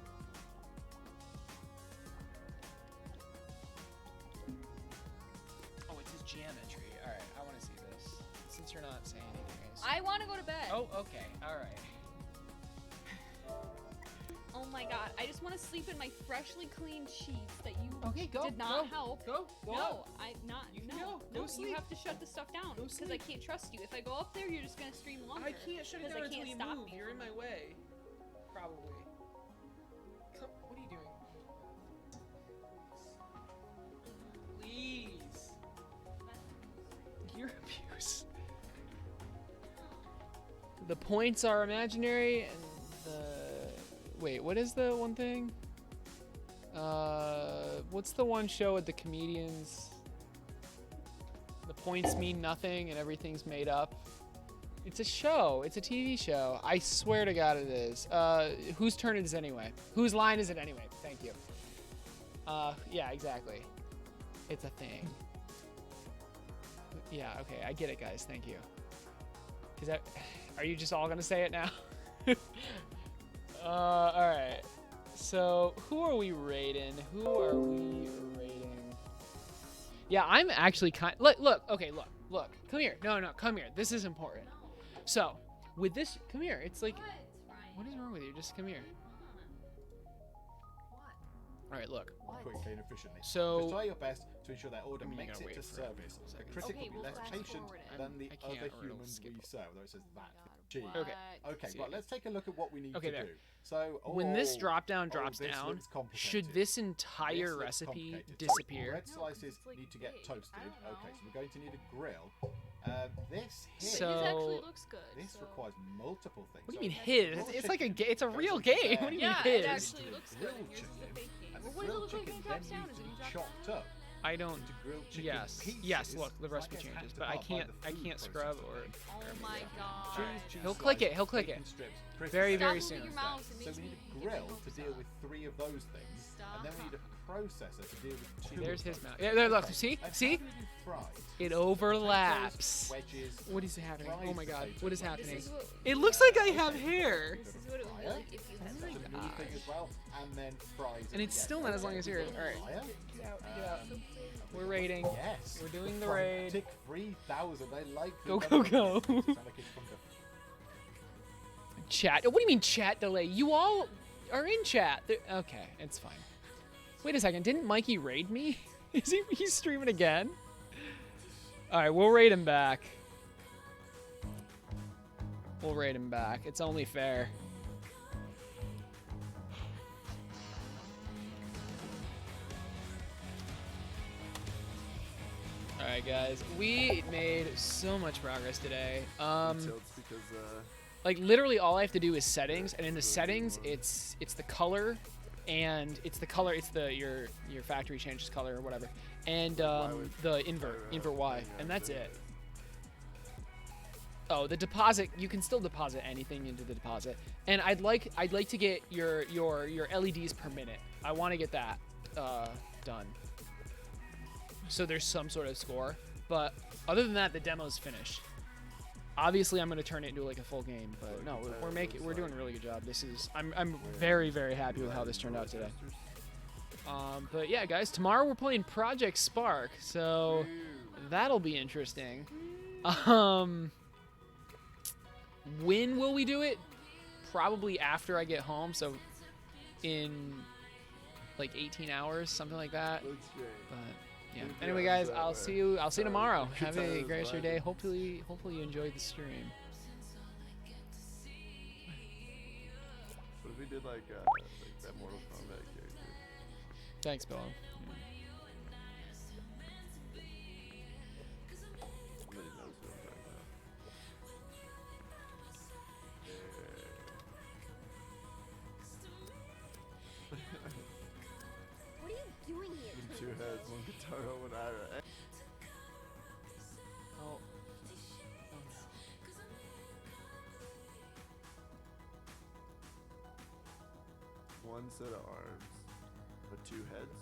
Oh, it's his geometry. Alright, I want to see this. Since you're not saying anything. I want to go to bed. Oh, okay. Alright. Oh my god, I just want to sleep in my freshly cleaned sheets that you did go, not help. Go. No, I not. You can no, go. no. Go sleep. You have to shut the stuff down Go because I sleep. can't trust you. If I go up there, you're just gonna stream longer. I can't shut it 'cause down I until can't you stop move. you. You're in my way. Probably. Come, what are you doing? Please. Your abuse. The points are imaginary, and wait, what is the one thing? What's the one show with the comedians? The points mean nothing and everything's made up. It's a show. It's a TV show. I swear to God it is. Whose turn is it anyway? Whose line is it anyway? Thank you. Yeah, exactly. It's a thing. Yeah, okay, I get it, guys. Thank you. Are you just all gonna say it now? Alright. So, who are we rating? Yeah, I'm actually look, okay, look. Come here. No, come here. This is important. So, with this, come here. It's like, what is wrong with you? Just come here. Alright, look. Quickly and efficiently. So, just try your best to ensure that order I mean, you makes gotta it to wait for service. a The second. critic Okay, will be we'll less fast patient forward it. than the I can't, other or it'll humans skip we it. serve. Though it says that. God, G. Okay. Okay, See right, it. let's take a look at what we need Okay, to there. do. So, when this drop down drops this down, looks complicated. should this This entire looks recipe complicated. So, disappear? bread slices it's like need to get big. toasted. I don't know. Okay, so we're going to need a grill. This here, So- His actually looks good. this so. requires multiple things. What do So you mean it's his? grilled It's like chicken it's a goes real into game. there. What do you Yeah, mean it his? actually looks good. Grilled And yours is the chicken, fake game. and the Well, what does it grilled look like when chicken it drops then down? needs Is to it be drop chopped down? up I don't. into grilled chicken Yes, pieces. yes. Look, the So that recipe gets changes, hacked but I apart by can't. the I food can't scrub or. processor. Oh my god. Cheese, He'll cheese click it, slices, he'll click bacon it. strips, crisps, Very, and very Stop soon. moving your mouse. It So makes we me need a get grill my to hopes deal up. with 3 of those things, and then we need a processor to deal with 2 There's of his those. mouth. Yeah, there, look. Okay, See, and see. how do we do fries? It Potatoes, overlaps. wedges, What is happening? fried Oh my god. potatoes. What is This happening? is what, It looks like I have hair. this is what it would be like if you had That's like a new thing as well, and then fries. And it's still not as long as yours. All right. We're rating. Yes. We're doing the raid. Tick 3,000. I like the Go, number. go, go. Sound like it's from the Chat. What do you mean chat delay? You all are in chat. Okay, it's fine. Wait a second. Didn't Mikey raid me? Is he's streaming again? All right, we'll raid him back. We'll raid him back. It's only fair. All right, guys. We made so much progress today. Like literally all I have to do is settings, and in the settings it's the color and it's the color. It's your factory changes color or whatever, and would- the invert Y, and that's it. Oh, the deposit. You can still deposit anything into the deposit, and I'd like to get your LEDs per minute. I want to get that done. So there's some sort of score, but other than that, the demo's finished. Obviously, I'm gonna turn it into like a full game, but no, we're doing a really good job. I'm very very happy with how this turned out today. But yeah, guys, tomorrow we're playing Project Spark, so that'll be interesting. When will we do it? Probably after I get home, so in like 18 hours, something like that. Looks great. But yeah. Anyway, guys, I'll see you tomorrow. Have a great rest of your day. Hopefully you enjoyed the stream. What if we did like that Mortal Kombat character? Thanks, Bill. Somebody knows what I'm talking about. What are you doing here? Two heads, one guitar, one Ira. Oh. One set of arms, but two heads.